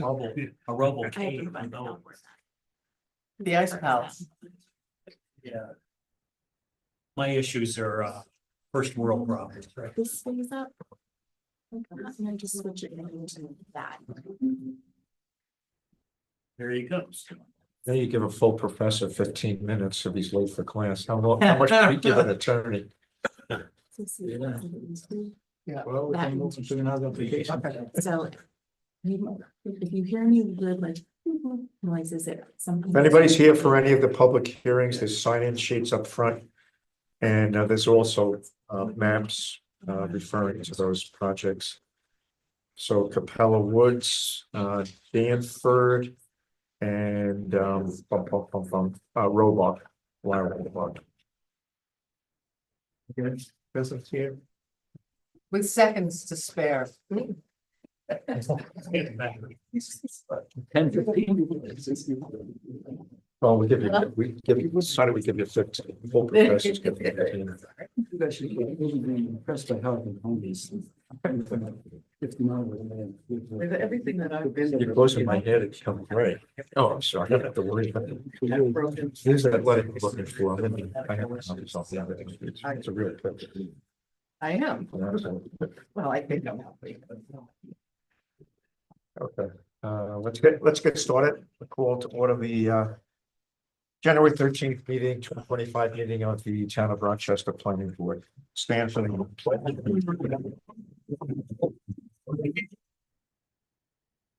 A rubble I cave. agree about that. The ice palace. Yeah. My issues are first world problems, right? This stays up. And then just switch it into that. There you go. Then you give a full professor 15 minutes if he's late for class. How much do you give an attorney? So see, Yeah. Well, we can move to another application. So. If you hear any good like noises, it something. If anybody's here for any of the public hearings, there's sign-in sheets up front. And there's also maps referring to those projects. So Capella Woods, Danford, and Roebuck, Roebuck. Okay, present here. With seconds to spare. 10-15. Well, we give you, decided we give you 15, full professors give you 15. You guys should be impressed by how I can home these. 59. With everything that I've been. You're closing my head, it's coming right. Oh, I'm sorry, I don't have to worry about it. Here's that letter I'm looking for. I have copies of the other thing. It's a real quick. I am. Well, I think I'm helping. Okay, let's get started. A call to order the January 13th meeting, 2025 meeting of the Town of Rochester Planning Board. Stand for the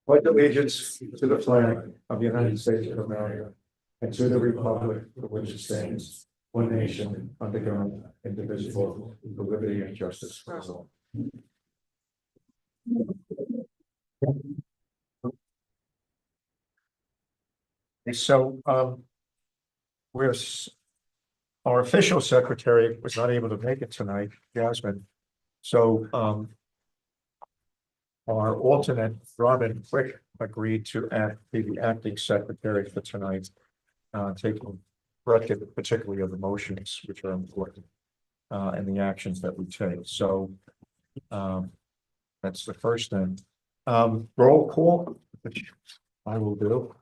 pledge allegiance to the flag of the United States of America and to the republic for which it stands, one nation, under God, indivisible, with liberty and justice for all. So, our official secretary was not able to make it tonight, Jasmine. So, our alternate, Robin Quick, agreed to be the acting secretary for tonight, taking record particularly of the motions, which are important, and the actions that we take. So, that's the first thing. Roll call, which I will do.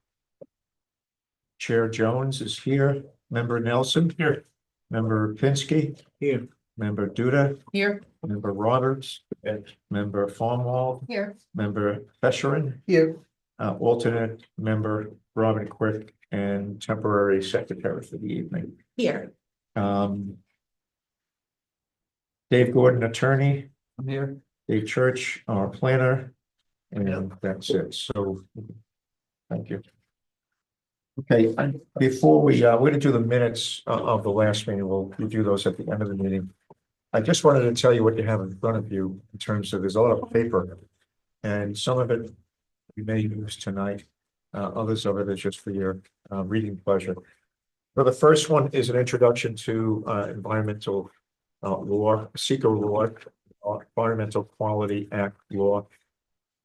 Chair Jones is here. Member Nelson here. Member Pinsky here. Member Duda Here. Member Roberts. Member Farnwell. Here. Member Fesherin. Here. Alternate member Robin Quick and temporary secretary for the evening. Here. Dave Gordon, attorney. I'm here. Dave Church, our planner. And that's it. So thank you. Okay, before we're going to do the minutes of the last meeting, we'll review those at the end of the meeting. I just wanted to tell you what you have in front of you in terms of, there's a lot of paper. And some of it we may use tonight. Others of it is just for your reading pleasure. So the first one is an introduction to environmental law, SEQA law, Environmental Quality Act law.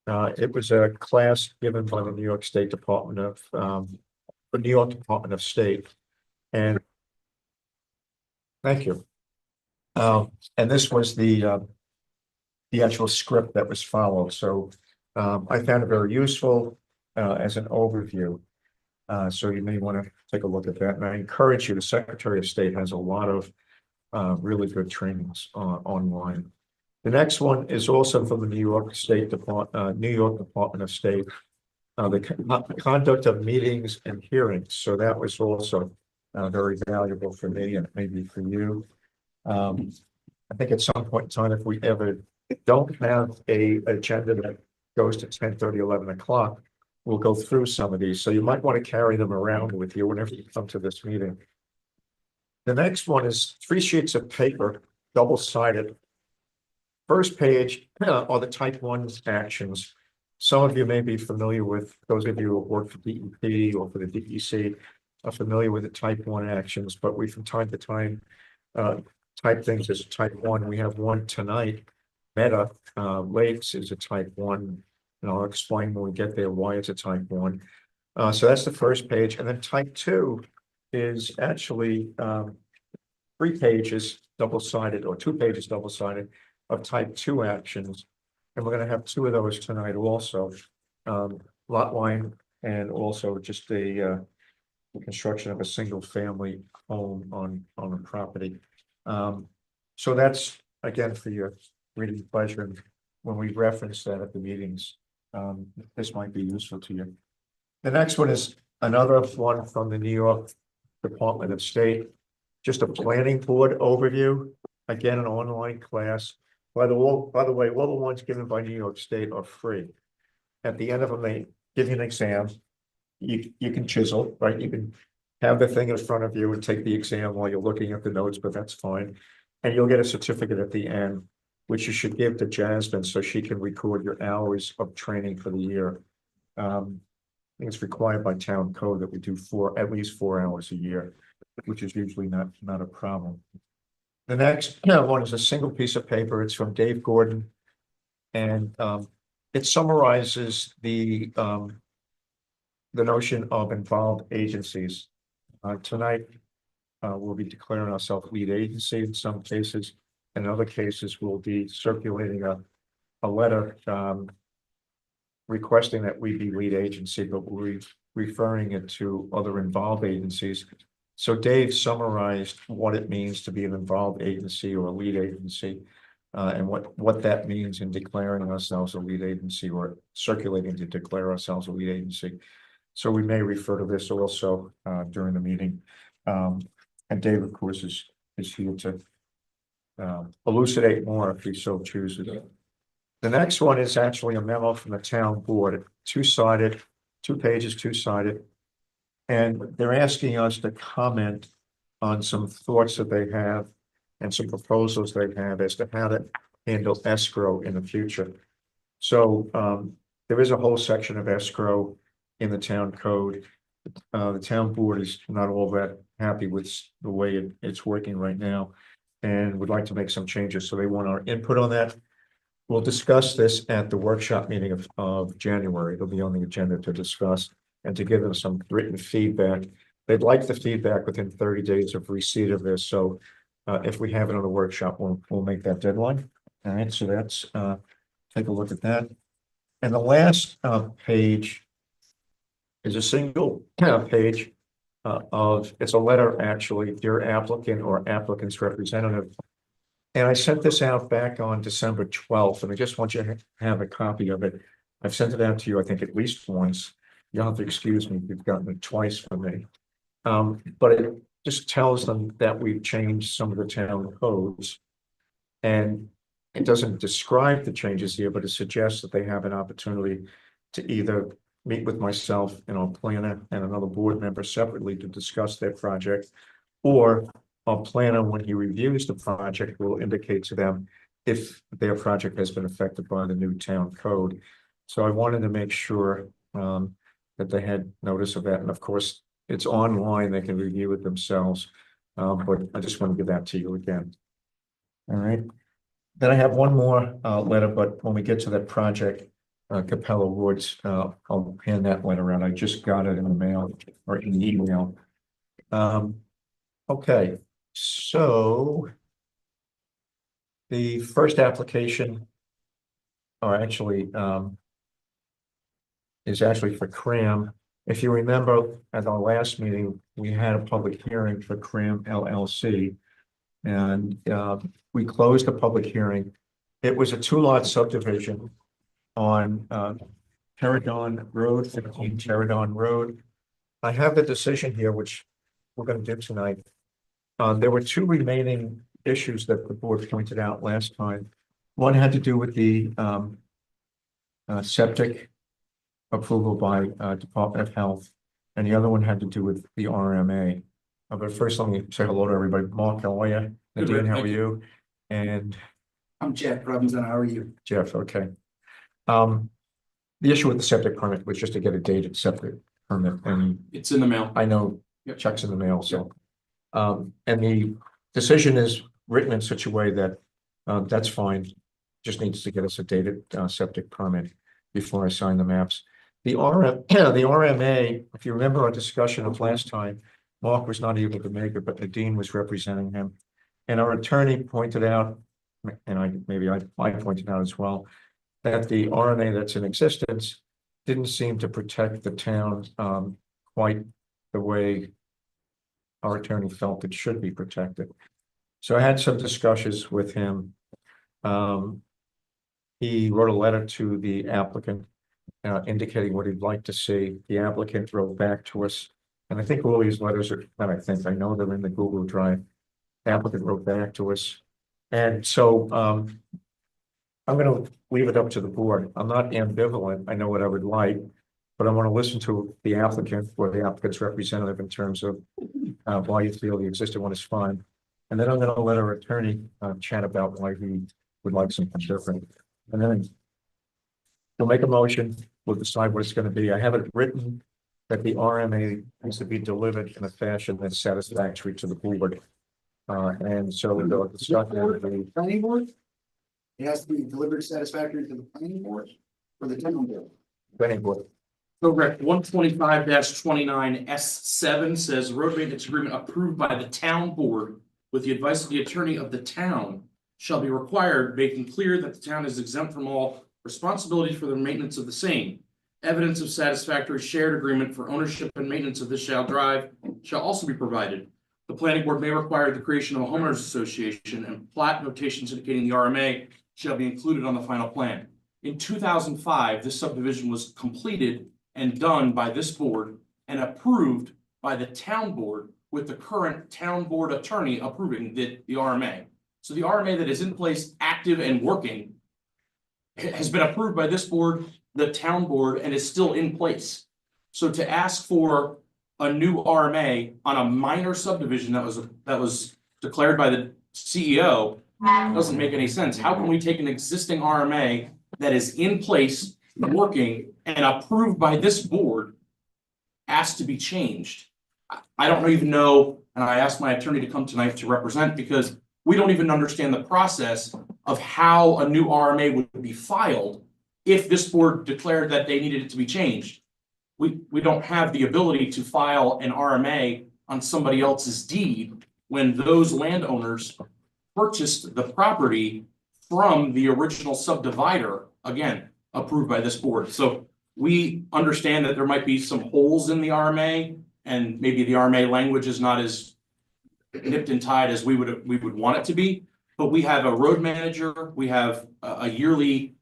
It was a class given by the New York State Department of the New York Department of State. And thank you. And this was the actual script that was followed. So I found it very useful as an overview. So you may want to take a look at that. And I encourage you, the Secretary of State has a lot of really good trainings online. The next one is also from the New York State Department, New York Department of State. The conduct of meetings and hearings. So that was also very valuable for me and maybe for you. I think at some point in time, if we ever don't have a agenda that goes to 10:30, 11 o'clock, we'll go through some of these. So you might want to carry them around with you whenever you come to this meeting. The next one is 3 sheets of paper, double-sided. First page are the type 1 actions. Some of you may be familiar with, those of you who work for DEP or for the DEC are familiar with the type 1 actions, but we from time to time type things as type 1. We have one tonight. Meta Lakes is a type 1, and I'll explain when we get there why it's a type 1. So that's the first page. And then type 2 is actually 3 pages double-sided, or 2 pages double-sided of type 2 actions. And we're going to have 2 of those tonight also. lot line and also just the construction of a single family home on a property. So that's again for your reading pleasure. And when we reference that at the meetings, this might be useful to you. The next one is another one from the New York Department of State. Just a planning board overview, again, an online class. By the way, all the ones given by New York State are free. At the end of them, they give you an exam. You can chisel, right? You can have the thing in front of you and take the exam while you're looking at the notes, but that's fine. And you'll get a certificate at the end, which you should give to Jasmine so she can record your hours of training for the year. I think it's required by town code that we do at least 4 hours a year, which is usually not a problem. The next one is a single piece of paper. It's from Dave Gordon. And it summarizes the notion of involved agencies. Tonight, we'll be declaring ourselves lead agency in some cases. In other cases, we'll be circulating a letter requesting that we be lead agency, but we're referring it to other involved agencies. So Dave summarized what it means to be an involved agency or a lead agency, and what that means in declaring ourselves a lead agency or circulating to declare ourselves a lead agency. So we may refer to this also during the meeting. And Dave, of course, is here to elucidate more if he so chooses. The next one is actually a memo from the town board, two-sided, 2 pages, two-sided. And they're asking us to comment on some thoughts that they have and some proposals they have as to how to handle escrow in the future. So there is a whole section of escrow in the town code. The town board is not all that happy with the way it's working right now and would like to make some changes. So they want our input on that. We'll discuss this at the workshop meeting of January. It'll be on the agenda to discuss and to give them some written feedback. They'd like the feedback within 30 days of receipt of this. So if we have it on the workshop, we'll make that deadline. All right, so that's take a look at that. And the last page is a single page it's a letter actually, dear applicant or applicant's representative. And I sent this out back on December 12th, and I just want you to have a copy of it. I've sent it out to you, I think, at least once. You'll have to excuse me if you've gotten it twice from me. But it just tells them that we've changed some of the town codes. And it doesn't describe the changes here, but it suggests that they have an opportunity to either meet with myself and our planner and another board member separately to discuss their project, or our planner, when he reviews the project, will indicate to them if their project has been affected by the new town code. So I wanted to make sure that they had notice of that. And of course, it's online, they can review it themselves. But I just want to give that to you again. All right. Then I have one more letter, but when we get to that project, Capella Woods, I'll hand that letter out. I just got it in the mail or in the email. Okay, so the first application is actually for CRAM. If you remember at our last meeting, we had a public hearing for CRAM LLC. And we closed the public hearing. It was a 2-lot subdivision on Terradon Road, 15 Terradon Road. I have the decision here, which we're going to do tonight. There were 2 remaining issues that the board pointed out last time. One had to do with the septic approval by Department of Health, and the other one had to do with the RMA. But first, let me say hello to everybody. Mark, how are you? Nadine, how are you? And I'm Jack Robinson. How are you? Jeff, okay. The issue with the septic permit was just to get a dated septic permit, and It's in the mail. I know Yep. check's in the mail, so. And the decision is written in such a way that that's fine. Just needs to get us a dated septic permit before I sign the maps. The RMA, if you remember our discussion of last time, Mark was not able to make it, but Nadine was representing him. And our attorney pointed out, and I pointed out as well, that the RMA that's in existence didn't seem to protect the town quite the way our attorney felt it should be protected. So I had some discussions with him. He wrote a letter to the applicant indicating what he'd like to see. The applicant wrote back to us. And I think all these letters are, not I think, I know they're in the Google Drive. Applicant wrote back to us. And so I'm gonna leave it up to the board. I'm not ambivalent. I know what I would like, but I want to listen to the applicant or the applicant's representative in terms of why you feel the existing one is fine. And then I'm gonna let our attorney chat about why he would like something different. And then we'll make a motion. We'll decide what it's gonna be. I have it written that the RMA needs to be delivered in a fashion that's satisfactory to the board. And so we'll discuss the Planning board? It has to be delivered satisfactory to the planning board or the town board. planning board. Correct, 125-29 S7 says road maintenance agreement approved by the town board with the advice of the attorney of the town shall be required, making clear that the town is exempt from all responsibility for the maintenance of the same. Evidence of satisfactory shared agreement for ownership and maintenance of this shall drive shall also be provided. The planning board may require the creation of a homeowners association, and plat notations indicating the RMA shall be included on the final plan. In 2005, this subdivision was completed and done by this board and approved by the town board, with the current town board attorney approving the RMA. So the RMA that is in place, active and working, has been approved by this board, the town board, and is still in place. So to ask for a new RMA on a minor subdivision that was declared by the CEO doesn't make any sense. How can we take an existing RMA that is in place, working, and approved by this board, asked to be changed? I don't even know, and I asked my attorney to come tonight to represent, because we don't even understand the process of how a new RMA would be filed if this board declared that they needed it to be changed. We don't have the ability to file an RMA on somebody else's deed when those landowners purchased the property from the original subdivider, again, approved by this board. So we understand that there might be some holes in the RMA, and maybe the RMA language is not as nipped and tied as we would want it to be. But we have a road manager, we have a yearly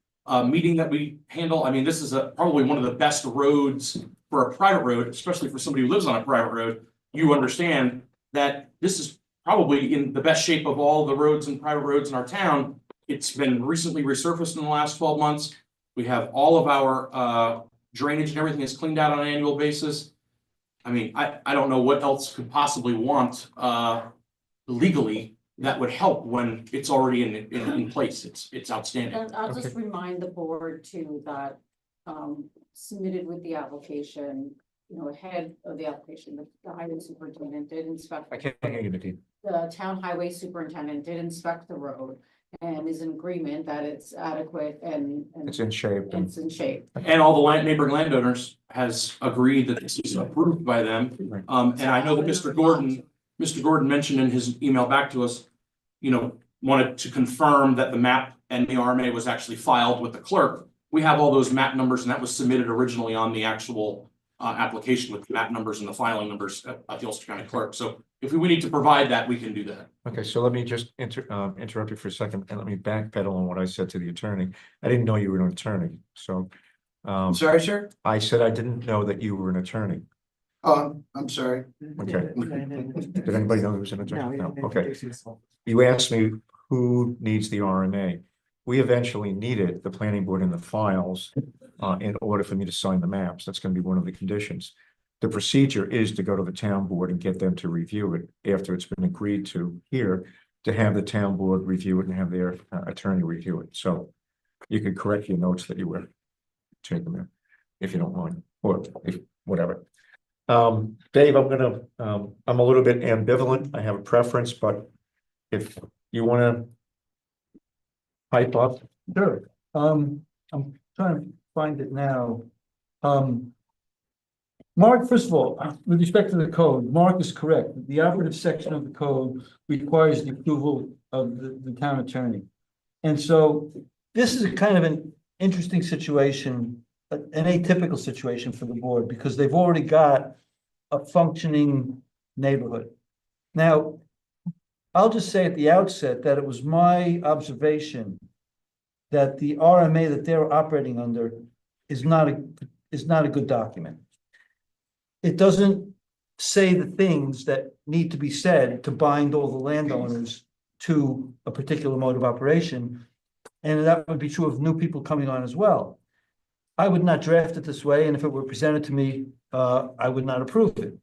meeting that we handle. I mean, this is probably one of the best roads for a private road, especially for somebody who lives on a private road. You understand that this is probably in the best shape of all the roads and private roads in our town. It's been recently resurfaced in the last 12 months. We have all of our drainage and everything is cleaned out on an annual basis. I mean, I don't know what else could possibly want legally that would help when it's already in place. It's outstanding. And I'll just remind the board too that submitted with the application, you know, ahead of the application, the highway superintendent did inspect. I can't hear you, Nadine. The town highway superintendent did inspect the road and is in agreement that it's adequate and It's in shape. And it's in shape. And all the neighboring landowners has agreed that this is approved by them. And I know that Mr. Gordon mentioned in his email back to us, you know, wanted to confirm that the map and the RMA was actually filed with the clerk. We have all those map numbers, and that was submitted originally on the actual application with the map numbers and the filing numbers at the Ulster County Clerk. So if we need to provide that, we can do that. Okay, so let me just interrupt you for a second and let me backpedal on what I said to the attorney. I didn't know you were an attorney, so Sorry, sir? I said I didn't know that you were an attorney. Oh, I'm sorry. Okay. Did anybody know he was an attorney? No, okay. You asked me who needs the RMA. We eventually needed the planning board in the files in order for me to sign the maps. That's going to be one of the conditions. The procedure is to go to the town board and get them to review it after it's been agreed to here, to have the town board review it and have their attorney review it. So you could correct your notes that you were taking there, if you don't mind, or if whatever. Dave, I'm a little bit ambivalent. I have a preference, but if you want to pipe up. Sure, I'm trying to find it now. Mark, first of all, with respect to the code, Mark is correct. The operative section of the code requires the approval of the town attorney. And so this is a kind of an interesting situation. an atypical situation for the board because they've already got a functioning neighborhood. Now, I'll just say at the outset that it was my observation that the RMA that they're operating under is not a good document. It doesn't say the things that need to be said to bind all the landowners to a particular mode of operation. And that would be true of new people coming on as well. I would not draft it this way, and if it were presented to me, I would not approve it.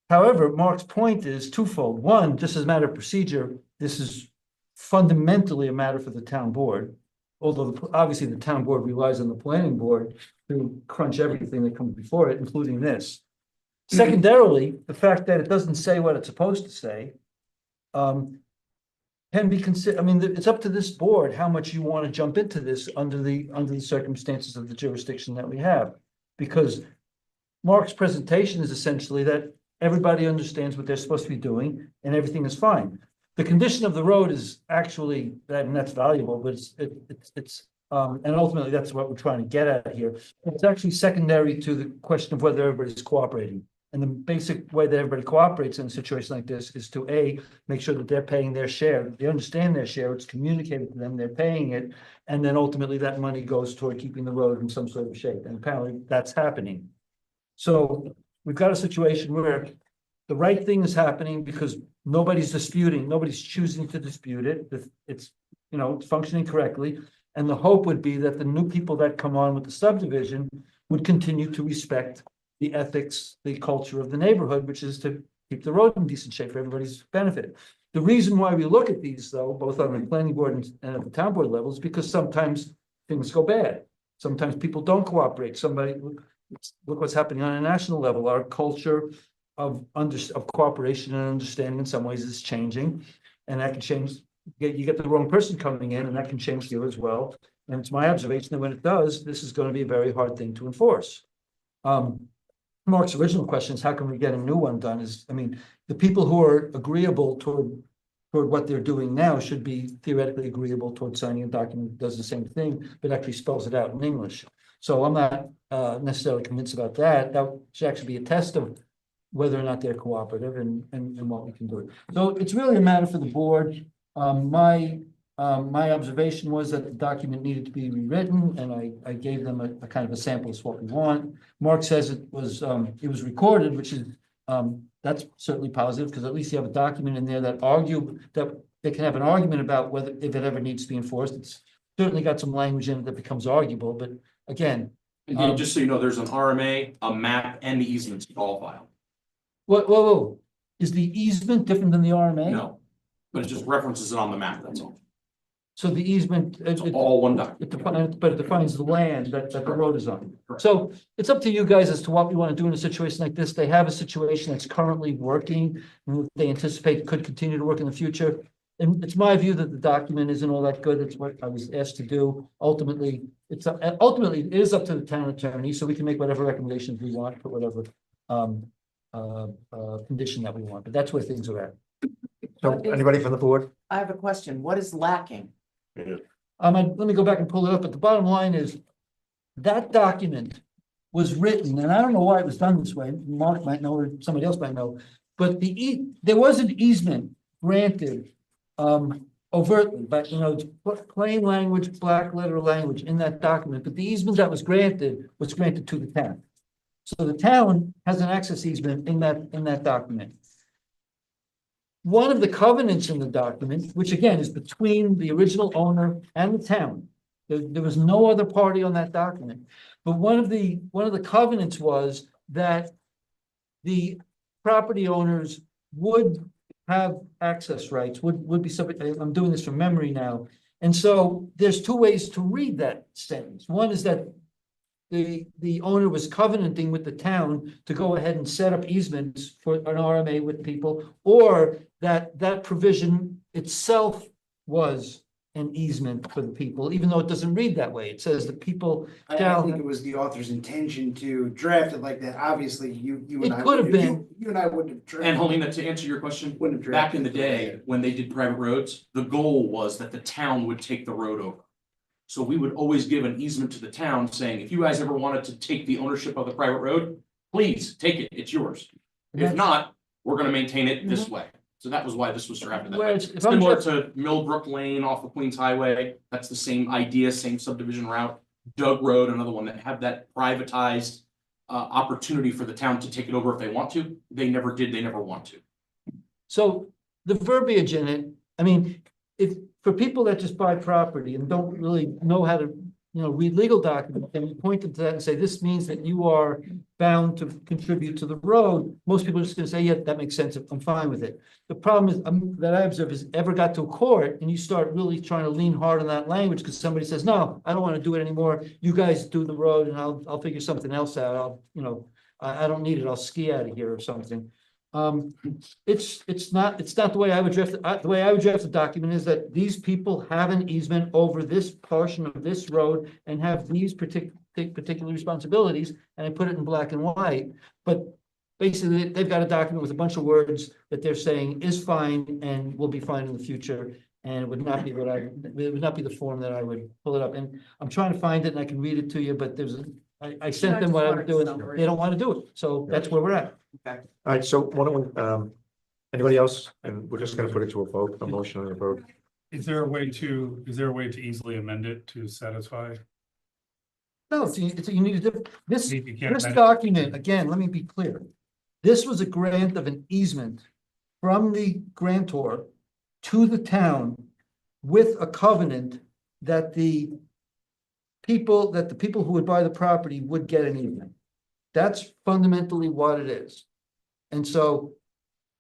However, Mark's point is twofold. One, just as a matter of procedure, this is fundamentally a matter for the town board. Although obviously the town board relies on the planning board to crunch everything that comes before it, including this. Secondarily, the fact that it doesn't say what it's supposed to say can be considered. I mean, it's up to this board how much you want to jump into this under the circumstances of the jurisdiction that we have. Because Mark's presentation is essentially that everybody understands what they're supposed to be doing and everything is fine. The condition of the road is actually, and that's valuable, but and ultimately that's what we're trying to get at here. It's actually secondary to the question of whether everybody's cooperating. And the basic way that everybody cooperates in a situation like this is to A, make sure that they're paying their share, they understand their share, it's communicated to them, they're paying it. And then ultimately that money goes toward keeping the road in some sort of shape. And apparently that's happening. So we've got a situation where the right thing is happening because nobody's disputing, nobody's choosing to dispute it. It's, it's functioning correctly. And the hope would be that the new people that come on with the subdivision would continue to respect the ethics, the culture of the neighborhood, which is to keep the road in decent shape for everybody's benefit. The reason why we look at these, though, both on the planning board and at the town board levels, because sometimes things go bad. Sometimes people don't cooperate. Look what's happening on a national level. Our culture of cooperation and understanding in some ways is changing, and that can change. You get the wrong person coming in, and that can change here as well. And it's my observation that when it does, this is going to be a very hard thing to enforce. Mark's original question is how can we get a new one done? The people who are agreeable toward what they're doing now should be theoretically agreeable toward signing a document that does the same thing, but actually spells it out in English. So I'm not necessarily convinced about that. That should actually be a test of whether or not they're cooperative and what we can do. So it's really a matter for the board. My observation was that the document needed to be rewritten, and I gave them a kind of a sample of what we want. Mark says it was recorded, which is that's certainly positive because at least you have a document in there that they can have an argument about whether if it ever needs to be enforced. It's certainly got some language in it that becomes arguable, but again. Again, just so you know, there's an RMA, a map, and the easements all filed. Whoa. Is the easement different than the RMA? No, but it just references it on the map, that's all. So the easement, It's all one document. but it defines the land that the road is on. Correct. So it's up to you guys as to what we want to do in a situation like this. They have a situation that's currently working, and they anticipate could continue to work in the future. And it's my view that the document isn't all that good. It's what I was asked to do. Ultimately, it is up to the town attorney, so we can make whatever recommendations we want, put whatever condition that we want. But that's where things are at. So anybody from the board? I have a question. What is lacking? Let me go back and pull it up, but the bottom line is that document was written, and I don't know why it was done this way. Mark might know, or somebody else might know, but there was an easement granted overtly, but plain language, black letter language in that document. But the easement that was granted to the town. So the town has an access easement in that document. One of the covenants in the document, which again is between the original owner and the town, there was no other party on that document. But one of the covenants was that the property owners would have access rights, would be subject. I'm doing this from memory now. And so there's two ways to read that sentence. One is that the owner was covenanting with the town to go ahead and set up easements for an RMA with people, or that provision itself was an easement for the people, even though it doesn't read that way. It says the people I shall. think it was the author's intention to draft it like that. Obviously, you and It I. could have been. You and I wouldn't have. drafted And it. Helena, to answer your question, Wouldn't have back in the drafted it. day, when they did private roads, the goal was that the town would take the road over. So we would always give an easement to the town saying, if you guys ever wanted to take the ownership of the private road, please take it, it's yours. If not, we're gonna maintain it this way. So that was why this was drafted that way. Whereas if I'm Similar just- to Millbrook Lane off of Queens Highway, that's the same idea, same subdivision route. Doug Road, another one that have that privatized opportunity for the town to take it over if they want to. They never did, they never want to. So the verbiage in it, I mean, if, for people that just buy property and don't really know how to, read legal documents, and you point them to that and say, this means that you are bound to contribute to the road, most people are just gonna say, yeah, that makes sense, I'm fine with it. The problem is, that I observe is ever got to a court and you start really trying to lean hard on that language because somebody says, no, I don't want to do it anymore. You guys do the road and I'll figure something else out. I don't need it. I'll ski out of here or something. It's not the way I would draft it. The way I would draft the document is that these people have an easement over this portion of this road and have these particular responsibilities, and I put it in black and white. But basically, they've got a document with a bunch of words that they're saying is fine and will be fine in the future. And it would not be it would not be the form that I would pull it up. And I'm trying to find it and I can read it to you, but I sent them what I was doing. They don't want to do it. So that's where we're at. All right, so why don't we, anybody else? And we're just gonna put it to a vote, a motion on the vote. Is there a way to easily amend it to satisfy? No, you need to do this. You can't This amend it. document, again, let me be clear. This was a grant of an easement from the grantor to the town with a covenant that the people who would buy the property would get an easement. That's fundamentally what it is. And so,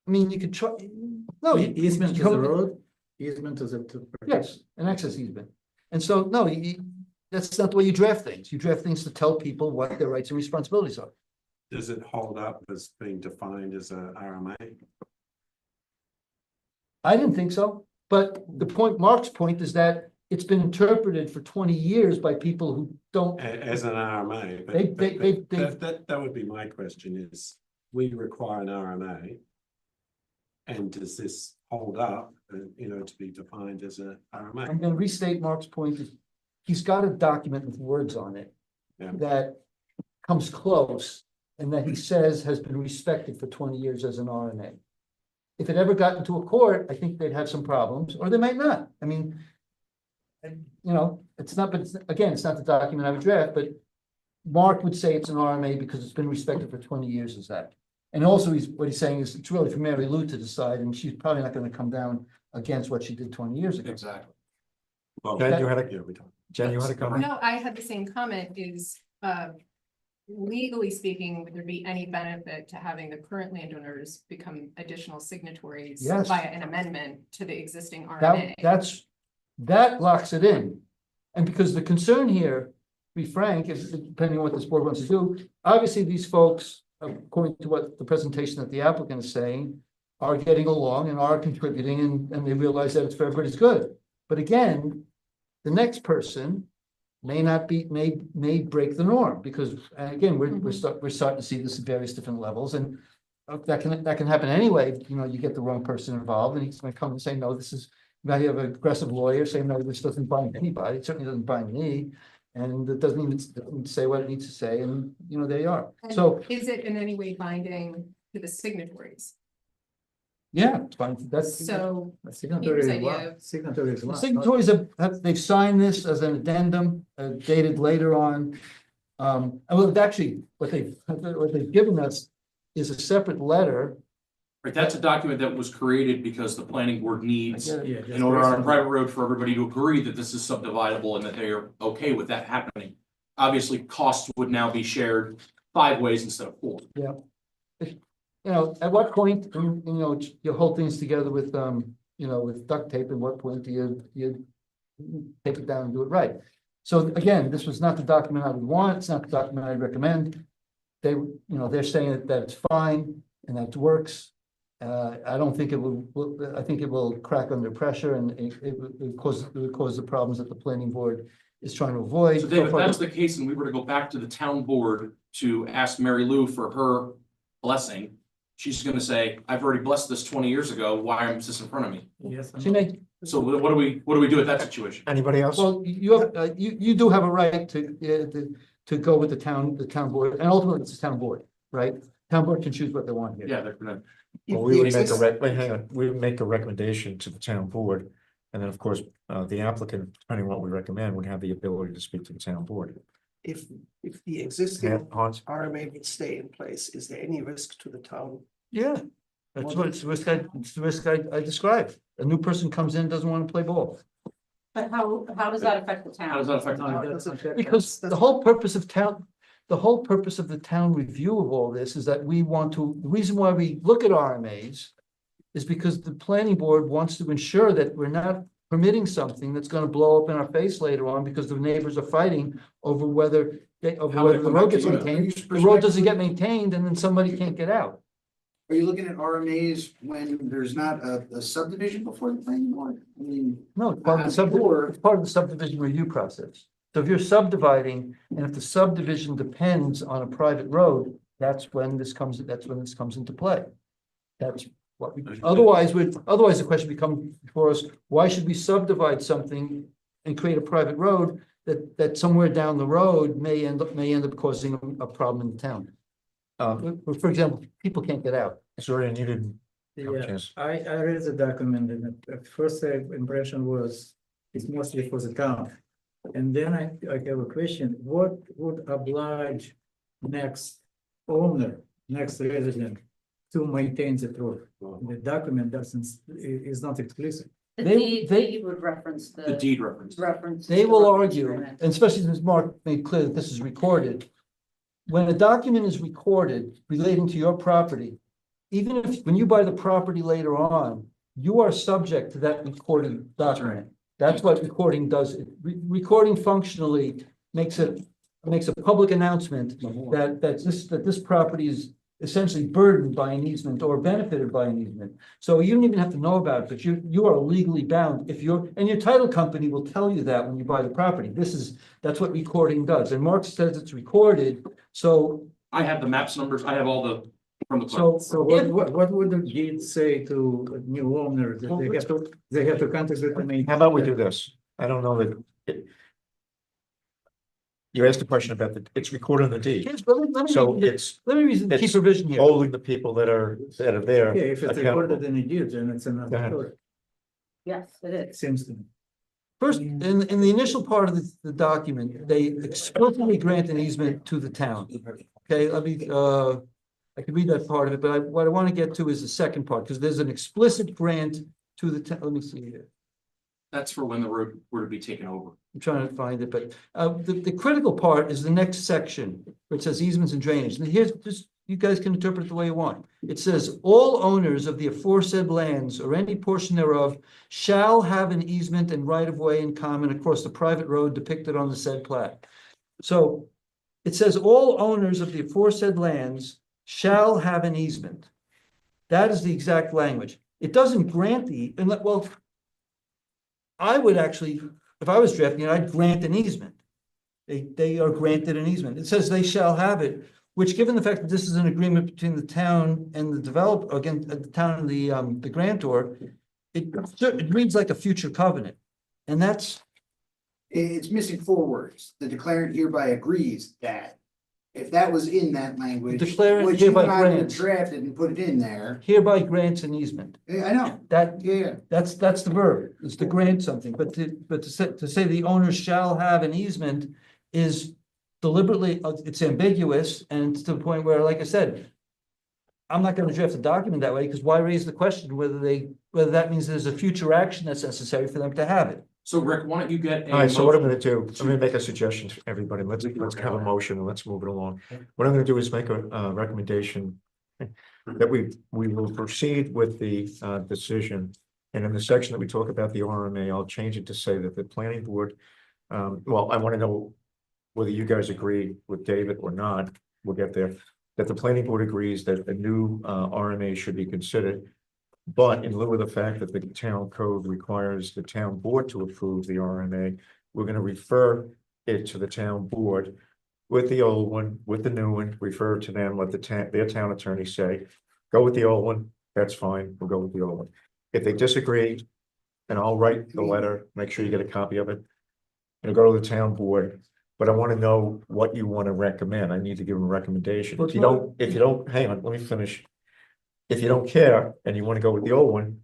I mean, you could try, no. Easement to the road, easement to the. Yes, an access easement. And so, no, that's not the way you draft things. You draft things to tell people what their rights and responsibilities are. Does it hold up as being defined as a RMA? I didn't think so, but Mark's point is that it's been interpreted for 20 years by people who don't. As an RMA, that would be my question is, we require an RMA. And does this hold up, to be defined as a RMA? I'm gonna restate Mark's point. He's got a document with words on it. Yeah. That comes close and that he says has been respected for 20 years as an RMA. If it ever got into a court, I think they'd have some problems, or they might not. I mean, it's not, but it's not the document I would draft, but Mark would say it's an RMA because it's been respected for 20 years as that. And also what he's saying is it's really for Mary Lou to decide, and she's probably not gonna come down against what she did 20 years ago. Exactly. Well, Jen, you had a, yeah, we talked. Jen, you had a comment? No, I had the same comment is, legally speaking, would there be any benefit to having the current landowners become additional signatories Yes. via an amendment to the existing RMA? That locks it in. And because the concern here, to be frank, is depending on what this board wants to do, obviously these folks, according to what the presentation that the applicant is saying, are getting along and are contributing and they realize that it's for everybody's good. But again, the next person may not be, may break the norm because again, we're starting to see this at various different levels and that can happen anyway. You get the wrong person involved and he's going to come and say, no, this is, now you have an aggressive lawyer saying, no, this doesn't bind anybody. It certainly doesn't bind me. And it doesn't even say what it needs to say. And there you are. And So, is it in any way binding to the signatories? yeah, it's fine. That's, So Signatory Here's is idea what? of- Signatory is the what? signatories they've signed this as an addendum dated later on. Well, actually, what they've given us is a separate letter. Right, that's a document that was created because the planning board needs, I get it. Yeah, just in order on a recently. private road for everybody to agree that this is subdividable and that they are okay with that happening. Obviously, costs would now be shared 5 ways instead of 4. At what point, you hold things together with, with duct tape, at what point do you take it down and do it right? So again, this was not the document I would want, it's not the document I'd recommend. They're saying that it's fine and that it works. I don't think it will, I think it will crack under pressure and it would cause the problems that the planning board is trying to avoid. So Dave, if that's the case, and we were to go back to the town board to ask Mary Lou for her blessing, she's gonna say, I've already blessed this 20 years ago, why is this in front of me? Yes. She may, So what do we do with that situation? Anybody else? Well, you have, you do have a right to go with the town board, and ultimately it's the town board, right? Town board can choose what they want here. Yeah, they're gonna, Well, we would make wait, hang on, we would make a recommendation to the town board. And then, of course, the applicant, depending on what we recommend, would have the ability to speak to the town board. If the Yeah, existing Hans? RMA would stay in place, is there any risk to the town? Yeah, that's what, it's the risk I described. A new person comes in, doesn't want to play ball. But how does that affect the town? how does that affect? the- Because the whole purpose of the town review of all this is that we want to, the reason why we look at RMAs is because the planning board wants to ensure that we're not permitting something that's gonna blow up in our face later on because the neighbors are fighting over whether How would it the come road back to gets you? maintained. The road doesn't get maintained and then somebody can't get out. Are you looking at RMAs when there's not a subdivision before the planning board? I mean, No, it's part of the subdivision, it's part of the subdivision review process. So if you're subdividing, and if the subdivision depends on a private road, that's when this comes into play. That's what we, otherwise the question becomes for us, why should we subdivide something and create a private road that somewhere down the road may end up causing a problem in the town? For example, people can't get out. Sorry, and you didn't. Yeah, I read the document and at first impression was it's mostly for the town. And then I have a question, what would oblige next owner, next resident to maintain the road? The document is not explicit. The They- deed would reference The deed reference. reference. They the will road argue, agreement. and especially since Mark made clear that this is recorded. When a document is recorded relating to your property, even if, when you buy the property later on, you are subject to that recording document. That's what recording does. Recording functionally makes a public announcement that this property is essentially burdened by an easement or benefited by an easement. So you don't even have to know about it, but you are legally bound if and your title company will tell you that when you buy the property. That's what recording does. And Mark says it's recorded, so. I have the maps numbers, I have all the, from the. So, So what would the deed say to a new owner that they have to contact the? How about we do this? I don't know that. You asked a question about it's recorded in the deed, yes, but let me so read it's let me read the key it's provision here. holding the people that are there. Yeah, if it's accountable. recorded in a deed, then it's Go another ahead. story, Yes, it it is. seems to me. First, in the initial part of the document, they explicitly grant an easement to the town. Okay, let me, I can read that part of it, but what I want to get to is the second part, because there's an explicit grant to the town. Let me see here. That's for when the road were to be taken over. I'm trying to find it, but the critical part is the next section, which says easements and drainage. And here's just, you guys can interpret it the way you want. It says, all owners of the aforesaid lands or any portion thereof shall have an easement and right of way in common across the private road depicted on the said plat. So it says all owners of the aforesaid lands shall have an easement. That is the exact language. It doesn't grant well, I would actually, if I was drafting it, I'd grant an easement. They are granted an easement. It says they shall have it, which, given the fact that this is an agreement between the town and the developer, again, the town and the grantor, it reads like a future covenant. And that's, it's missing 4 words. The declarant hereby agrees that. If that was in that language, Declarant which you hereby and I would have grants. drafted and put it in there. hereby grants an easement. Yeah, I know, That, yeah. that's the verb, is to grant something, but to say the owner shall have an easement is deliberately, it's ambiguous, and it's to the point where, like I said, I'm not gonna draft a document that way, because why raise the question whether that means there's a future action that's necessary for them to have it? So Rick, why don't you get? All right, so what I'm gonna do, I'm gonna make a suggestion to everybody. Let's have a motion and let's move it along. What I'm gonna do is make a recommendation that we will proceed with the decision. And in the section that we talk about the RMA, I'll change it to say that the planning board, well, I want to know whether you guys agree with David or not. We'll get there. That the planning board agrees that a new RMA should be considered. But in lieu of the fact that the town code requires the town board to approve the RMA, we're gonna refer it to the town board with the old one, with the new one, refer to them, let their town attorney say, go with the old one, that's fine, we'll go with the old one. If they disagree, and I'll write the letter, make sure you get a copy of it. And go to the town board, but I want to know what you want to recommend. I need to give them a recommendation. If you don't, hang on, let me finish. If you don't care and you want to go with the old one,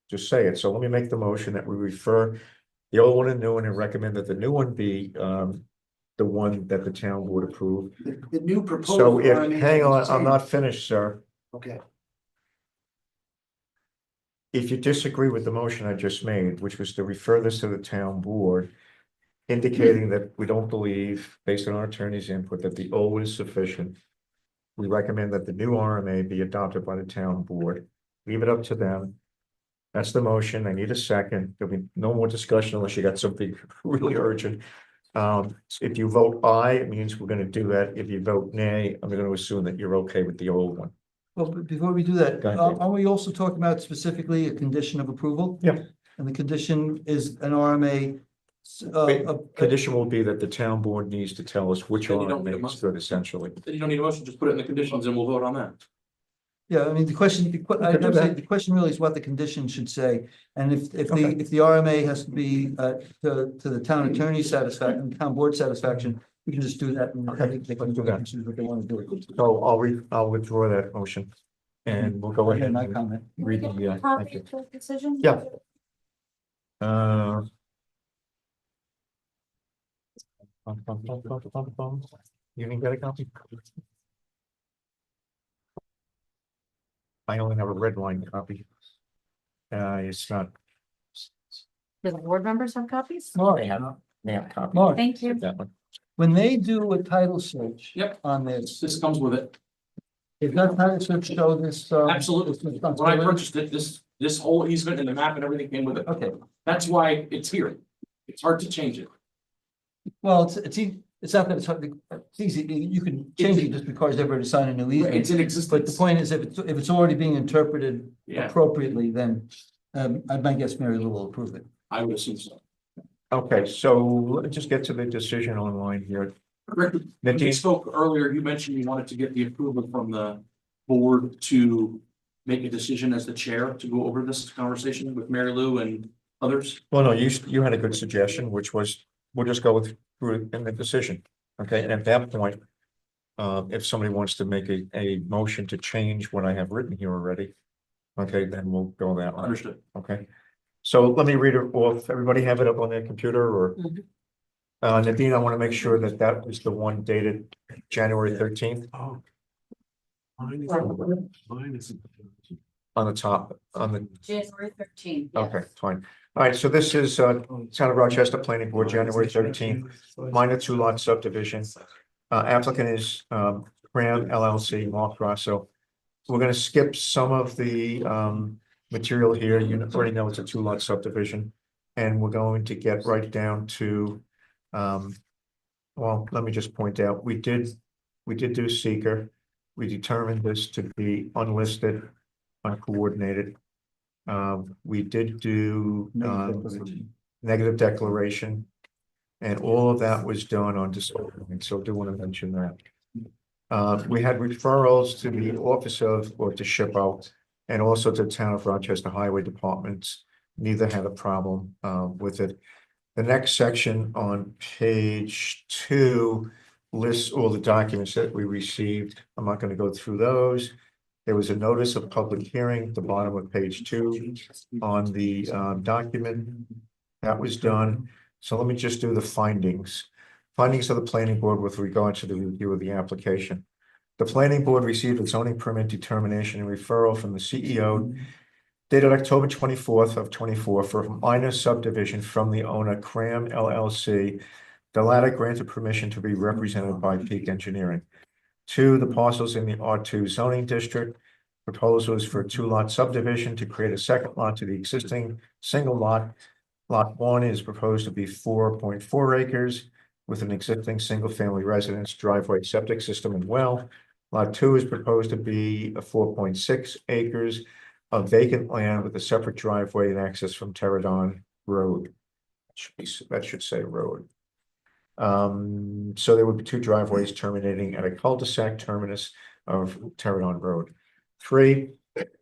just say it. So let me make the motion that we refer the old one and new one and recommend that the new one be the one that the town would approve. The new proposal. So hang on, I'm not finished, sir. Okay, If you disagree with the motion I just made, which was to refer this to the town board, indicating that we don't believe, based on our attorney's input, that the old is sufficient, we recommend that the new RMA be adopted by the town board. Leave it up to them. That's the motion. I need a second. There'll be no more discussion unless you got something really urgent. If you vote aye, it means we're gonna do that. If you vote nay, I'm gonna assume that you're okay with the old one. Well, but before we do that, Go ahead. are we also talking about specifically a condition of approval? Yeah. And the condition is an RMA. Condition will be that the town board needs to tell us which Then you don't need a RMA is motion. good, essentially. Then you don't need a motion, just put it in the conditions and we'll vote on that. Yeah, I mean, the question, I do would say that. the question really is what the condition should say. And if Okay. the RMA has to be to the town attorney's satisfaction, town board satisfaction, we can just do that. And I think they can do that, choose what they want to do. So I'll withdraw that motion. And we'll go ahead And I and comment. read the, thank Copy you. of the decision? Yeah. Uh. You didn't get a copy? I only have a red line copy. It's not. Do the board members have copies? They have a copy. Mark, Thank you. That one. when they do a title search. Yep. On this, This comes with it. is that title search show this? Absolutely. this When I responsibility? purchased it, this whole easement and the map and everything came with it. Okay, That's why it's here. It's hard to change it. well, it's not that it's hard, it's easy, you can change it just because everybody signed a new easement. It's in But the existence. point is, if it's already being interpreted Yeah, appropriately, then I guess Mary Lou will approve it. I would assume so. Okay, so let me just get to the decision online here. Rick, when you Nadine, spoke earlier, you mentioned you wanted to get the approval from the board to make a decision as the chair to go over this conversation with Mary Lou and others. well, no, you had a good suggestion, which was, we'll just go through it in the decision. Okay, and at that point, if somebody wants to make a motion to change what I have written here already, okay, then we'll go that way. Understood. Okay, so let me read it off. Everybody have it up on their computer or? Nadine, I want to make sure that that was the one dated January 13th Oh. Mine isn't. on the top, on the, January 13th. okay, fine. All right, so this is Town of Rochester Planning Board, January 13th, minor 2-lot subdivision. Applicant is Cram LLC, Mark Grasso. We're gonna skip some of the material here. You already know it's a 2-lot subdivision. And we're going to get right down to well, let me just point out, we did do seeker. We determined this to be unlisted, uncoordinated. We did do negative declaration. And all of that was done on December, and so do want to mention that. We had referrals to the Office of, or to SHPO, and also to the Town of Rochester Highway Departments. Neither had a problem with it. The next section on page 2 lists all the documents that we received. I'm not going to go through those. There was a notice of public hearing at the bottom of page 2 on the document. That was done. So let me just do the findings. Findings of the planning board with regard to the review of the application. The planning board received a zoning permit determination and referral from the CEO dated October 24th of 24 for a minor subdivision from the owner Cram LLC. The latter granted permission to be represented by Peak Engineering. 2, the parcels in the R2 zoning district. Proposal is for a 2-lot subdivision to create a second lot to the existing single lot. Lot 1 is proposed to be 4.4 acres with an existing single-family residence, driveway, septic system, and well. Lot 2 is proposed to be a 4.6 acres of vacant land with a separate driveway and access from Terradon Road. That should say road. So there would be 2 driveways terminating at a cul-de-sac terminus of Terradon Road. 3,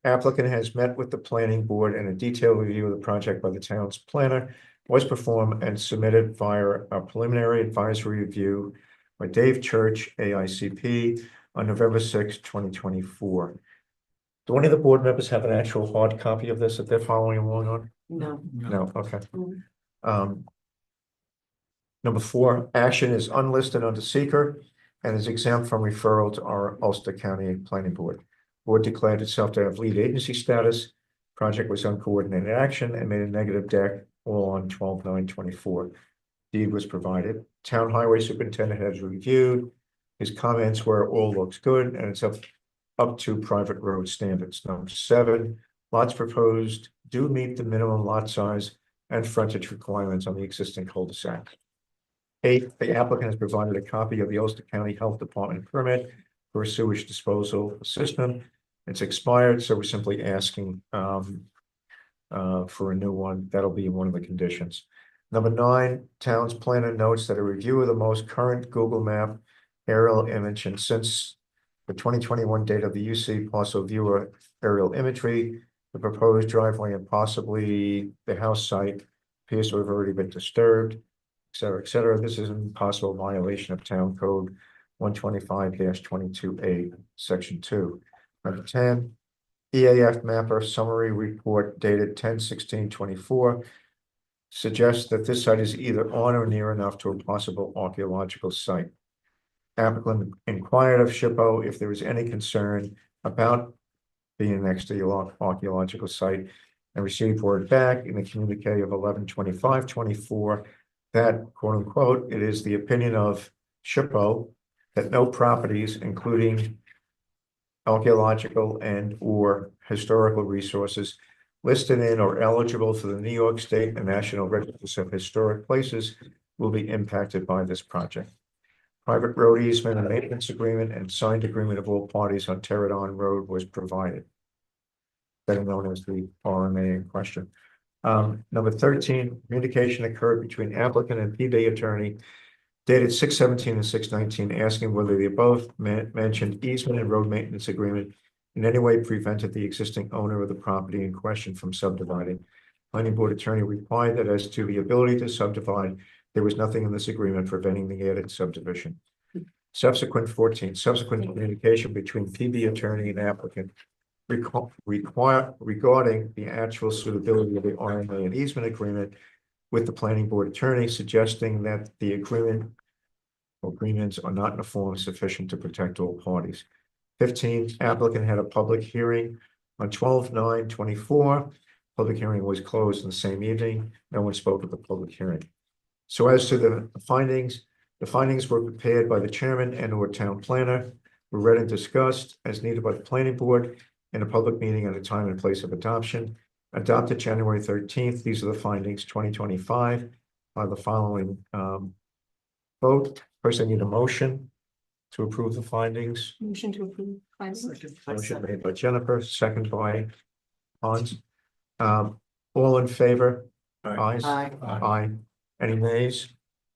Applicant has met with the planning board and a detailed review of the project by the town's planner was performed and submitted via a preliminary advisory review by Dave Church, AICP, on November 6, 2024. Do any of the board members have an actual hard copy of this that they're following along on? No. No, okay. Mm. Number 4, action is unlisted under seeker and is exempt from referral to our Ulster County Planning Board. Board declared itself to have lead agency status. Project was uncoordinated action and made a negative deck all on 12/9/24. Deed was provided. Town Highway Superintendent has reviewed. His comments were all looks good and it's up to private road standards. Number 7, lots proposed do meet the minimum lot size and frontage requirements on the existing cul-de-sac. 8, the applicant has provided a copy of the Ulster County Health Department permit for a sewage disposal system. It's expired, so we're simply asking for a new one. That'll be one of the conditions. Number 9, town's planner notes that a review of the most current Google Map aerial image and since the 2021 date of the UC parcel viewer aerial imagery, the proposed driveway and possibly the house site appears to have already been disturbed, et cetera, et cetera. This is in possible violation of Town Code 125-22A, Section 2. Number 10, EAF mapper summary report dated 10/16/24 suggests that this site is either on or near enough to a possible archaeological site. Applicant inquired of SHPO if there was any concern about being next to the archaeological site and received word back in the communique of 11/25/24 that, quote unquote, it is the opinion of SHPO that no properties, including archaeological and or historical resources listed in or eligible for the New York State and National Registers of Historic Places will be impacted by this project. Private road easement and maintenance agreement and signed agreement of all parties on Teradon Road was provided. Better known as the RMA in question. Number 13, communication occurred between applicant and PB attorney dated 6/17 and 6/19, asking whether the above mentioned easement and road maintenance agreement in any way prevented the existing owner of the property in question from subdividing. Planning board attorney replied that as to the ability to subdivide, there was nothing in this agreement preventing the added subdivision. Subsequent 14, subsequent communication between PB attorney and applicant regarding the actual suitability of the RMA and easement agreement with the planning board attorney, suggesting that the agreements are not in a form sufficient to protect all parties. 15, applicant had a public hearing on 12/9/24. Public hearing was closed in the same evening. No one spoke at the public hearing. So as to the findings were prepared by the chairman and or town planner, were read and discussed as needed by the planning board in a public meeting at a time and place of adoption. Adopted January 13th. These are the findings, 2025, by the following vote. First, I need a motion to approve the findings. Motion to approve. Motion made by Jennifer, second by Hans. All in favor? Ayes? Aye. Any nays?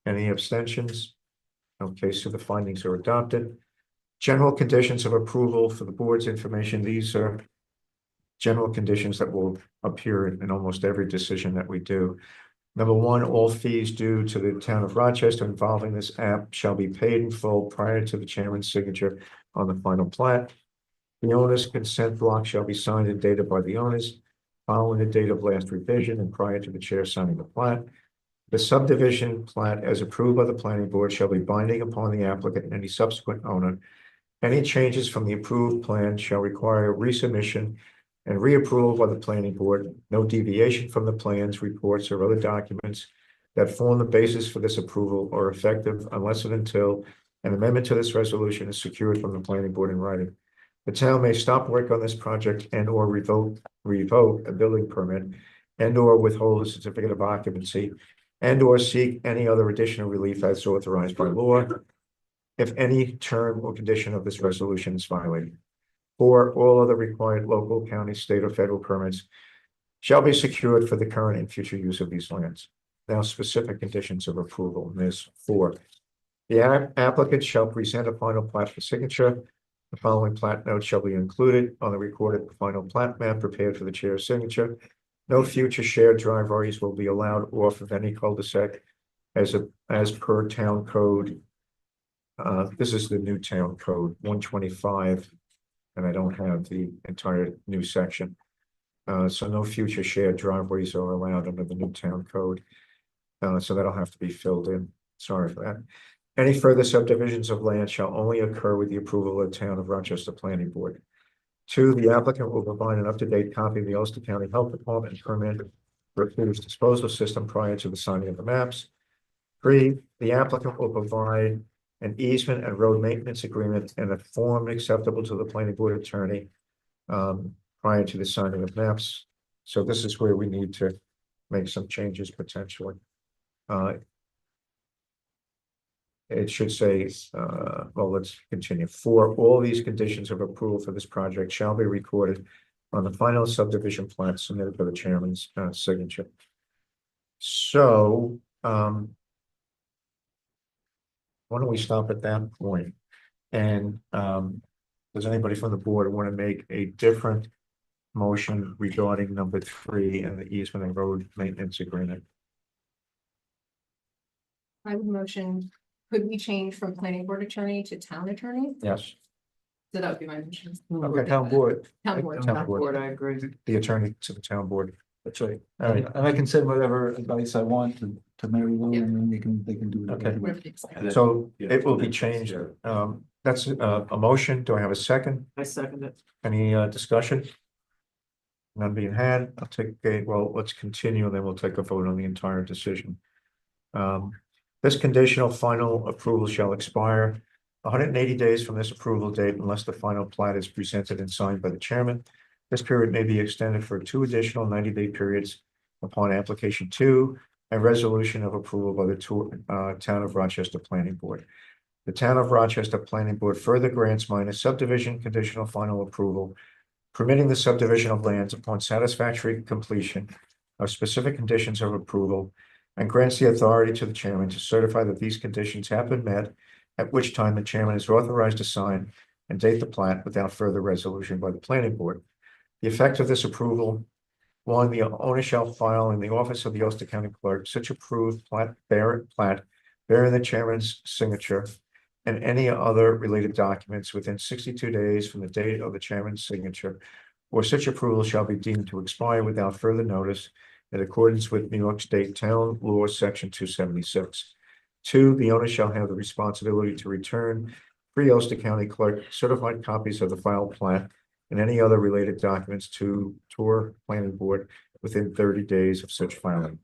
Any abstentions? Okay, so the findings are adopted. General conditions of approval for the board's information. These are general conditions that will appear in almost every decision that we do. Number 1, all fees due to the town of Rochester involving this app shall be paid in full prior to the chairman's signature on the final plat. The owner's consent block shall be signed and dated by the owners following the date of last revision and prior to the chair signing the plat. The subdivision plat as approved by the planning board shall be binding upon the applicant and any subsequent owner. Any changes from the approved plan shall require resubmission and reapproval by the planning board. No deviation from the plans, reports, or other documents that form the basis for this approval are effective unless and until an amendment to this resolution is secured from the planning board in writing. The town may stop work on this project and or revoke a building permit and or withhold a certificate of occupancy and or seek any other additional relief as authorized by law if any term or condition of this resolution is violated. 4, all other required local, county, state, or federal permits shall be secured for the current and future use of these lands. Now, specific conditions of approval. There's 4. The applicant shall present a final plat for signature The following plat notes shall be included on the recorded final plat map prepared for the chair's signature. No future shared driveways will be allowed off of any cul-de-sac as per town code. This is the new town code, 125, and I don't have the entire new section. So no future shared driveways are allowed under the new town code. So that'll have to be filled in. Sorry for that. Any further subdivisions of land shall only occur with the approval of the Town of Rochester Planning Board. 2, the applicant will provide an up-to-date copy of the Ulster County Health Department permit refuse disposal system prior to the signing of the maps. 3, the applicant will provide an easement and road maintenance agreement in a form acceptable to the planning board attorney prior to the signing of maps. So this is where we need to make some changes potentially. It should say, well, let's continue. 4, all these conditions of approval for this project shall be recorded on the final subdivision plan submitted for the chairman's signature. So, why don't we stop at that point? And does anybody from the board want to make a different motion regarding number 3 and the easement and road maintenance agreement? I would motion, could we change from planning board attorney to town attorney? Yes. So that would be my motion. Okay, town board. Town board. Town board. I agree. The attorney to the town board. That's right. All right. And I can send whatever advice I want to Mary Lou, and then they can do it. Okay. Perfect. So it will be changed. That's a motion. Do I have a second? I second it. Any discussion? None being had. I'll take well, let's continue, and then we'll take a vote on the entire decision. This conditional final approval shall expire 180 days from this approval date unless the final plat is presented and signed by the chairman. This period may be extended for 2 additional 90-day periods upon application 2 and resolution of approval by the Town of Rochester Planning Board. The Town of Rochester Planning Board further grants minor subdivision conditional final approval, permitting the subdivision of lands upon satisfactory completion of specific conditions of approval, and grants the authority to the chairman to certify that these conditions have been met, at which time the chairman is authorized to sign and date the plat without further resolution by the planning board. The effect of this approval: 1, the owner shall file in the office of the Ulster County Clerk such approved plat bearing the chairman's signature and any other related documents within 62 days from the date of the chairman's signature, or such approval shall be deemed to expire without further notice in accordance with New York State Town Law, Section 276. 2, the owner shall have the responsibility to return free Ulster County Clerk certified copies of the filed plat and any other related documents to Tour Planning Board within 30 days of such filing.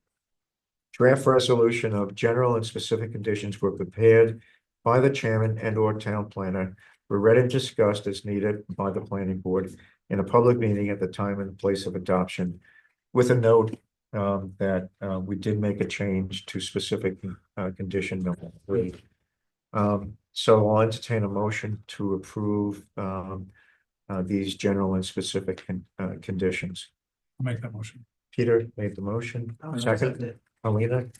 Draft resolution of general and specific conditions were prepared by the chairman and/or town planner, were read and discussed as needed by the planning board in a public meeting at the time and place of adoption, with a note that we did make a change to specific condition number 3. So I'll entertain a motion to approve these general and specific conditions. I'll make that motion. Peter made the motion. I'll Second, second it. Alina.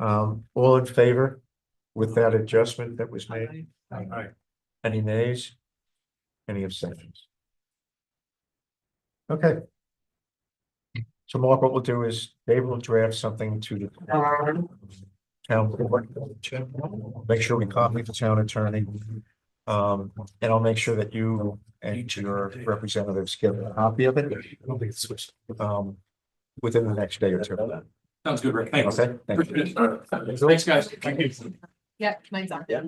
All in favor with that adjustment that was made? Aye. Any nays? Any abstentions? Okay. So Mark, what we'll do is Dave will draft something to the town board. Make sure we copy the town attorney. And I'll make sure that you and your representatives get a copy of it. Within the next day or two. Sounds good, Rick. Thanks. Okay. Thank you. Thanks, guys. Thank you. Yeah, mine's on. Yeah.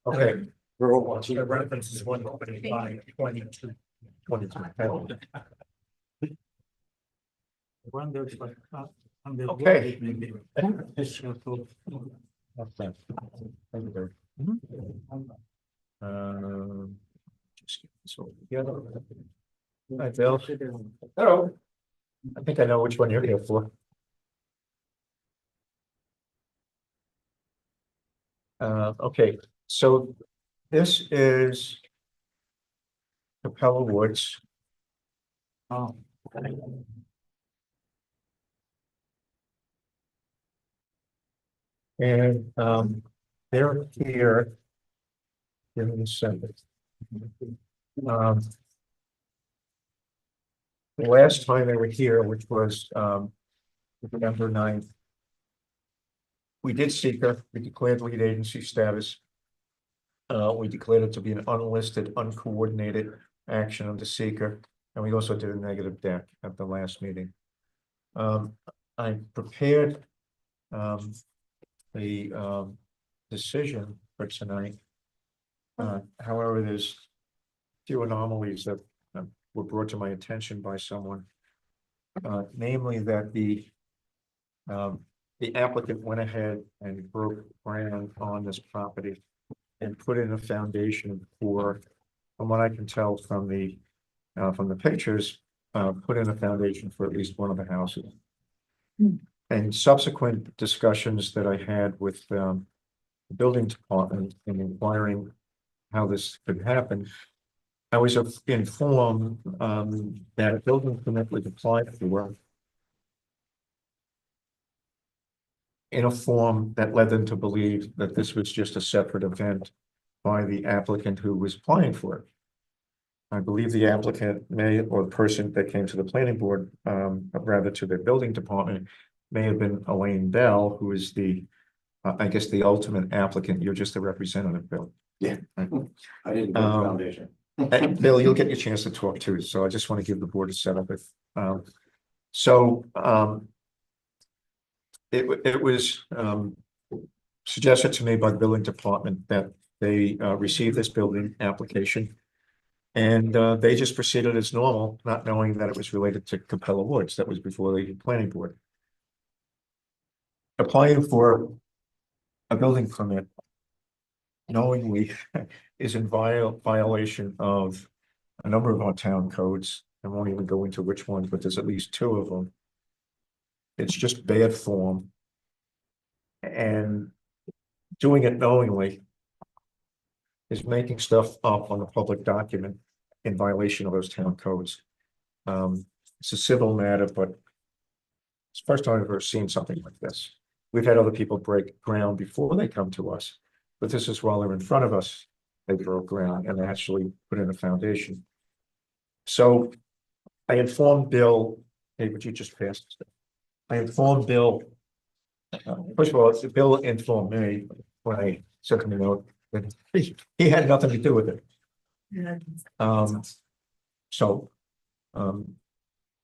Okay. We're all watching. The reference is 125, 22. 22. Wonder if on the Okay. board, maybe. That's that. Thank you, Dave. Just get this all together. Hi, Bill. Hello. I think I know which one you're here for. Okay, so this is Capella Woods. Oh. And they're here Give me a second. Um. The last time they were here, which was November 9th. We did seeker, we declared lead agency status. We declared it to be an unlisted, uncoordinated action of the seeker, and we also did a negative deck at the last meeting. I prepared the decision for tonight. However, there's few anomalies that were brought to my attention by someone. Namely that the applicant went ahead and broke ground on this property and put in a foundation for, from what I can tell from the pictures, put in a foundation for at least one of the houses. And subsequent discussions that I had with the building department in inquiring how this could happen, I was informed that a building permit was applied for in a form that led them to believe that this was just a separate event by the applicant who was applying for it. I believe the applicant may, or the person that came to the planning board, rather to the building department, may have been Elaine Bell, who is the, I guess, the ultimate applicant. You're just the representative, Bill. Yeah. Right? I didn't go to the foundation. And Bill, you'll get your chance to talk too, so I just want to give the board a setup. It was suggested to me by the building department that they received this building application. And they just proceeded as normal, not knowing that it was related to Capella Woods. That was before the planning board. Applying for a building permit knowingly is in violation of a number of our town codes. I won't even go into which ones, but there's at least 2 of them. It's just bad form. And doing it knowingly is making stuff up on a public document in violation of those town codes. It's a civil matter, but it's the first time I've ever seen something like this. We've had other people break ground before they come to us, but this is while they're in front of us, they broke ground and actually put in a foundation. So I informed Bill, hey, would you just pass this? I informed Bill, first of all, Bill informed me when I sent him a note that he had nothing to do with it.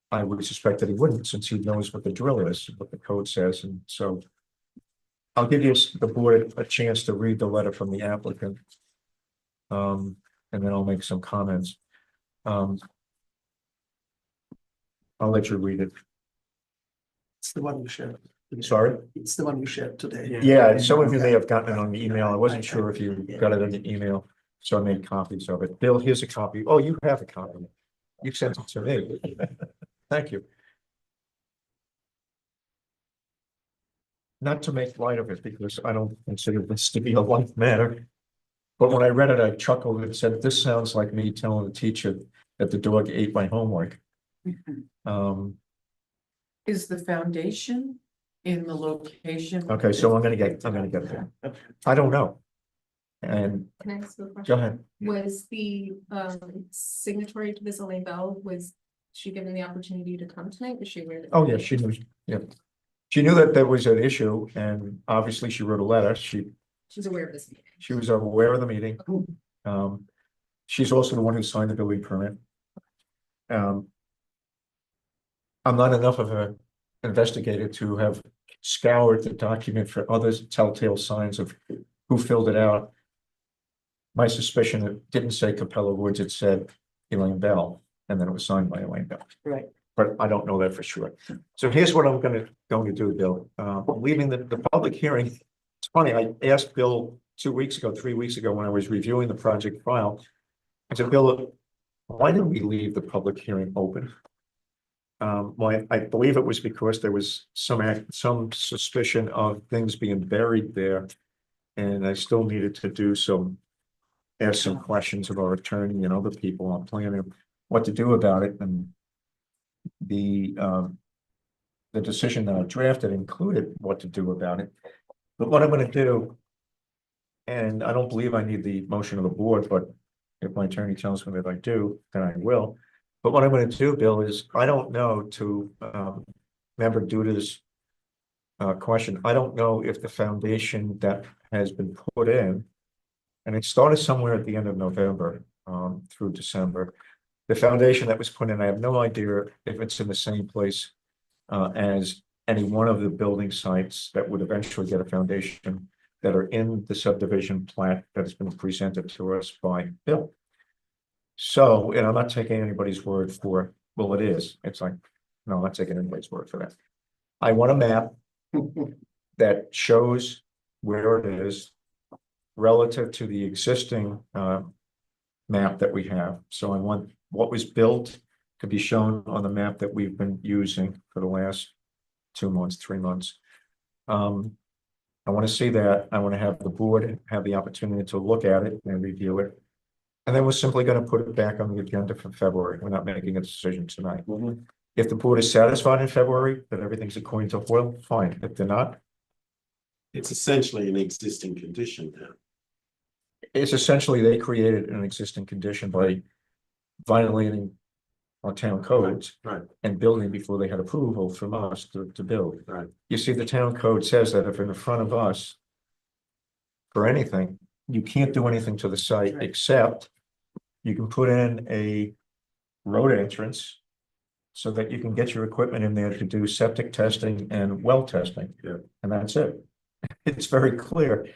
I would suspect that he wouldn't, since he knows what the drill is, what the code says, and so I'll give you the board a chance to read the letter from the applicant. And then I'll make some comments. I'll let you read it. It's the one you shared. Sorry? It's the one you shared today. Yeah, some of you may have gotten it on the email. I wasn't sure if you got it on the email, so I made copies of it. Bill, here's a copy. Oh, you have a copy. You sent it to me. Thank you. Not to make light of it, because I don't consider this to be a light matter. But when I read it, I chuckled and said, this sounds like me telling the teacher that the dog ate my homework. Is the foundation in the location? Okay, so I'm gonna get there. I don't know. And Can I ask you a question? go ahead. Was the signatory to this Elaine Bell, was she given the opportunity to come tonight? Was she aware? that- Oh, yeah, she knew, yeah. She knew that there was an issue, and obviously she wrote a letter. She's aware of this meeting. She was aware of the meeting. She's also the one who signed the building permit. I'm not enough of an investigator to have scoured the document for other telltale signs of who filled it out. My suspicion, it didn't say Capella Woods, it said Elaine Bell, and then it was signed by Elaine Bell. Right. But I don't know that for sure. So here's what I'm going to do, Bill. Leaving the public hearing. It's funny, I asked Bill 3 weeks ago, when I was reviewing the project file. I said, Bill, why did we leave the public hearing open? Well, I believe it was because there was some suspicion of things being buried there. And I still needed to ask some questions of our attorney and other people on planning what to do about it. And the decision that I drafted included what to do about it. But what I'm going to do and I don't believe I need the motion of the board, but if my attorney tells me that I do, then I will. But what I'm gonna do, Bill, is I don't know to, member Duda's question, I don't know if the foundation that has been put in, and it started somewhere at the end of November, through December. The foundation that was put in, I have no idea if it's in the same place as any one of the building sites that would eventually get a foundation that are in the subdivision plat that has been presented to us by Bill. So, and I'm not taking anybody's word for it. Well, it is. It's like, no, I'm not taking anybody's word for that. I want a map that shows where it is relative to the existing map that we have. So I want what was built to be shown on the map that we've been using for the last 2 months, 3 months. I want to see that. I want to have the board have the opportunity to look at it and review it. And then we're simply going to put it back on the agenda for February. We're not making a decision tonight. If the board is satisfied in February that everything's according to Hoyle, fine. If they're not, It's essentially an existing condition now. it's essentially they created an existing condition by violating our town codes Right, and building before they had approval from us to build. right. You see, the town code says that if in front of us for anything, you can't do anything to the site except you can put in a road entrance so that you can get your equipment in there to do septic testing and well testing. Yeah. And that's it. It's very clear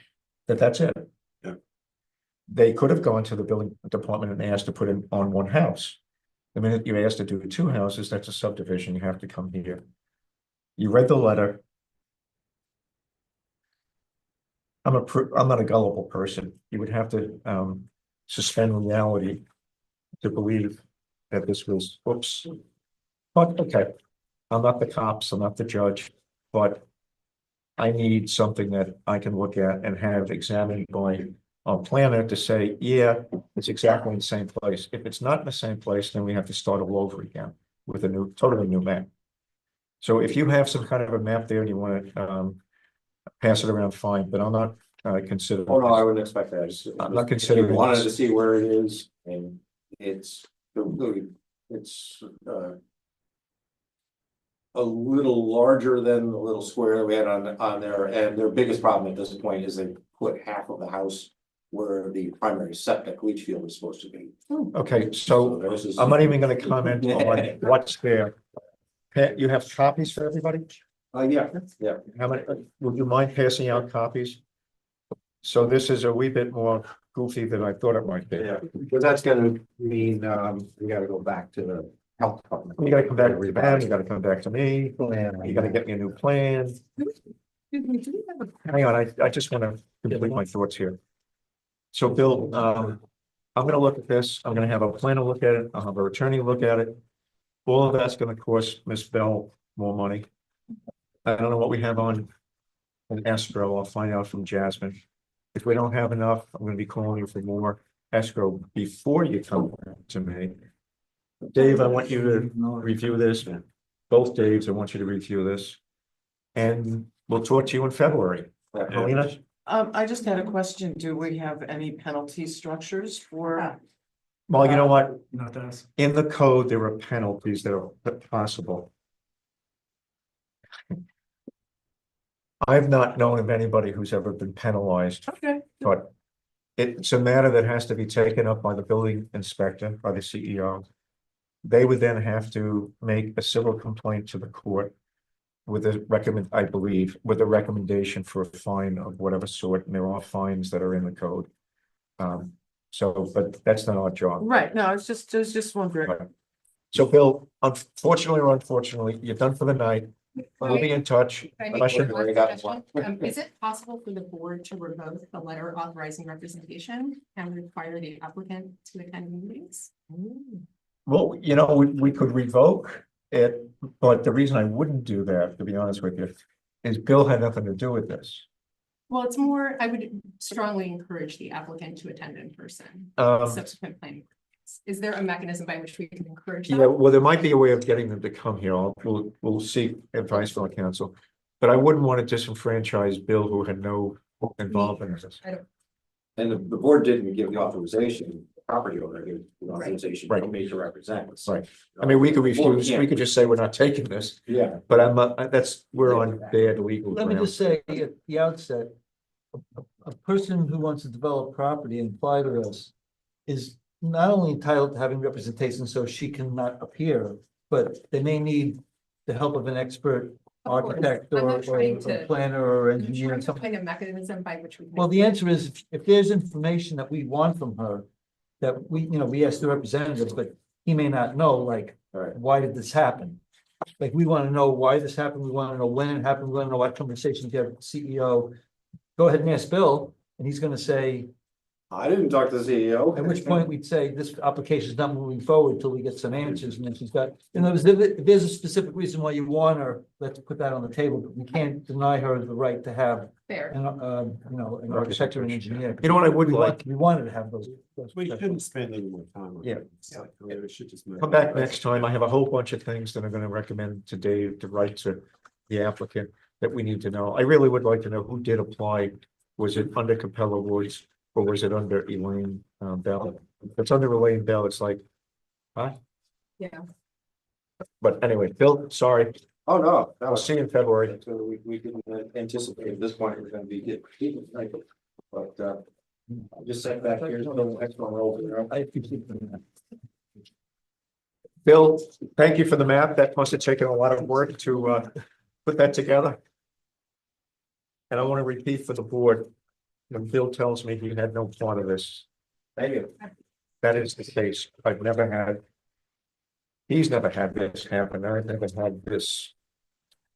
that that's it. Yeah. They could have gone to the building department and asked to put in on one house. The minute you ask to do 2 houses, that's a subdivision. You have to come here. You read the letter. I'm not a gullible person. You would have to suspend reality to believe that this was, oops. But okay, I'm not the cops, I'm not the judge, but I need something that I can look at and have examined by a planner to say, yeah, it's exactly in the same place. If it's not in the same place, then we have to start all over again with a totally new map. So if you have some kind of a map there and you want to pass it around, fine, but I'm not considering. Oh, no, I wouldn't expect that. I'm not considering We wanted this. to see where it is and it's a little larger than the little square that we had on there, and their biggest problem at this point is they put half of the house where the primary septic leach field is supposed to be. Okay, so I'm not even gonna comment on what's there. Pat, you have copies for everybody? Yeah. How many, would you mind passing out copies? So this is a wee bit more goofy than I thought it might be. Yeah, because that's gonna mean, we gotta go back to the health department. You gotta come back to them, you gotta come back to me, you gotta get me a new plan. Hang on, I just wanna complete my thoughts here. So Bill, I'm gonna look at this, I'm gonna have a planner look at it, I'll have our attorney look at it. All of that's gonna cost Miss Bell more money. I don't know what we have on an escrow, I'll find out from Jasmine. If we don't have enough, I'm gonna be calling you for more escrow before you come to me. Dave, I want you to review this, both Daves, I want you to review this. And we'll talk to you in February. Melina? I just had a question. Do we have any penalty structures for? Well, you know what? Not us. In the code, there are penalties that are possible. I've not known of anybody who's ever been penalized, Okay. but it's a matter that has to be taken up by the building inspector, by the CEO. They would then have to make a civil complaint to the court with a I believe, with a recommendation for a fine of whatever sort, and there are fines that are in the code. But that's not our job. Right, no, I was just wondering. Right. So Bill, unfortunately or unfortunately, you're done for the night. We'll be in touch. Can I make Unless you- one suggestion? Is it possible for the board to revoke the letter authorizing representation and require the applicant to attend meetings? Well, you know, we could revoke it, but the reason I wouldn't do that, to be honest with you, is Bill had nothing to do with this. Well, it's more, I would strongly encourage the applicant to attend in person. Subsequent planning. Is there a mechanism by which we can encourage that? Yeah, well, there might be a way of getting them to come here. We'll seek advice from our council. But I wouldn't want to disenfranchise Bill, who had no involvement in this. I don't. And the board didn't give the authorization, the property owner gave the authorization, Right. no major representatives. Right. I mean, we could The board refuse, we can't- could just say we're not taking this, Yeah, but we're on bad legal Let me ground. just say at the outset, a person who wants to develop property and apply to us is not only entitled to having representation so she cannot appear, but they may need the help of an expert Of course. architect I'm or not trying or to- planner or I'm engineer. trying to something. find a mechanism by which we. can- Well, the answer is, if there's information that we want from her, that we ask the representative, but he may not know, like, Right. why did this happen? Like, we want to know why this happened, we want to know when it happened, we want to know what conversations you have with the CEO. Go ahead and ask Bill, and he's gonna say, I didn't talk to the CEO. at which point we'd say, this application is not moving forward until we get some answers, and then she's got, if there's a specific reason why you want her, let's put that on the table, but we can't deny her the right to have Fair. an architect or an engineer. You know what I would like? We wanted to have those. We shouldn't spend any more time on Yeah. it. It's like, we should just move Come on. back next time. I have a whole bunch of things that I'm gonna recommend to Dave to write to the applicant that we need to know. I really would like to know who did apply. Was it under Capella Woods or was it under Elaine Bell? If it's under Elaine Bell, it's like, huh? Yeah. But anyway, Bill, sorry. Oh, no, I'll see you in February. So we didn't anticipate at this point, we're gonna be getting people, right? But, I just sat back here, no next one over. I appreciate that. Bill, thank you for the map. That must have taken a lot of work to put that together. And I want to repeat for the board, when Bill tells me he had no part of this, Thank you. that is the case. I've never had. He's never had this happen. I've never had this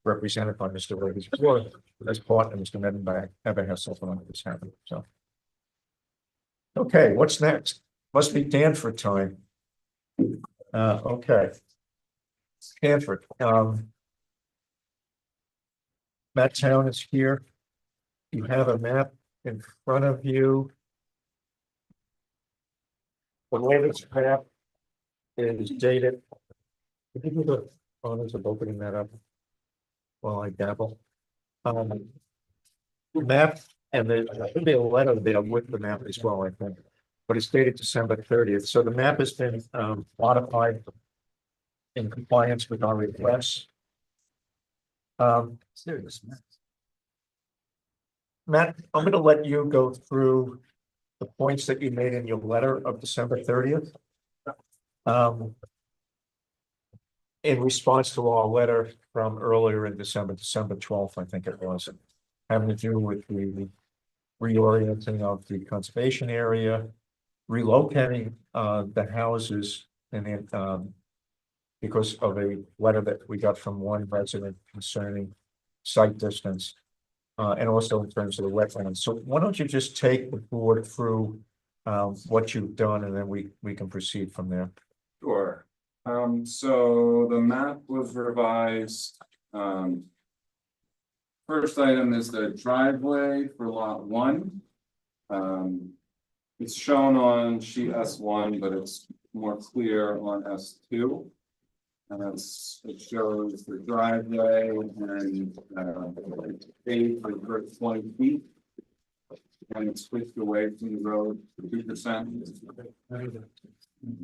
represented by Mr. Williams before. As partner, Mr. Medenbach, ever have something like this happen, so. Okay, what's next? Must be Danford time. Okay. Danford, Matt Town is here. You have a map in front of you. The latest map is dated. Could you do the honors of opening that up while I dabble? Map, and there should be a letter there with the map as well, I think. But it's dated December 30th, so the map has been modified in compliance with our requests. Serious, man. Matt, I'm gonna let you go through the points that you made in your letter of December 30th. In response to our letter from earlier in December 12th, I think it was, having to do with the reorienting of the conservation area, relocating the houses and then because of a letter that we got from one resident concerning site distance. And also in terms of the wetlands. So why don't you just take the board through what you've done and then we can proceed from there. Sure. So the map was revised. First item is the driveway for lot 1. It's shown on sheet S1, but it's more clear on S2. And it shows the driveway and paved for the first 20 feet. And it's switched away from the road to 2%.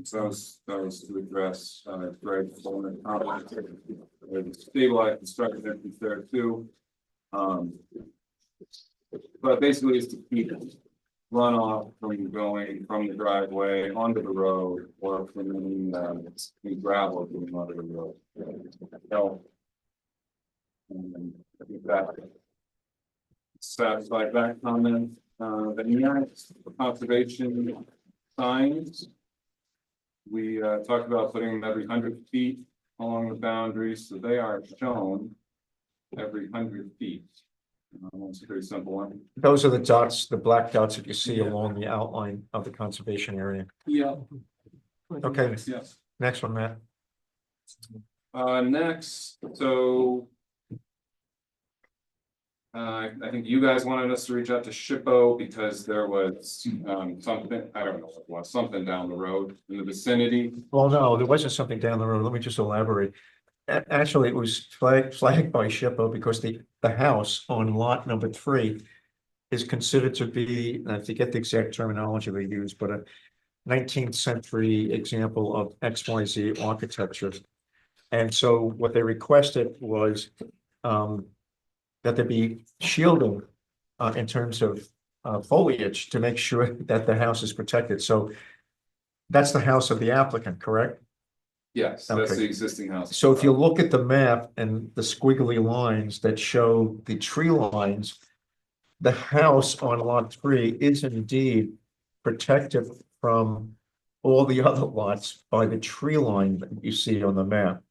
So those to address grade fullness, stabilize construction entrance there too. But basically it's to keep runoff from going from the driveway onto the road or from any gravel going onto the road. So, I think that satisfied that comment. The next conservation signs. We talked about putting them every 100 feet along the boundaries, so they are shown every 100 feet. It's a pretty simple one. Those are the dots, the black dots that you see along the outline of the conservation area. Yeah. Okay, Yes. next one, Matt. Next, so. I think you guys wanted us to reach out to SHPO because there was something, I don't know what it was, something down the road in the vicinity. Well, no, there wasn't something down the road. Let me just elaborate. Actually, it was flagged by SHPO because the house on lot number 3 is considered to be, I forget the exact terminology they use, but a 19th century example of XYZ architecture. And so what they requested was that there be shielding in terms of foliage to make sure that the house is protected. So that's the house of the applicant, correct? Yes, that's Okay. the existing house. So if you look at the map and the squiggly lines that show the tree lines, the house on lot 3 is indeed protected from all the other lots by the tree line that you see on the map.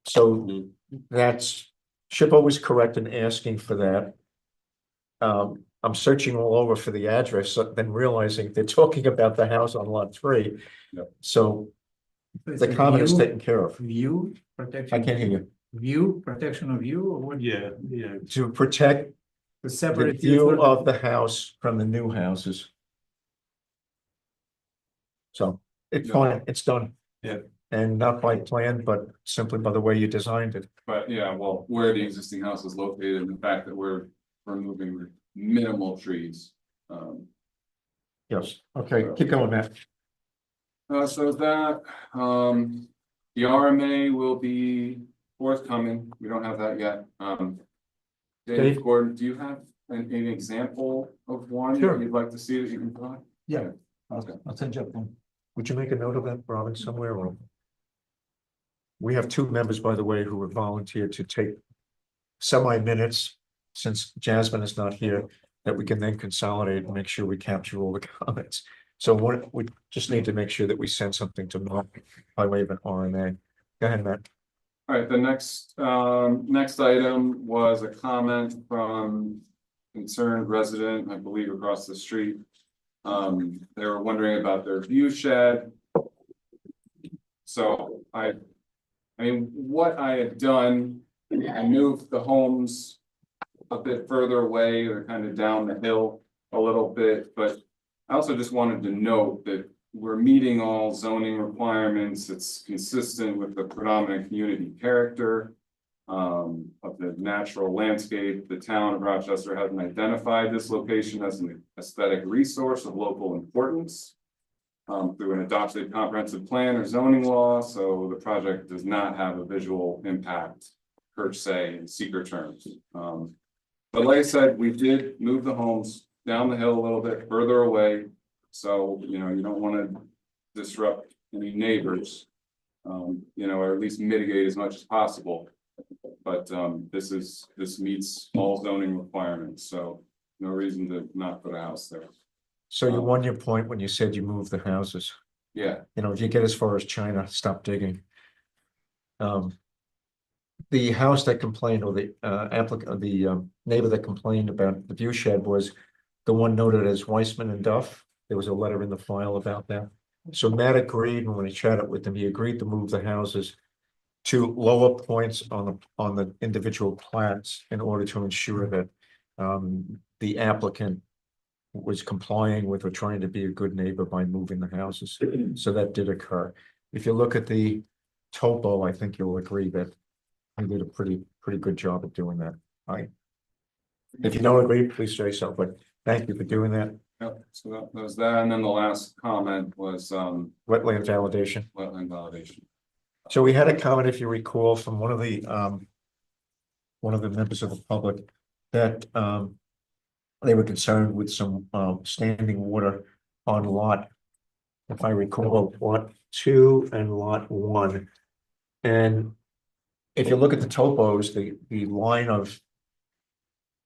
So that's, SHPO was correct in asking for that. I'm searching all over for the address, then realizing they're talking about the house on lot 3. Yep. So It's the a comment is view- taken care of. View I protection. can't hear you. View, protection of view, or what? Yeah, yeah. To protect The the separate. view of the house from the new houses. So it's Yeah. fine, it's done. Yeah. And not by plan, but simply by the way you designed it. But yeah, well, where the existing house is located and the fact that we're removing minimal trees. Yes, okay, keep going, Matt. So that, the RMA will be forthcoming. We don't have that yet. Dave Dave? Gordon, do you have an example of one Sure. that you'd like to see that you can provide? Yeah. Okay. I'll send you up one. Would you make a note of that, Robin, somewhere? Or we have 2 members, by the way, who have volunteered to take semi-minutes, since Jasmine is not here, that we can then consolidate and make sure we capture all the comments. So we just need to make sure that we send something to Mark by way of an RMA. Go ahead, Matt. All right, the next item was a comment from concerned resident, I believe across the street. They were wondering about their view shed. So I mean, what I had done, I moved the homes a bit further away, they're kind of down the hill a little bit, but I also just wanted to note that we're meeting all zoning requirements. It's consistent with the predominant community character of the natural landscape. The town of Rochester hasn't identified this location as an aesthetic resource of local importance through an adopted comprehensive plan or zoning law. So the project does not have a visual impact per se in secret terms. But like I said, we did move the homes down the hill a little bit further away. So, you know, you don't want to disrupt any neighbors, you know, or at least mitigate as much as possible. But this meets all zoning requirements, so no reason to not put a house there. So you won your point when you said you moved the houses. Yeah, You know, if you get as far as China, stop digging. The house that complained, or the applicant, the neighbor that complained about the view shed was the one noted as Weissman and Duff. There was a letter in the file about that. So Matt agreed, and when he chatted with them, he agreed to move the houses to lower points on the individual plats in order to ensure that the applicant was complying with or trying to be a good neighbor by moving the houses. So that did occur. If you look at the topo, I think you'll agree that he did a pretty good job of doing that. Right? If you don't agree, please say so, but thank you for doing that. yep, so that was that, and then the last comment was Wetland validation. wetland validation. So we had a comment, if you recall, from one of the members of the public that they were concerned with some standing water on lot, if I recall, lot 2 and lot 1. And if you look at the topos, the line of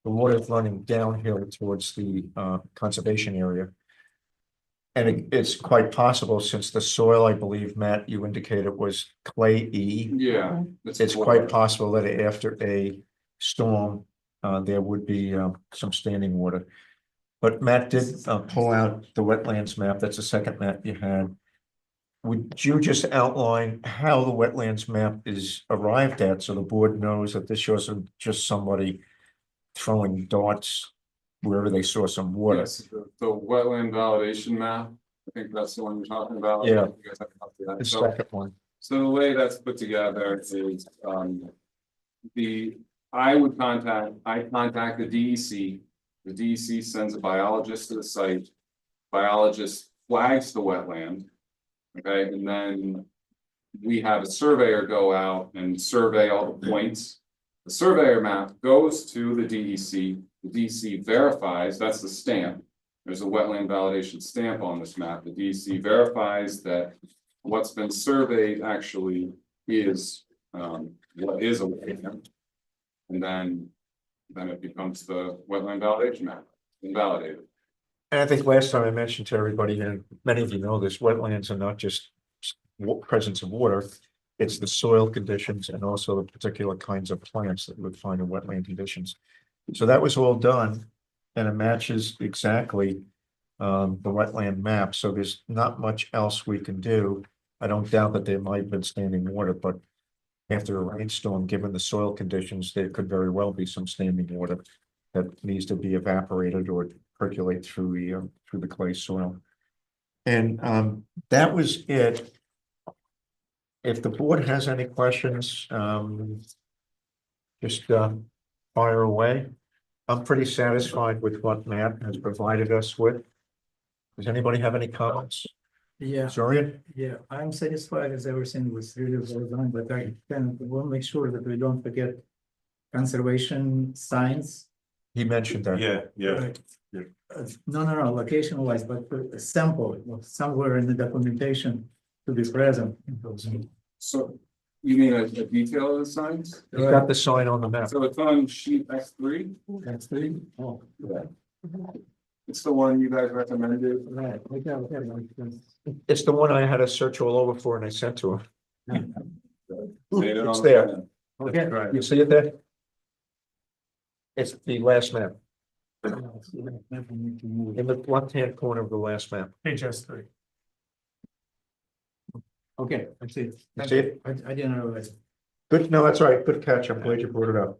the water is running downhill towards the conservation area. And it's quite possible, since the soil, I believe, Matt, you indicated was clay-y. Yeah. It's quite possible that after a storm, there would be some standing water. But Matt did pull out the wetlands map. That's the second map you had. Would you just outline how the wetlands map is arrived at, so the board knows that this wasn't just somebody throwing darts wherever they saw some water? Yes, the wetland validation map, I think that's the one you're talking about. Yeah. You guys have a copy of that. The So- second one. So the way that's put together is, the I contact the DEC. The DEC sends a biologist to the site. Biologist flags the wetland. Okay, and then we have a surveyor go out and survey all the points. The surveyor map goes to the DEC. The DEC verifies, that's the stamp. There's a wetland validation stamp on this map. The DEC verifies that what's been surveyed actually is what is a wetland. And then it becomes the wetland validation map, invalidated. And I think last time I mentioned to everybody, and many of you know this, wetlands are not just presence of water. It's the soil conditions and also the particular kinds of plants that you would find in wetland conditions. So that was all done and it matches exactly the wetland map. So there's not much else we can do. I don't doubt that there might have been standing water, but after a rainstorm, given the soil conditions, there could very well be some standing water that needs to be evaporated or percolate through the clay soil. And that was it. If the board has any questions, just fire away. I'm pretty satisfied with what Matt has provided us with. Does anybody have any comments? Yeah, Zorian? yeah, I'm satisfied as everything was really well done, but I want to make sure that we don't forget conservation signs. He mentioned that. Right. No, location wise, but a sample somewhere in the documentation to be present. So you mean a detail of the signs? He's got the sign on the map. So it's on sheet X3. That's three. Oh, Yeah. It's the one you guys recommended. right. It's the one I had to search all over for and I sent to him. Made it on It's the there. plan. Okay. You see it there? It's the last map, in the left-hand corner of the last map. Page S3. Okay, I see it. You see it? I didn't realize. Good, no, that's all right. Good catch. I'm glad you brought it up.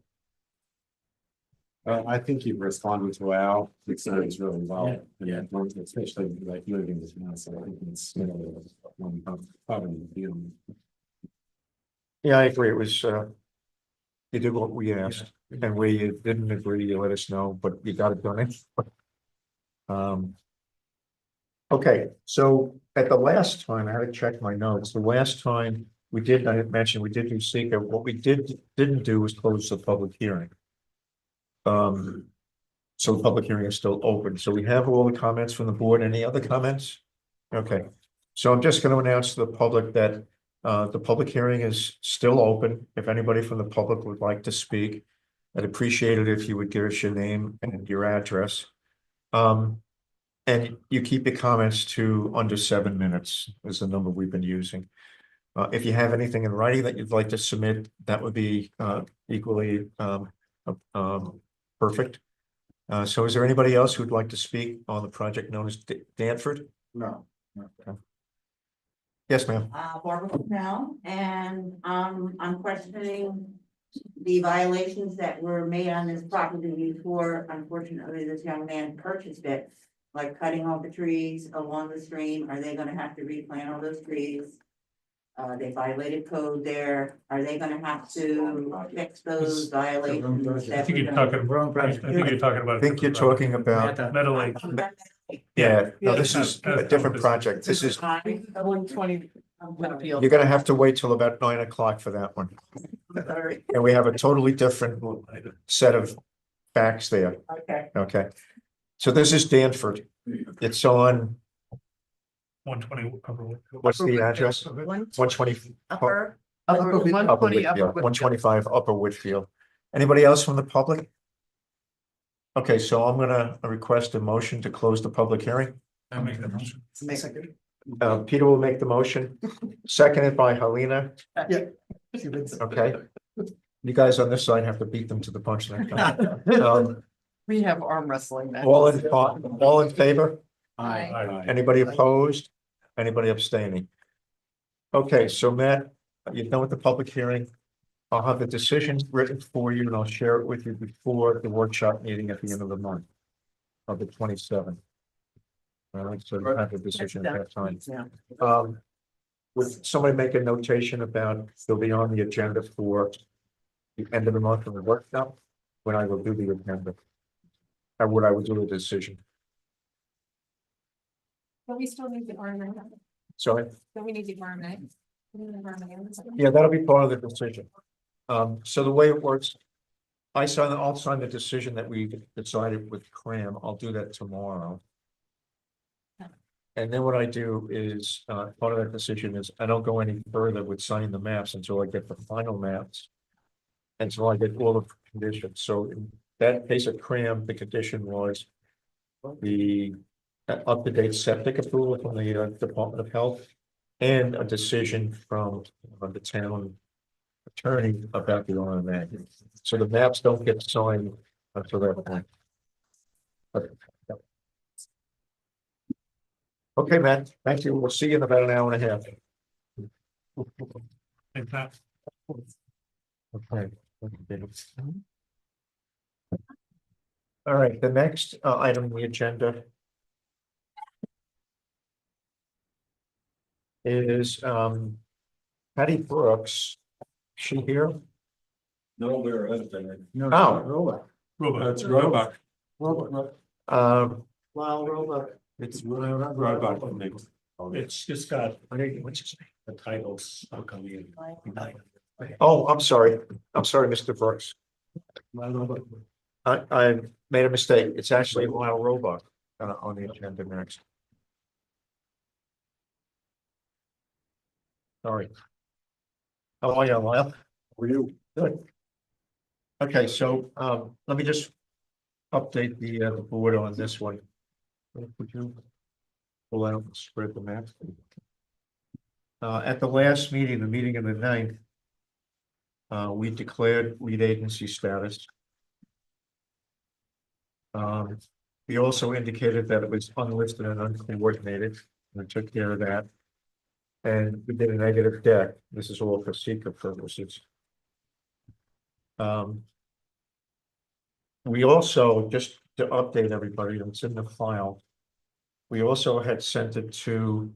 I think you've responded to our concerns really well. Yeah. And especially like moving this now, so I think it's, you know, one part of the deal. Yeah, I agree. It was, you did what we asked, and where you didn't agree, you let us know, but you got it done. Okay, so at the last time, I had to check my notes. The last time we did, I had mentioned, we did do seeker. What we didn't do was close the public hearing. So the public hearing is still open. So we have all the comments from the board. Any other comments? Okay, so I'm just going to announce to the public that the public hearing is still open. If anybody from the public would like to speak, I'd appreciate it if you would give us your name and your address. And you keep your comments to under 7 minutes is the number we've been using. If you have anything in writing that you'd like to submit, that would be equally perfect. So is there anybody else who'd like to speak on the project known as Danford? No. Okay. Yes, ma'am. Barbara now, and I'm questioning the violations that were made on this property before, unfortunately, this young man purchased it. Like cutting all the trees along the stream. Are they gonna have to replant all those trees? They violated code there. Are they gonna have to fix those violations? I think you're talking, I think you're talking about. I think you're talking about, Meadow Lake. yeah, no, this is a different project. This is, 120 Whitfield. you're gonna have to wait till about 9 o'clock for that one. Sorry. And we have a totally different set of facts there. Okay. Okay. So this is Danford. It's on, 120. what's the address? 120. Upper. Upper Upper 120 Upper Whitfield, 125 Upper Whitfield. Anybody else from the public? Okay, so I'm gonna request a motion to close the public hearing. I make the motion. Peter will make the motion, seconded by Helena. Yeah. Okay. You guys on this side have to beat them to the punch next time. We have arm wrestling. All in favor? Aye. Anybody opposed? Anybody abstaining? Okay, so Matt, you're done with the public hearing. I'll have the decision written for you and I'll share it with you before the workshop meeting at the end of the month of the 27th. All right, so you have the decision at that time. Would somebody make a notation about, they'll be on the agenda for the end of the month of the workshop, when I will do the agenda. And what I will do the decision. But we still need the RMA. Sorry, So we need the RMA. yeah, that'll be part of the decision. So the way it works, I'll sign the decision that we decided with Cram. I'll do that tomorrow. And then what I do is, part of that decision is I don't go any further with signing the maps until I get the final maps. Until I get all the conditions. So in that case of Cram, the condition was the up-to-date septic approval from the Department of Health and a decision from the town attorney about the RMA. So the maps don't get signed until that point. Okay, Matt, thank you. We'll see you in about an hour and a half. Okay. All right, the next item on the agenda is Patty Brooks. She here? No, we're editing. Oh. Robot. Robot. Wow, robot. It's robot. It's just got, what's his name? The titles are coming in. Oh, I'm sorry, Mr. Brooks. I made a mistake. It's actually Lyle Robot on the agenda next. Sorry. How are you, Lyle? How are you? Good. Okay, so let me just update the board on this one. Would you pull out and spread the map? At the last meeting, the meeting of the 9th, we declared lead agency status. We also indicated that it was unlisted and uncoordinated, and took care of that. And we did a negative deck. This is all for secret purposes. We also, just to update everybody, it's in the file. We also had sent it to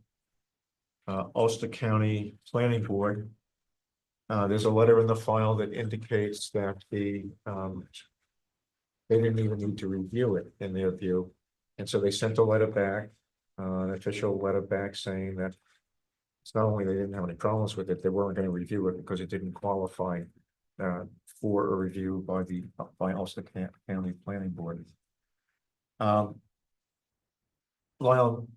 Ulster County Planning Board. There's a letter in the file that indicates that they didn't even need to review it in their view. And so they sent a letter back, an official letter back saying that it's not only they didn't have any problems with it, they weren't going to review it because it didn't qualify for a review by Ulster County Planning Board. Lyle,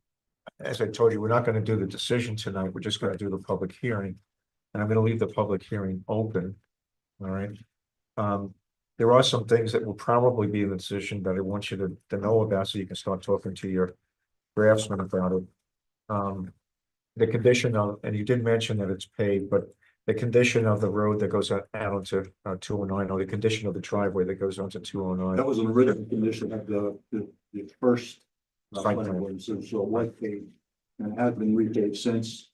as I told you, we're not going to do the decision tonight. We're just going to do the public hearing. And I'm going to leave the public hearing open. All right. There are some things that will probably be in the decision that I want you to know about so you can start talking to your draftsman about it. The condition of, and you did mention that it's paved, but the condition of the road that goes out onto 209, or the condition of the driveway that goes onto 209. That was an original condition of the first. Site plan. So it was paved and has been repaved since.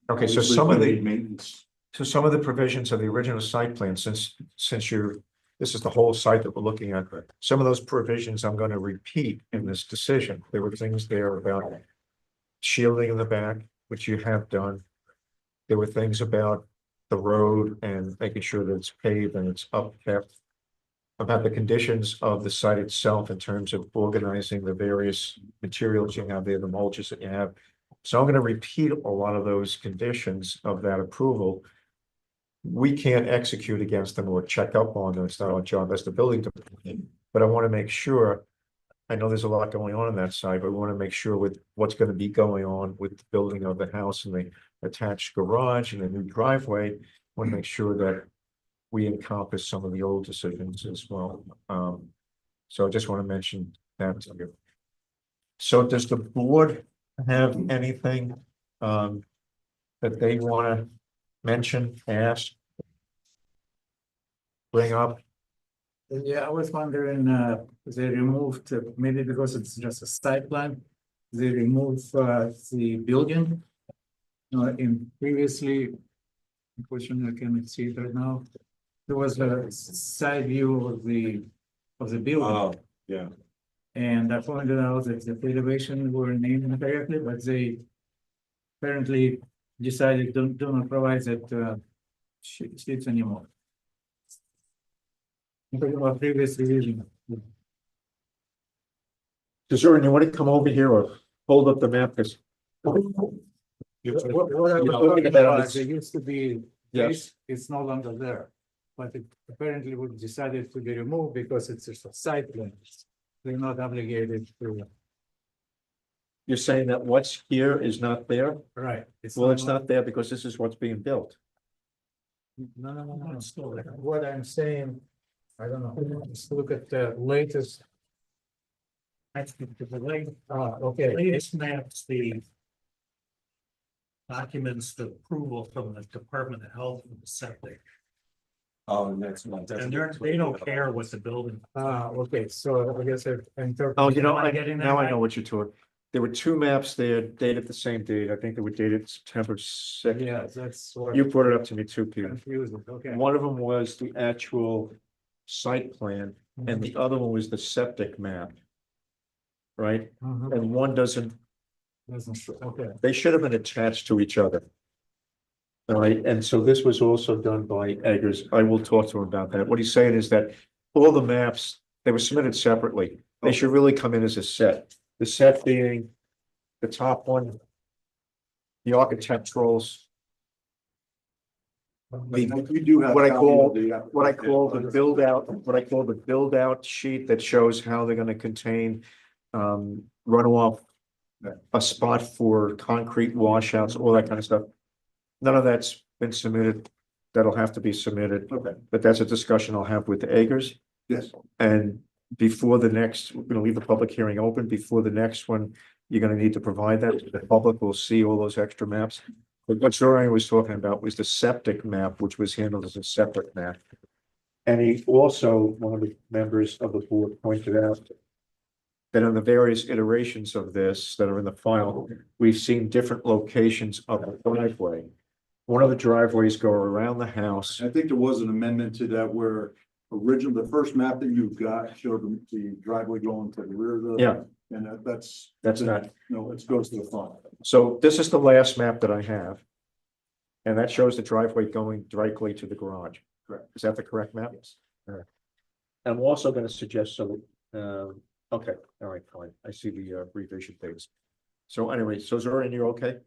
Okay, so some of the maintenance. So some of the provisions of the original site plan, since this is the whole site that we're looking at, some of those provisions I'm going to repeat in this decision. There were things there about shielding in the back, which you have done. There were things about the road and making sure that it's paved and it's upkept. About the conditions of the site itself in terms of organizing the various materials you have there, the mulches that you have. So I'm going to repeat a lot of those conditions of that approval. We can't execute against them or check up on them. It's not our job as the building department. But I want to make sure, I know there's a lot going on that side, but we want to make sure with what's going to be going on with the building of the house and the attached garage and the new driveway. I want to make sure that we encompass some of the old decisions as well. So I just want to mention that to you. So does the board have anything that they want to mention, ask, bring up? Yeah, I was wondering, they removed, maybe because it's just a site plan, they removed the building. In previously, unfortunately, I cannot see it right now. There was a side view of the building. Oh, yeah. And I pointed out that the elevation were named incorrectly, but they apparently decided do not provide that sheets anymore. Previous revision. Zoran, you want to come over here or hold up the map? 'Cause- What I was Looking talking at that on about, this- there used to be, Yes. it's no longer there. But it apparently was decided to be removed because it's a site plan. They're not obligated to. You're saying that what's here is not there? Right. Well, it's not there because this is what's being built. No, it's still there. What I'm saying, I don't know, just look at the latest. I think the Okay. latest maps, the documents, the approval from the Department of Health and the septic, Oh, next month. and they don't care what the building. Okay, so I guess I'm. Oh, you know, Am I getting that now I right? know what you're talking. There were two maps there dated the same date. I think they were dated September 6th. Yeah, that's what. You brought it up to me too, Peter. Confusing, okay. One of them was the actual site plan and the other one was the septic map. Right? Mhm. And one doesn't, Okay. they should have been attached to each other. All right, and so this was also done by Eggers. I will talk to him about that. What he's saying is that all the maps, they were submitted separately. They should really come in as a set. The set being the top one, the architecturals, You do have. what I a copy call, of the what I call the build out, what I call the build out sheet that shows how they're gonna contain runoff, a spot for concrete washouts, all that kind of stuff. None of that's been submitted. That'll have to be submitted. Okay. But that's a discussion I'll have with the Eggers. Yes. And before the next, we're gonna leave the public hearing open. Before the next one, you're gonna need to provide that. The public will see all those extra maps. But what Zoran was talking about was the septic map, which was handled as a separate map. And he also, one of the members of the board pointed out that on the various iterations of this that are in the file, we've seen different locations of the driveway. One of the driveways go around the house. I think there was an amendment to that where the first map that you got showed the driveway going to the rear of the. Yeah. And that's. That's not, No, it goes to the front. so this is the last map that I have. And that shows the driveway going directly to the garage. Correct. Is that the correct map? Yes. I'm also gonna suggest so, okay, all right, fine. I see the revision dates. So anyway, so Zoran, you're okay?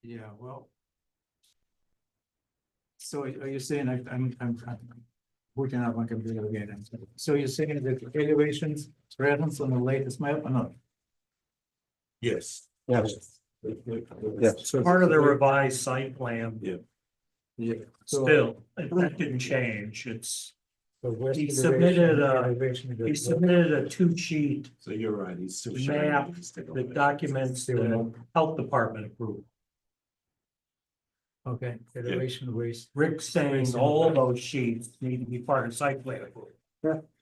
Yeah, well. So are you saying I'm working out my computer again? So you're saying that the elevations present on the latest map or not? Yes. Yes. Yes. So part of the revised site plan. Yeah. Yeah. So- Still, that didn't change. It's, So where's he the submitted elevation? he submitted a two-sheet So you're right, he's still. map that documents the health department approval. Okay, elevation waste. Rick's saying all those sheets need to be part of site plan approval.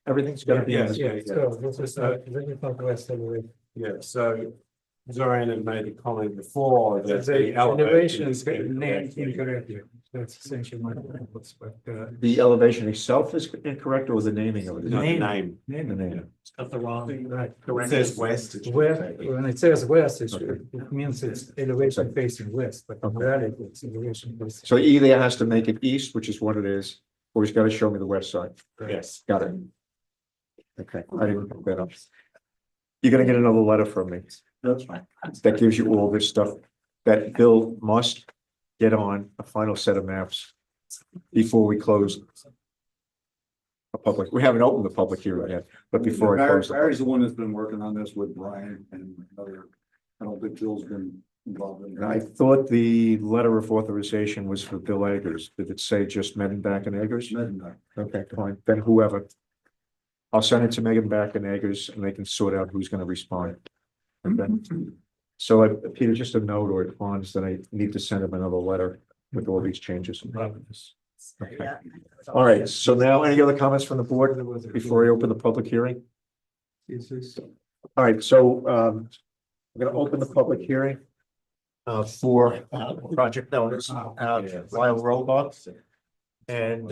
Everything's gotta be. Yes, Yeah, so this is not west elevation. Yeah, so Zoran had made a comment before that The the elevation is incorrect. named incorrectly. That's essentially my point, but The elevation itself is incorrect or the naming of it? Not the Name. name. The name. It's got the wrong. right. It says west. it should West, say. when it says west, Okay. it means it's elevation facing west, but in Okay. reality, it's elevation facing. So he either has to make it east, which is what it is, or he's gotta show me the west side. Yes. Got it. Okay, I didn't pick that up. You're gonna get another letter from me That's fine. that gives you all this stuff that Bill must get on a final set of maps before we close a public, we haven't opened the public hearing yet, but before I close. the- Barry's the one that's been working on this with Brian and other, I don't think Bill's been involved in And I thought the letter of authorization was for Bill Eggers. Did it say just Medenbach and Eggers? it. Okay, fine, then whoever. I'll send it to Medenbach and Eggers and they can sort out who's gonna respond. Okay. So Peter, just a note or it bonds that I need to send him another letter with all these changes. Okay. All right, so now any other comments from the board before I open the public hearing? All right, so we're gonna open the public hearing for project notice, Lyle Roebuck. And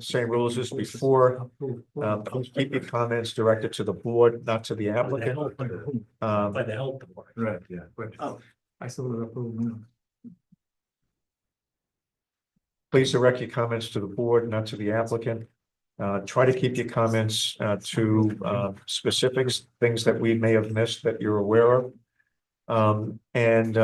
same rules as before, please keep your comments directed to the board, not to the applicant. By the health department. Right, yeah, but I still would approve. please direct your comments to the board, not to the applicant. Try to keep your comments to specifics, things that we may have missed that you're aware of. And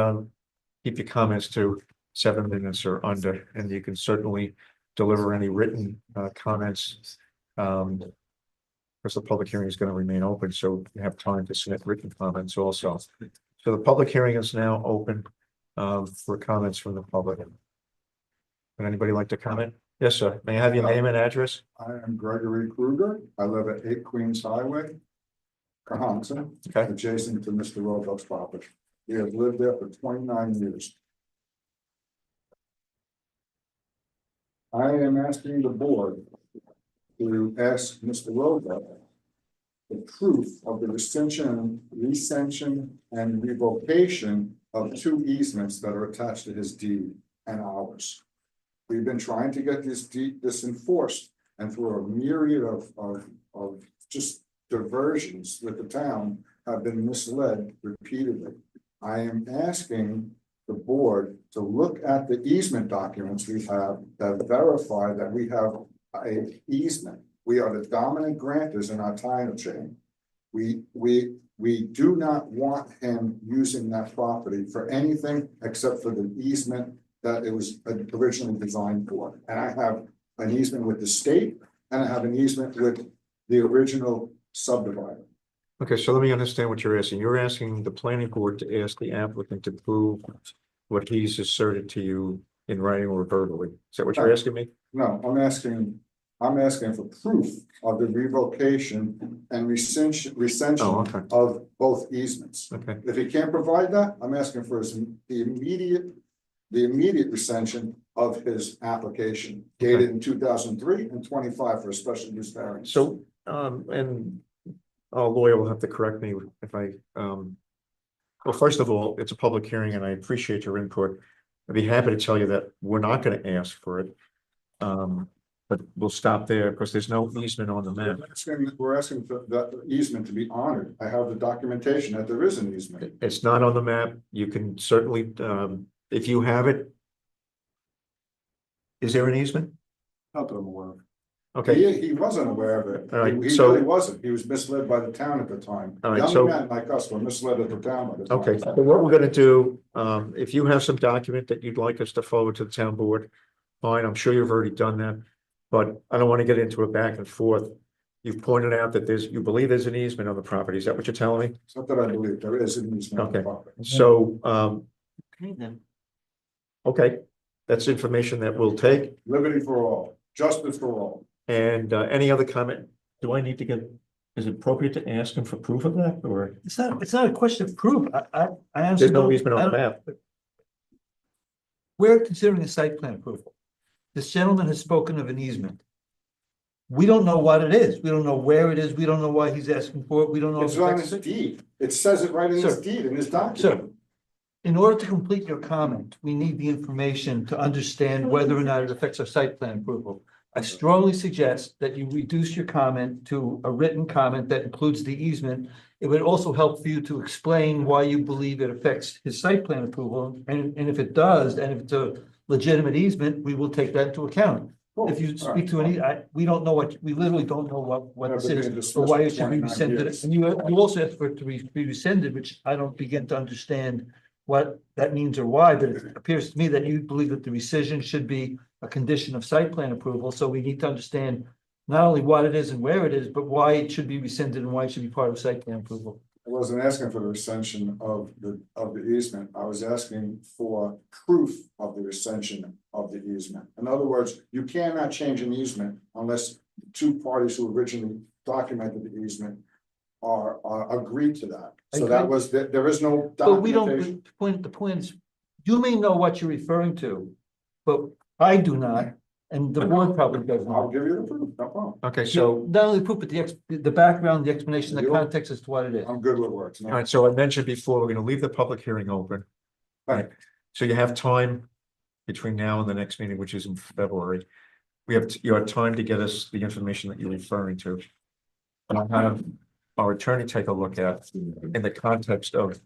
keep your comments to 7 minutes or under, and you can certainly deliver any written comments. Because the public hearing is going to remain open, so you have time to submit written comments also. So the public hearing is now open for comments from the public. Would anybody like to comment? Yes, sir. May I have your name and address? I am Gregory Kruger. I live at 8 Queens Highway, Cohasset, Okay. adjacent to Mr. Roebuck's property. We have lived there for 29 years. I am asking the board to ask Mr. Roebuck the proof of the recension and revocation of 2 easements that are attached to his deed and ours. We've been trying to get this enforced, and through a myriad of just diversions with the town have been misled repeatedly. I am asking the board to look at the easement documents we have that verify that we have a easement. We are the dominant grantors in our title chain. We do not want him using that property for anything except for the easement that it was originally designed for. And I have an easement with the state, and I have an easement with the original subdivider. Okay, so let me understand what you're asking. You're asking the planning board to ask the applicant to prove what he's asserted to you in writing or verbally. Is that what you're asking me? No, I'm asking for proof of the revocation and recension of both easements. Okay. If he can't provide that, I'm asking for the immediate recension of his application dated in 2003 and 25 for a special use variance. So, and our lawyer will have to correct me if I, well, first of all, it's a public hearing and I appreciate your input. I'd be happy to tell you that we're not going to ask for it. But we'll stop there because there's no easement on the map. We're asking for the easement to be honored. I have the documentation that there is an easement. It's not on the map. You can certainly, if you have it. Is there an easement? Not that I'm aware of. Okay. He wasn't aware of it. All right, He so- really wasn't. He was misled by the town at the time. All right, Young so- men like us were misled at the town by the time. Okay, so what we're gonna do, if you have some document that you'd like us to forward to the town board, fine, I'm sure you've already done that. But I don't want to get into a back and forth. You've pointed out that you believe there's an easement on the property. Is that what you're telling me? It's not that I believe there is an easement on the Okay. property. So, Okay, then. okay, that's information that we'll take. Liberty for all, justice for all. And any other comment? Do I need to get, is it appropriate to ask him for proof of that or? It's not a question of proof. I honestly. There's no don't- easement I on the don't- map. We're considering a site plan approval. This gentleman has spoken of an easement. We don't know what it is. We don't know where it is. We don't know why he's asking for it. We don't know. It's if on his deed. It says it right in his Sir. deed, in his Sir, document. in order to complete your comment, we need the information to understand whether or not it affects our site plan approval. I strongly suggest that you reduce your comment to a written comment that includes the easement. It would also help for you to explain why you believe it affects his site plan approval. And if it does, and if it's a legitimate easement, we will take that into account. If you speak to any, we don't know we literally don't know what this is, or why it should be rescinded. And you also asked for it to be rescinded, which I don't begin to understand what that means or why, but it appears to me that you believe that the rescission should be a condition of site plan approval. So we need to understand not only what it is and where it is, but why it should be rescinded and why it should be part of site plan approval. I wasn't asking for the recension of the easement. I was asking for proof of the recension of the easement. In other words, you cannot change an easement unless the 2 parties who originally documented the easement are agreed to that. So that was, there is no But we documentation. don't, the point is, you may know what you're referring to, but I do not, and the board probably does I'll not. give you the proof, no problem. Okay, so, Not only proof, but the background, the explanation, the context as to what it is. I'm good with words. all right, so I mentioned before, we're gonna leave the public hearing open. Right. So you have time between now and the next meeting, which is in February. You have time to get us the information that you're referring to. And I'll have our attorney take a look at in the context of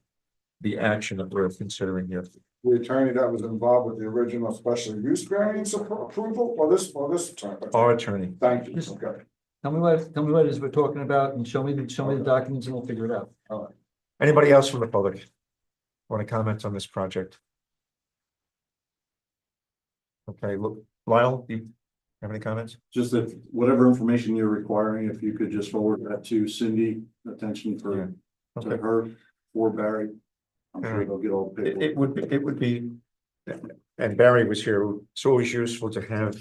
the action that we're considering here. the attorney that was involved with the original special use variance approval, or this attorney? Our attorney. Thank you, Yes. okay. Tell me what it is we're talking about and show me the documents and we'll figure it out. Anybody else from the public want to comment on this project? Okay, look, Lyle, you have any comments? Just that whatever information you're requiring, if you could just forward that to Cindy, attention to Okay. her or Barry. I'm sure Alright. they'll get all the paperwork. It would be, and Barry was here, it's always useful to have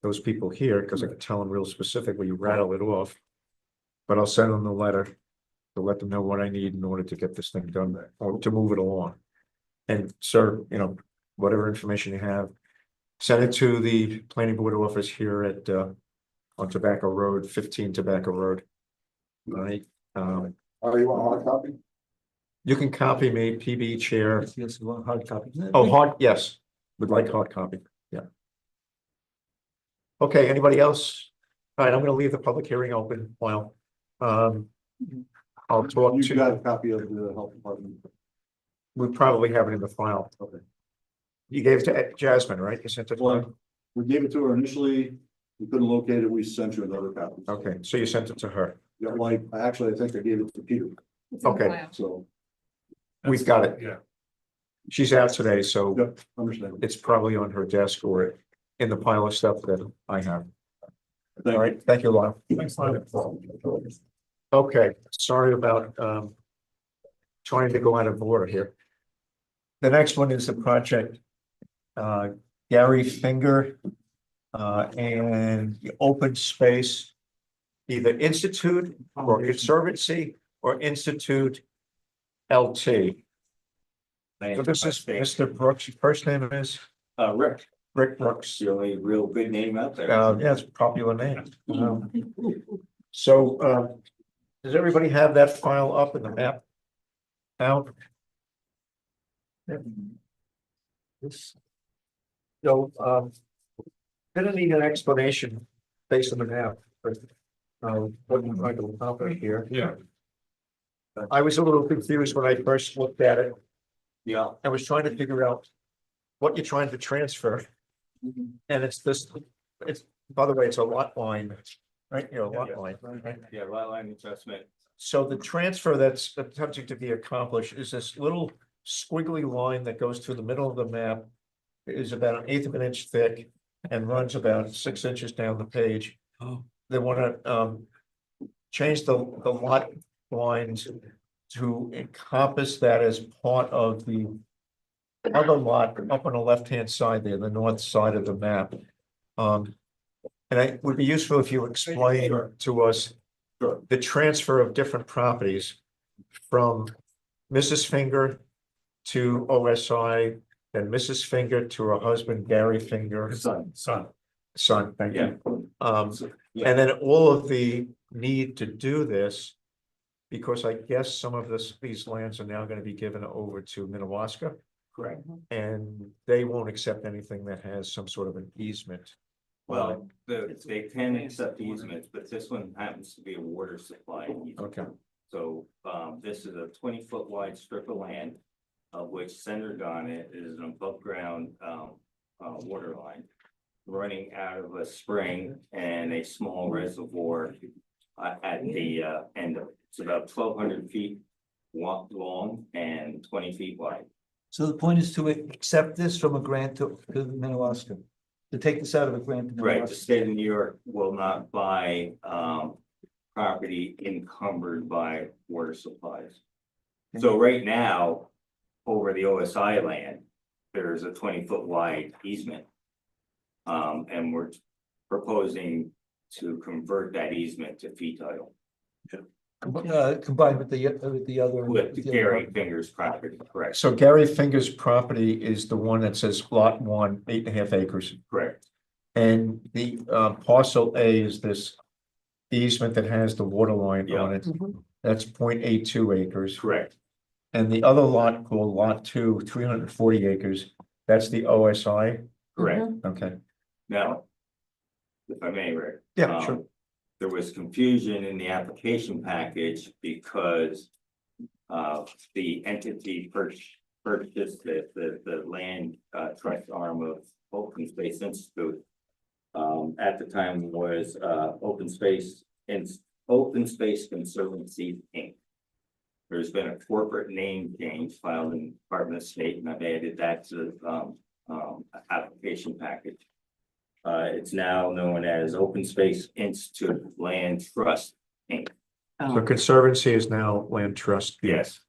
those people here, because I can tell them real specifically, you rattle it off. But I'll send them the letter to let them know what I need in order to get this thing done, or to move it along. And sir, whatever information you have, send it to the planning board office here at, on Tobacco Road, 15 Tobacco Road. All right, Oh, you want a hard copy? you can copy me, PB chair. Yes, you want hard copy. Oh, hard, yes, would like hard copy, yeah. Okay, anybody else? All right, I'm gonna leave the public hearing open while, I'll talk You to, got a copy of the health department. we probably have it in the file. Okay. You gave it to Jasmine, right? You sent it to her? Well, we gave it to her initially. We couldn't locate it. We sent you another copy. Okay, so you sent it to her. Yeah, like, actually, I think I gave it to Peter. It's in the Okay. file. So, We've got it. Yeah. She's out today, so yep, understand. it's probably on her desk or in the pile of stuff that I have. Thank All right, thank you, Lyle. Thanks, Lyle. Okay, sorry about trying to go out of order here. The next one is the project Gary Finger and the open space, either Institute or Conservancy or Institute LT. So this is Mr. Brooks, your first name is? Rick, Rick Brooks. the only real good name out there. Yeah, it's a popular name. So, does everybody have that file up in the map? Out? This. So, gonna need an explanation based on the map, but, what you're trying to accomplish here. Yeah. I was a little confused when I first looked at it. Yeah. I was trying to figure out what you're trying to transfer. And it's this, it's, by the way, it's a lot line, right? Lot line, right? Yeah, lot line adjustment. So the transfer that's attempting to be accomplished is this little squiggly line that goes through the middle of the map. Is about 1/8 of an inch thick and runs about 6 inches down the page. Oh. They want to change the lot lines to encompass that as part of the other lot up on the left-hand side there, the north side of the map. And it would be useful if you explain to us the transfer of different properties from Mrs. Finger to OSI, then Mrs. Finger to her husband, Gary Finger. Son, thank you. And then all of the need to do this, because I guess some of these lands are now going to be given over to Minnewaska. Correct. And they won't accept anything that has some sort of an easement. Well, they can accept easements, but this one happens to be a water supply easement. Okay. So, this is a 20-foot wide strip of land, of which centered on it is an above ground, water line. Running out of a spring and a small reservoir, at the, end of it. It's about 1,200 feet long and 20 feet wide. So the point is to accept this from a grant to Minnewaska, to take this out of a grant. to Right, the Minnewaska. state of New York will not buy, property encumbered by water supplies. So right now, over the OSI land, there's a 20-foot wide easement. And we're proposing to convert that easement to fee title. Combined with the other. With the Gary Fingers property, correct? So Gary Finger's property is the one that says lot 1, 8.5 acres. Correct. And the parcel A is this easement that has the water line on it. That's 0.82 acres. Correct. And the other lot called lot 2, 340 acres, that's the OSI. Correct. Okay. Now, if I may, Rick. Yeah, sure. There was confusion in the application package because the entity purchased the land, trust arm of Open Space Institute. At the time was, Open Space Conservancy, Inc. There's been a corporate name change filed in the Department of State, and I've added that to the, application package. It's now known as Open Space Institute Land Trust, Inc. So Conservancy is now Land Trust. Yes.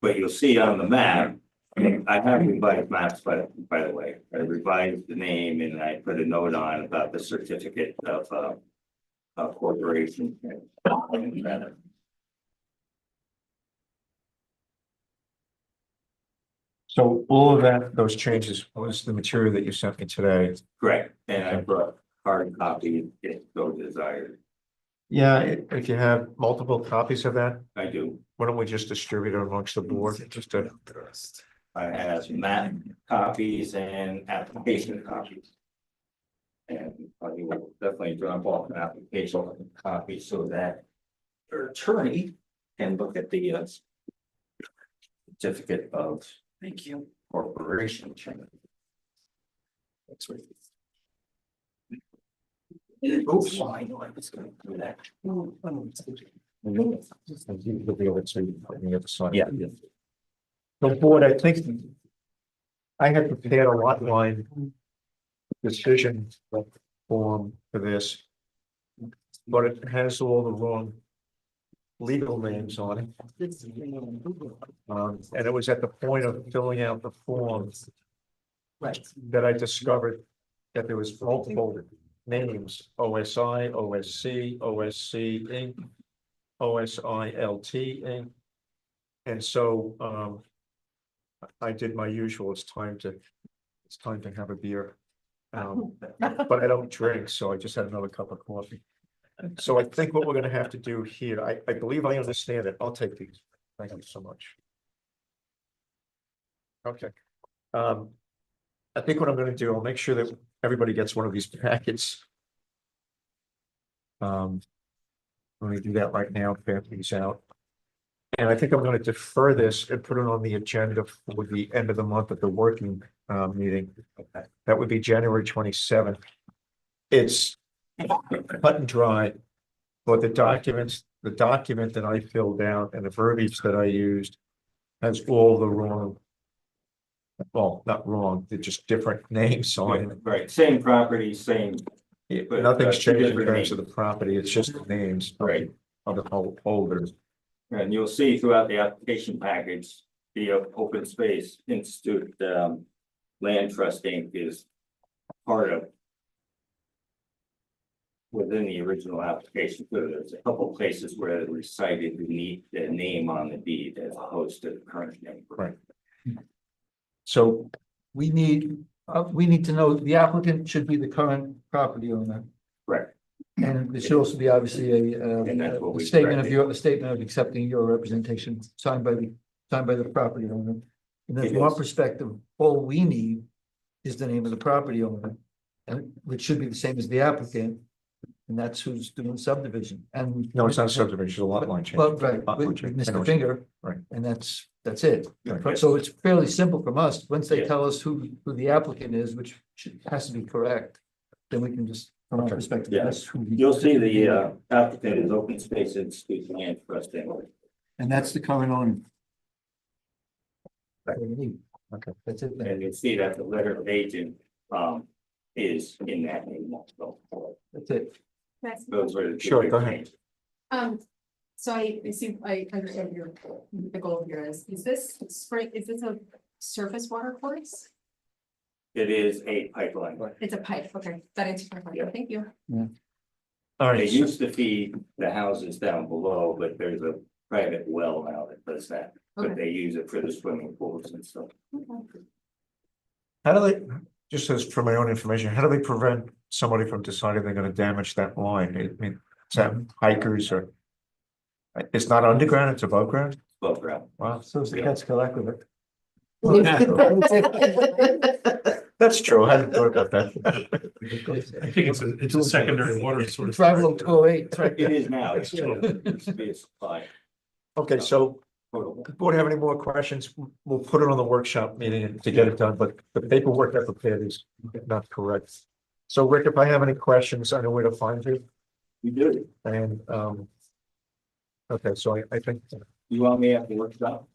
But you'll see on the map, I have revised maps, by the way, I revised the name and I put a note on about the certificate of corporation. So all of that, those changes was the material that you sent me today. Correct, and I brought hard copy if so desired. Yeah, if you have multiple copies of that, I do. why don't we just distribute it amongst the board, just to. I have map copies and application copies. And I will definitely drop off an application copy so that your attorney can look at the certificate of. Thank you. Corporation. That's right. Oops, I know I was gonna do that. Yeah. So board, I think I had prepared a lot line decision form for this, but it has all the wrong legal names on it. And it was at the point of filling out the forms that I discovered that there was multiple names: OSI, OSC, OSC Inc., OSILT Inc. And so I did my usual, it's time to have a beer. But I don't drink, so I just had another cup of coffee. So I think what we're gonna have to do here, I believe I understand it. I'll take these. Thank you so much. Okay. I think what I'm gonna do, I'll make sure that everybody gets one of these packets. Let me do that right now, pass these out. And I think I'm gonna defer this and put it on the agenda for the end of the month at the working meeting. That would be January 27th. It's cut and dry, but the document that I filled out and the verbiage that I used has all the wrong. Well, not wrong, they're just different names on it. Right, same property, same. but, Nothing's changed in different terms of names. the property, it's just the names. Right. Of the holders. And you'll see throughout the application package, the Open Space Institute, Land Trust Inc. is part of. Within the original application, so there's a couple places where it recited the name on the deed as opposed to the current name. Right. So We need to know the applicant should be the current property owner. Correct. And there should also be obviously And that's what a we statement of corrected. a statement of accepting your representation signed by the property owner. And then from our perspective, all we need is the name of the property owner. And which should be the same as the applicant. And that's who's doing subdivision and. no, it's not a subdivision, it's a lot line change. Well, right, Lot line with change. I know Mr. what Finger. Right. And that's it. Right. So it's fairly simple from us. Once they Yeah. tell us who the applicant is, which has to be correct, then we can just, from our perspective, Yeah. that's who. You'll see the applicant is Open Space Institute Land Trust Inc. And that's the current owner. Okay, that's it. And you'll see that the letter of agent is in that name also. That's it. Those were the two Sure, big go ahead. changes. So I see, I understand the goal here is this spring, is this a surface water course? It is a pipeline. It's a pipe, okay, that answers my question, thank you. All They right, used to feed the houses down below, but there's a private well now that does that. But Okay. they use it for the swimming pools and stuff. how do they, just as for my own information, how do they prevent somebody from deciding they're gonna damage that line? I mean, is that hikers or? It's not underground, it's above ground? Above ground. Wow. So it's the Catskill Aqueduct. That's true, I hadn't thought about that. I think it's a secondary water source. Travel 208, right? It is now. It's still, it used to be a supply. Okay, so the board have any more questions? We'll put it on the workshop meeting to get it done, but the paperwork I prepared is not correct. So Rick, if I have any questions, I know where to find you. You do. And, okay, so I think You want me at the workshop?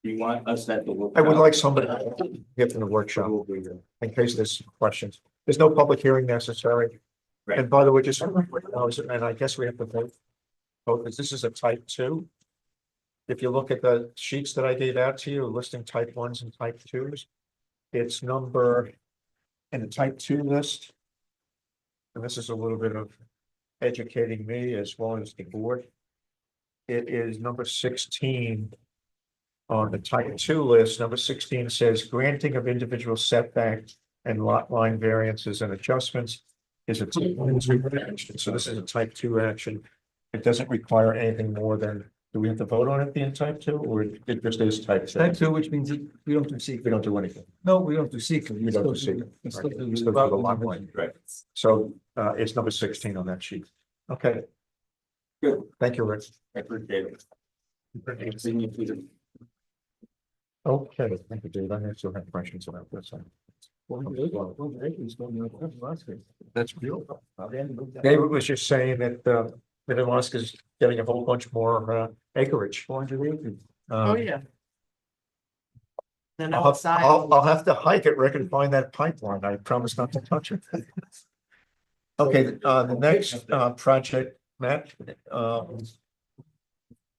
You want us at the workshop? I would like somebody to get from the workshop in case there's questions. There's no public hearing necessary. Right. And by the way, just, and I guess we have to vote. Oh, this is a type 2. If you look at the sheets that I gave out to you, listing type 1s and type 2s, it's number in the type 2 list. And this is a little bit of educating me as well as the board. It is number 16 on the type 2 list. Number 16 says granting of individual setback and lot line variances and adjustments is a type 1 action. So this is a type 2 action. It doesn't require anything more than, do we have to vote on it being type 2 or it just is type 2? Type 2, which means that we don't do secret. We don't do anything. No, we don't do secret. We don't do secret. Right. We still do the lot line. Right. So it's number 16 on that sheet. Okay. Good. Thank you, Rick. I appreciate it. Okay, thank you, Dave. I still have questions about this. That's beautiful. David was just saying that Minnewaska is getting a whole bunch more acreage. 400 acres. Oh, yeah. Then I'll have, outside. I'll have to hike it, Rick, and find that pipeline. I promise not to touch it. Okay, the next project, Matt,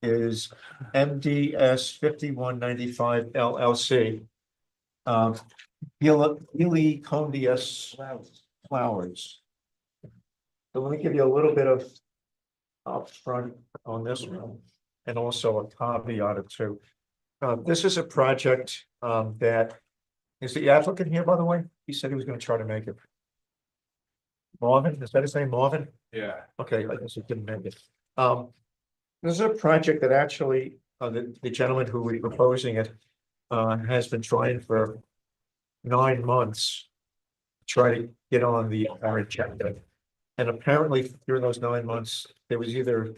is MDS 5195 LLC. Helicondius flowers. So let me give you a little bit of upfront on this one, and also a caveat or two. This is a project that is the applicant here, by the way. He said he was going to try to make it. Marvin, is that his name, Marvin? Yeah. Okay, I guess he didn't make it. This is a project that actually the gentleman who was proposing it has been trying for 9 months to try to get on the agenda. And apparently during those 9 months, there was either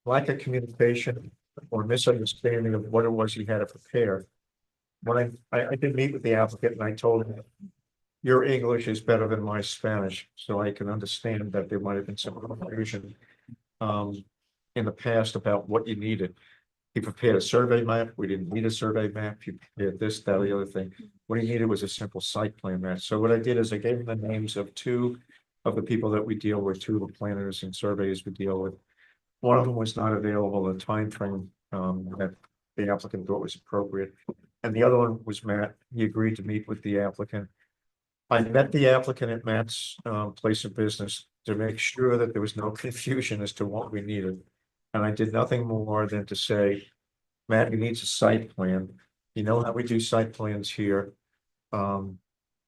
lack of communication or misunderstanding of what it was he had to prepare. When I did meet with the applicant and I told him, your English is better than my Spanish, so I can understand that there might have been some confusion in the past about what you needed. He prepared a survey map. We didn't need a survey map. He prepared this, that, the other thing. What he needed was a simple site plan map. So what I did is I gave him the names of 2 of the people that we deal with, 2 of the planners and surveyors we deal with. One of them was not available in the timeframe that the applicant thought was appropriate. And the other one was Matt. He agreed to meet with the applicant. I met the applicant at Matt's place of business to make sure that there was no confusion as to what we needed. And I did nothing more than to say, Matt, you need a site plan. You know how we do site plans here. And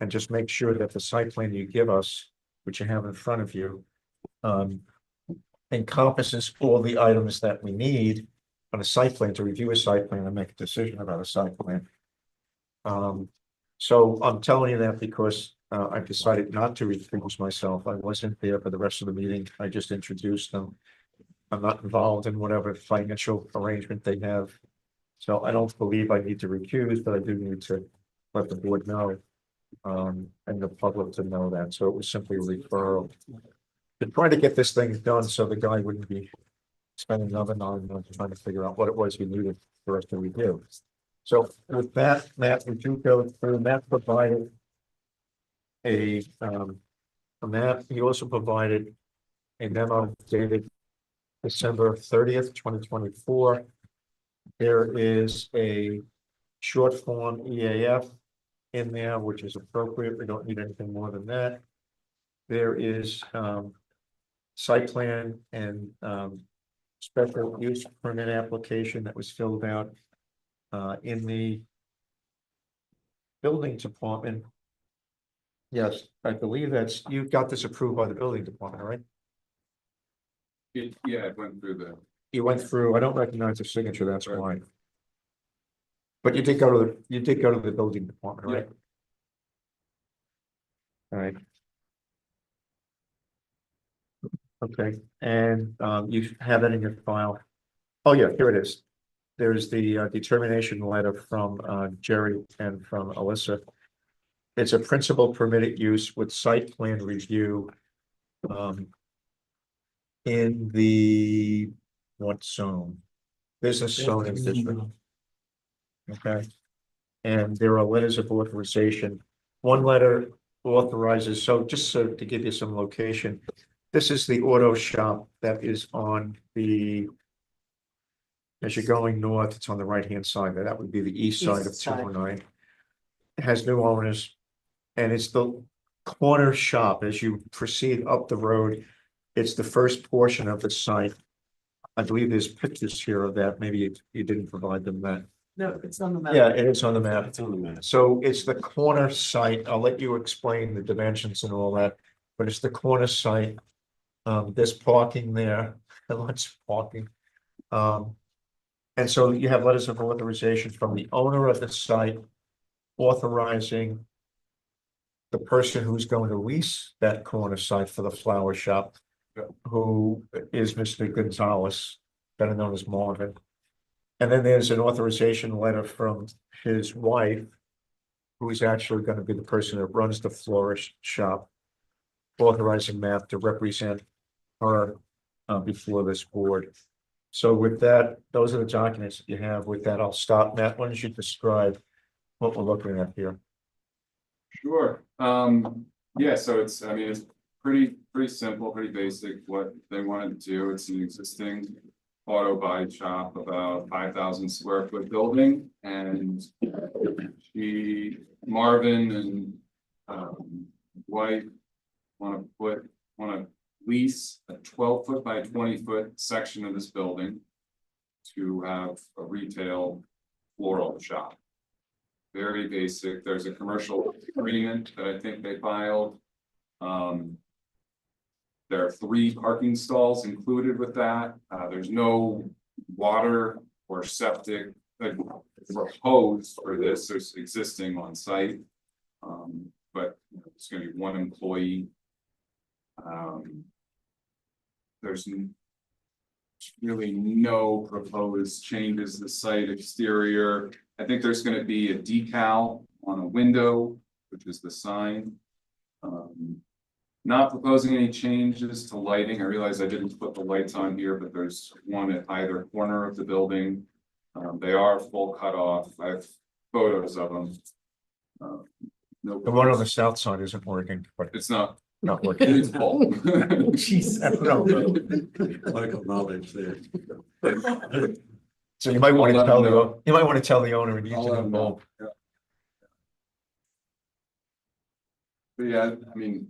just make sure that the site plan you give us, which you have in front of you, encompasses all the items that we need on a site plan to review a site plan and make a decision about a site plan. So I'm telling you that because I decided not to recuse myself. I wasn't there for the rest of the meeting. I just introduced them. I'm not involved in whatever financial arrangement they have. So I don't believe I need to recuse, but I do need to let the board know and the public to know that. So it was simply a referral. Been trying to get this thing done so the guy wouldn't be spending another 9 months trying to figure out what it was he needed for us to review. So with that, Matt, we do go through. Matt provided a map. He also provided a memo dated December 30th, 2024. There is a short form EAF in there, which is appropriate. We don't need anything more than that. There is site plan and special use permit application that was filled out in the building department. Yes, I believe you got this approved by the building department, right? Yeah, it went through the. You went through, I don't recognize the signature, that's why. But you did go to the building department, right? All right. Okay, and you have that in your file. Oh, yeah, here it is. There's the determination letter from Jerry and from Alyssa. It's a principal permitted use with site plan review. In the, what zone? Business zone and district. Okay. And there are letters of authorization. One letter authorizes, so just so to give you some location. This is the auto shop that is on the. As you're going north, it's on the right-hand side, that would be the east side of East side. 209. It has new owners. And it's the corner shop as you proceed up the road. It's the first portion of the site. I believe there's pictures here of that. Maybe you didn't provide them that. No, it's on the map. Yeah, it is on the map. It's on the map. So it's the corner site. I'll let you explain the dimensions and all that, but it's the corner site. There's parking there, lots of parking. And so you have letters of authorization from the owner of the site authorizing the person who's going to lease that corner site for the flower shop, who is Mr. Gonzalez, better known as Marvin. And then there's an authorization letter from his wife, who is actually going to be the person that runs the florist shop, authorizing Matt to represent her before this board. So with that, those are the documents that you have. With that, I'll stop. Matt, why don't you describe what we're looking at here? Sure. Yeah, so it's, I mean, it's pretty simple, pretty basic what they wanted to do. It's an existing auto body shop, about 5,000 square foot building, and Marvin and wife want to lease a 12-foot by 20-foot section of this building to have a retail floral shop. Very basic. There's a commercial agreement that I think they filed. There are 3 parking stalls included with that. There's no water or septic proposed for this. There's existing on site. But it's going to be 1 employee. There's really no proposed changes to the site exterior. I think there's going to be a decal on a window, which is the sign. Not proposing any changes to lighting. I realize I didn't put the lights on here, but there's one at either corner of the building. They are full cutoff. I have photos of them. No, The one on the south side isn't working, but it's not working. It's full. Jeez, Local knowledge there. So you might want to I'll let tell them know. you might want to tell the owner and use I'll it let in them know. bulk. Yeah. But yeah, I mean,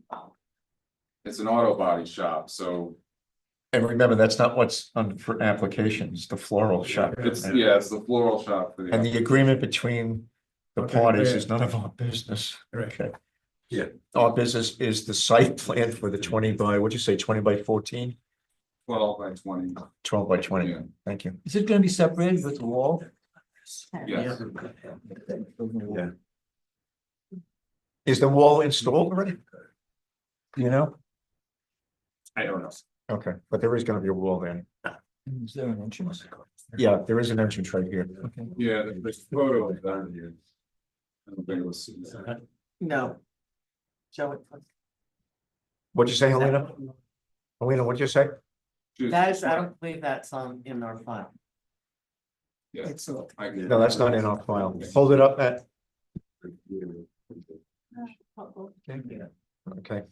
it's an auto body shop, so And remember, that's not what's on for applications, the floral shop. it's, yeah, it's the floral shop. For the And the agreement between the Okay, parties yeah. is none of our business. Right. Okay. Yeah. Our business is the site plan for the 20 by, what'd you say, 20 by 14? 12 by 20. 12 by 20. Yeah. Thank you. Is it gonna be separated with the wall? Yes. Yeah. Is the wall installed already? Do you know? I don't know. Okay, but there is gonna be a wall then. Is there an entrance? Yeah, there is an entrance right here. Okay. Yeah, the photo is down here. I don't think it was. No. Joe, What'd you say, Helena? Helena, what'd you say? that is, I don't believe that's in our file. Yeah. It's a. No, that's not in our file. Hold it up, Matt. Okay.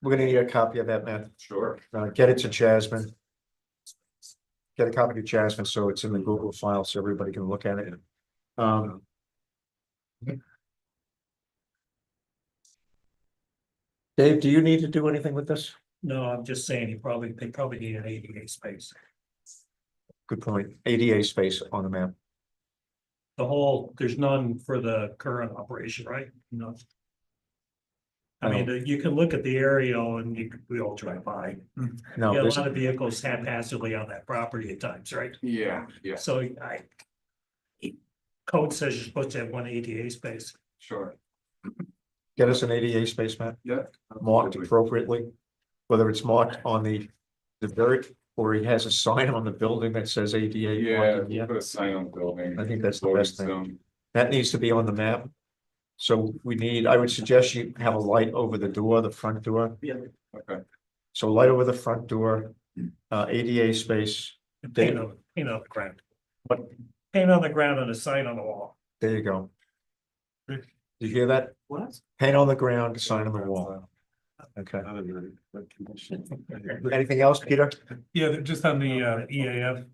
We're gonna need a copy of that, Matt. Sure. Get it to Jasmine. Get a copy to Jasmine, so it's in the Google file, so everybody can look at it. Dave, do you need to do anything with this? No, I'm just saying they probably need an ADA space. Good point. ADA space on the map. There's none for the current operation, right? No. I mean, you can look at the aerial and we all drive by. No, Yeah, a there's, lot of vehicles haphazardly on that property at times, right? Yeah, yeah, So code says you're supposed to have 1 ADA space. sure. get us an ADA space, Matt, Yeah. marked absolutely. appropriately. Whether it's marked on the very Or he has a sign on the building that says ADA. Yeah, parking, we put a sign on the building. I think that's the Loading best thing. zone. That needs to be on the map. So we need, I would suggest you have a light over the door, the front door. Okay. So light over the front door, ADA space. Paint on the ground. What? Paint on the ground and a sign on the wall. There you go. Did you hear that? What? Paint on the ground, sign on the wall. Okay. I don't know. What condition? Anything else, Peter? Yeah, just on the EAF,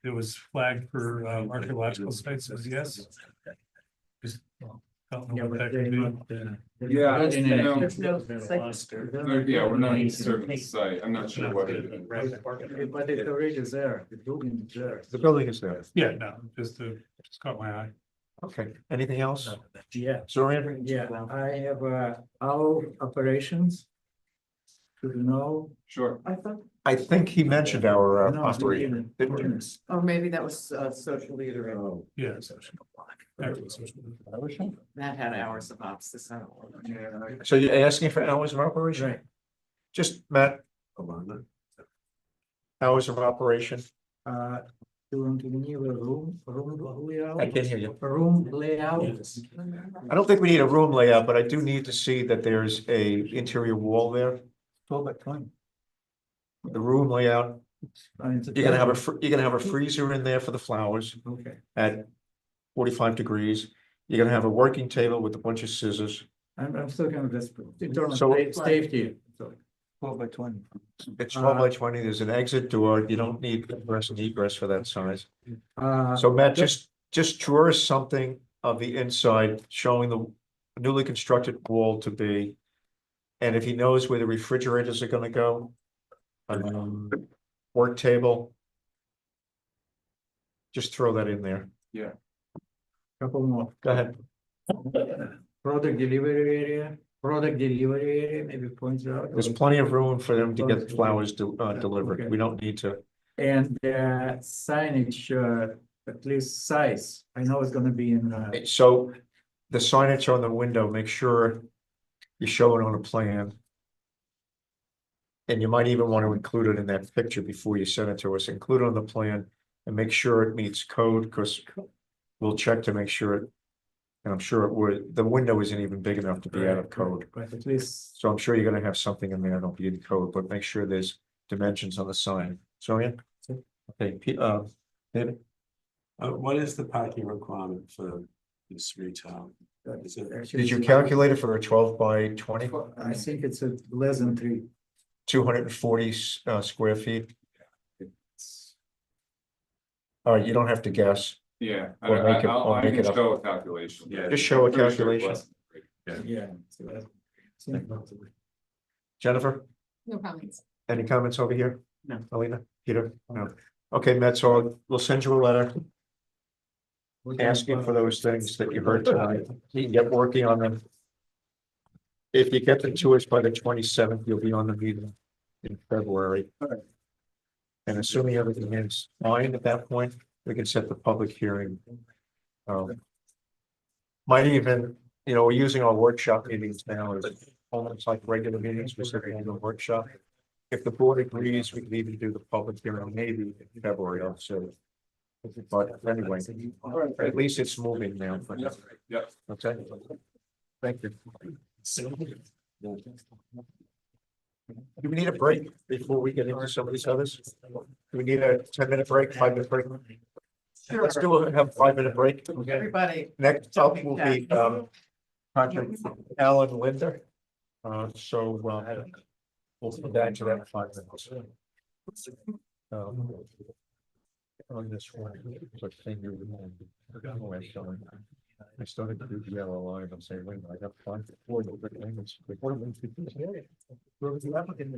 it was flagged for archaeological sites, as yes. Just don't know what that could be. Yeah, There's no- There's no yeah, we're not in service site. I'm not sure what it is. But it's already there, the building is there. The building is there. Yeah, no, just caught my eye. Okay, anything else? Yeah. Zorian? Yeah, I have our operations. Should you know? Sure. I think he mentioned our No, operation. he didn't. Oh, maybe that was social leader. Yeah. That had hours of ops this summer. So you're asking for hours of operation? Right. Just Matt, hours of operation? Do you want to need a room layout? I can't hear you. A room layout? I don't think we need a room layout, but I do need to see that there's a interior wall there. 12 by 20. The room layout, you're gonna have a a freezer in there for the flowers Okay, at 45 degrees. You're gonna have a working table with a bunch of scissors. I'm still kind of desperate. Internal So- safety. So 12 by 20. It's 12 by 20. There's an exit door. You don't need ingress and egress for that size. Uh, So Matt, just draw us something of the inside showing the newly constructed wall to be. And if he knows where the refrigerators are gonna go. Work table. Just throw that in there. Yeah. Couple more. Go ahead. Product delivery area, maybe points out. There's plenty of room for them to get flowers delivered. Okay. We don't need to. And signage, at least size, I know it's gonna be in, So the signage on the window, make sure you show it on a plan. And you might even want to include it in that picture before you send it to us. Include it on the plan and make sure it meets code, because we'll check to make sure it. And I'm sure it would, the window isn't even big enough to be out of code. but at least, So I'm sure you're gonna have something in there, don't be in code, but make sure there's dimensions on the sign. So yeah. Okay, David? What is the parking requirement for this retail? Is it- Did you calculate it for a 12 by 20? I think it's a less than 3. 240 square feet? All right, you don't have to guess. Yeah, Or make it- or I make can it up. show a calculation. Yeah. Just show a I'm pretty sure it's calculation. less than 3. Yeah. So that's- Jennifer, No comments. any comments over here? No. Alina, Peter? No. Okay, Matt, so we'll send you a letter asking for those things that you heard tonight. You can get working on them. If you get them to us by the 27th, you'll be on the meeting in February. And assuming everything is fine at that point, we can set the public hearing. Might even, we're using our workshop meetings now as almost like regular meetings, we're sitting in a workshop. If the board agrees, we can even do the public hearing maybe in February also. But anyway, at least it's moving now. Yep. Okay. Thank you. Do we need a break before we get into some of these others? Do we need a 10-minute break, 5-minute break? Let's have a 5-minute break. Everybody. Next up will be Patrick Alan Linder. So we'll come back to that in 5 minutes. On this one, it's like thing you I started to do the yellow line. I'm saying, wait, I got 5 4 different languages. What am I to do? Where was the applicant?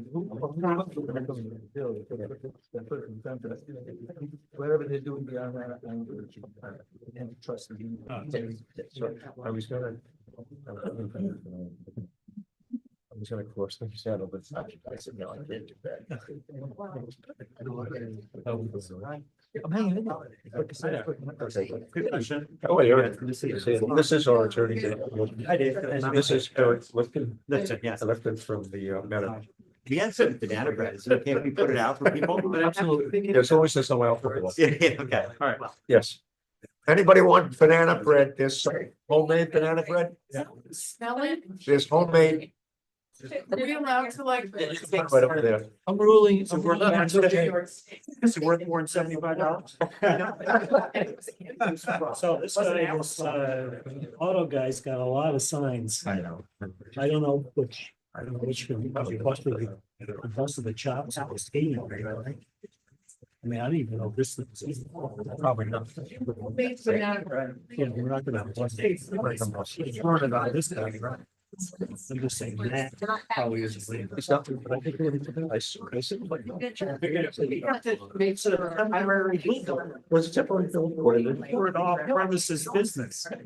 Whatever they're doing beyond that language. And trust me. So I was gonna. I was gonna cross things settle, but I said, no, I can't do that. I'm hanging in there. Like I said, oh, wait, Eric, this is our attorney. This is Eric Lifton. Lifton, yeah. Lifton from the Meta. We had some banana bread, so can we put it out for people? Absolutely. There's always this allowable. Yeah, yeah, okay, all right. Yes. Anybody want banana bread? There's homemade banana bread? Smell it? There's homemade. Are we allowed to like? Right over there. I'm ruling. Is it worth more than $75? So this guy, this auto guy's got a lot of signs. I know. I don't know which one, probably busted the chops out of skating, right? I mean, I don't even know if this is. Probably not. Made banana bread. Yeah, we're not gonna. Learn about this guy, right? I'm just saying that. Probably isn't. It's not. But I think I said, like. Makes it a temporary legal. Was temporary building. For an off premises business. Yeah,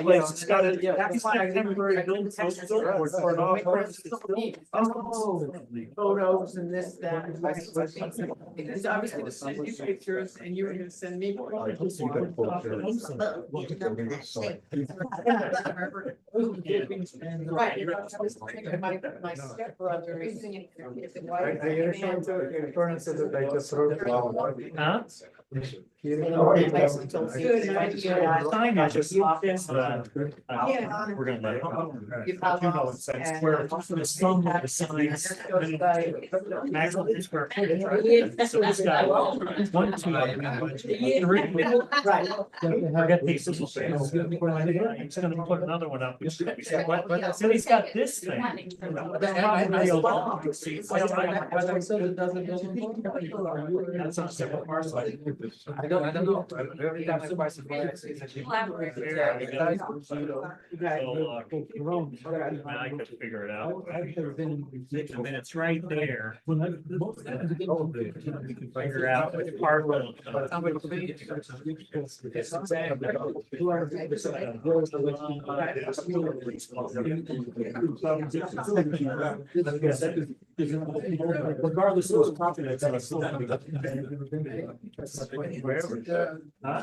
It's got a, yeah, that's why I temporary building. For an off premises. Photos and this, that. It's obviously to send you pictures and you're gonna send me. Right. My stepbrother is. Huh? We're gonna let. Where the sum of the signs. Maximum square footage, right? So this guy. 1, 2, 3. Forget these. He's gonna put another one up. So he's got this thing. That's on separate parcels. I don't know. I could figure it out. I mean, it's right there. We can figure out which part of regardless of what's property, it's on a slope.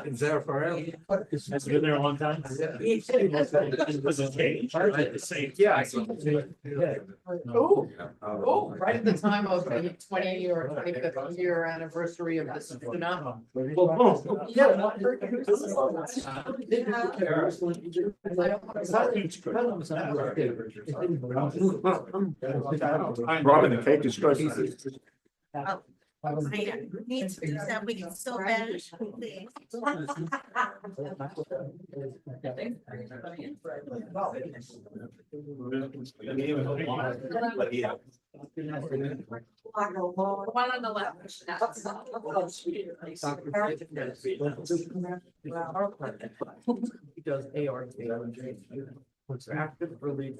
Is there forever? Has it been there a long time? Was it changed? Yeah. Oh, right at the time of the 20 or 25th year anniversary of this tsunami. Robin, the cake is good. Need to do that, we can still manage, please. One on the left. He does ART. What's active release?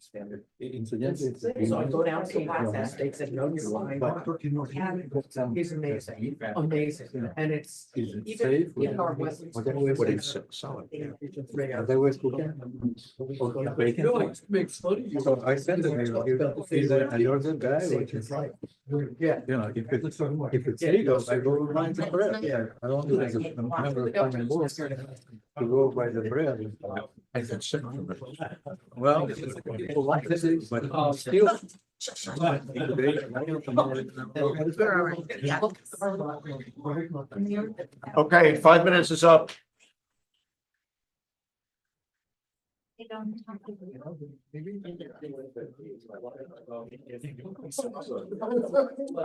Standard. So I go down to access, they said, no, you're lying. He's amazing, amazing, and it's. Even in our West. What is solid? So I sent them, he's a Jordan guy, which is like. Yeah. You know, if it's legal, I go behind the bread, yeah, I don't do like a member of planning board. To go by the bread. I can sit from it. Well, people like this, but still. Okay, 5 minutes is up. I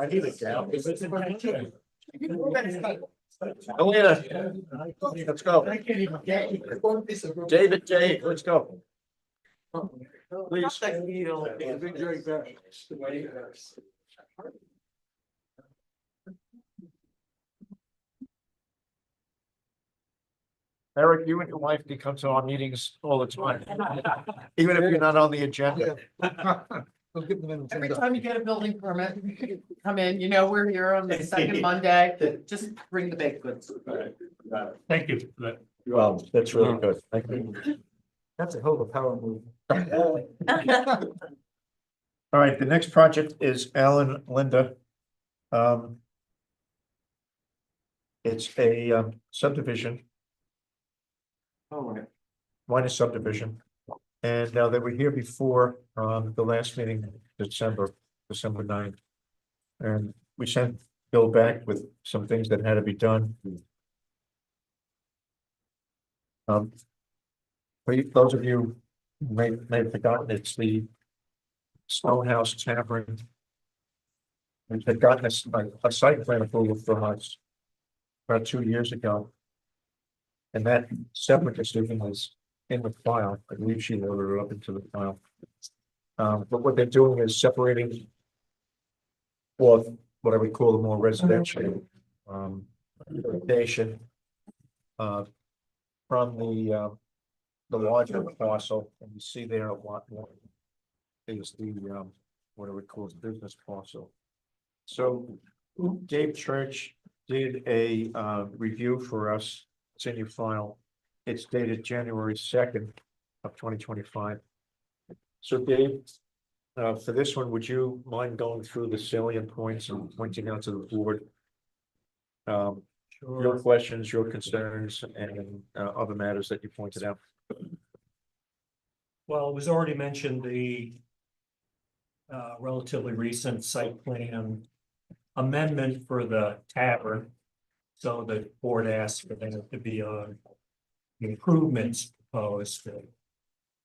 need a gal. Elena, let's go. David, Jay, let's go. Please. Eric, you and your wife can come to our meetings all the time, even if you're not on the agenda. Every time you get a building permit, you can come in, you know, we're here on the second Monday, just bring the baked goods. Thank you for that. Well, that's really good. Thank you. That's a hell of a power move. All right, the next project is Alan Linda. It's a subdivision, minor subdivision. And now they were here before, the last meeting, December 9th. And we sent Bill back with some things that had to be done. For those of you who may have forgotten, it's the Stonehouse Tavern. We had gotten a site plan approval from us about 2 years ago. And that separate decision is in the file. I believe she loaded it up into the file. But what they're doing is separating, well, what I would call the more residential nation from the larger parcel, and you see there a lot more is the what I would call the business parcel. So Dave Church did a review for us. It's in your file. It's dated January 2nd of 2025. So Dave, for this one, would you mind going through the salient points and pointing out to the board your questions, your concerns, and other matters that you pointed out? Well, it was already mentioned the relatively recent site plan amendment for the tavern. So the board asked for there to be improvements proposed,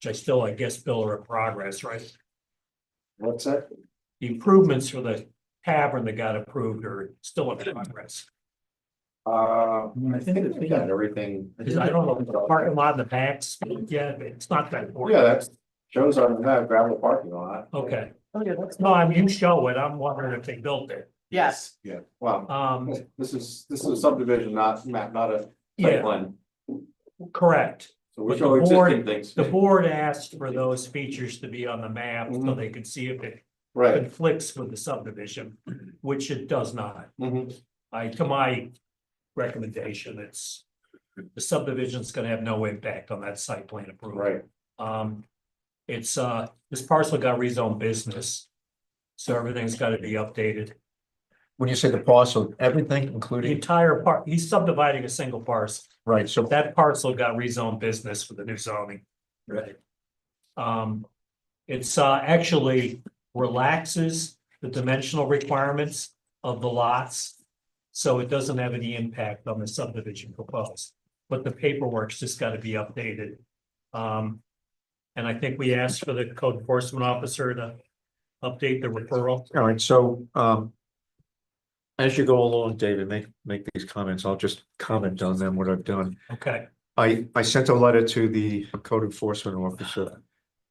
which I guess, Bill, are in progress, right? What's that? The improvements for the tavern that got approved are still in progress. I think we got everything. Because I don't know if the parking lot in the back's, yeah, it's not that important. Yeah, that shows on that gravel parking lot. Okay. Oh, yeah, that's. No, I mean, you show it. I'm wondering if they built it. Yes. Yeah, well, Um, this is a subdivision, not a Yeah. site plan. correct. So we But show the board- existing things. The board asked for those features to be on the map so they could see if it Right. conflicts with the subdivision, which it does not. Mhm. To my recommendation, the subdivision's gonna have no impact on that site plan approval. Right. It's this parcel got rezoned business, so everything's gotta be updated. When you say the parcel, everything, The including, entire part, he's subdividing a single parcel. right, so That parcel got rezoned business for the new zoning. Right. It's actually relaxes the dimensional requirements of the lots. So it doesn't have any impact on the subdivision proposed, but the paperwork's just gotta be updated. And I think we asked for the code enforcement officer to update the referral. all right, so as you go along, David, make these comments. I'll just comment on them, what I've done. Okay, I sent a letter to the code enforcement officer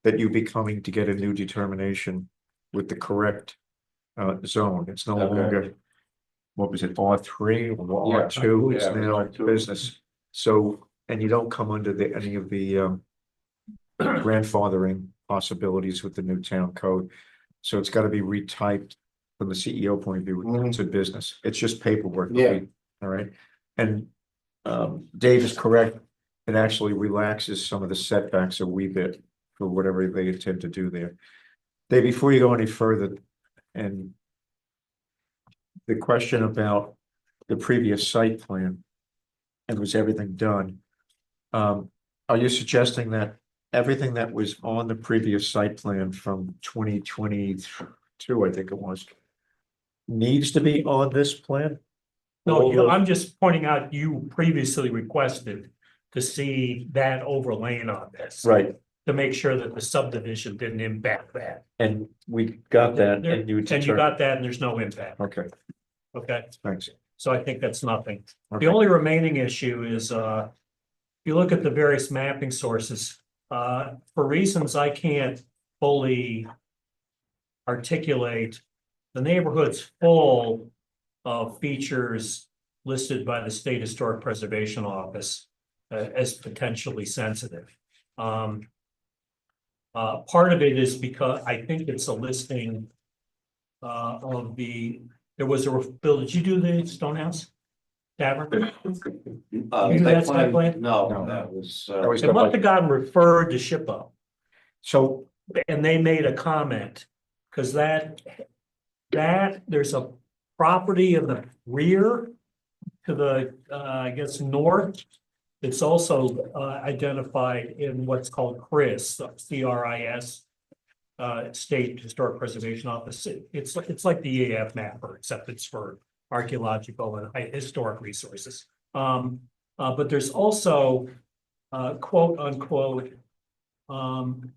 that you'd be coming to get a new determination with the correct zone. It's no Okay. longer, what was it, R3 or Yeah. R2? It's Yeah, it was now R2. business. So, and you don't come under any of the grandfathering possibilities with the new town code. So it's got to be retyped from the CEO point of view to business. It's just paperwork. Yeah. All right. And Dave is correct. It actually relaxes some of the setbacks a wee bit for whatever they intend to do there. Dave, before you go any further, and the question about the previous site plan, and was everything done? Are you suggesting that everything that was on the previous site plan from 2022, I think it was, needs to be on this plan? no, I'm just pointing out you previously requested to see that overlaying on this. Right, To make sure that the subdivision didn't impact that. and we got that, There- and you And you got that and there's no impact, okay, okay? thanks. So I think that's nothing. Okay. The only remaining issue is, if you look at the various mapping sources, for reasons I can't fully articulate, the neighborhood's full of features listed by the State Historic Preservation Office. as potentially sensitive. Part of it is because I think it's a listing of there was a, Bill, did you do the Stonehouse Tavern? You do that site plan? No, that was. That was It done must by- have gotten referred to SHPO, So, and they made a comment, because that there's a property in the rear to the, I guess, north. It's also identified in what's called CRIS, CRIS, State Historic Preservation Office. It's like the EAF mapper, except it's for archaeological and historic resources. But there's also quote unquote an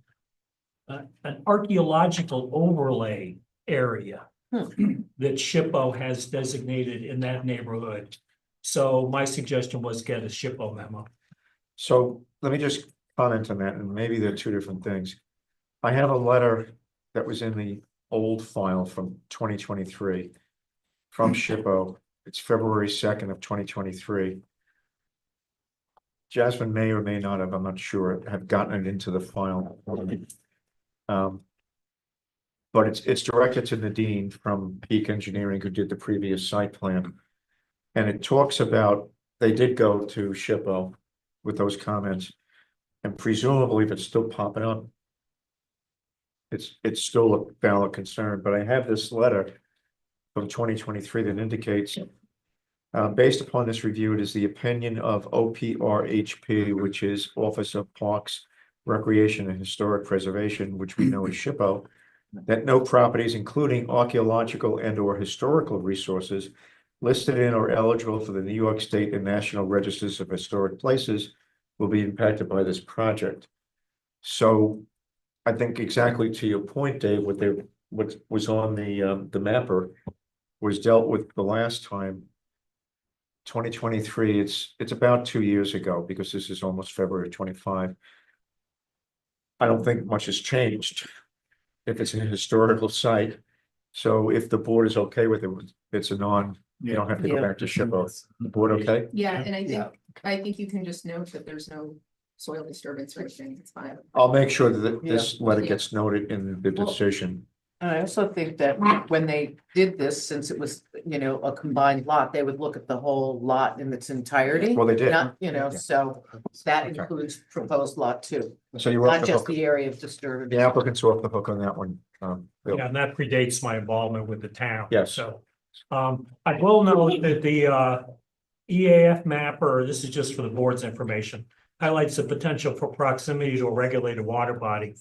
archaeological overlay area that SHPO has designated in that neighborhood. So my suggestion was get a SHPO memo. so let me just comment on that, and maybe they're two different things. I have a letter that was in the old file from 2023 from SHPO. It's February 2nd of 2023. Jasmine may or may not have, I'm not sure, have gotten it into the file. But it's directed to Nadine from Peak Engineering, who did the previous site plan. And it talks about, they did go to SHPO with those comments. And presumably, if it's still popping up, it's still a valid concern, but I have this letter from 2023 that indicates, based upon this review, it is the opinion of OPRHP, which is Office of Parks, Recreation and Historic Preservation, which we know as SHPO, that no properties, including archaeological and or historical resources listed in or eligible for the New York State and National Registers of Historic Places will be impacted by this project. So I think exactly to your point, Dave, what was on the mapper was dealt with the last time. 2023, it's about 2 years ago, because this is almost February 25. I don't think much has changed if it's an historical site. So if the board is okay with it, it's a you don't have to go back to SHPO. The board okay? Yeah, and I think you can just note that there's no soil disturbance or anything, it's fine. I'll make sure that this Yeah. letter gets noted in the decision. And I also think that when they did this, since it was, a combined lot, they would look at the whole lot in its entirety. Well, they did. Not, Yeah. so that Okay. includes proposed lot two, So you're off not the just hook. the area of disturbance. The applicant's off the hook on that one. Bill. Yeah, and that predates my involvement with the town. Yes. So, I will note that the EAF mapper, this is just for the board's information, highlights the potential for proximity to a regulated water body.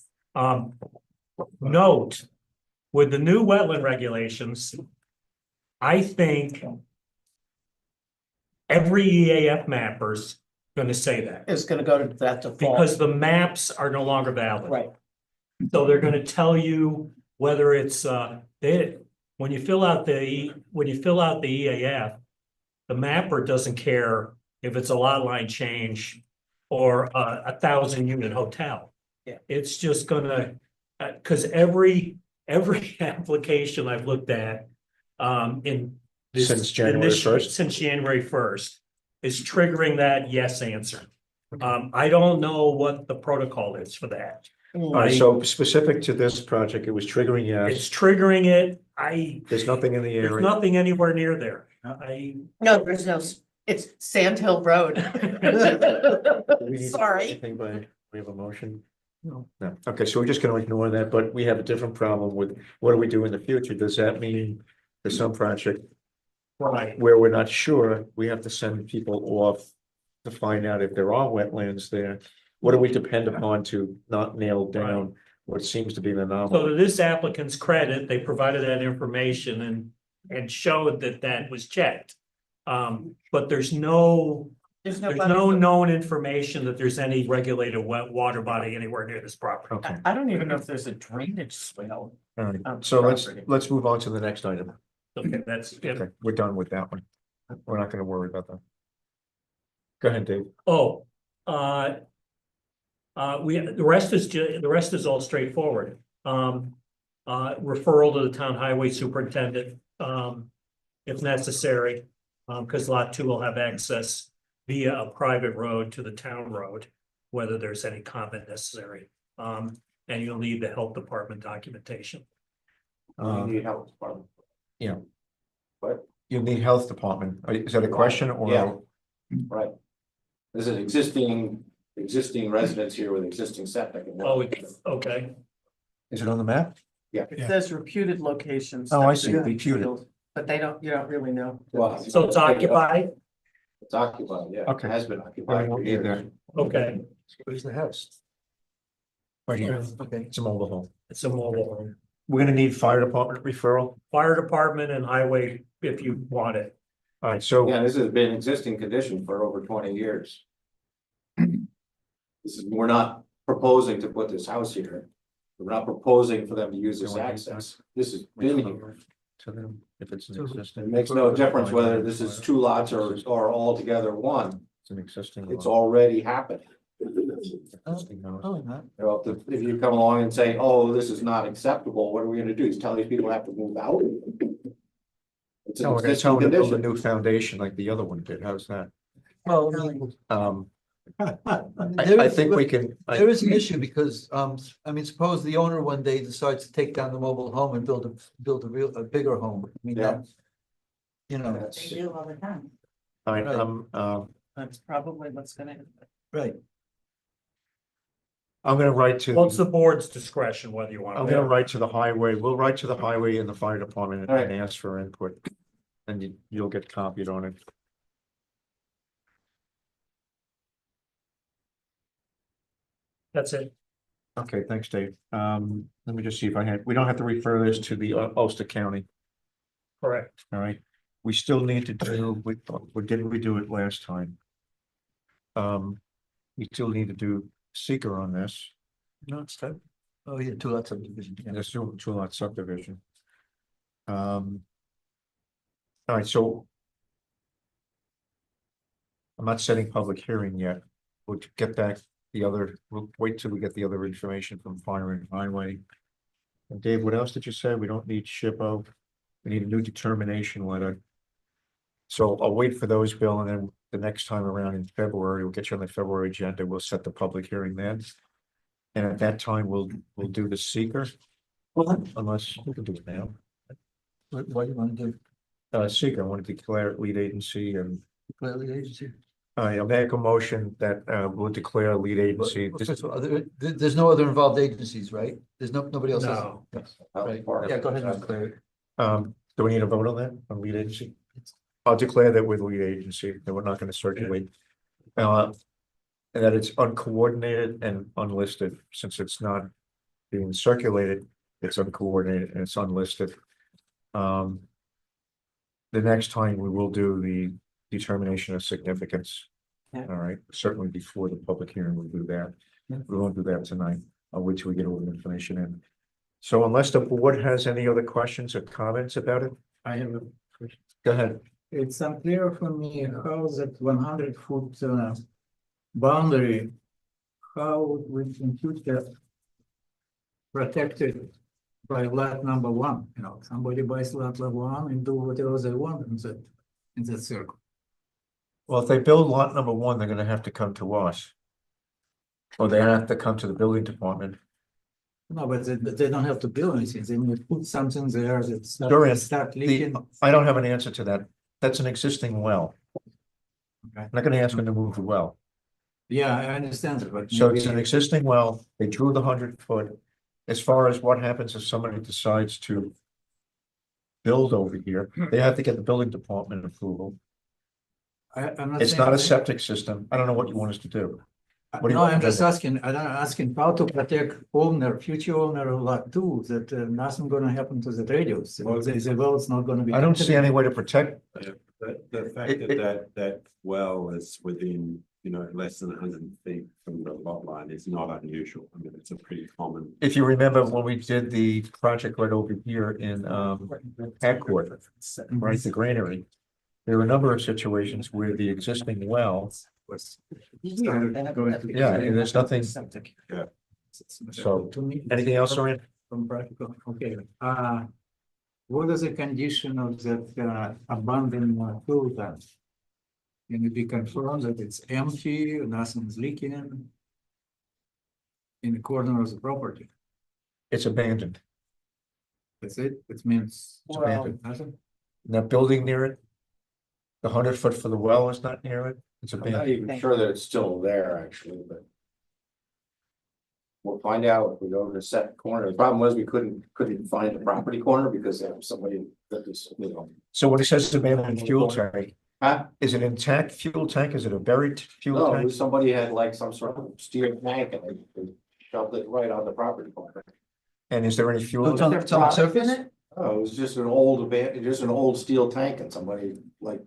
Note, with the new wetland regulations, I think every EAF mapper's gonna say that, It's gonna go to that default. because the maps are no longer valid. Right. So they're gonna tell you whether it's, when you fill out the EAF, the mapper doesn't care if it's a lot line change or a 1,000-unit hotel. Yeah. It's just gonna, cause every application I've looked at, in this. Since in January this- 1st? Since January 1st, is triggering that yes answer. I don't know what the protocol is for that. All right, so specific to this project, it was triggering It's yes. triggering it. There's nothing in the There's area. nothing anywhere near there. No, there's no, it's Sand Hill Road. Do we need Sorry. anything we have a motion? No. No. Okay, so we're just gonna ignore that, but we have a different problem with what do we do in the future? Does that mean there's some project Right. where we're not sure, we have to send people off to find out if there are wetlands there? What do we depend upon to not nail down what seems to be the So anomaly? to this applicant's credit, they provided that information and showed that that was checked. But there's no known information that there's any regulated water body anywhere near this property. Okay, I don't even know if there's a drainage swale. all right. on So property. let's move on to the next item. Okay, that's it. Okay, we're done with that one. We're not gonna worry about that. Go ahead, Dave. Oh, the rest is all straightforward. Referral to the town highway superintendent, if necessary, because lot 2 will have access via a private road to the town road, whether there's any comment necessary. And you'll need the health department documentation. Uh, We need help department. Yeah. What? You need health department. Is that a question or? Yeah. Right. There's an existing residence here with existing septic. and Oh, okay. Is it on the map? Yeah. It says reputed locations. Oh, I see, reputed. But you don't really know. Well, So it's occupied? It's occupied, yeah. Okay. It has been I occupied for don't need years. that. Okay, Where's the house? Right here. Okay. It's a mobile home. it's a mobile home. We're gonna need fire department referral. Fire department and highway if you want it. All right, so. Yeah, this has been existing condition for over 20 years. We're not proposing to put this house here. We're not proposing for them to use this access. This has been here. To them, if it's an existing. It makes no difference whether this is 2 lots or all together one. It's an existing. It's lot. already happened. Existing house. Oh, not. You know, if you come along and say, oh, this is not acceptable, what are we gonna do? Tell these people have to move out? It's an No, we're gonna existing tell them to build a condition. new foundation like the other one did. How's that? Well, I think we can. there is an issue because, I mean, suppose the owner one day decides to take down the mobile home and build a bigger home. I mean, Yeah. that's, you know, They do all the time. All right, Right. That's probably what's gonna happen. right. I'm gonna write to. Well, it's the board's discretion whether you want. I'm gonna write to the highway. We'll write to the highway and the fire department All right. and ask for input. And you'll get copied on it. That's it. Okay, thanks, Dave. Let me just see if we don't have to refer this to the Ulster County, Correct. all right? We still need to do, didn't we do it last time? We still need to do seeker on this. No, it's time. Oh, yeah, 2 lots of division. And there's two lot subdivision. All right, so. I'm not setting public hearing yet. We'll get back we'll wait till we get the other information from fire and highway. And Dave, what else did you say? We don't need SHPO. We need a new determination letter. So I'll wait for those, Bill, and then the next time around in February, we'll get you on the February agenda. We'll set the public hearing then. And at that time, we'll do the seeker. Unless we can do it now. What do you want to do? Seeker, I want to declare it lead agency and Declare the agency? I'll make a motion that we'll declare lead agency. Well, first of all, there's no other involved agencies, right? There's nobody else. No. Right. Yeah, go ahead and declare it. Do we need a vote on that, on lead agency? I'll declare that with lead agency, that we're not gonna circulate. And that it's uncoordinated and unlisted, since it's not being circulated, it's uncoordinated and it's unlisted. The next time we will do the determination of significance. Yeah. All right, certainly before the public hearing, we'll do that. We won't do that tonight. I'll wait till we get all the information in. So unless the board has any other questions or comments about it, I have a question. go ahead. It's unclear for me how that 100-foot boundary, how we compute that protected by lot number 1, you know, somebody buys lot number 1 and do whatever they want in that circle. Well, if they build lot number 1, they're gonna have to come to us. Or they have to come to the building department. No, but they don't have to build anything, they may put something there that's not Dorian, start leaking. I don't have an answer to that. That's an existing well. Okay. I'm not gonna ask them to move the well. Yeah, I understand that, but. So it's maybe- an existing well, they drew the 100-foot. As far as what happens if somebody decides to build over here, they have to get the building department approval. I'm not It's saying- not a septic system. I don't know what you want us to do. What do you No, want I'm to just do? asking how to protect future owner of lot 2, that nothing gonna happen to the radius. The well is not gonna be. I don't see any way to protect. The fact that well is within, less than 100 feet from the lot line is not unusual. I mean, it's a pretty common. If you remember when we did the project right over here in Hackcourt, right, the granary. There were a number of situations where the existing well was. Yeah, and there's nothing. Yeah. So, To me, anything else, Orion? From practical, okay, what is the condition of that abandoned pool then? Can it be confirmed that it's empty, nothing's leaking? In the corner of the property, It's abandoned. that's it, it means. It's abandoned. Nothing? That building near it. The 100 foot for the well is not near it. It's I'm not abandoned. even sure that it's still there, actually, but. We'll find out if we go to the second corner. The problem was we couldn't find the property corner because there was somebody that was, you know. So when it says abandoned fuel tank, Huh? is it intact fuel tank? Is it a buried fuel No, it tank? was somebody had like some sort of steel tank and they shoved it right on the property corner. And is there any fuel? It's on the surface? Oh, it was just an old steel tank and somebody like,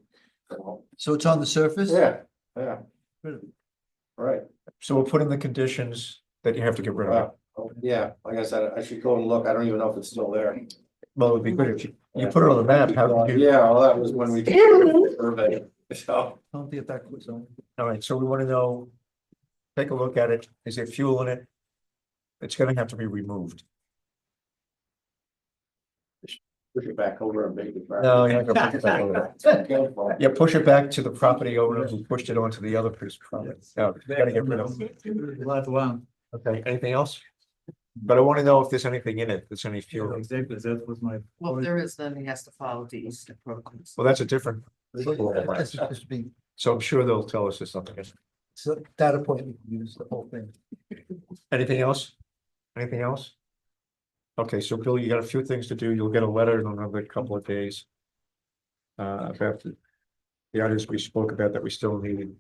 you know, So it's on the surface? yeah, yeah. Right. So we'll put in the conditions that you have to get rid of it. Yeah, like I said, I should go and look. I don't even know if it's still there. Well, it'd be good if you put it on the map. How did you? Yeah, well, that was when we did the survey, so. Don't be that quick, so. All right, so we want to know, take a look at it. Is there fuel in it? It's gonna have to be removed. Push it back over and make it. No, you're not gonna push it back over. Yeah, push it back to the property owner who pushed it onto the other piece of property. No, you gotta get rid of it. Lot one. Okay, anything else? But I want to know if there's anything in it, there's any fuel. Exactly, that was my. Well, if there is, then he has to follow the Easter protocols. Well, that's a different. That's supposed to be, So I'm sure they'll tell us there's something. so data point, we can use the whole thing. Anything else? Anything else? Okay, so Bill, you got a few things to do. You'll get a letter in another couple of days. About the items we spoke about that we still need.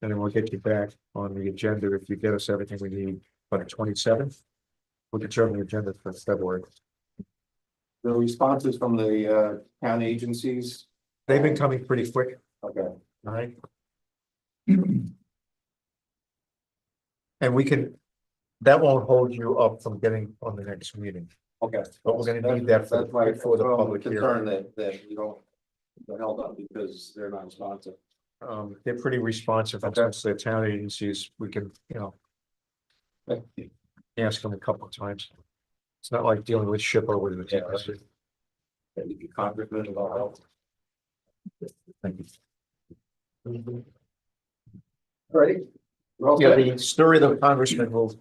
And then we'll get you back on the agenda if you get us everything we need by the 27th. We'll determine the agenda for February. The responses from the town agencies, They've been coming pretty quick, okay, all right? And we can, that won't hold you up from getting on the next meeting. okay. But we're gonna need that That's my for the public concern hearing. that you don't. They're held up because they're not responsive. They're pretty responsive, and that's the town agencies, we can, ask them a couple of times. It's not like dealing with SHPO with the TPC. Congressman and all else. Thank you. All right. Yeah, the story of the congressman will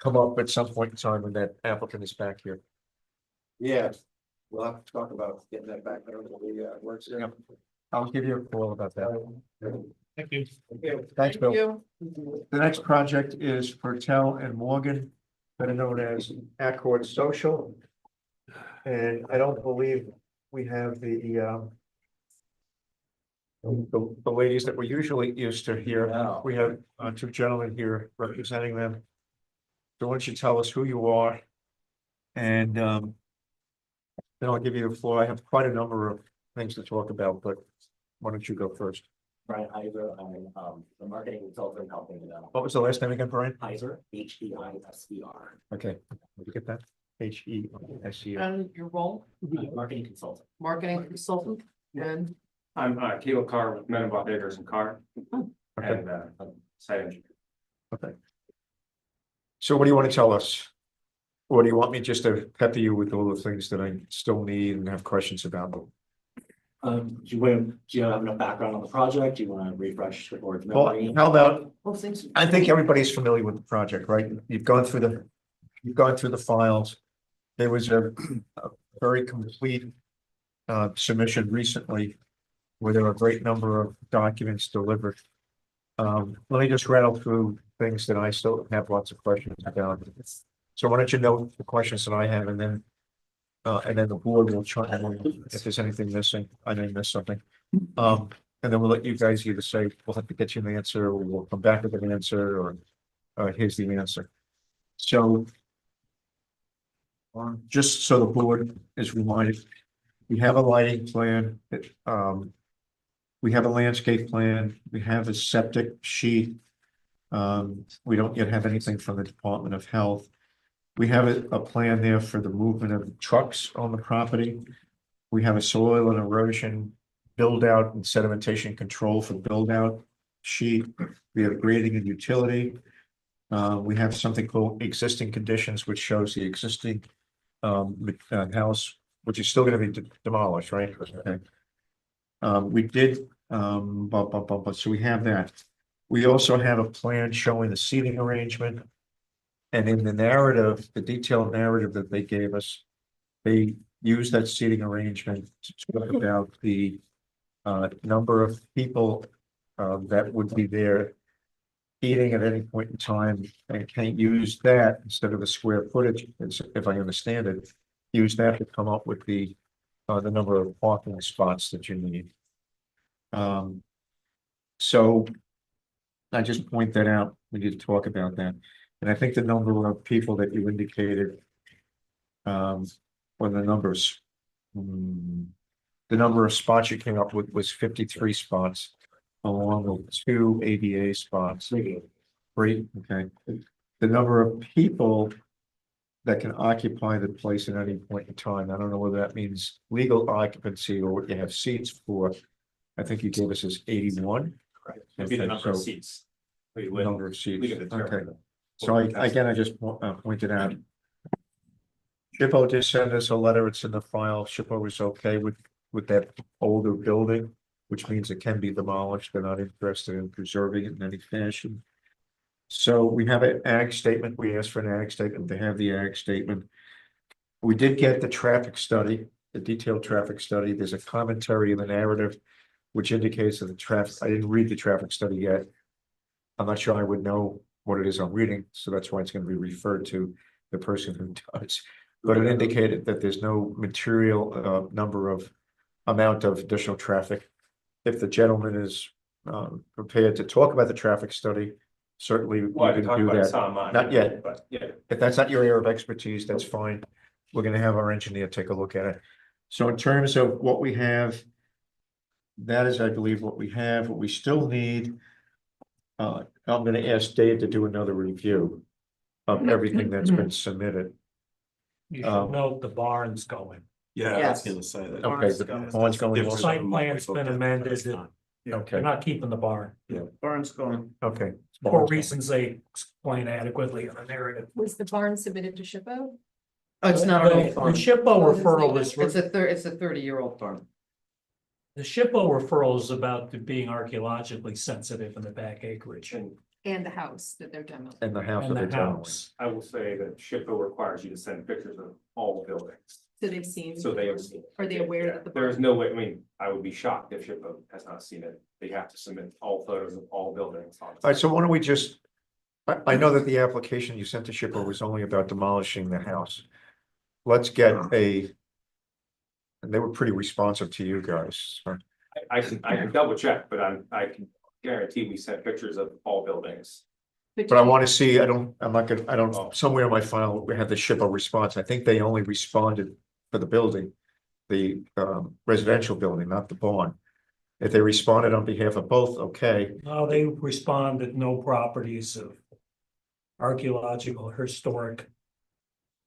come up at some point in time when that applicant is back here. Yeah, we'll have to talk about getting that back there when we works. Yep. I'll give you a call about that. Thank you. Thanks, Bill. You. The next project is Pertel and Morgan, better known as Accord Social. And I don't believe we have the ladies that we're usually used to here. No. We have two gentlemen here representing them. So why don't you tell us who you are? And then I'll give you the floor. I have quite a number of things to talk about, but why don't you go first? Brian Heiser, I'm the marketing consultant helping them. What was the last name again, Brian? Heiser, Heiser. Okay, did you get that? HESER. And your role, Marketing consultant. marketing consultant, and I'm Caleb Carr with Mendenbach Acres and Carr. Okay. And site engineer. Okay. So what do you want to tell us? Or do you want me just to pepper you with all the things that I still need and have questions about? Do you have enough background on the project? Do you want to refresh the board's Well, memory? how about, well, since I think everybody's familiar with the project, right? You've gone through the files. There was a very complete submission recently where there were a great number of documents delivered. Let me just rattle through things that I still have lots of questions about. So why don't you note the questions that I have, and then the board will try and if there's anything missing, I may miss something. And then we'll let you guys either say, we'll have to get you an answer, or we'll come back with an answer, or here's the answer. So just so the board is reminded, we have a lighting plan, we have a landscape plan, we have a septic sheet. We don't yet have anything from the Department of Health. We have a plan there for the movement of trucks on the property. We have a soil and erosion build out and sedimentation control for build out sheet. We have grading and utility. We have something called existing conditions, which shows the existing house, which is still going to be demolished, right? Okay. We did So we have that. We also have a plan showing the seating arrangement. And in the narrative, the detailed narrative that they gave us, they used that seating arrangement to talk about the number of people that would be there eating at any point in time, and can't use that instead of the square footage, if I understand it, use that to come up with the number of parking spots that you need. So I just point that out. We need to talk about that. And I think the number of people that you indicated, or the numbers, the number of spots you came up with was 53 spots, along with 2 ADA spots. 3, okay. The number of people that can occupy the place at any point in time, I don't know whether that means legal occupancy or what you have seats for. I think you gave us as 81. Correct. It'd be the number of seats. Number of seats, okay. So I just pointed out. Shippo just sent us a letter, it's in the file, Shippo was okay with that older building, which means it can be demolished, they're not interested in preserving it in any fashion. So we have an ag statement, we asked for an ag statement, they have the ag statement. We did get the traffic study, the detailed traffic study, there's a commentary in the narrative, which indicates that the traffic, I didn't read the traffic study yet. I'm not sure I would know what it is I'm reading, so that's why it's going to be referred to the person who does. But it indicated that there's no material amount of additional traffic. If the gentleman is prepared to talk about the traffic study, certainly we can do that. Not yet, but yeah. if that's not your area of expertise, that's fine. We're gonna have our engineer take a look at it. So in terms of what we have, that is, I believe, what we have. What we still need, I'm gonna ask Dave to do another review of everything that's been submitted. You should note the barn's going. Yeah, I was gonna say that. Okay, the barn's going. The site plan's been amended. Okay, They're not keeping the barn. Barn's going. okay. For reasons they explain adequately in the narrative. Was the barn submitted to SHPO? Oh, it's not an old The farm. SHPO referral is, It's a 30-year-old farm. the SHPO referral is about being archaeologically sensitive in the back acreage. And the house that they're demoing. And the house And of the the town. house. I will say that SHPO requires you to send pictures of all buildings, So they've seen. so they have seen. Are they aware that the? There is no way, I mean, I would be shocked if SHPO has not seen it. They have to submit all photos of all buildings. All right, so why don't we just, I know that the application you sent to Shippo was only about demolishing the house. Let's get and they were pretty responsive to you guys. I can double check, but I can guarantee we sent pictures of all buildings. But I want to see, I don't, somewhere in my file, we have the Shippo response. I think they only responded for the building, the residential building, not the barn. If they responded on behalf of both, okay. No, they respond that no properties of archaeological, historic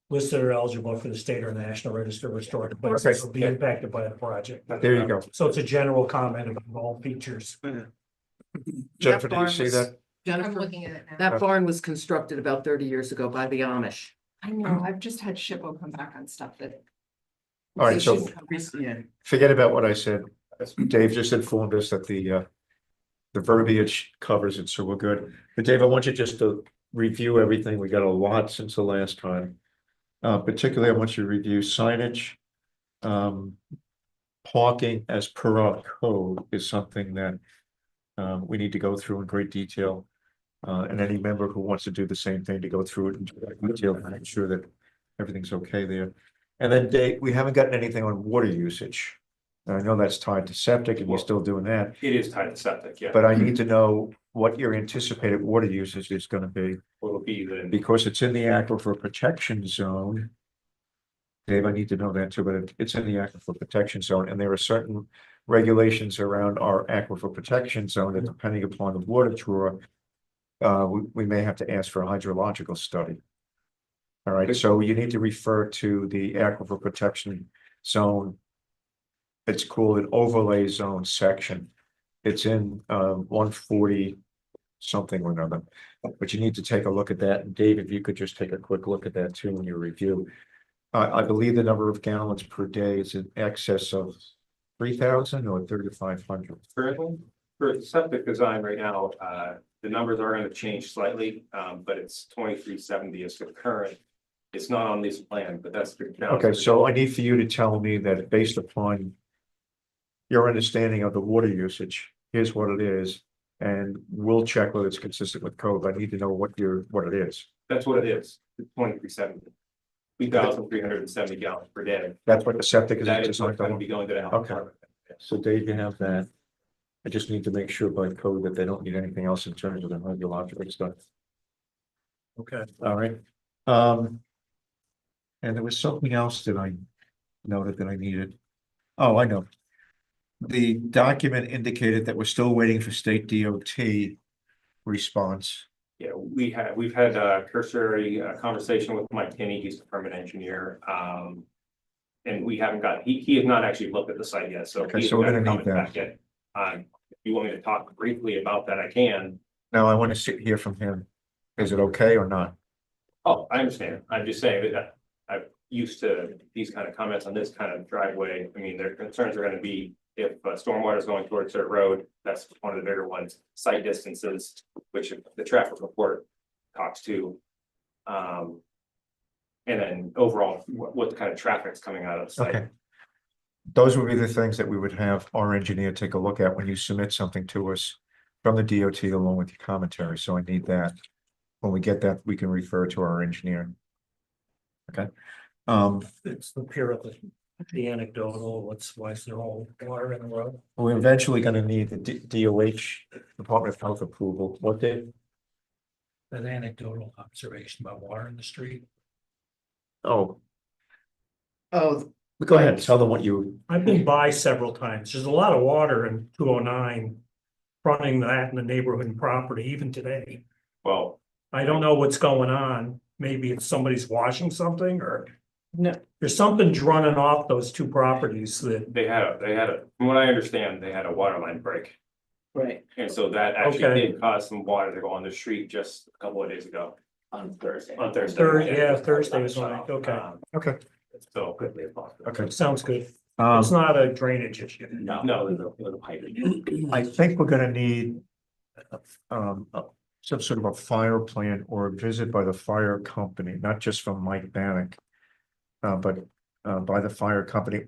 listed or eligible for the state or national register of historic places will be impacted by the project. There you go. So it's a general comment about all features. Jennifer, do you see that? I'm Jennifer, looking at it now. that barn was constructed about 30 years ago by the Amish. I know, I've just had SHPO come back on stuff that. All right, so Yeah. forget about what I said. Dave just informed us that the verbiage covers it, so we're good. But Dave, I want you just to review everything. We got a lot since the last time. Particularly, I want you to review signage. Parking as per our code is something that we need to go through in great detail. And any member who wants to do the same thing to go through it in detail, and make sure that everything's okay there. And then Dave, we haven't gotten anything on water usage. I know that's tied to septic and you're still doing that, It is tied to septic, yeah. but I need to know what your anticipated water usage is gonna be, Will be the, because it's in the aquifer protection zone. Dave, I need to know that too, but it's in the aquifer protection zone, and there are certain regulations around our aquifer protection zone that, depending upon the water draw, we may have to ask for a hydrological study. All right, so you need to refer to the aquifer protection zone. It's called an overlay zone section. It's in 140 something or another, but you need to take a look at that. And Dave, if you could just take a quick look at that too in your review. I believe the number of gallons per day is in excess of 3,000 or 3,500? Currently, for septic design right now, the numbers are gonna change slightly, but it's 2370 is the current. It's not on this plan, but that's. Okay, so I need for you to tell me that based upon your understanding of the water usage, here's what it is, and we'll check whether it's consistent with code. I need to know what it is. That's what it is, 2370. 2,370 gallons per day. That's what the septic is. That is what's gonna be going to the health Okay. department. So Dave, you have that. I just need to make sure by code that they don't need anything else in terms of the radiological stuff. Okay. All right. And there was something else that I noted that I needed. Oh, I know. The document indicated that we're still waiting for state DOT response. Yeah, we've had a cursory conversation with Mike Kinney, he's a permit engineer. And we haven't got, he has not actually looked at the site yet, so. Okay, he's so we're not gonna need coming that. back yet. If you want me to talk briefly about that, I can. Now, I want to hear from him. Is it okay or not? Oh, I understand. I'm just saying that I'm used to these kind of comments on this kind of driveway. I mean, their concerns are gonna be if stormwater is going towards their road, that's one of the bigger ones, site distances, which the traffic report talks to. And then overall, what the kind of traffic's coming out of the site. Okay. Those would be the things that we would have our engineer take a look at when you submit something to us from the DOT along with your commentary. So I need that. When we get that, we can refer to our engineer. Okay. It's the period, the anecdotal, why is there all water in the road? We're eventually gonna need the DOH, Department of Health approval. What did? That anecdotal observation about water in the street. Oh, Oh, go ahead. Tell them what you. I've been by several times. There's a lot of water in 209 fronting that in the neighborhood and property, even today. Well, I don't know what's going on. Maybe it's somebody's washing something or No. there's something running off those two properties that, they had from what I understand, they had a water line break. Right. And so that actually Okay. did cause some water to go on the street just a couple of days ago. On Thursday. On Thursday. Thursday was like, okay, Okay. So quickly as possible. Okay. sounds good. It's not a drainage issue. No, there's a pipe. I think we're gonna need. Some sort of a fire plan or a visit by the fire company, not just from Mike Bannock. But by the fire company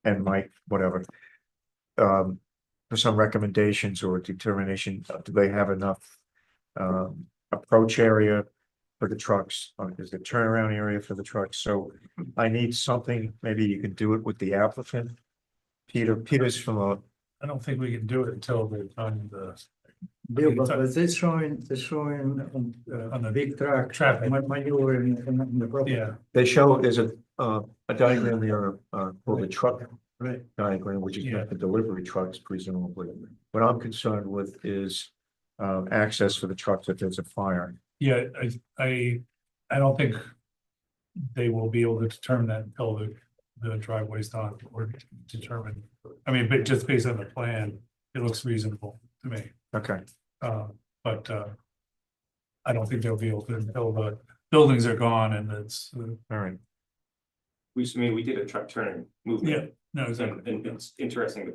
and Mike, whatever. For some recommendations or determination, do they have enough? Approach area for the trucks, is the turnaround area for the trucks, so I need something, maybe you can do it with the applicant. Peter's from a. I don't think we can do it until they're done Bill, but they're showing on the big truck. Traffic. Maneuver in the property. Yeah. They show, there's a diagram there, for the truck. Right. Diagram, which is Yeah. not the delivery trucks presumably. What I'm concerned with is, access for the trucks if there's a fire. Yeah, I don't think they will be able to determine that until the driveway's done or determine. I mean, but just based on the plan, it looks reasonable to me. Okay. But I don't think they'll be able to until the buildings are gone and it's. All right. We did a truck turning movement. Yeah, no, exactly. And it's interesting, the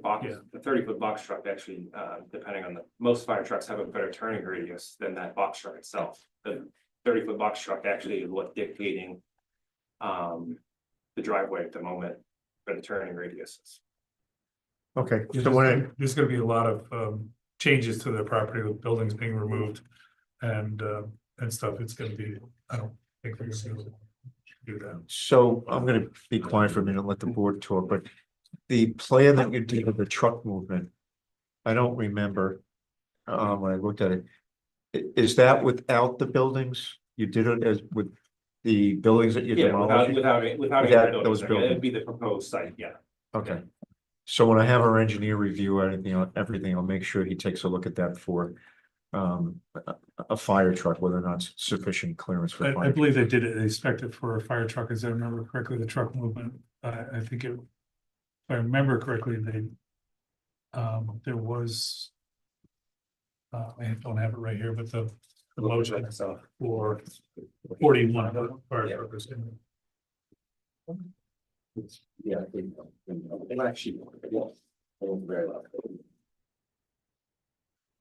30-foot box truck actually, depending on most fire trucks have a better turning radius than that box truck itself. The 30-foot box truck actually is what dictating the driveway at the moment for the turning radiuses. Okay, Yeah, so when there's gonna be a lot of changes to the property with buildings being removed and stuff. It's gonna be, I don't think we're gonna be able to do that. So I'm gonna be quiet for a minute and let the board talk, but the plan that you did with the truck movement. I don't remember, when I looked at it. Is that without the buildings? You did it as with the buildings that you Yeah, demolished? without Without those those buildings. it'd be the proposed site, yeah. Okay. So when I have our engineer review everything, I'll make sure he takes a look at that for a fire truck, whether or not it's sufficient clearance for I fire. believe they did it, they expect it for a fire truck, as I remember correctly, the truck movement, I think it. If I remember correctly, there was. I don't have it right here, but the motion for 41 fire truckers. Yeah. Actually, On the very last page.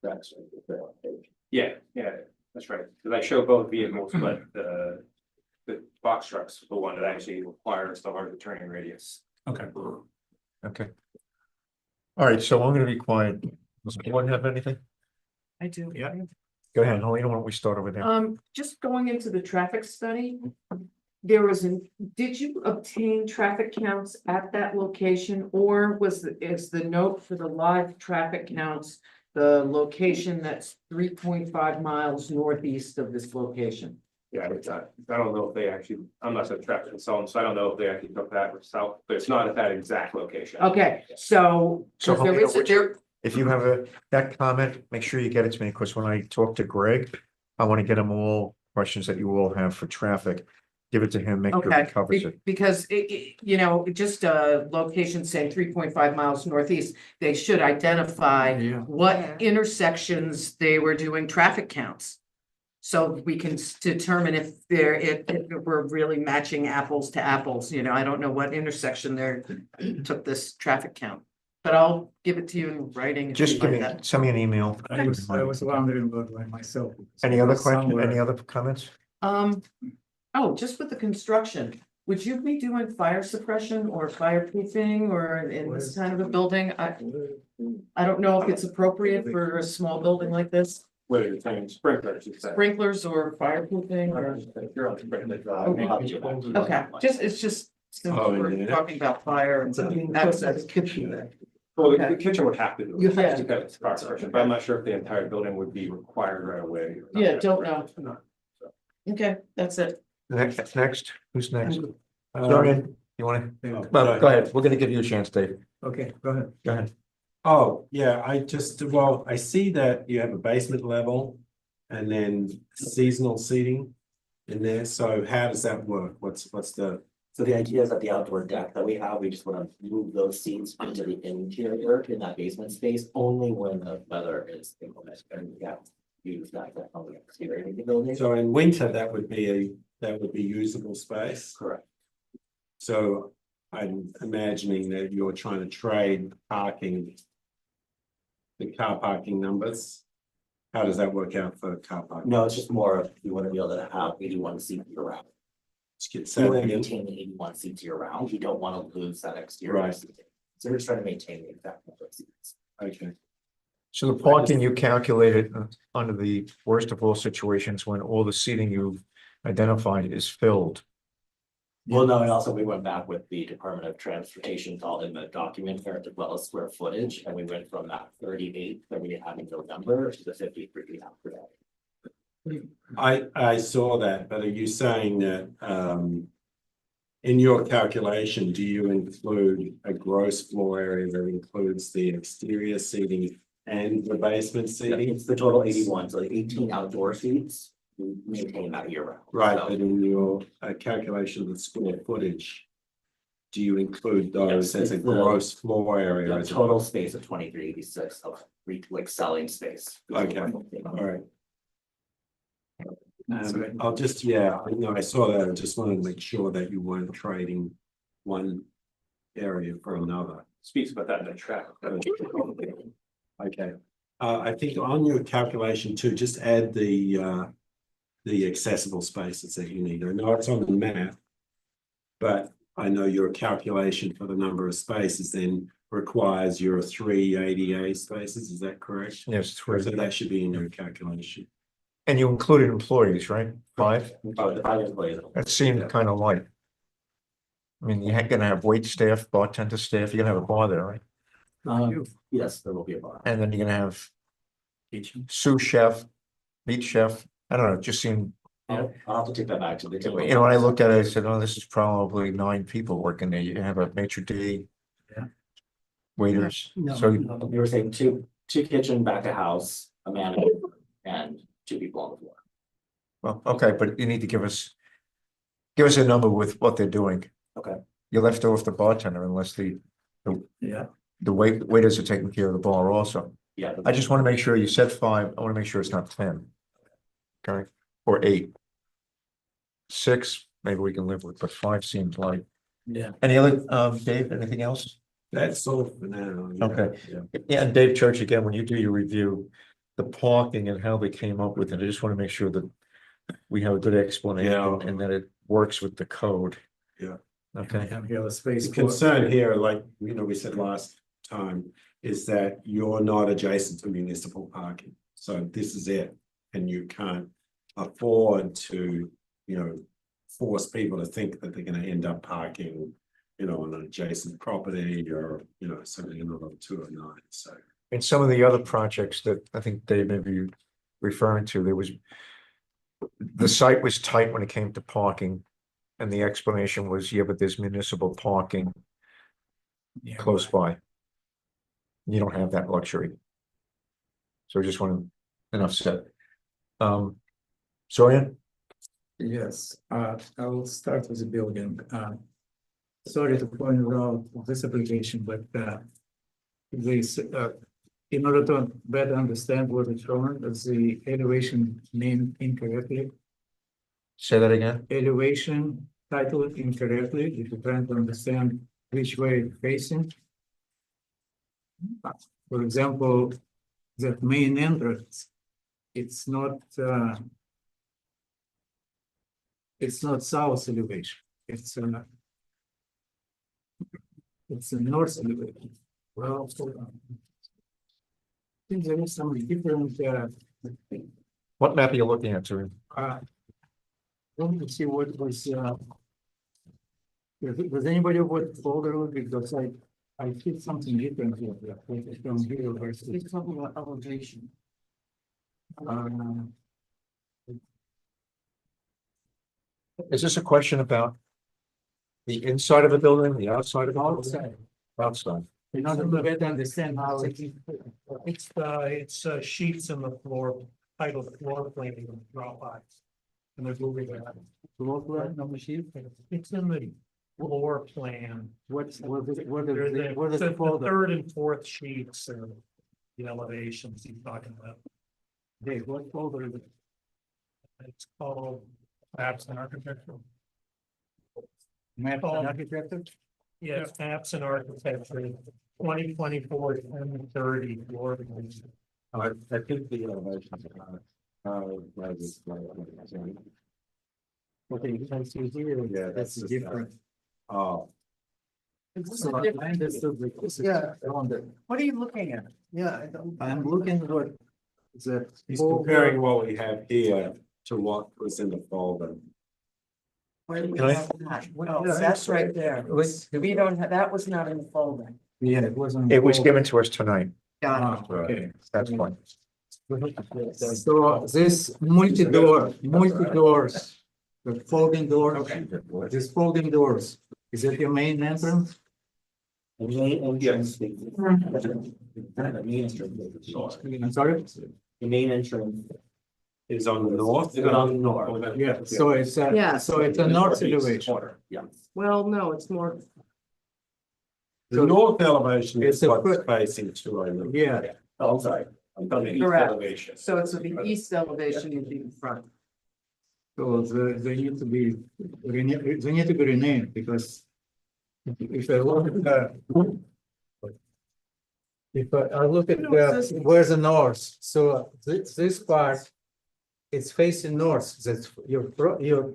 That's the very last page. Yeah, that's right, because I show both vehicles, but the box truck's the one that actually requires the larger turning radius. Okay. Okay. All right, so I'm gonna be quiet. Does anyone have anything? I do. Yeah. Go ahead, Helena, why don't we start over there? Just going into the traffic study. There was did you obtain traffic counts at that location, or is the note for the live traffic counts? The location that's 3.5 miles northeast of this location? Yeah, I don't know if they actually, I'm not a traffic consultant, so I don't know if they actually took that south, but it's not at that exact location. Okay, so. So because there Helena, is a- if you have that comment, make sure you get it to me, because when I talk to Greg, I want to get them all questions that you all have for traffic. Give it to him, make sure he Okay, covers it. because you know, just a location saying 3.5 miles northeast, they should identify what intersections they were doing traffic counts. So we can determine if if we're really matching apples to apples, you know, I don't know what intersection took this traffic count. But I'll give it to you in writing. if Just you'd give like me, that. send me an email. I was wondering about that myself. Any other question, Somewhere- any other comments? Oh, just with the construction, would you be doing fire suppression or fireproofing or in this kind of a building? I don't know if it's appropriate for a small building like this, What are you saying, sprinklers, you said? sprinklers or fireproofing or, You're on sprinkler drive. okay, it's just. Since Oh, we're yeah. talking about fire and access. Well, Okay. the kitchen would have to do. You it, have to. because it's fire suppression, But I'm not sure if the entire building would be required right away. Yeah, don't know. Okay, that's it. Next, who's next? Uh, Dorian, you wanna, well, go ahead, we're gonna give you a chance, Dave. Okay, go ahead. Go ahead. Oh, yeah, I see that you have a basement level and then seasonal seating in there. So how does that work? What's the, So the idea is that the outdoor deck that we have, we just want to move those seats into the interior in that basement space only when the weather is inclement and we have use that on the exterior of the building. so in winter, that would be usable space? Correct. So I'm imagining that you're trying to trade parking. The car parking numbers. How does that work out for car parking? No, it's just more of, we want to be able to have 81 seats year round. Just get So we want set to in. maintain the 81 seats year round. We don't want to lose that exterior Right. seating. So we're just trying to maintain the exact number of seats. Okay. So the parking you calculated under the worst of all situations when all the seating you've identified is filled. Well, no, and also we went back with the Department of Transportation, it's all in the document there, as well as square footage, and we went from that 38 that we had in November to the 53 we have today. I saw that, but are you saying that, in your calculation, do you include a gross floor area that includes the exterior seating and the basement seating? It's the total 81, so the 18 outdoor seats, we maintain that year round. Right, So- but in your calculation of the square footage, do you include those as a it's the- gross floor area? The as a- total space of 2386 of like selling space. Okay, all right. I'll just, yeah, I know I saw that, I just wanted to make sure that you weren't trading one area for another. Speaks about that in the traffic. Okay, I think on your calculation too, just add the accessible spaces that you need. I know it's on the map. But I know your calculation for the number of spaces then requires your 3 ADA spaces, is that correct? Yes, 3. So that should be in your calculation. And you included employees, right? 5? The 5 employees. That seemed kind of light. I mean, you're gonna have wait staff, bartender staff, you're gonna have a bar there, right? Yes, there will be a bar. And then you're gonna have sous chef, meat chef, I don't know, it just seemed, I'll have to take that back to the. you know, when I looked at it, I said, oh, this is probably 9 people working there. You have a maitre d'. Yeah. Waiters, No, so we were saying two kitchen, back of house, a manager, and 2 people on the floor. well, okay, but you need to give us a number with what they're doing. Okay. You left off the bartender unless Yeah. the waiters are taking care of the bar also. Yeah. I just want to make sure you said 5. I want to make sure it's not 10. Okay, or 8. 6, maybe we can live with, but 5 seems like. Yeah. Any other, Dave, anything else? That's all for now. yeah, Okay. yeah. Yeah, and Dave Church, again, when you do your review, the parking and how they came up with it, I just want to make sure that we have a good explanation Yeah. and that it works with the code. Yeah. Okay. And here the space. The concern here, like, we said last time, is that you're not adjacent to municipal parking. So this is it, and you can't afford to, force people to think that they're gonna end up parking, on an adjacent property or, something in order 209, so. In some of the other projects that I think Dave may be referring to, the site was tight when it came to parking. And the explanation was, yeah, but there's municipal parking close by. You don't have that luxury. So I just want enough said. Sorian? Yes, I will start with the building. Sorry to point out this application, but this, in order to better understand what it's showing, the elevation named incorrectly. Say that again? Elevation titled incorrectly, if you're trying to understand which way it's facing. For example, the main entrance, it's not south elevation, it's a north elevation. Well, hold on. I think there is some different What map are you looking at, Sorian? let me see what was does anybody what folder, because I see something different here from here versus. It's talking about elevation. Is this a question about the inside of the building, the outside of the building? Outside. Outside. In order to better understand how It's sheets in the floor, titled floor plan in Dropbox. And they're moving that. floor plan on the sheet. It's in the floor plan. What is There's the the folder? third and fourth sheets are the elevations he's talking about. Dave, what folder is it? It's called maps and architecture. Map and architecture? Yes, maps and architecture, 2024 1030 floor plan. I think the elevation. Okay, you can see here, Yeah, that's just different. Oh, So I understood the. Yeah. Folder. What are you looking at? Yeah, I don't. I'm looking what the. he's comparing what we have here to what was in the folder. Where do we Can I- have that? Well, that's right there. We don't have, that was not in the folder. Yeah, it wasn't. It was given to us tonight. Ah, okay. That's fine. So this multi-doors, the folding doors, this folding doors, is that your main entrance? The main entrance. The main entrance. I'm sorry? The main entrance. Is on the north? Is on the north. Yeah, so it's a north elevation. Yeah. Well, no, it's more. The north elevation It's is a what's foot- facing 209. Yeah, Oh, I'm sorry. I'm talking east Correct. elevation. So it's the east elevation would be in front. so they need to be, they need to be renamed because if I look at if I look at where's the north, so this part, it's facing north, that's your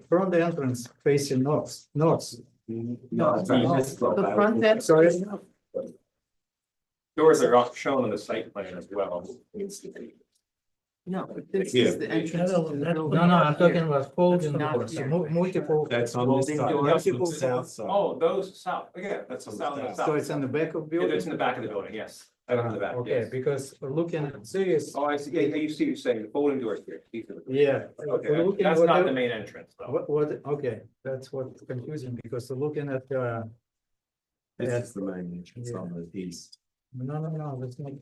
front entrance facing north. No, The front end. Sorry? Doors are shown on the site plan as well. No, this Yeah. is the entrance. to the No, building. I'm talking about folding Not doors, here. multiple. That's on this folding side, doors. that's on the south side. Oh, those south, yeah, that's on the south. south. So it's in the back of Yeah, building? it's in the back of the building, yes. Right in the back, Okay, yes. because looking at this, Oh, I see, yeah, you see, you're saying the folding doors here. These are the- yeah. Okay, looking that's what not I- the main entrance though. What, okay, that's what's confusing, because looking at, This is the main entrance on the east. no, that's not,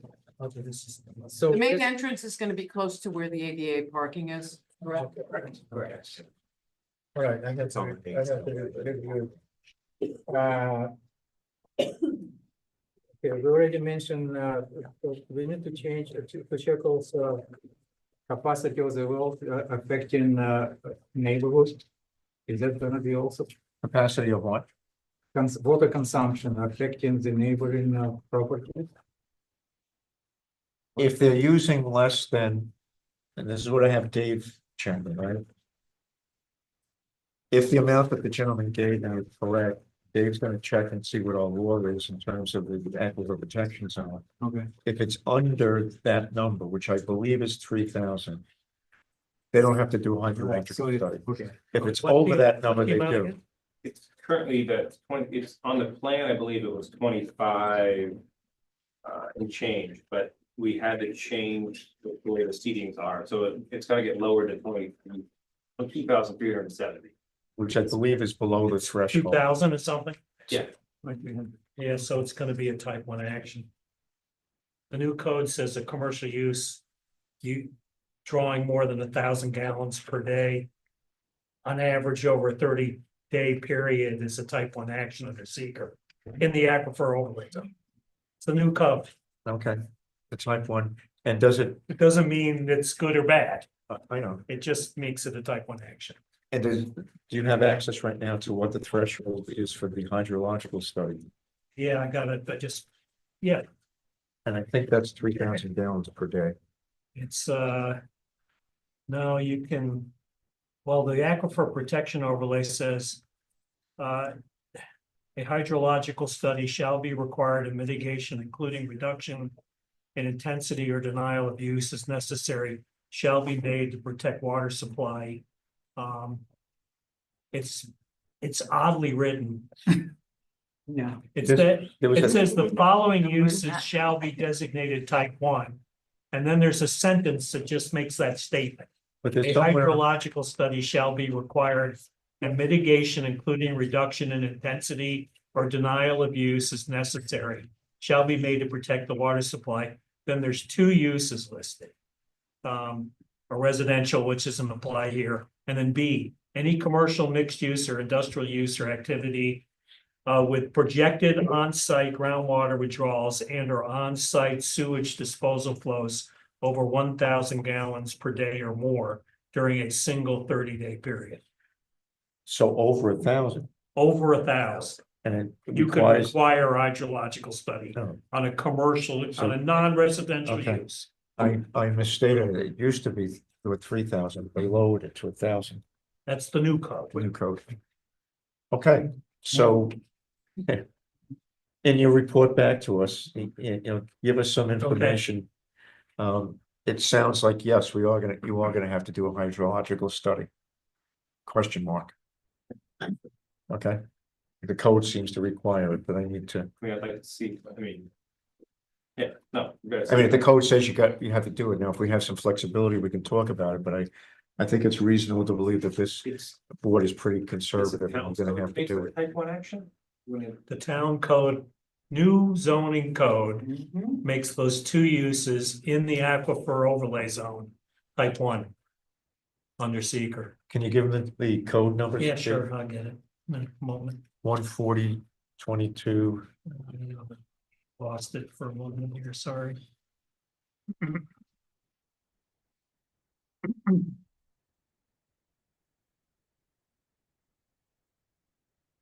okay, this is. So. The main entrance is gonna be close to where the ADA parking is, correct? Correct. All right, I got It's on the I got to review. Okay, we already mentioned, we need to change, to check also capacity of the well affecting, neighborhoods. Is that gonna be also? Capacity of what? water consumption affecting the neighboring properties? If they're using less than, and this is what I have Dave Chairman, right? If the amount that the gentleman gave are correct, Dave's gonna check and see what our law is in terms of the aquifer protection zone. Okay. If it's under that number, which I believe is 3,000. They don't have to do a hydrological So, study. okay. If it's What over the- that number, what the they amount do. again? It's currently it's on the plan, I believe it was 25. And change, but we had to change the way the seatings are, so it's gotta get lower to 2,370. Which I believe is below the threshold. 2,000 or something? Yeah. Yeah, so it's gonna be a type 1 action. The new code says a commercial use, you drawing more than 1,000 gallons per day. On average, over a 30-day period is a type 1 action under seeker in the aquifer overlay zone. It's a new code. Okay, the type 1, and does it, It doesn't mean it's good or bad. I know, It just makes it a type 1 action. and do you have access right now to what the threshold is for the hydrological study? Yeah, I got it, but And I think that's 3,000 gallons per day. it's, no, you can, well, the aquifer protection overlay says, a hydrological study shall be required in mitigation, including reduction in intensity or denial of use as necessary, shall be made to protect water supply. It's oddly written. Yeah. It's This- that, there was it a- says the following uses shall be designated type 1. And then there's a sentence that just makes that statement. But A there's somewhere, hydrological study shall be required and mitigation, including reduction in intensity or denial of use as necessary, shall be made to protect the water supply. Then there's 2 uses listed. A residential, which doesn't apply here, and then B, any commercial mixed use or industrial use or activity with projected on-site groundwater withdrawals and or on-site sewage disposal flows over 1,000 gallons per day or more during a single 30-day period. so over 1,000, Over 1,000, and it you could requires, require a hydrological study Oh. on a commercial, So- on a non-residential Okay. use. I misstated it. It used to be with 3,000, they lowered it to 1,000. That's the new code. New code. Okay, so. In your report back to us, you know, give us some information. It sounds like, yes, you are gonna have to do a hydrological study. Question mark. Okay, the code seems to require it, but I need to, I mean, I'd like to see, I mean. Yeah, no. you guys- I mean, if the code says you have to do it. Now, if we have some flexibility, we can talk about it, but I think it's reasonable to believe that this It's. board is pretty it's conservative and council we're gonna have to makes do the it. Type 1 action? The town code, new zoning code Mm-hmm. makes those 2 uses in the aquifer overlay zone, type 1. Under seeker. Can you give them the code numbers? Yeah, sure, I'll get it in a moment. 140-22. Lost it for a moment here, sorry.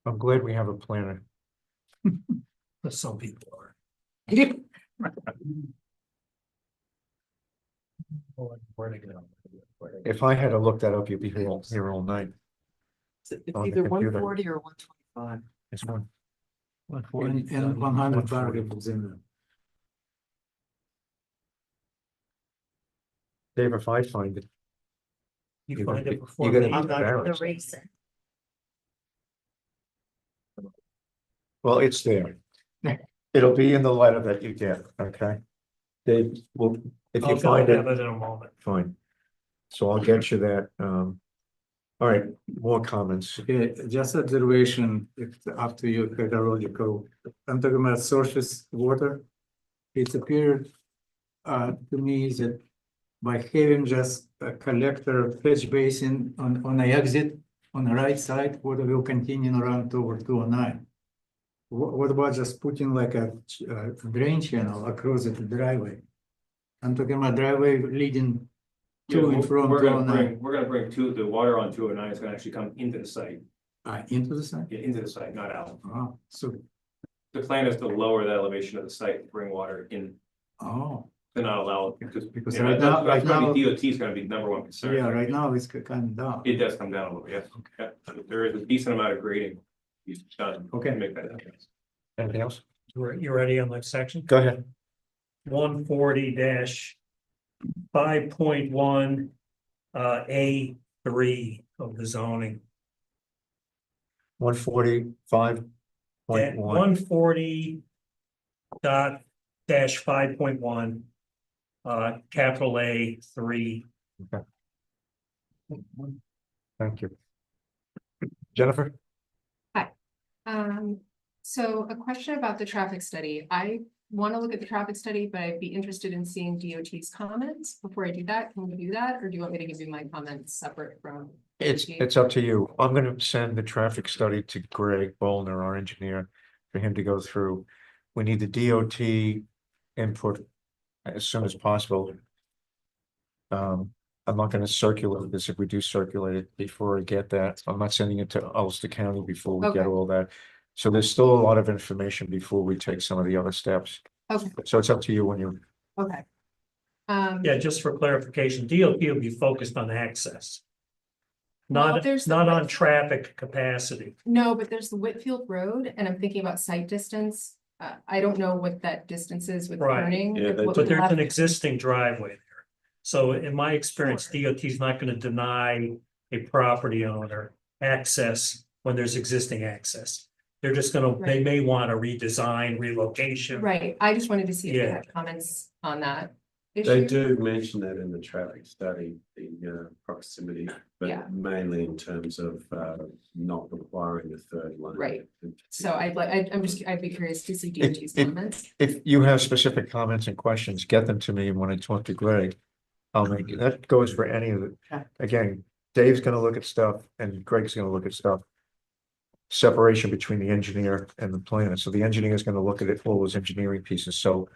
I'm glad we have a planner. But some people are. Where to go? If I had to look that up, you'd be here all night. It's On the either computer. 140 or 125. It's one. And 100 variables in there. Dave, if I find it. You you're find gonna it be- before you're me. gonna be embarrassed. racing. Well, it's there. It'll be in the letter that you get, okay? Dave, well, if you I'll find have it, it in a moment. fine. So I'll get you that, all right, more comments. Okay, just observation, it's after your hydrological, I'm talking about surface water. It appeared to me that by having just a collector fetch basin on the exit on the right side, water will continue around toward 209. What about just putting like a drain channel across the driveway? I'm talking about driveway leading Yeah, to and from we're gonna 209. bring the water on 209 is gonna actually come into the site. Into the site? Yeah, into the site, not out. So, The plan is to lower the elevation of the site, bring water in, oh, to not allow, because. because you know, right now, that's right now, probably DOT is gonna be number one concern. yeah, right now it's coming down. It does come down a little, yes. Yeah. There is a decent amount of grading he's done. Okay. To make that happen. Anything else? You ready on that section? Go ahead. 140-5.1 A3 of the zoning. 145.1. 140 dash 5.1 capital A3. Okay. Thank you. Jennifer? So a question about the traffic study. I want to look at the traffic study, but I'd be interested in seeing DOT's comments before I do that. Can we do that? Or do you want me to give you my comments separate from? It's up to you. I'm gonna send the traffic study to Greg Bolner, our engineer, for him to go through. We need the DOT input as soon as possible. I'm not gonna circulate this if we do circulate it before I get that. I'm not sending it to Ulster County before we get Okay. all that. So there's still a lot of information before we take some of the other steps. Okay, So it's up to you when you, okay. Yeah, just for clarification, DOT will be focused on access. Well, Not, there's the not on Whitfield- traffic capacity. No, but there's the Whitfield Road and I'm thinking about site distance. I don't know what that distance is with Right. turning. Yeah, what But we there's left- an existing driveway there. So in my experience, DOT is not gonna deny a property owner access when there's existing access. They're just gonna, they Right. may want to redesign, relocation. Right, I just wanted to see if you Yeah. had comments on that They issue. do mention that in the traffic study, the proximity, Yeah. but mainly in terms of not requiring a third lane. Right. So I'd be curious to see DOT's If- comments. if you have specific comments and questions, get them to me. And when I talk to Greg, I'll make it. That goes for any of it. Okay. Again, Dave's gonna look at stuff and Greg's gonna look at stuff. Separation between the engineer and the planner. So the engineer is gonna look at it, all those engineering pieces. So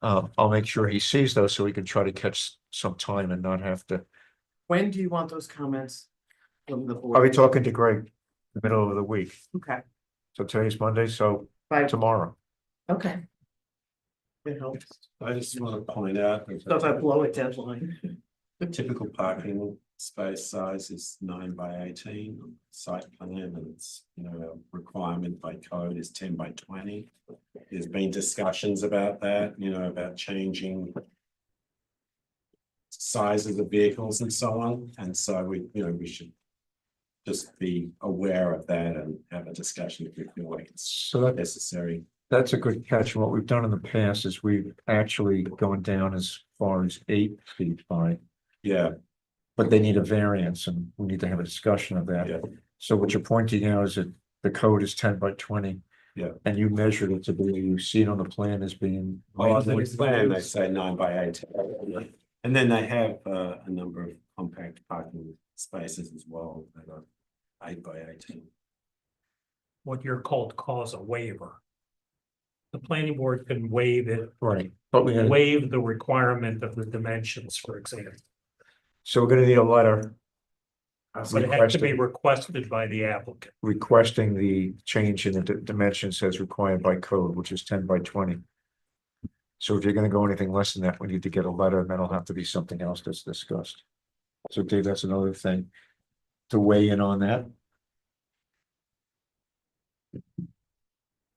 I'll make sure he sees those so he can try to catch some time and not have to. When do you want those comments from the board? I'll be talking to Greg the middle of the week. Okay, So today's Monday, so by, tomorrow. okay. It helps. I just want to point out. that So if I blow a deadline. The typical parking space size is 9 by 18 on site plan, and it's, you know, a requirement by code is 10 by 20. There's been discussions about that, you know, about changing sizes of vehicles and so on, and so we, you know, we should just be aware of that and have a discussion if we feel like it's So that, necessary. that's a good catch. And what we've done in the past is we've actually gone down as far as 8 feet high. Yeah, But they need a variance and we need to have a discussion of that. yeah, So what you're pointing out is that the code is 10 by 20. yeah. And you measured it to be, you see it on the plan as being. Well, on the plan, they say 9 by 18. And then they have a number of compact parking spaces as well that are 8 by 18. What you're called cause a waiver. The planning board can waive it, Right, but we had, waive the requirement of the dimensions, for example. so we're gonna need a letter. But it has to be requested by the applicant. Requesting the change in the dimensions as required by code, which is 10 by 20. So if you're gonna go anything less than that, we need to get a letter, and that'll have to be something else that's discussed. So Dave, that's another thing to weigh in on that.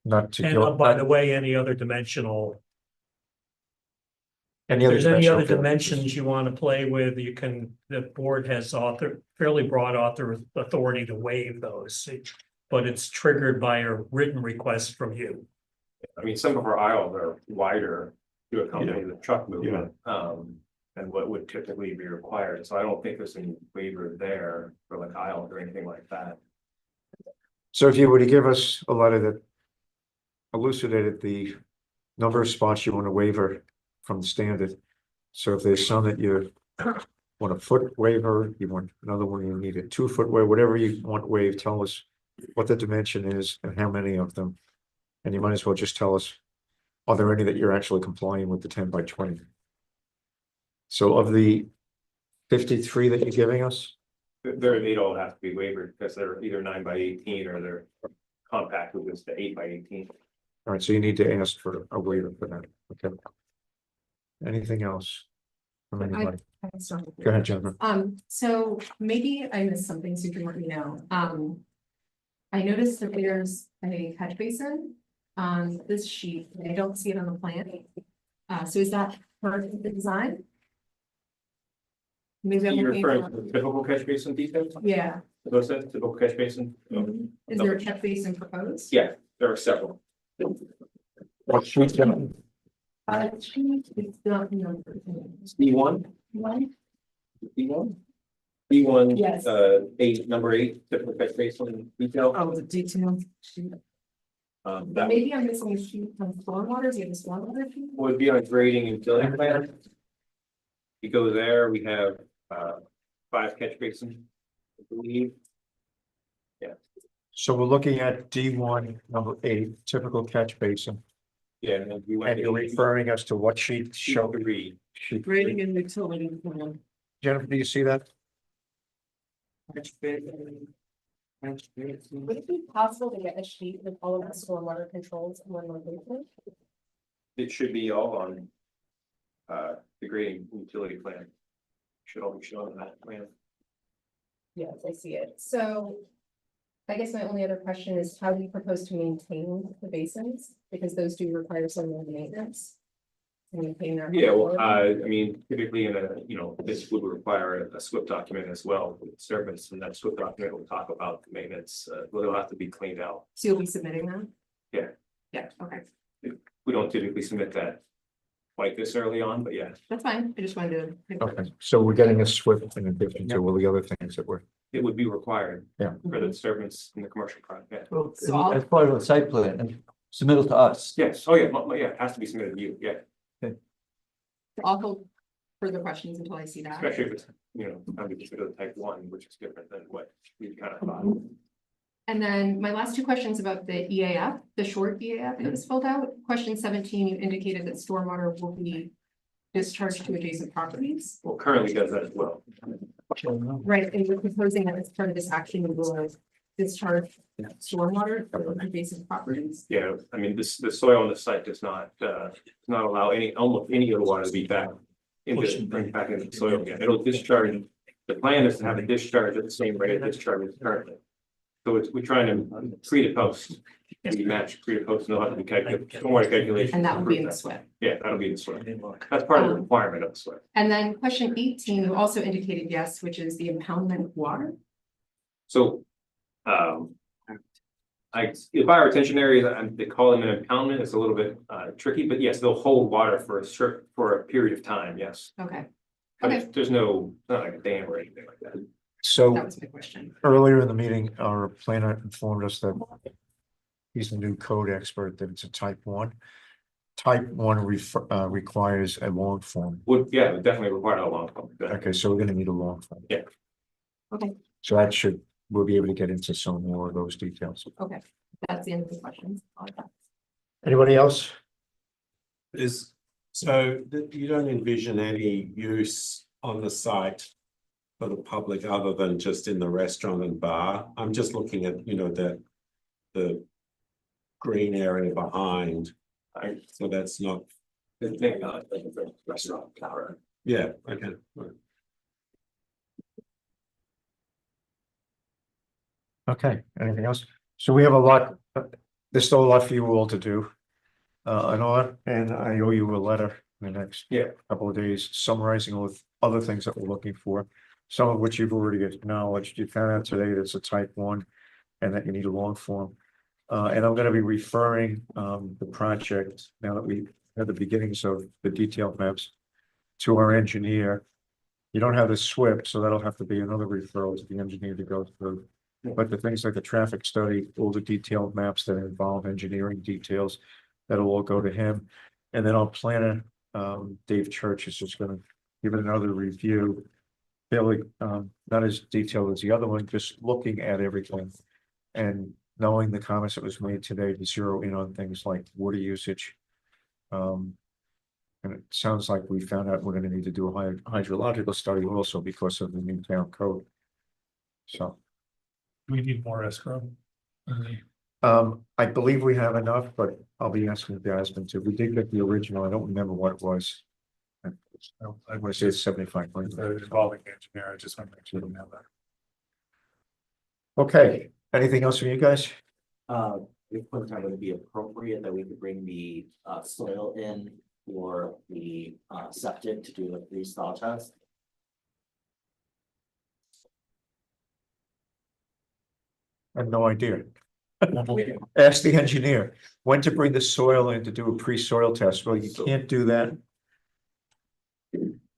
Not to And go. by the way, any other dimensional, Any if other there's any other dimensional dimensions you want to play with, you can, the board has fairly broad authority to waive those. But it's triggered by a written request from you. I mean, some of our aisles are wider to accompany the truck movement, than what would typically be required. So I don't think there's any waiver there for like aisles or anything like that. So if you were to give us a letter that elucidated the number of spots you want to waiver from the standard. So if there's some that you want a foot waiver, you want another one, you need a 2-foot waiver, whatever you want waived, tell us what the dimension is and how many of them. And you might as well just tell us, are there any that you're actually complying with the 10 by 20? So of the 53 that you're giving us, they'd all have to be wavered because they're either 9x18 or they're compact, which is the 8x18. All right, so you need to ask for a waiver for that, okay? Anything else? From anybody? Go ahead, Jennifer. So maybe I missed something, so you can let me know. I noticed that there's a catch basin on this sheet, and I don't see it on the plan. So is that part of the design? Maybe I'm You're looking referring at- to the typical catch basin details? Yeah, Those are typical catch basin? is there a catch basin proposed? Yeah, there are several. What street, Jennifer? It's not, no. B1, One? B1? B1, Yes. number 8, typical catch basin detail. Oh, the detail. That Maybe I'm missing a sheet from stormwater, do you have a stormwater sheet? would be on grading and filling plan. You go there, we have 5 catch basins, I believe. So we're looking at D1, number 8, typical catch basin. Yeah, and then we went. And you're referring us to what sheet? Show Sheet sheet. Grading and utility plan. Jennifer, do you see that? Would it be possible to get a sheet with all of the stormwater controls in one location? It should be all on the grading utility plan. Should all be shown on that plan. Yes, I see it. So I guess my only other question is how do you propose to maintain the basins? Because those do require some maintenance. To maintain their. Yeah, well, I mean, typically in this would require a SWIP document as well with service, and that SWIP document will talk about the maintenance, will have to be cleaned out. So you'll be submitting that? Yeah. Yeah, okay, We don't typically submit that quite this early on, but yeah, that's fine. I just wanted to. Okay, so we're getting a SWIFT in addition to all the other things that were. it would be required. Yeah. For the disturbance in the commercial project. Well, So I'll- as part of the site plan and submittal to us. Yes, oh yeah, yeah, it has to be submitted to you, yeah, I'll hold further questions until I see that. especially if it's, I'm consider the type 1, which is different than what we kind of thought. And then my last two questions about the EAF, the short EAF that was filled out. Question 17, you indicated that stormwater will be discharged to adjacent properties. Well, currently does that as well. Right, and you're proposing that as part of this action, you will discharge stormwater from adjacent properties. Yeah, I mean, the soil on the site does not allow almost any of the water to be back bring back into the soil again. It'll discharge. The plan is to have it discharge at the same rate it discharges currently. So we're trying to pre to post. We match pre to post, and they'll have to be calculated, stormwater calculation. And that will be in the SWIP. Yeah, that'll be in the SWIP. That's part of the requirement of the SWIP. And then question 18, you also indicated yes, which is the impoundment of water. So, if our retention areas, they call them an impoundment, it's a little bit tricky, but yes, they'll hold water for a period of time, yes. Okay, But there's not like a dam or anything like that. So that was my question. earlier in the meeting, our planner informed us that he's the new code expert, that it's a type 1. Type 1 requires a long form. Would definitely require a long form. Okay, so we're gonna need a long form. Yeah. Okay, So we'll be able to get into some more of those details. okay, that's the end of the questions. Anybody else? So you don't envision any use on the site for the public other than just in the restaurant and bar? I'm just looking at, the green area behind. So that's not. Maybe not like a restaurant counter. Yeah, okay. Right. Okay, anything else? So we have a lot, there's still a lot for you all to do. And I owe you a letter in the next couple of days summarizing all the other things that we're looking for. Some of which you've already acknowledged. You found out today that it's a type 1 and that you need a long form. And I'm gonna be referring the project, now that we had the beginnings of the detailed maps, to our engineer. You don't have the SWIP, so that'll have to be another referral to the engineer to go through. But the things like the traffic study, all the detailed maps that involve engineering details, that'll all go to him. And then our planner, Dave Church, is just gonna give it another review. Fairly, not as detailed as the other one, just looking at everything. And knowing the comments that was made today to zero in on things like water usage. And it sounds like we found out we're gonna need to do a hydrological study also because of the new town code. So, We need more escrow. I believe we have enough, but I'll be asking the Aspen too. We did get the original. I don't remember what it was. I want to say it's 75. Involving the engineer, I just want to make sure we have that. Okay, anything else from you guys? If what time would it be appropriate that we could bring the soil in for the septic to do a freeze-thaw test? I have no idea. Ask the engineer when to bring the soil in to do a pre-soil test. Well, you can't do that.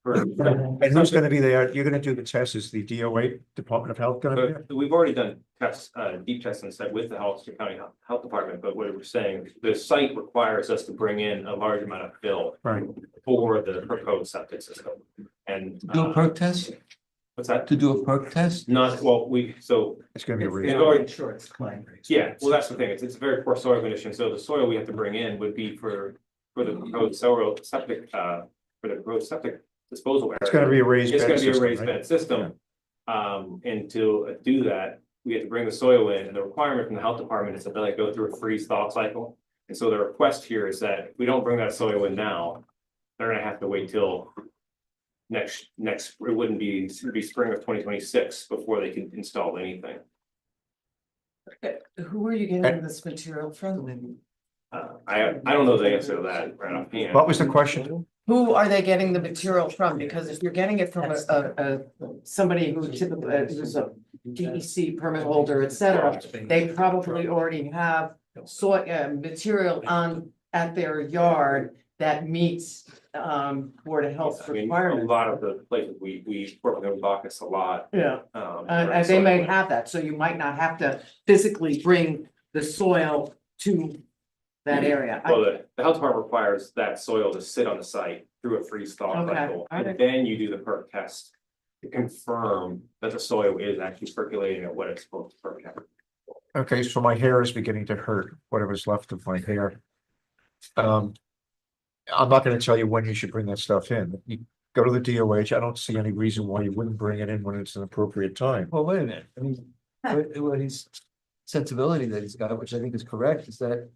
And who's gonna be there? You're gonna do the test. Is the DOA, Department of Health, gonna be there? We've already done tests, deep tests and set with the County Health Department, but what we're saying, the site requires us to bring in a large amount of fill. Right. For the proposed septic system, and. Do a perk test? What's that? To do a perk test? Not, well, It's gonna be a It's reason. already- Insurance claim. Yeah, well, that's the thing, it's a very poor soil condition, so the soil we have to bring in would be for the proposed soil septic, for the proposed septic disposal area. It's gonna be a raised It's bed gonna be a system, raised right? bed system. And to do that, we have to bring the soil in, and the requirement from the health department is that they go through a freeze thaw cycle. And so the request here is that if we don't bring that soil in now, they're gonna have to wait till next, it wouldn't be, it'd be spring of 2026 before they can install anything. Who are you getting this material from? I don't know the answer to that right offhand. What was the question? Who are they getting the material from? Because if you're getting it from somebody who typically, who's a DEC permit holder, et cetera, they probably already have soil, material at their yard that meets, Board of Health I mean, a requirements. lot of the places we work with Bacchus a lot. Yeah. for And they may soil. have that, so you might not have to physically bring the soil to that area. Well, the health department requires that soil to sit on the site through a freeze thaw Okay, cycle, alright. and then you do the perk test. To confirm that the soil is actually circulating at what it's supposed to perk at. Okay, so my hair is beginning to hurt, whatever's left of my hair. I'm not gonna tell you when you should bring that stuff in. You go to the DOH. I don't see any reason why you wouldn't bring it in when it's an appropriate time. Well, wait a minute, I mean, what his sensibility that he's got, which I think is correct, is that.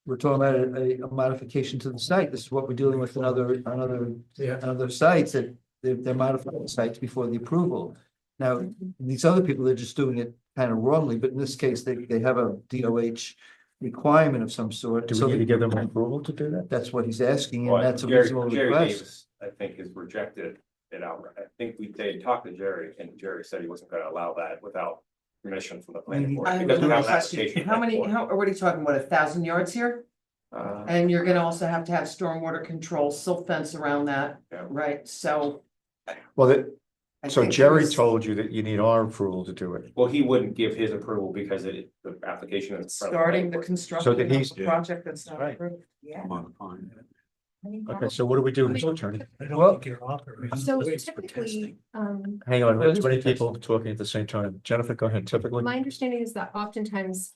We're talking about a modification to the site. This is what we're dealing with in other sites that they're modifying sites before the approval. Now, these other people, they're just doing it kind of wrongly, but in this case, they have a DOH requirement of some sort. Do So we need to give them approval to do that? that's what he's asking, and Well, that's a Jerry reasonable Jerry request. Davis, I think, has rejected it outright. I think they talked to Jerry, and Jerry said he wasn't gonna allow that without permission from the planning board. I have Because we another have an question. application. How many, what are you talking about, 1,000 yards here? And you're gonna also have to have stormwater control, silt fence around that, Yeah. right? So. Well, I so think Jerry there's- told you that you need our approval to do it. Well, he wouldn't give his approval because the application is. Starting the construction did he- of a project that's not Right. approved. Yeah. Modifying it. Okay, so what do we do, Mr. Attorney? I don't think you're authorized. So Waits for typically, testing. Hang on, Well, too this many is- people talking at the same time. Jennifer, go ahead. Typically, my understanding is that oftentimes,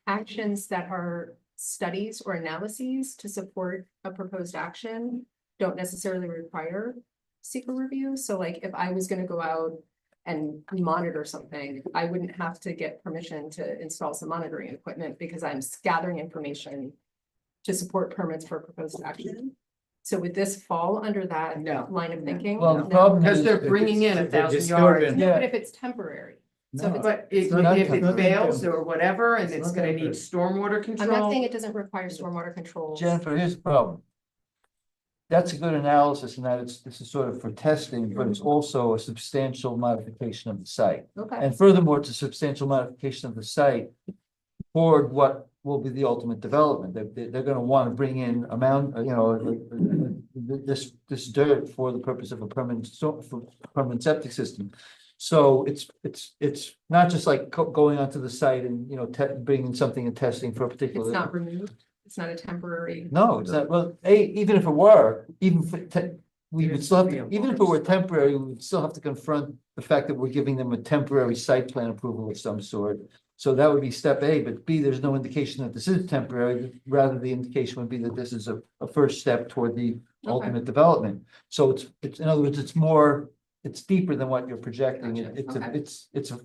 actions that are studies or analyses to support a proposed action don't necessarily require secret review. So like if I was gonna go out and monitor something, I wouldn't have to get permission to install some monitoring equipment because I'm gathering information to support permits for proposed action. So would this fall under that No. line of thinking? Well, the No. problem Because is. they're bringing in The 1,000 disturbance. yards. No, but if it's temporary, so if it's, But if not it temporary. fails or whatever, and it's not gonna need temporary. stormwater I'm control. not saying it doesn't require stormwater control. Jennifer, here's the problem. That's a good analysis and that this is sort of for testing, but it's also a substantial modification of the site. Okay, And furthermore, it's a substantial modification of the site for what will be the ultimate development. They're gonna want to bring in amount, this dirt for the purpose of a permanent septic system. So it's not just like going onto the site and, bringing something and testing for a particular. it's not removed, it's not a temporary. No, it's not, well, even if it were, we would still have to, even if it were temporary, we would still have to confront the fact that we're giving them a temporary site plan approval of some sort. So that would be step A, but B, there's no indication that this is temporary, rather the indication would be that this is a first step toward the ultimate development. So it's, in other words, it's more it's deeper than what you're projecting. Gotcha.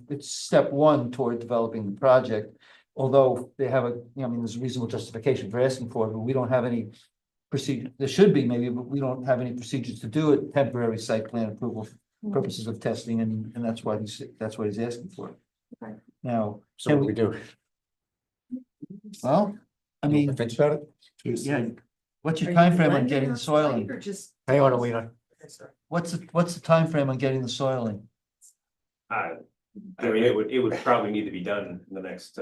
It's step one toward developing the project. Although they have there's a reasonable justification for asking for it, but we don't have any procedure. There should be maybe, but we don't have any procedures to do it, temporary site plan approval for purposes of testing, and that's what he's asking for. Okay. Now, So can what do we do? well, I mean, Think about it? yeah, what's your Are you time frame on blending getting on the soiling? site or just? Hang on, Alina. What's the time frame on getting the soiling? I mean, it would probably need to be done in the next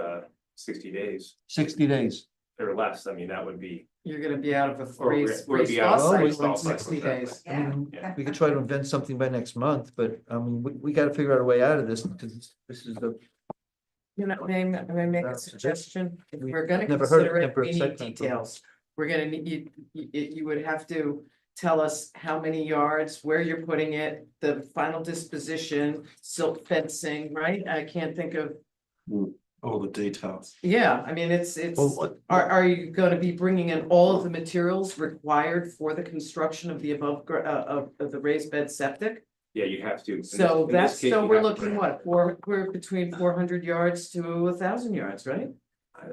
60 days 60 days. or less. I mean, that would be. You're gonna be out of a Or we're be out of cycle freeze-thaw in cycle, 60 exactly. days. I mean, Yeah. we could try to invent something by next month, but I mean, we gotta figure out a way out of this because this is the. You know, may I make a suggestion? If we're gonna Never heard of consider it, temporary we site need plan details. We're gonna need, you would have to tell us how many yards, where you're putting it, the final disposition, silt fencing, right? I can't think of, All the details. yeah, I mean, it's, are you gonna be bringing in all of the materials required for the construction of the of the raised bed septic? Yeah, you have to. So In this that's, case, so you we're have to looking bring- what, we're between 400 yards to 1,000 yards, right?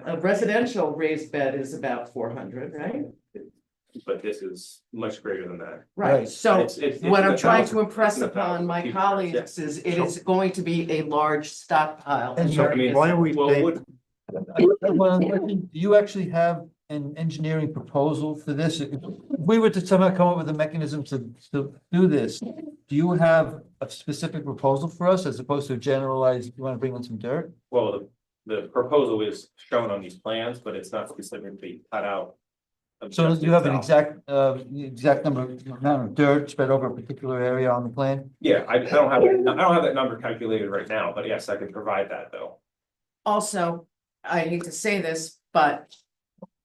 A residential raised bed is about 400, right? But this is much greater than that. Right, so It's what I'm a trying thousand- to impress it's a upon thousand my feet, colleagues is it is going to be a large stockpile. And So, I mean, why are we? Well, they- would- Do you actually have an engineering proposal for this? If we were to somehow come up with a mechanism to do this, do you have a specific proposal for us as opposed to a generalized, you want to bring in some dirt? Well, the proposal is shown on these plans, but it's not specifically cut out. of So just you have an itself. exact amount of dirt spread over a particular area on the plan? Yeah, I don't have that number calculated right now, but yes, I can provide that though. Also, I hate to say this, but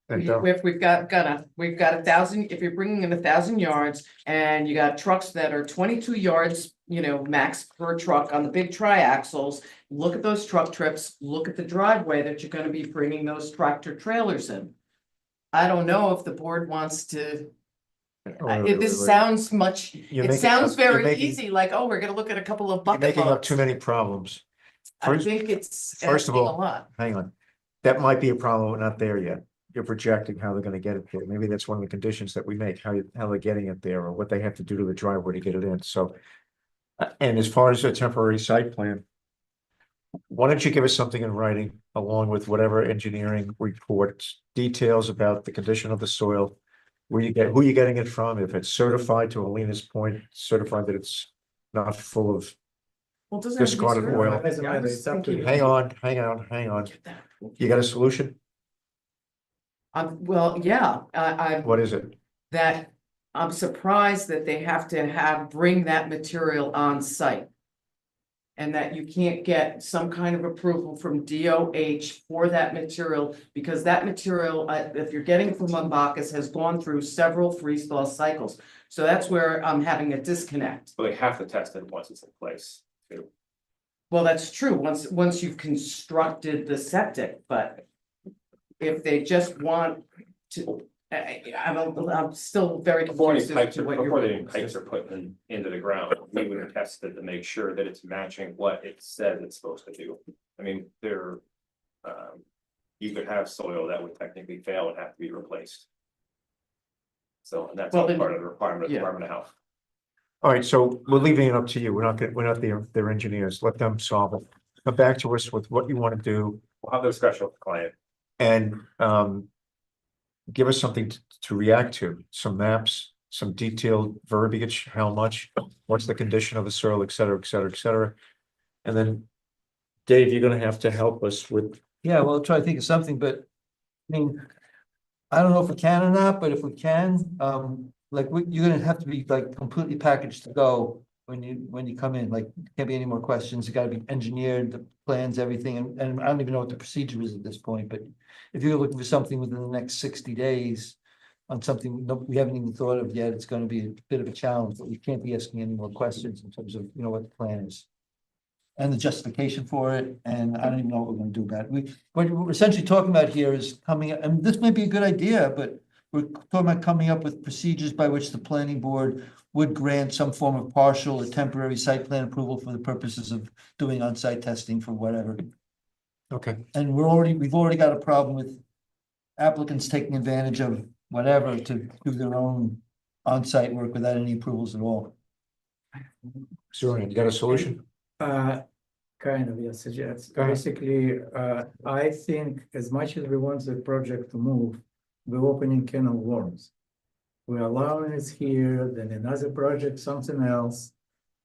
And, if we've got 1,000, if you're bringing in 1,000 yards and you got trucks that are 22 yards, max per truck on the big triaxles, look at those truck trips, look at the driveway that you're gonna be bringing those tractor trailers in. I don't know if the board wants to, this sounds much, You're it making sounds up- you're very making- easy, like, oh, we're gonna look at a couple of You're bucket making up loads. too many problems. I First- think it's First of asking a all, lot. hang on. That might be a problem, we're not there yet. You're projecting how they're gonna get it there. Maybe that's one of the conditions that we make, how they're getting it there, or what they have to do to the driveway to get it in, so. And as far as a temporary site plan. Why don't you give us something in writing along with whatever engineering reports, details about the condition of the soil? Who you're getting it from, if it's certified to Alina's point, certified that it's not full of. Well, it doesn't have to be Discarded zero. oil. Doesn't matter, it's up to you. Hang on. You got a solution? Well, yeah, I, What is it? that I'm surprised that they have to bring that material on site. And that you can't get some kind of approval from DOH for that material, because that material, if you're getting it from Lumbacas, has gone through several freeze-thaw cycles. So that's where I'm having a disconnect. But they have to test it once it's in place too. Well, that's true, once you've constructed the septic, but if they just want to, I'm still very Before confused these as pipes to are, what before you're. the pipes are put into the ground, we would test it to make sure that it's matching what it says it's supposed to do. I mean, you could have soil that would technically fail and have to be replaced. So, and that's Well, all then- part of the requirement of the yeah. Department of Health. All right, so we're leaving it up to you. We're not their engineers. Let them solve it. Come back to us with what you want to do We'll have the discussion with the client. and give us something to react to, some maps, some detailed verbiage, how much, what's the condition of the soil, et cetera, et cetera, et cetera. And then, Dave, you're gonna have to help us with, Yeah, well, I'll try to think of something, but I mean, I don't know if we can or not, but if we can, you're gonna have to be like completely packaged to go when you come in, like, can't be any more questions, it gotta be engineered, the plans, everything, and I don't even know what the procedure is at this point, but if you're looking for something within the next 60 days on something we haven't even thought of yet, it's gonna be a bit of a challenge, but we can't be asking any more questions in terms of, what the plan is. And the justification for it, and I don't even know what we're gonna do about it. What we're essentially talking about here is and this may be a good idea, but we're talking about coming up with procedures by which the planning board would grant some form of partial or temporary site plan approval for the purposes of doing on-site testing for whatever. Okay. And we've already got a problem with applicants taking advantage of whatever to do their own on-site work without any approvals at all. Soren, you got a solution? Kind of, yes, yes. Go ahead. Basically, I think as much as we want the project to move, we're opening can of worms. We're allowing it here, then another project, something else.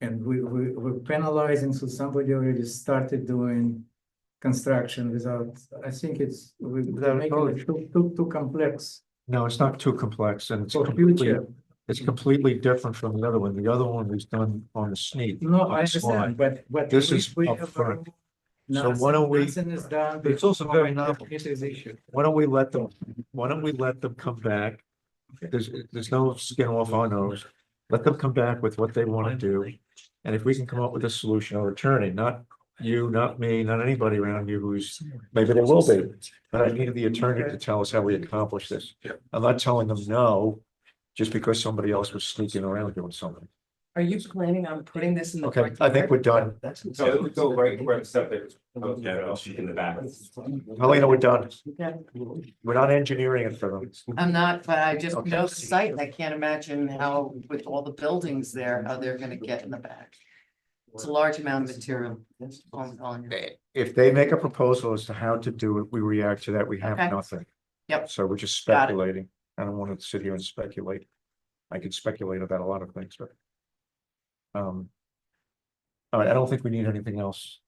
And we're penalizing, so somebody already started doing construction without, I think we're making it too complex. No, it's not too complex and it's For completely, future. it's completely different from the other one. The other one was done on the sneak. No, on I the slide. understand, but. This we- is we up have a front. rule. So why don't we, Nothing is done. But it's also before very novel. It is issue. why don't we let them come back? There's no skin off our nose. Let them come back with what they want to do. And if we can come up with a solution, our attorney, not you, not me, not anybody around you who's, maybe there will be. But I need the attorney to tell us how we accomplish this. I'm not telling them no, just because somebody else was sneaking around doing something. Are you planning on putting this in the? Okay, I think we're done. So it would go right where the septic is proposed to go, in the back. Helena, we're done. Okay. We're not engineering it for them. I'm not, but I just Okay. know the site, and I can't imagine how, with all the buildings there, how they're gonna get in the back. It's a large amount of material. I'm telling you. If they make a proposal as to how to do it, we react to that. We have Okay. nothing. Yep. So we're just Got it. speculating. I don't want to sit here and speculate. I could speculate about a lot of things, but. All right, I don't think we need anything else.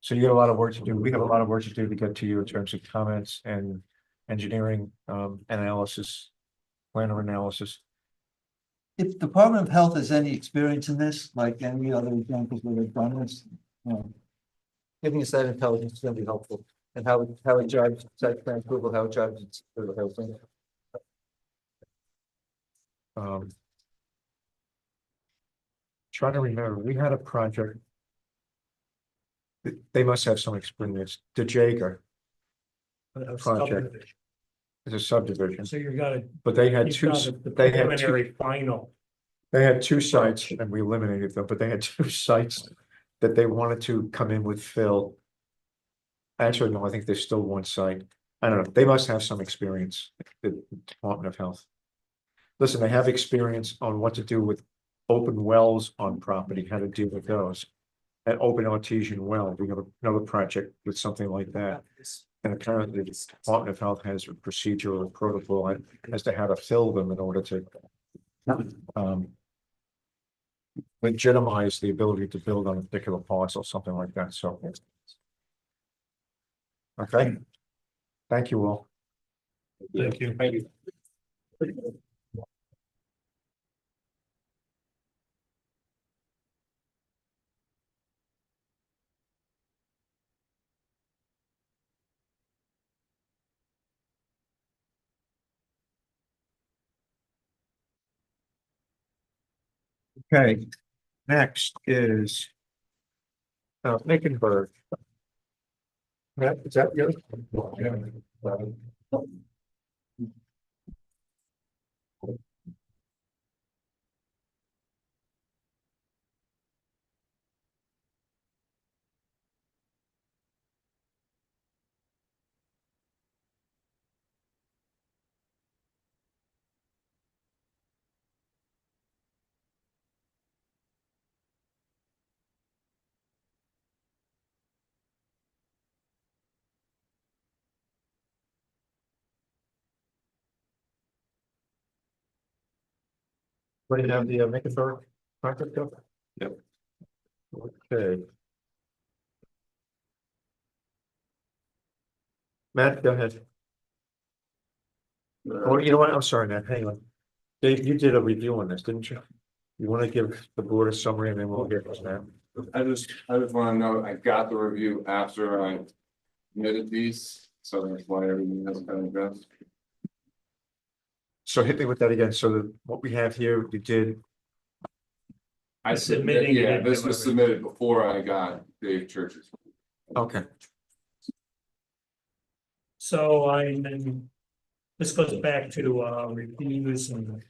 So you got a lot of work to do. We have a lot of work to do to get to you in terms of comments and engineering, analysis, planner analysis. If Department of Health has any experience in this, like any other examples where they've done this, giving us that intelligence is gonna be helpful. And how it drives site plan approval, how it drives the whole thing. Trying to remember, we had a project. They must have some experience. The Jager project is a subdivision, So you gotta. but they had you've two, got the they had preliminary two, Final. they had two sites and we eliminated them, but they had two sites that they wanted to come in with fill. Actually, no, I think there's still one site. I don't know. They must have some experience, the Department of Health. Listen, they have experience on what to do with open wells on property, how to deal with those. An open artesian well, we have another project with something like that. And apparently the Department of Health has a procedure or protocol as to how to fill them in order to legitimize the ability to build on a particular parcel, something like that, so. Okay. Thank you all. Thank you. Thank you. Okay, next is Nickenberg. Matt, is that yours? What do you have the Nickenberg project go? Yep. Okay. Matt, go ahead. Oh, you know what? I'm sorry, Matt, hang on. Dave, you did a review on this, didn't you? You want to give the board a summary and then we'll hear from Matt. I just want to know, I got the review after I submitted these, so that's why everything has been addressed. So hit me with that again. So that what we have here, you did. I Submitting submitted, it yeah, into this was a- submitted before I got Dave Church's. Okay. So I'm this goes back to, reviews in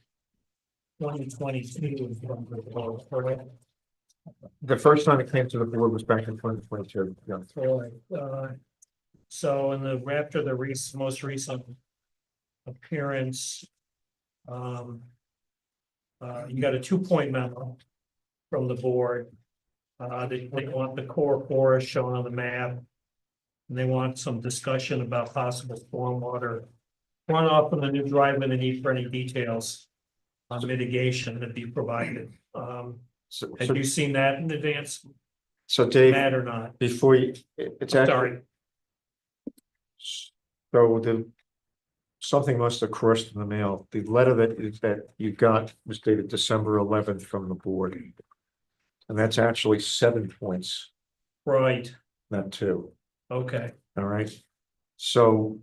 2022. Correct? The first time it came to the board was back in 2022. Yeah. So in the, after the most recent appearance, you got a 2-point memo from the board. They want the core forest shown on the map. And they want some discussion about possible stormwater runoff from the new driveway, and the need for any details on mitigation to be provided. Have you seen that in advance? So Dave, Matt or not? before you, it's actually. Sorry. So something must have crossed in the mail. The letter that you got was dated December 11th from the board. And that's actually 7 points, Right, not 2. okay. All right. So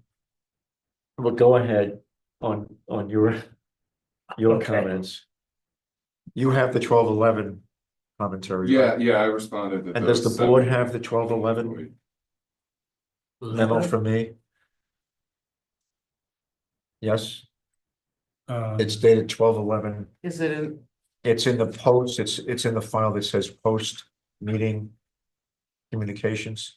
we'll go ahead on your Okay. comments. You have the 1211 commentary. Yeah, right? yeah, I responded to And does those the board 7. have the 1211 memo from me? Yes, it's dated 1211. Is it in, It's in the post, it's in the file that says post meeting communications.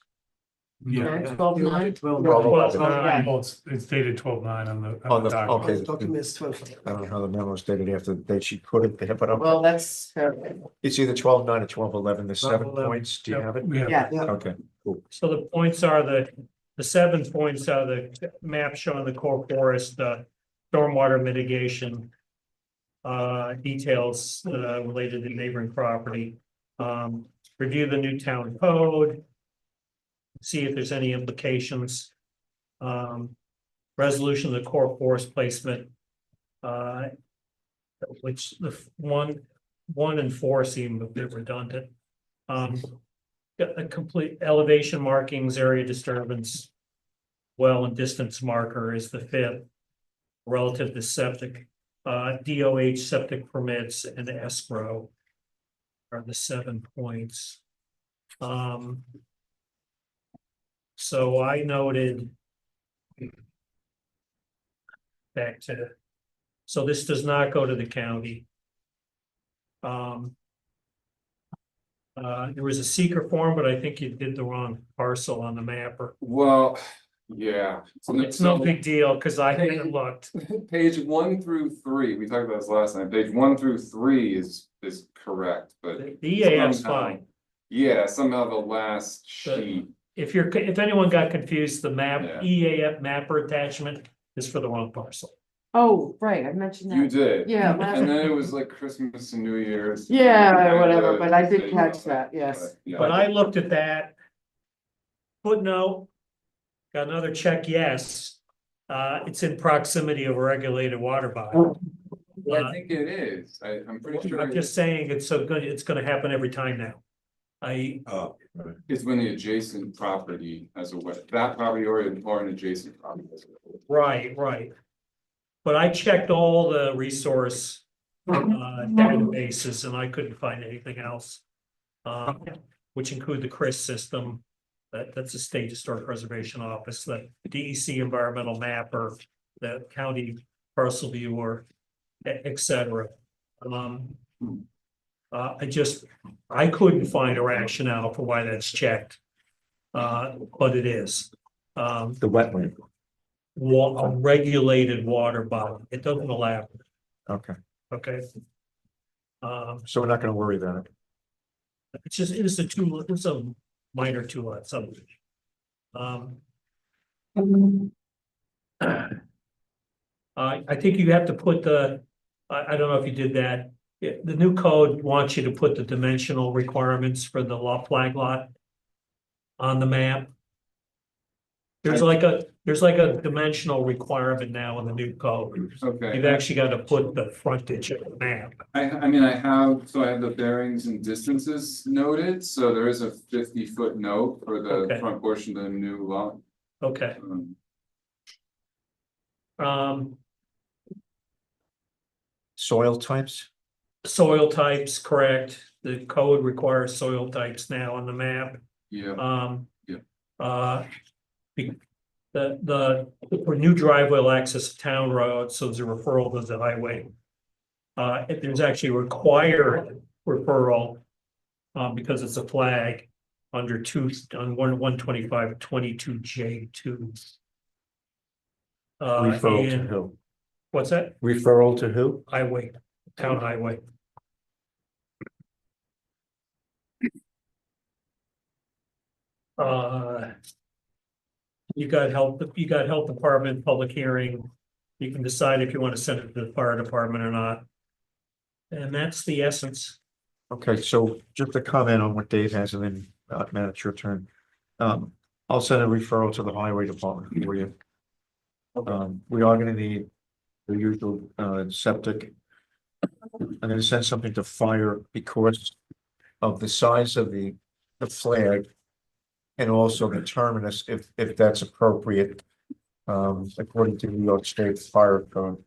Yeah. 12/9? 12/11. It's dated 12/9 on the. On the, document. okay. I don't know how the memo is dated after the date she put it there, but Well, that's, it's either 12/9 or 12/11, the 7 12/11. points, do you have it? We have. yeah, Okay, cool. So the points are the 7 points are the map showing the core forest, stormwater mitigation. Details related to neighboring property. Review the new town code. See if there's any implications. Resolution of the core forest placement. Which the 1 and 4 seem a bit redundant. Got a complete elevation markings, area disturbance. Well, and distance marker is the 5th. Relative to septic. DOH septic permits and escrow are the 7 points. So I noted back to, so this does not go to the county. There was a seeker form, but I think you did the wrong parcel on the mapper. Well, yeah. It's no big deal, because I haven't looked. Page 1 through 3, we talked about this last time, page 1 through 3 is correct, but. The EAF's somehow- fine. Yeah, somehow the last sheet, If anyone got confused, the map, Yeah. EAF mapper attachment is for the wrong parcel. oh, right, I mentioned that. you did. Yeah, last- And then it was like Christmas and New Year's. Yeah, whatever, but I did Thing catch about that, yes. but, yeah, But I looked at that. Footnote. Got another check, yes. It's in proximity of a regulated water body. I think it is, I'm pretty sure. I'm just saying it's so good, it's gonna happen every time now. It's when the adjacent property has a wet, that property or an adjacent property. has a wet. Right. But I checked all the resource databases and I couldn't find anything else. Which include the CRIS system, that's the State Historic Preservation Office, the DEC environmental mapper, the county parcel viewer, et cetera. I couldn't find a rationale for why that's checked. But it is. The wetland, A regulated water body, it doesn't allow, okay, okay? so we're not gonna worry about it. It's a minor 2-lot subdivision. I think you have to put I don't know if you did that. The new code wants you to put the dimensional requirements for the flag lot on the map. There's like a dimensional requirement now in the new code. Okay. You've actually got to put the frontage of the map. I mean, I have the bearings and distances noted, so there is a 50-foot note for the Okay. front portion of the new lot. Okay. Soil types, Soil types, correct. The code requires soil types now on the map. Yeah. Um, For new driveway will access town roads, so there's a referral to the highway. If there's actually a required referral, because it's a flag under on 125-22J2. Referral to who? What's that? Referral to who? Highway, town highway. You got health department, public hearing. You can decide if you want to send it to the fire department or not. And that's the essence. Okay, so just a comment on what Dave has, and then, Matt, it's your turn. I'll send a referral to the highway department for you. We are gonna need the usual, septic. I'm gonna send something to fire because of the size of the flag. And also the terminus, if that's appropriate, according to New York State Fire Code.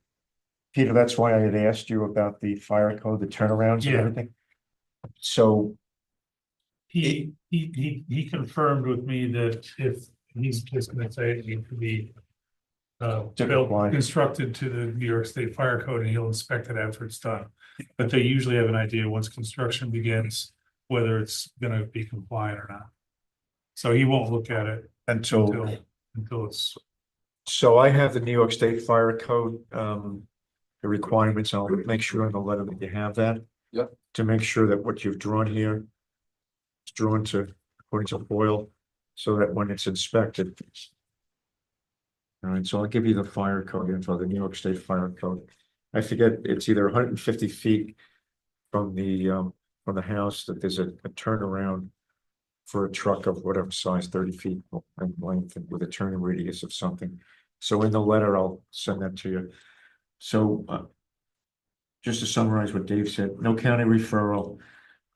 Peter, that's why I had asked you about the fire code, the turnarounds and Yeah. everything. So He confirmed with me that if he's just gonna say it needs to be built, constructed to the New York State Fire Code, and he'll inspect it after it's done. But they usually have an idea once construction begins, whether it's gonna be compliant or not. So he won't look at it until it's. So I have the New York State Fire Code, the requirements. I'll make sure in the letter that you have that. Yep. To make sure that what you've drawn here is drawn to according to Boyle, so that when it's inspected. All right, so I'll give you the fire code info, the New York State Fire Code. I forget, it's either 150 feet from the house that there's a turnaround for a truck of whatever size, 30 feet in length and with a turning radius of something. So in the letter, I'll send that to you. So just to summarize what Dave said, no county referral.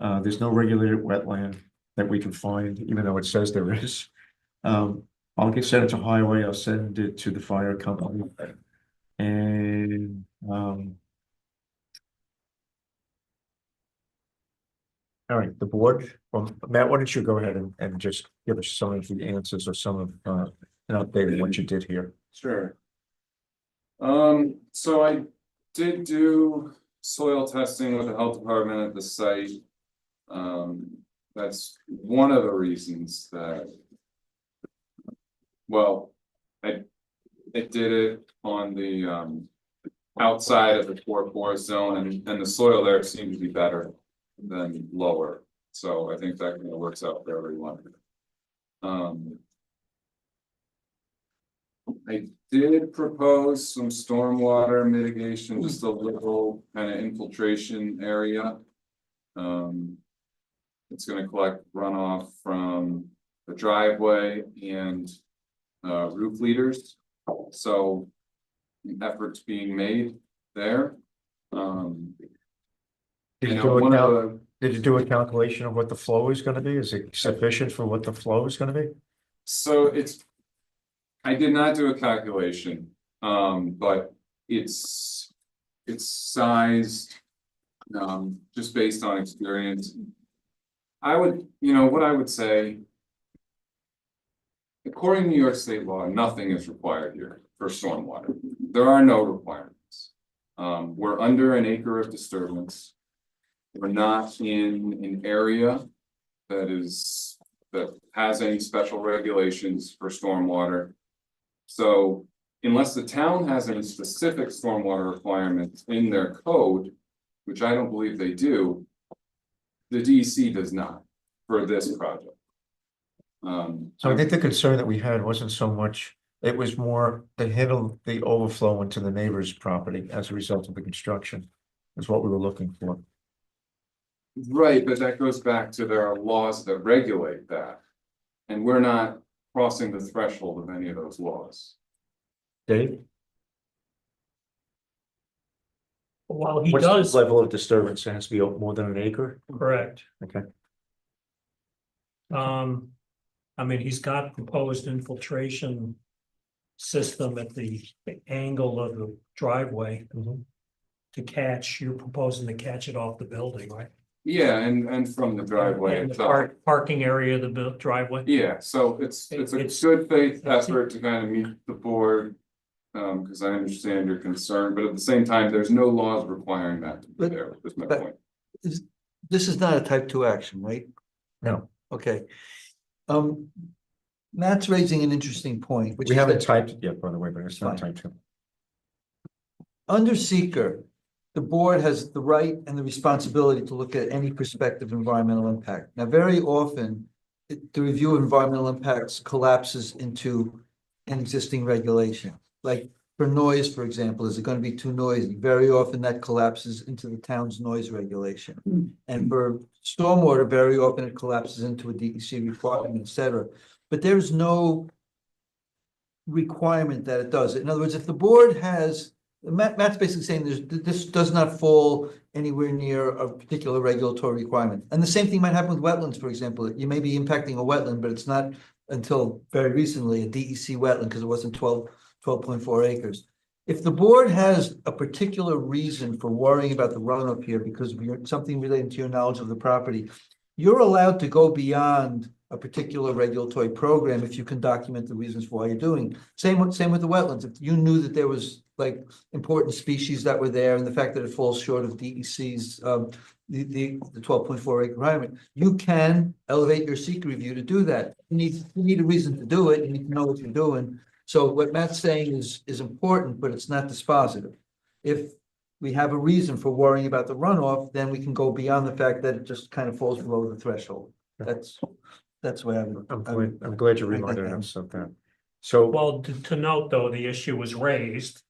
There's no regulated wetland that we can find, even though it says there is. I'll send it to highway, I'll send it to the fire company. And all right, the board, well, Matt, why don't you go ahead and just give us some of the answers or some of an update on what you did here. Sure. So I did do soil testing with the health department at the site. That's one of the reasons that, well, I did it on the outside of the 4-4 zone, and the soil there seemed to be better than lower. So I think that kind of works out for everyone. I did propose some stormwater mitigation, just a little kind of infiltration area. It's going to collect runoff from the driveway and roof leaders. So efforts being made there. Did you do a calculation of what the flow is going to be? Is it sufficient for what the flow is going to be? So I did not do a calculation, but it's sized, just based on experience. What I would say, according to New York State law, nothing is required here for stormwater. There are no requirements. We're under an acre of disturbance. We're not in an area that has any special regulations for stormwater. So unless the town has any specific stormwater requirements in their code, which I don't believe they do, the DEC does not for this project. So I think the concern that we had wasn't so much, it was more the handle the overflow into the neighbor's property as a result of the construction is what we were looking for. Right, but that goes back to there are laws that regulate that. And we're not crossing the threshold of any of those laws. Dave? While he What's does, the level of disturbance? It has to be more than an acre? correct. Okay. I mean, he's got proposed infiltration system at the angle of the driveway to catch, you're proposing to catch it off the building, right? Yeah, and from the driveway And the itself. parking area of the driveway. Yeah, so it's a It's- good faith effort to kind of meet the board. Because I understand your concern, but at the same time, there's no laws requiring that to be But- there, is my but- point. This is not a type 2 action, right? No. Okay. Matt's raising an interesting point, which We is haven't that typed it yet, by the way, but it's not Fine. typed two. under seeker, the board has the right and the responsibility to look at any prospective environmental impact. Now, very often, the review of environmental impacts collapses into an existing regulation. Like for noise, for example, is it going to be too noisy? Very often that collapses into the town's noise regulation. And for stormwater, very often it collapses into a DEC requirement, et cetera. But there's no requirement that it does. In other words, if the board has, Matt's basically saying this does not fall anywhere near a particular regulatory requirement. And the same thing might happen with wetlands, for example. You may be impacting a wetland, but it's not until very recently a DEC wetland because it wasn't 12.4 acres. If the board has a particular reason for worrying about the runoff here because of something related to your knowledge of the property, you're allowed to go beyond a particular regulatory program if you can document the reasons for why you're doing. Same with the wetlands. If you knew that there was like important species that were there and the fact that it falls short of DEC's the 12.4 acre requirement, you can elevate your seeker review to do that. You need a reason to do it. You need to know what you're doing. So what Matt's saying is important, but it's not dispositive. If we have a reason for worrying about the runoff, then we can go beyond the fact that it just kind of falls below the threshold. That's why I'm glad you reminded us of that. So, Well, to note though, the issue was raised.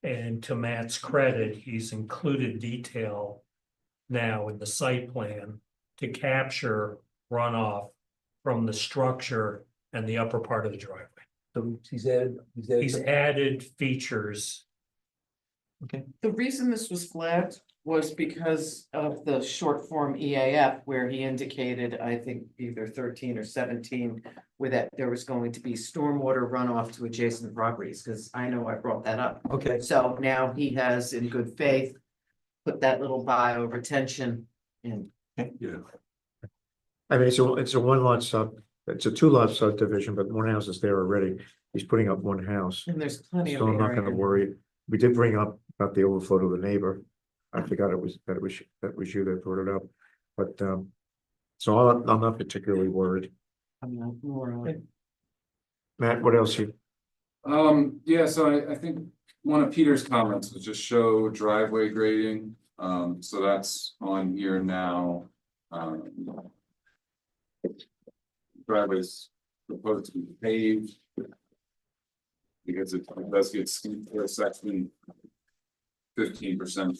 And to Matt's credit, he's included detail now in the site plan to capture runoff from the structure and the upper part of the driveway. So he's added features. Okay. The reason this was flagged was because of the short form EAF where he indicated, I think either 13 or 17, where that there was going to be stormwater runoff to adjacent properties, because I know I brought that up. Okay. So now he has, in good faith, put that little bio retention in. Yeah. I mean, it's a one lot it's a 2 lot subdivision, but one house is there already. He's putting up one house. And there's plenty of So I'm not gonna area. worry. We did bring up about the overflow to the neighbor. I forgot it was you that brought it up, but so I'm not particularly worried. I'm not more. Matt, what else you? Yeah, so I think one of Peter's comments was just show driveway grading, so that's on here now. Driveways proposed to be paved. Because it does get steep for a section. 15%.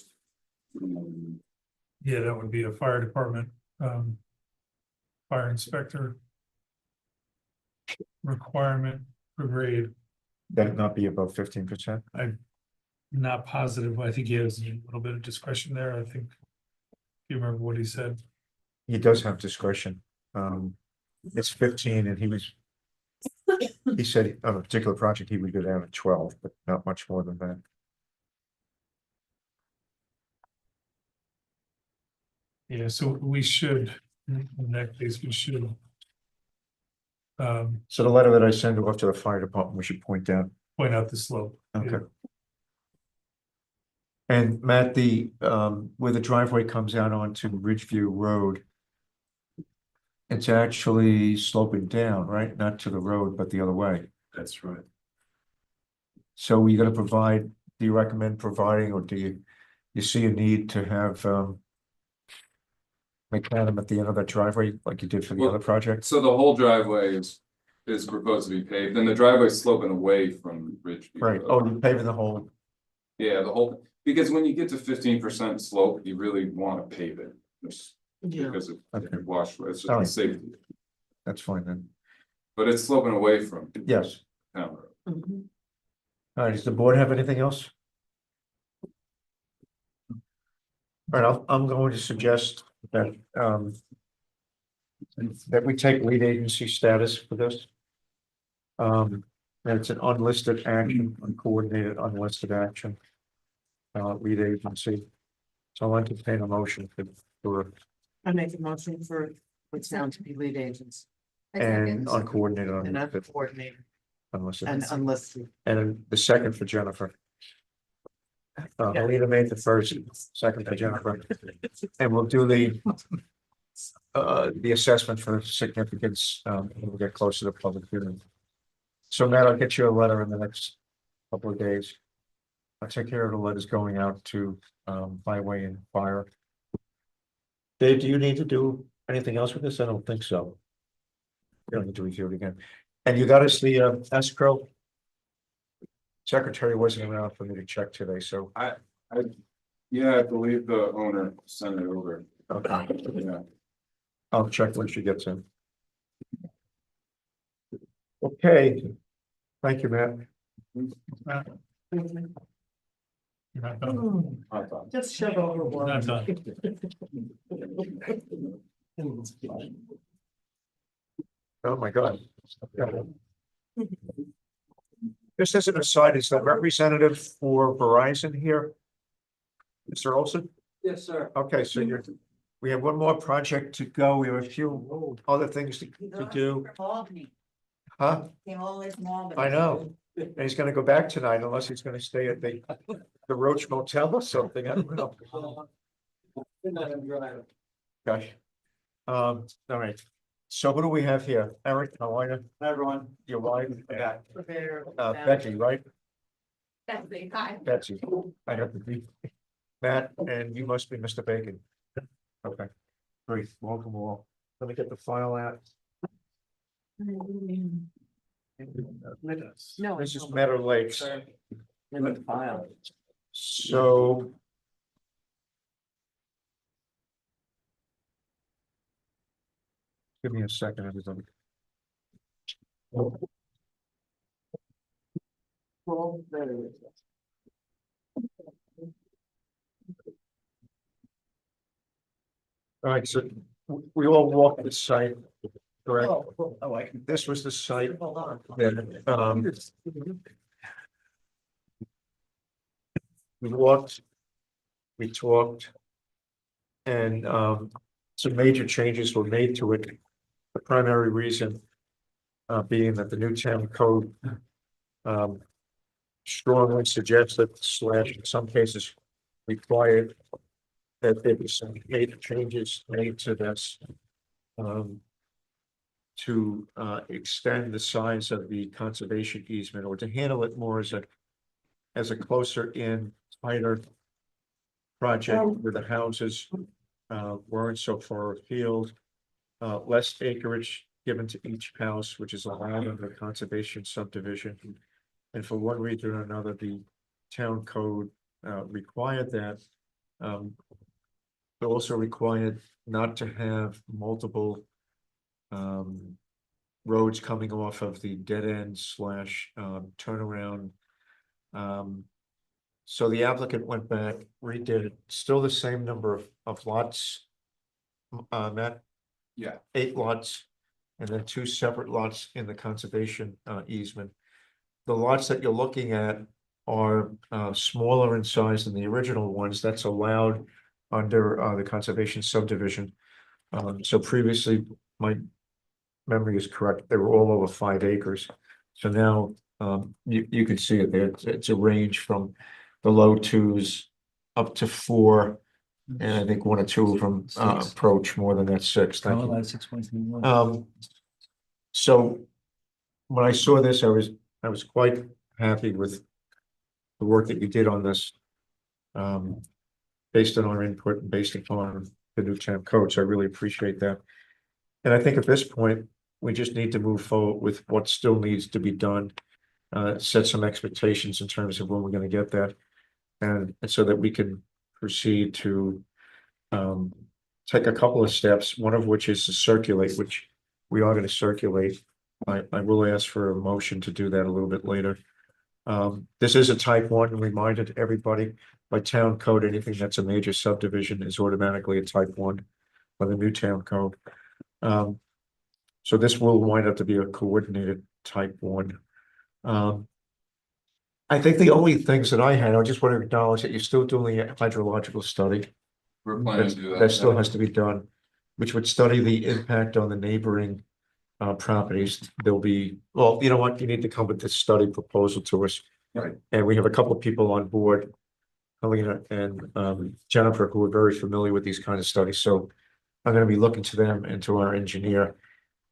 Yeah, that would be a fire department, fire inspector. Requirement for grade. That not be above 15%? I'm not positive. I think he has a little bit of discretion there. I think. You remember what he said? He does have discretion. It's 15 and he said on a particular project, he would go down to 12, but not much more than that. Yeah, so we should, in that case, we should. So the letter that I send off to the fire department, we should point out. Point out the slope. Okay. And Matt, where the driveway comes out onto Ridgeview Road. It's actually sloping down, right? Not to the road, but the other way. That's right. So are you gonna provide, do you recommend providing, or do you see a need to have, macadam at the end of that driveway like you did for the Well, other project? So the whole driveway is proposed to be paved, and the driveway is sloping away from Ridgeview. Right, oh, you're paving the whole, Yeah, the whole, because when you get to 15% slope, you really want to pave it. Just because of washaway, it's just All a right. safety. that's fine then. But it's sloping away from Yes. town road. All right, does the board have anything else? All right, I'm going to suggest that that we take lead agency status for this. And it's an unlisted action, uncoordinated unlisted action. Lead agency. So I'll entertain a motion for for, I make a motion for the town to be lead agents and uncoordinated on and the not fifth, coordinate unless and it's, unlisted. and then the second for Jennifer. Alina made the first, second for Jennifer, and we'll do the assessment for significance, when we get closer to public hearing. So Matt, I'll get you a letter in the next couple of days. I'll take care of the letters going out to, highway and fire. Dave, do you need to do anything else with this? I don't think so. You don't need to review it again. And you got us the, escrow? Secretary wasn't around for me to check today, so. Yeah, I believe the owner sent it over. Okay. Yeah. I'll check when she gets in. Okay. Thank you, Matt. You're not done. Just shove over You're one. not done. Oh, my God. Just as an aside, is the representative for Verizon here? Mr. Olson? Yes, sir. Okay, so we have one more project to go. We have a few other things to do. Albany, Huh? came all the way from Albany. I know. And he's gonna go back tonight unless he's gonna stay at the Roach Motel or something. I don't know. Gosh. All right. So what do we have here? Eric, how are you? Hi, everyone. Your wife? Becky, right? Betsy, hi. Betsy. I have to be. Matt, and you must be Mr. Bacon. Okay. Great. Welcome all. Let me get the file out. No. This is Meadow Lakes. In the file. So. Give me a second, everybody. Well, there it is. All right, so we all walked the site, correct? Oh, I can. This was the site Hold on. that, we walked, we talked, and, some major changes were made to it. The primary reason, being that the new town code, strongly suggested / in some cases required that there be some major changes made to this, to extend the size of the conservation easement, or to handle it more as a closer in, tighter project where the houses weren't so far afield, less acreage given to each house, which is allowed under the conservation subdivision. And for one reason or another, the town code required that. It also required not to have multiple roads coming off of the dead end / turnaround. So the applicant went back, redid it, still the same number of lots. Matt? Yeah. 8 lots, and then 2 separate lots in the conservation easement. The lots that you're looking at are smaller in size than the original ones. That's allowed under the conservation subdivision. So previously, my memory is correct, they were all over 5 acres. So now you can see it there. It's a range from the low 2s up to 4. And I think 1 or 2 of them approach more than that 6. Thank you. 6.31. So when I saw this, I was quite happy with the work that you did on this. Based on our input and based upon the new town code, so I really appreciate that. And I think at this point, we just need to move forward with what still needs to be done. Set some expectations in terms of when we're gonna get that. And so that we can proceed to take a couple of steps, one of which is to circulate, which we are gonna circulate. I will ask for a motion to do that a little bit later. This is a type 1, and reminded everybody by town code, anything that's a major subdivision is automatically a type 1 by the new town code. So this will wind up to be a coordinated type 1. I think the only things that I just want to acknowledge that you're still doing a hydrological study. We're planning to do that. That still has to be done, which would study the impact on the neighboring properties. There'll be, well, you know what, you need to come with this study proposal to us. Right. And we have a couple of people on board, Helena and Jennifer, who are very familiar with these kinds of studies, so I'm gonna be looking to them and to our engineer.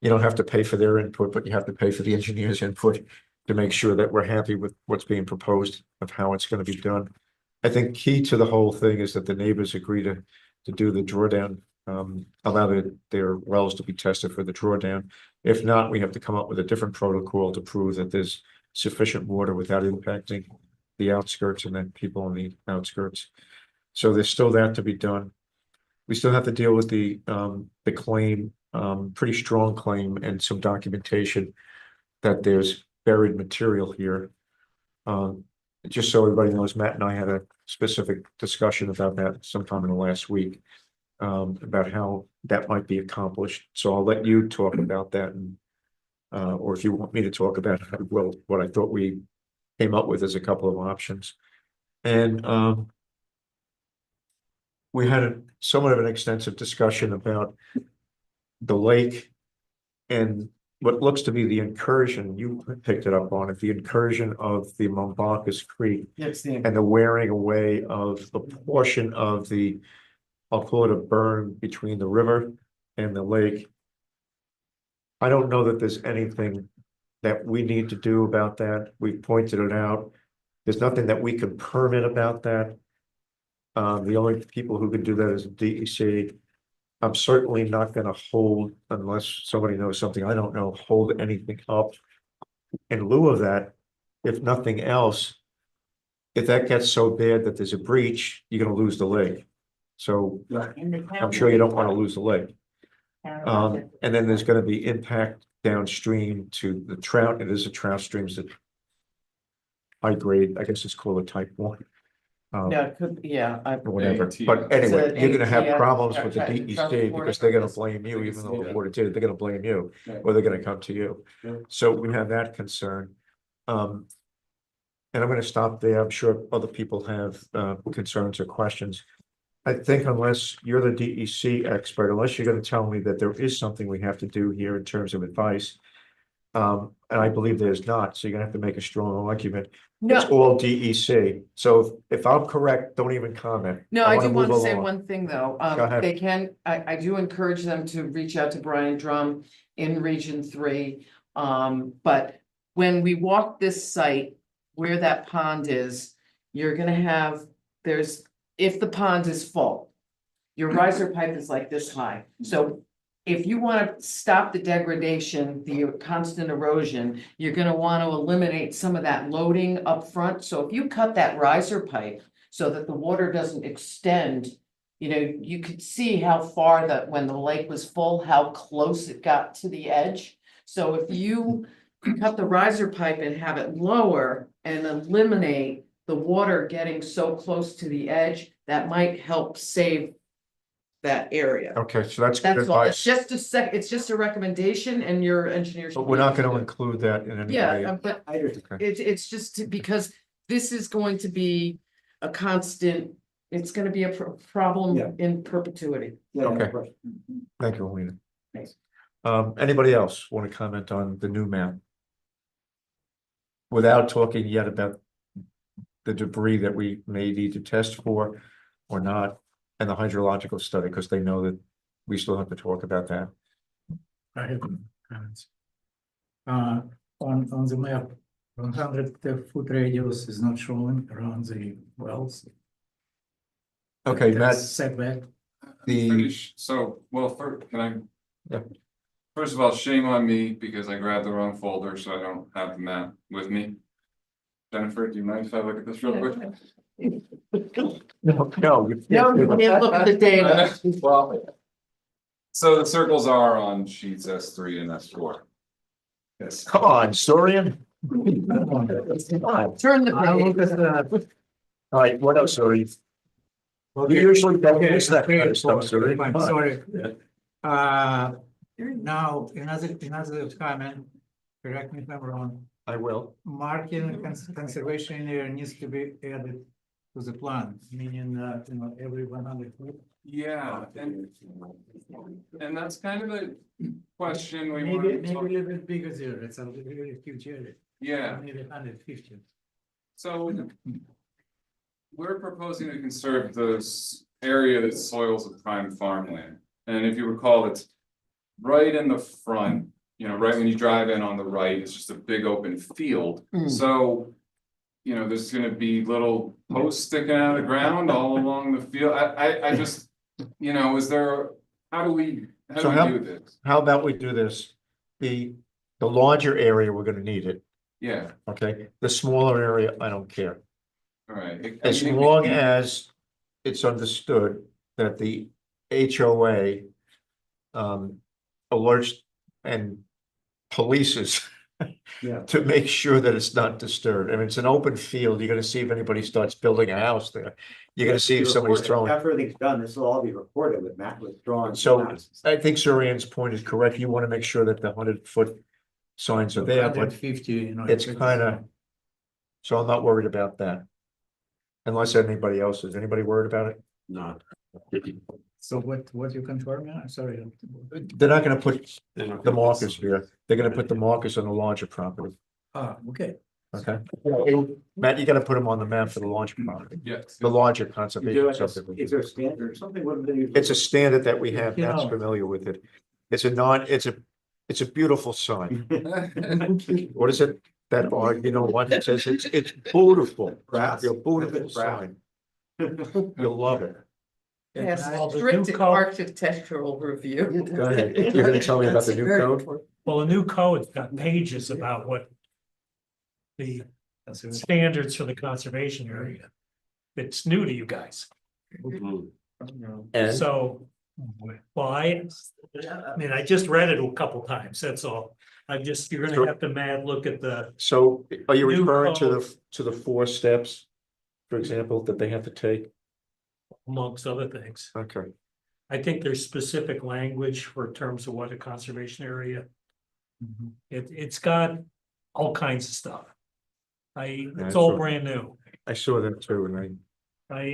You don't have to pay for their input, but you have to pay for the engineer's input to make sure that we're happy with what's being proposed of how it's gonna be done. I think key to the whole thing is that the neighbors agree to do the drawdown, allow their wells to be tested for the drawdown. If not, we have to come up with a different protocol to prove that there's sufficient water without impacting the outskirts and then people on the outskirts. So there's still that to be done. We still have to deal with the claim, pretty strong claim and some documentation that there's buried material here. Just so everybody knows, Matt and I had a specific discussion about that sometime in the last week, about how that might be accomplished. So I'll let you talk about that, and or if you want me to talk about it, well, what I thought we came up with as a couple of options. And we had somewhat of an extensive discussion about the lake and what looks to be the incursion, you picked it up on it, the incursion of the Mombacas Creek and the wearing away of a portion of the, I'll call it a burn between the river and the lake. I don't know that there's anything that we need to do about that. We've pointed it out. There's nothing that we can permit about that. The only people who can do that is DEC. I'm certainly not gonna hold, unless somebody knows something I don't know, hold anything up. In lieu of that, if nothing else, if that gets so bad that there's a breach, you're gonna lose the lake. So I'm sure you don't wanna lose the lake. And then there's gonna be impact downstream to the trout. It is a trout streams that high grade, I guess it's called a type 1. Yeah, it could, yeah. Or whatever, but anyway, you're gonna have problems with the DEC because they're gonna blame you, even though the water did it, they're gonna blame you, or they're gonna come to you. So we have that concern. And I'm gonna stop there. I'm sure other people have concerns or questions. I think unless you're the DEC expert, unless you're gonna tell me that there is something we have to do here in terms of advice. And I believe there's not, so you're gonna have to make a strong argument. No. It's all DEC, so if I'm correct, don't even comment. No, I wanna do want to move say along. one thing, though. Go ahead. They can, I do encourage them to reach out to Brian Drum in Region 3. But when we walk this site, where that pond is, you're gonna have, if the pond is full, your riser pipe is like this high. So if you want to stop the degradation, the constant erosion, you're gonna want to eliminate some of that loading up front. So if you cut that riser pipe so that the water doesn't extend, you know, you could see how far that when the lake was full, how close it got to the edge. So if you cut the riser pipe and have it lower and eliminate the water getting so close to the edge, that might help save that area. Okay, so that's good That's all. It's advice, just it's just a recommendation and your engineer. should but we're be not able to gonna do it. include that in any way. Yeah, but Okay. it's just because this is going to be a constant, it's gonna be a problem in perpetuity. Okay. Thank you, Alina. Thanks. Anybody else want to comment on the new map? Without talking yet about the debris that we may need to test for or not, and the hydrological study, because they know that we still have to talk about that. I have comments. On the map, 100-foot radius is not shown around the wells. Okay, There's Matt, setback. So, well, first, can I? Yeah. First of all, shame on me because I grabbed the wrong folder, so I don't have the map with me. Jennifer, do you mind if I look at this real quick? No, No, you can't look at the data. Well, so the circles are on sheets S3 and S4. Yes. come on, Sorian. Turn the page. All right, what else, Sorian? You usually don't use that kind of stuff, Sorian. I'm sorry. Now, another comment, correct me if I'm wrong. I will. Marking conservation area needs to be added to the plan, meaning, every 100 feet. Yeah, and that's kind of a question we Maybe, want to maybe a talk. little bit bigger there, it's a really huge area. Yeah, Maybe 150. so we're proposing to conserve this area that soils of prime farmland. And if you recall, it's right in the front, right when you drive in on the right, it's just a big open field. So, there's gonna be little posts sticking out of the ground all along the field. I just, is there, how do we do this? How about we do this? The larger area, we're gonna need it, Yeah, okay? The smaller area, I don't care. all right. As long as it's understood that the HOA alerts and polices Yeah. to make sure that it's not disturbed. I mean, it's an open field. You're gonna see if anybody starts building a house there. You're gonna see if somebody's throwing. After everything's done, this will all be recorded with Matt withdrawing. So I think Surian's point is correct. You wanna make sure that the 100-foot signs are there, but 150, it's kinda. So I'm not worried about that. Unless anybody else is. Anybody worried about it? No. So what you confirm? I'm sorry. They're not gonna put the markers here. They're gonna put the markers on the larger property, Okay. okay? Matt, you gotta put them on the map for the larger property, Yes. the larger You do conservation it, subdivision. is there a standard or something? What do they? It's a standard that we have, You Matt's know. familiar with it. It's a beautiful sign. What is it? That art, what it says, it's beautiful. Brass. Your beautiful It's brass. sign. You'll love it. Yes, Well, the strict new code- architectural review. Go ahead. You're gonna tell me about the new code? Well, the new code's got pages about what the standards for the conservation area. It's new to you guys. And So, well, I mean, I just read it a couple times, that's all. You're gonna have to look at the, so are you New referring code. to the 4 steps? For example, that they have to take? amongst other things. Okay. I think there's specific language for terms of what a conservation area. It's got all kinds of stuff. It's That's all right. brand new. I saw that too, and I.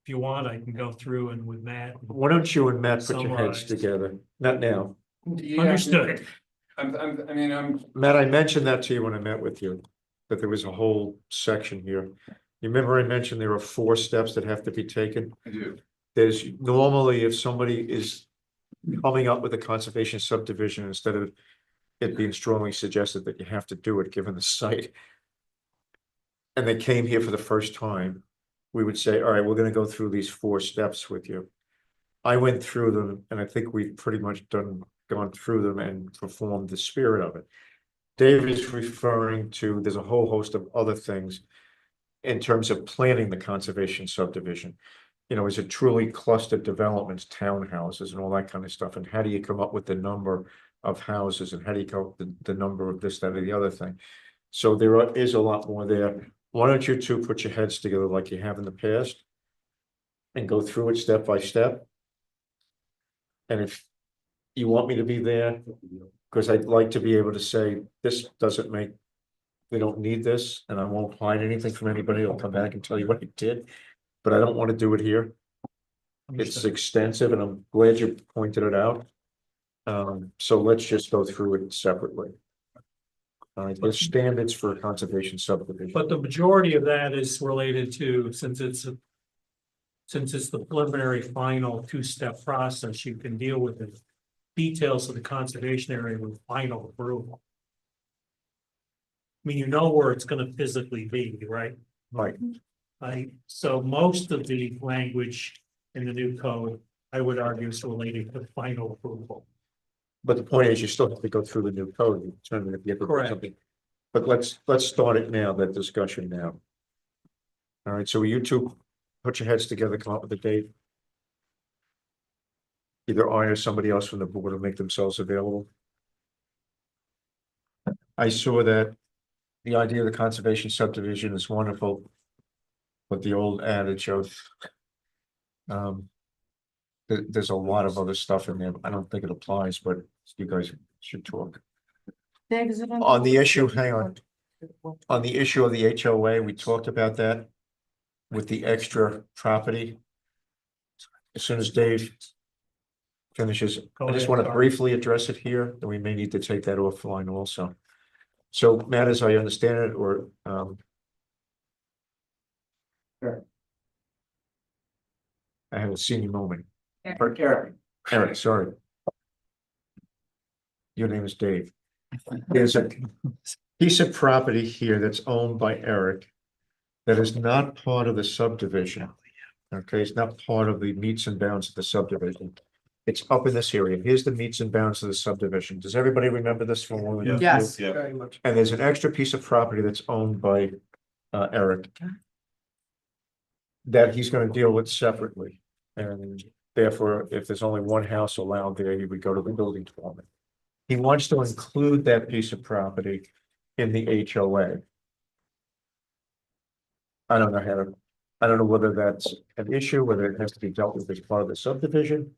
If you want, I can go through and with Matt. why don't you and Matt put your heads Summarized. together? Not now. Yeah, Understood. I'm Matt, I mentioned that to you when I met with you, that there was a whole section here. You remember I mentioned there are 4 steps that have to be taken? I do. There's normally, if somebody is coming up with a conservation subdivision, instead of it being strongly suggested that you have to do it, given the site. And they came here for the first time, we would say, all right, we're gonna go through these 4 steps with you. I went through them, and I think we've pretty much gone through them and performed the spirit of it. David is referring to, there's a whole host of other things in terms of planning the conservation subdivision. Is it truly clustered developments, townhouses and all that kind of stuff? And how do you come up with the number of houses, and how do you come up with the number of this, that, or the other thing? So there is a lot more there. Why don't you two put your heads together like you have in the past? And go through it step by step? And if you want me to be there, because I'd like to be able to say, this doesn't make. We don't need this, and I won't hide anything from anybody. I'll come back and tell you what I did. But I don't want to do it here. It's extensive, and I'm glad you pointed it out. So let's just go through it separately. All right, there's standards for a conservation subdivision. But the majority of that is related to, since it's the preliminary final 2-step process, you can deal with the details of the conservation area with final approval. I mean, you know where it's gonna physically be, right? Right. So most of the language in the new code, I would argue, is related to final approval. But the point is, you still have to go through the new code and determine if you have to do Correct. something. But let's start it now, that discussion now. All right, so you two put your heads together, come up with a date. Either I or somebody else from the board will make themselves available. I saw that the idea of the conservation subdivision is wonderful. But the old adage of there's a lot of other stuff in there. I don't think it applies, but you guys should talk. On the issue, hang on. On the issue of the HOA, we talked about that with the extra property. As soon as Dave finishes, I just want to briefly address it here, and we may need to take that offline also. So Matt, as I understand it, or Sure. I have a senior moment. Eric. Eric, sorry. Your name is Dave. There's a piece of property here that's owned by Eric that is not part of the subdivision. Okay, it's not part of the meets and bounds of the subdivision. It's up in this area. Here's the meets and bounds of the subdivision. Does everybody remember this from when we went through? Yes. Yeah. And there's an extra piece of property that's owned by Eric that he's gonna deal with separately. And therefore, if there's only one house allowed there, he would go to the building department. He wants to include that piece of property in the HOA. I don't know whether that's an issue, whether it has to be dealt with as part of the subdivision.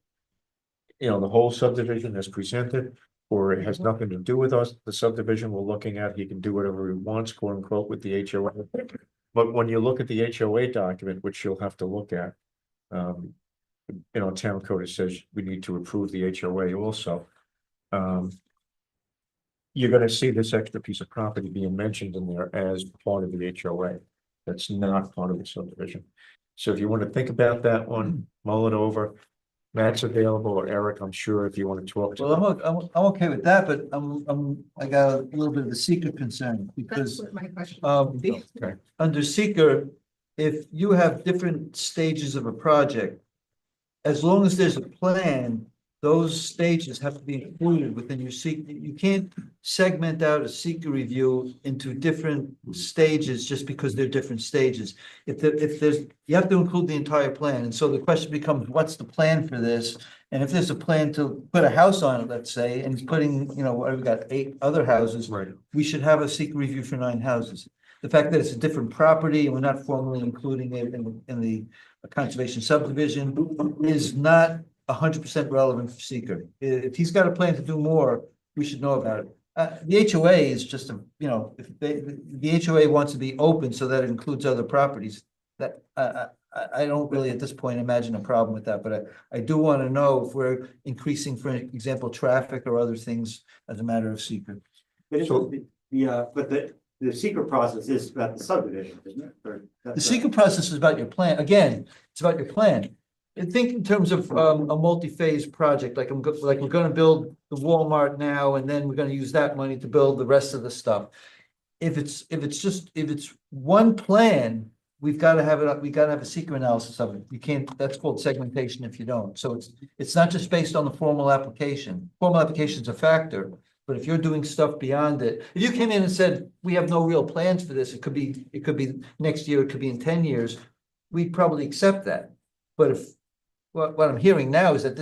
You know, the whole subdivision is presented, or it has nothing to do with us, the subdivision we're looking at, he can do whatever he wants, quote unquote, with the HOA. But when you look at the HOA document, which you'll have to look at, town code, it says we need to approve the HOA also. You're gonna see this extra piece of property being mentioned in there as part of the HOA. That's not part of the subdivision. So if you want to think about that one, mull it over. Matt's available, or Eric, I'm sure, if you want to talk to. Well, I'm okay with that, but I got a little bit of a seeker concern That's because what my question. Okay. under seeker, if you have different stages of a project, as long as there's a plan, those stages have to be included within your seeker. You can't segment out a seeker review into different stages just because they're different stages. If there's, you have to include the entire plan. And so the question becomes, what's the plan for this? And if there's a plan to put a house on it, let's say, and it's putting, we've got 8 other houses. Right. We should have a seeker review for 9 houses. The fact that it's a different property and we're not formally including it in the conservation subdivision is not 100% relevant for seeker. If he's got a plan to do more, we should know about it. The HOA is just if the HOA wants to be open so that it includes other properties, that I don't really at this point imagine a problem with that, but I do want to know if we're increasing, for example, traffic or other things as a matter of seeker. But the secret process is about the subdivision, isn't it? The secret process is about your plan. Again, it's about your plan. And think in terms of a multi-phase project, like we're gonna build the Walmart now, and then we're gonna use that money to build the rest of the stuff. If it's one plan, we gotta have a secret analysis of it. You can't, that's called segmentation if you don't. So it's not just based on the formal application. Formal application is a factor, but if you're doing stuff beyond it, if you came in and said, we have no real plans for this, it could be next year, it could be in 10 years, we'd probably accept that. But if what I'm hearing now is that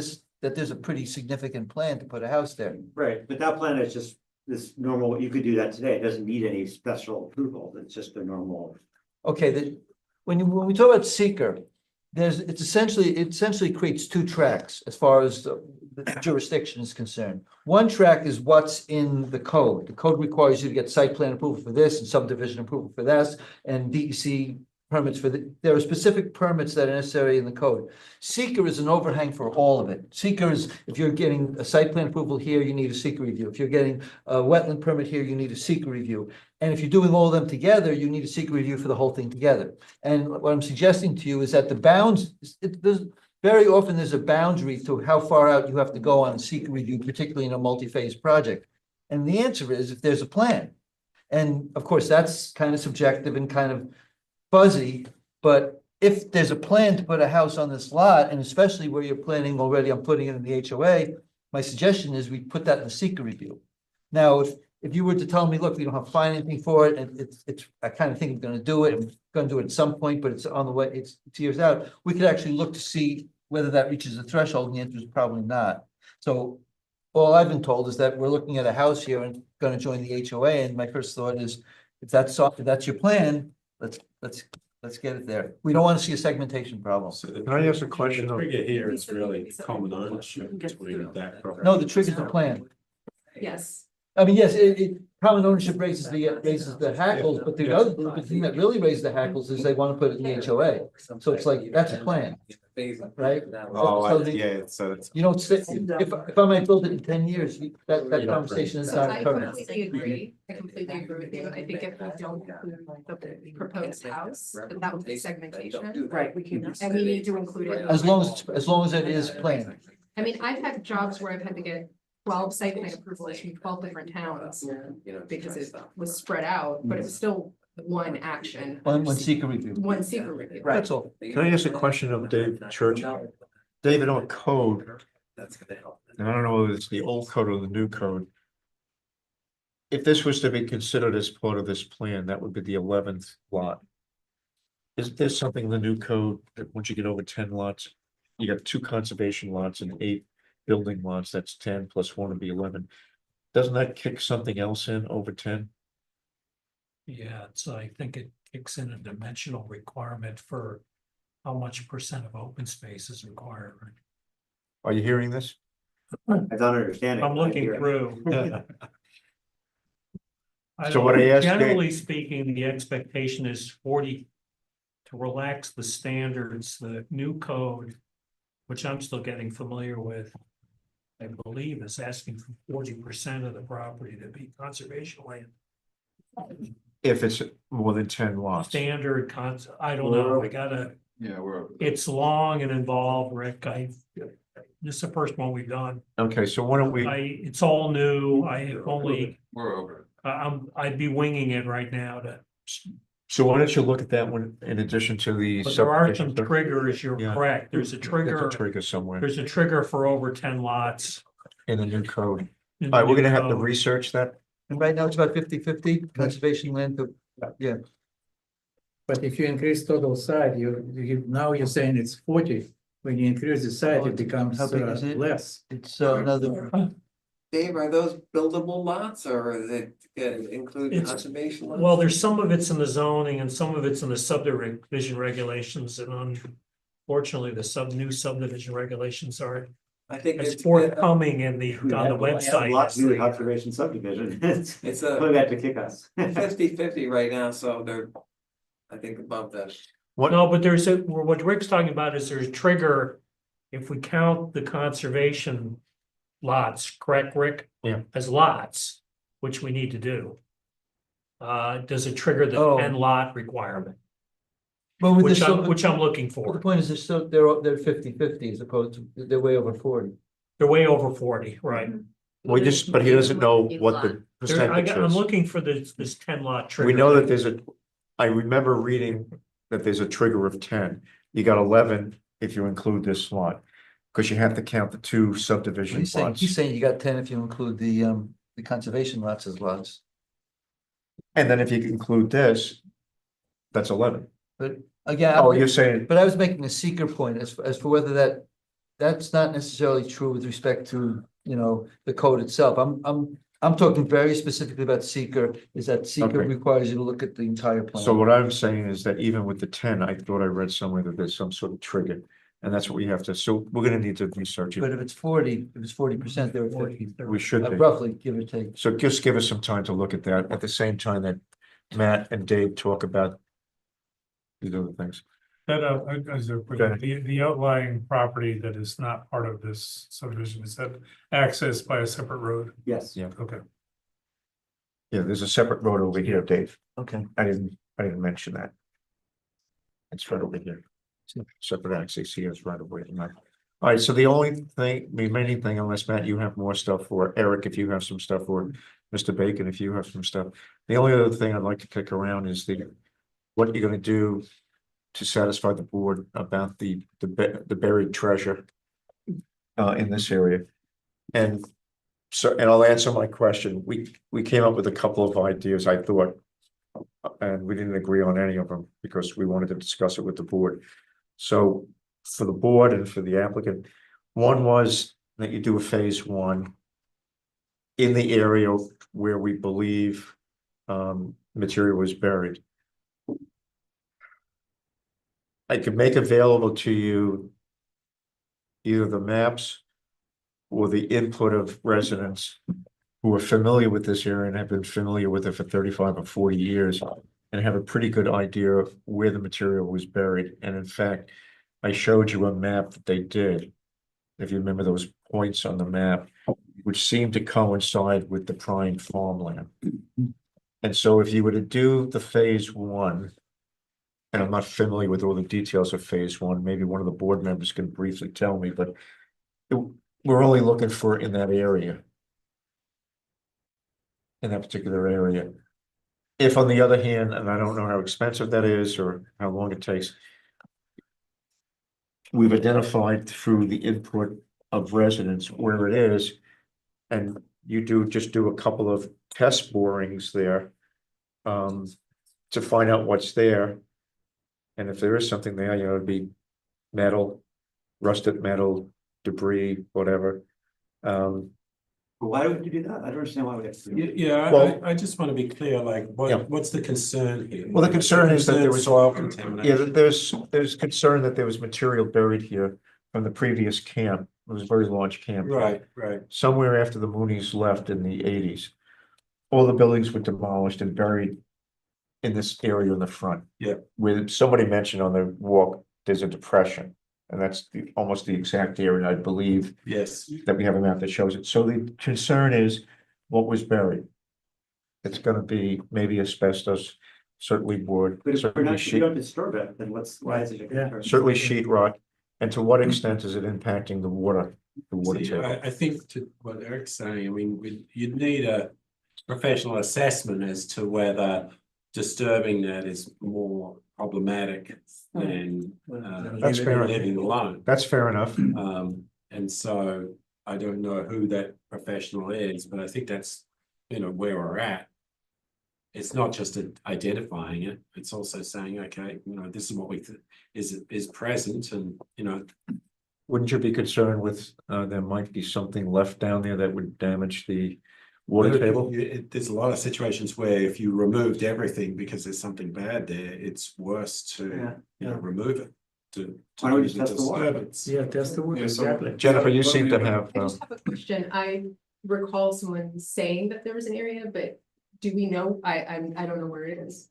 there's a pretty significant plan to put a house there. Right, but that plan is just this normal, you could do that today. It doesn't need any special approval. It's just a normal. Okay, when we talk about seeker, it essentially creates 2 tracks as far as the jurisdiction is concerned. One track is what's in the code. The code requires you to get site plan approval for this and subdivision approval for this and DEC permits there are specific permits that are necessary in the code. Seeker is an overhang for all of it. Seeker is, if you're getting a site plan approval here, you need a seeker review. If you're getting a wetland permit here, you need a seeker review. And if you're doing all of them together, you need a seeker review for the whole thing together. And what I'm suggesting to you is that the bounds, very often there's a boundary to how far out you have to go on a seeker review, particularly in a multi-phase project. And the answer is if there's a plan. And of course, that's kind of subjective and kind of fuzzy, but if there's a plan to put a house on this lot, and especially where you're planning already on putting it in the HOA, my suggestion is we put that in the seeker review. Now, if you were to tell me, look, we don't have to find anything for it, and I kind of think I'm going to do it, I'm going to do it at some point, but it's on the way, it's years out, we could actually look to see whether that reaches a threshold, and the answer is probably not. So all I've been told is that we're looking at a house here and going to join the HOA, and my first thought is, if that's your plan, let's get it there. We don't want to see a segmentation problem. So Can I ask a question? The trigger here is really common ownership between that property. No, the trigger's the plan. Yes, I mean, yes, common ownership raises the hackles, but the thing that really raises the hackles is they want to put it in the HOA. So it's like, that's a plan, right? So the- You don't sit, if I might build it in 10 years, that conversation is So not I occurring. completely agree, I completely agree with you, I think if we don't include the proposed house, then that would be segmentation. Right, we can. And we need to include it. As long as it is planned. I mean, I've had jobs where I've had to get 12 site plan approvals from 12 different towns. Because it was spread out, but it was still one action. One secret review. One secret review. That's all. Can I ask a question of Dave Church? David, on code, and I don't know whether it's the old code or the new code. If this was to be considered as part of this plan, that would be the 11th lot. Is there something in the new code that once you get over 10 lots, you got 2 conservation lots and 8 building lots, that's 10 plus 1 would be 11. Doesn't that kick something else in over 10? Yeah, so I think it kicks in a dimensional requirement for how much percent of open space is required. Are you hearing this? I don't understand it. I'm looking through. So what I asked Dave- Generally speaking, the expectation is 40 to relax the standards, the new code, which I'm still getting familiar with. I believe is asking for 40% of the property to be conservation land. If it's more than 10 lots. Standard I don't know, I gotta, it's long and involved, Rick, this is the first one we've done. Okay, so why don't we? It's all new, I have only, We're over. I'd be winging it right now So why don't you look at that one in addition to the. but there are some subdivision? triggers, you're Yeah. correct, there's a trigger, somewhere there's a trigger for over 10 lots. in the new code. in All the right, we're new gonna have to code. research that. And right now it's about 50-50 conservation land to, yeah. But if you increase total site, now you're saying it's 40. When you increase the site, it becomes How big is it? less. It's another, Dave, are those buildable lots or is it include It's- conservation lots? Well, there's some of it's in the zoning and some of it's in the subdivision regulations, and unfortunately, the new subdivision regulations are I think as forthcoming on the website. Lots to do with conservation subdivision. It's a Put that to kick us. 50-50 right now, so they're, I think above that. No, but what Rick's talking about is there's a trigger, if we count the conservation lots, correct, Rick? Yeah. As lots, which we need to do. Does it trigger the Oh. 10 lot requirement, but with which this, I'm looking the for? point is they're 50-50 as opposed to, they're way over 40. They're way over 40, right? We just, but he doesn't know what the I'm percentage is. looking for this 10 lot trigger. We know that I remember reading that there's a trigger of 10. You got 11 if you include this lot. Because you have to count the 2 subdivision He's lots. saying you got 10 if you include the conservation lots as lots. And then if you include this, that's 11. But again. Oh, you're saying, But I was making a seeker point as for whether that's not necessarily true with respect to, the code itself. I'm talking very specifically about seeker, is that seeker Okay. requires you to look at the entire plan. so what I'm saying is that even with the 10, I thought I read somewhere that there's some sort of trigger. And that's what we have to, so we're gonna need to research But it. if it's 40%, they're at 50. We should be. Roughly, give or take. So just give us some time to look at that at the same time that Matt and Dave talk about these other things. That, as a, Okay. the outlying property that is not part of this subdivision, is that accessed by a separate road? Yes. Yeah. Okay. Yeah, there's a separate road over here, Dave. Okay. I didn't mention that. It's right over here. Separate access here is right away from that. All right, so the only thing, remaining thing, unless Matt, you have more stuff, or Eric, if you have some stuff, or Mr. Bacon, if you have some stuff. The only other thing I'd like to kick around is what you're gonna do to satisfy the board about the buried treasure in this area. And so, and I'll answer my question. We came up with a couple of ideas, I thought. And we didn't agree on any of them because we wanted to discuss it with the board. So for the board and for the applicant, one was that you do a phase 1 in the area where we believe material was buried. I could make available to you either the maps or the input of residents who are familiar with this area and have been familiar with it for 35 or 40 years and have a pretty good idea of where the material was buried. And in fact, I showed you a map that they did. If you remember those points on the map, which seemed to coincide with the prime farmland. And so if you were to do the phase one, and I'm not familiar with all the details of phase one, maybe one of the board members can briefly tell me, but we're only looking for in that area. In that particular area. If on the other hand, and I don't know how expensive that is or how long it takes, we've identified through the input of residents where it is, and you just do a couple of test borings there to find out what's there. And if there is something there, it'd be metal, rusted metal, debris, whatever. Why would you do that? I don't understand why we have to. Yeah, Well- I just want to be clear, like, what's the concern here? Well, the concern is that there was soil Yeah, contamination. there's concern that there was material buried here from the previous camp. It was a very large camp. Right. Somewhere after the Moonies left in the 80s. All the buildings were demolished and buried in this area in the front. Yeah. Where somebody mentioned on the walk, there's a depression. And that's almost the exact area, I believe, Yes. that we have a map that shows it. So the concern is what was buried. It's gonna be maybe asbestos, certainly wood, But if we're certainly not, we sheet, don't disturb it, then why is it a concern? certainly sheetrock. And to what extent is it impacting the water See, table? I think to what Eric's saying, I mean, you'd need a professional assessment as to whether disturbing that is more problematic than That's fair. living alone. That's fair enough. And so I don't know who that professional is, but I think that's, where we're at. It's not just identifying it, it's also saying, okay, this is what we is present and, Wouldn't you be concerned with, there might be something left down there that would damage the water table? There's a lot of situations where if you removed everything because there's something bad there, it's worse to, remove it. Why don't we just test the water? disturbance. Yeah, test the water, exactly. Jennifer, you seem to have, I just have a question. I recall someone saying that there was an area, but do we know? I don't know where it is.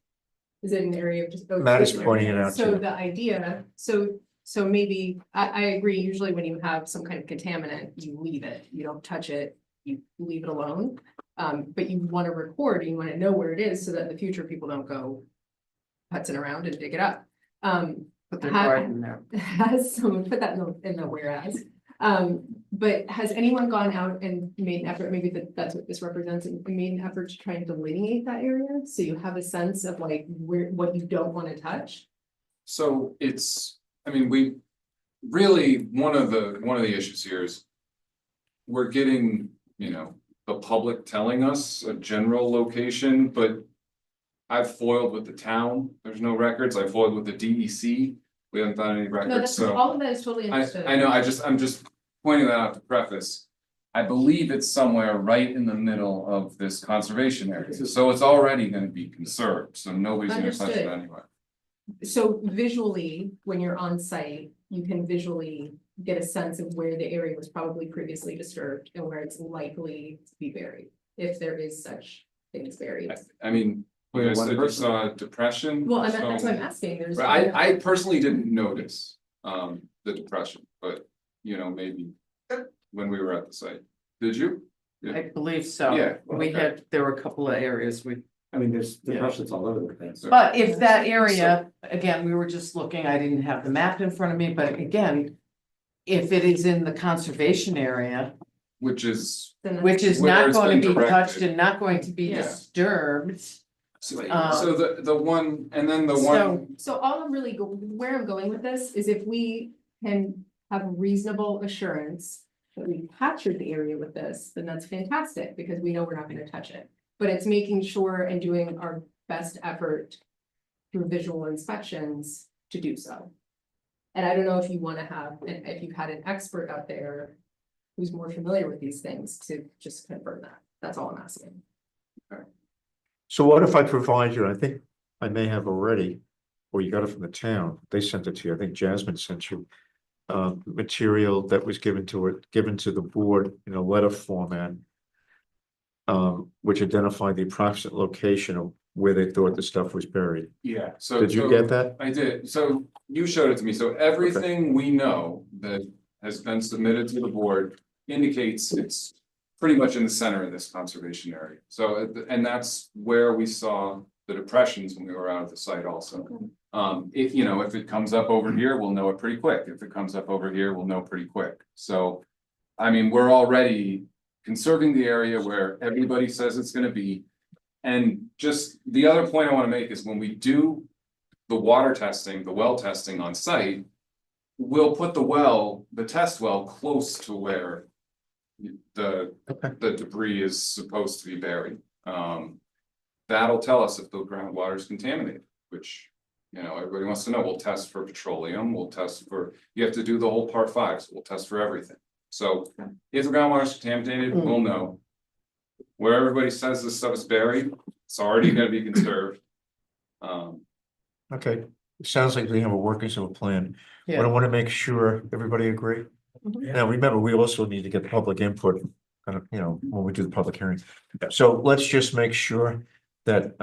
Is it an area of just? Matt is pointing it out So too. the idea, so maybe, I agree, usually when you have some kind of contaminant, you leave it, you don't touch it, you leave it alone. But you want to record, you want to know where it is so that in the future people don't go putzing around and dig it up. Put their garden in there. Has someone put that in the whereas, but has anyone gone out and made an effort, maybe that's what this represents, and made an effort to try and delineate that area? So you have a sense of like what you don't want to touch? So we really, one of the issues here is we're getting, the public telling us a general location, but I've foiled with the town, there's no records, I foiled with the DEC, we haven't found any No, records, that's, so. all of that is totally understood. I know, I'm just pointing that out to preface. I believe it's somewhere right in the middle of this conservation area, so it's already gonna be conserved, so nobody's gonna touch it Understood. anyway. So visually, when you're on site, you can visually get a sense of where the area was probably previously disturbed and where it's likely to be buried, if there is such things buried. I mean, Well, you one said you person. saw a depression. Well, and so- that's what I'm asking, there's. But I personally didn't notice, the depression, but, maybe when we were at the site. Did you? I believe so. Yeah, There were a couple of areas There's depressions all over the place. but if that area, again, we were just looking, I didn't have the map in front of me, but again. If it is in the conservation area, Which is, which is Where not it's going to been be touched directed. and not going to be Yeah. disturbed. so the one, and then the So- one, So all I'm really, where I'm going with this is if we can have reasonable assurance that we captured the area with this, then that's fantastic, because we know we're not gonna touch it. But it's making sure and doing our best effort through visual inspections to do so. And I don't know if you wanna have, if you've had an expert out there who's more familiar with these things to just confirm that. That's all I'm asking. So what if I provide you, I think I may have already, or you got it from the town, they sent it to you, I think Jasmine sent you. Material that was given to the board in a letter format. which identified the approximate location of where they thought the stuff was buried. Yeah, so. Did you so get that? I did, so you showed it to me, so everything we know that has been submitted to the board indicates it's pretty much in the center of this conservation area. So, and that's where we saw the depressions when we were out at the site also. If, you know, if it comes up over here, we'll know it pretty quick. If it comes up over here, we'll know pretty quick. So, I mean, we're already conserving the area where everybody says it's gonna be. And just the other point I wanna make is when we do the water testing, the well testing on site, we'll put the test well close to where the debris is supposed to be buried. That'll tell us if the groundwater is contaminated, which, you know, everybody wants to know. We'll test for petroleum, we'll test for, you have to do the whole part 5, so we'll test for everything. So if the groundwater is contaminated, we'll know. Where everybody says this stuff is buried, it's already gonna be conserved. Okay, it sounds like we have a working sort of plan, but I Yeah. want to make sure everybody agree. Now, remember, we also need to get public input, kind of, you know, when we do the public hearing. So let's just make sure that,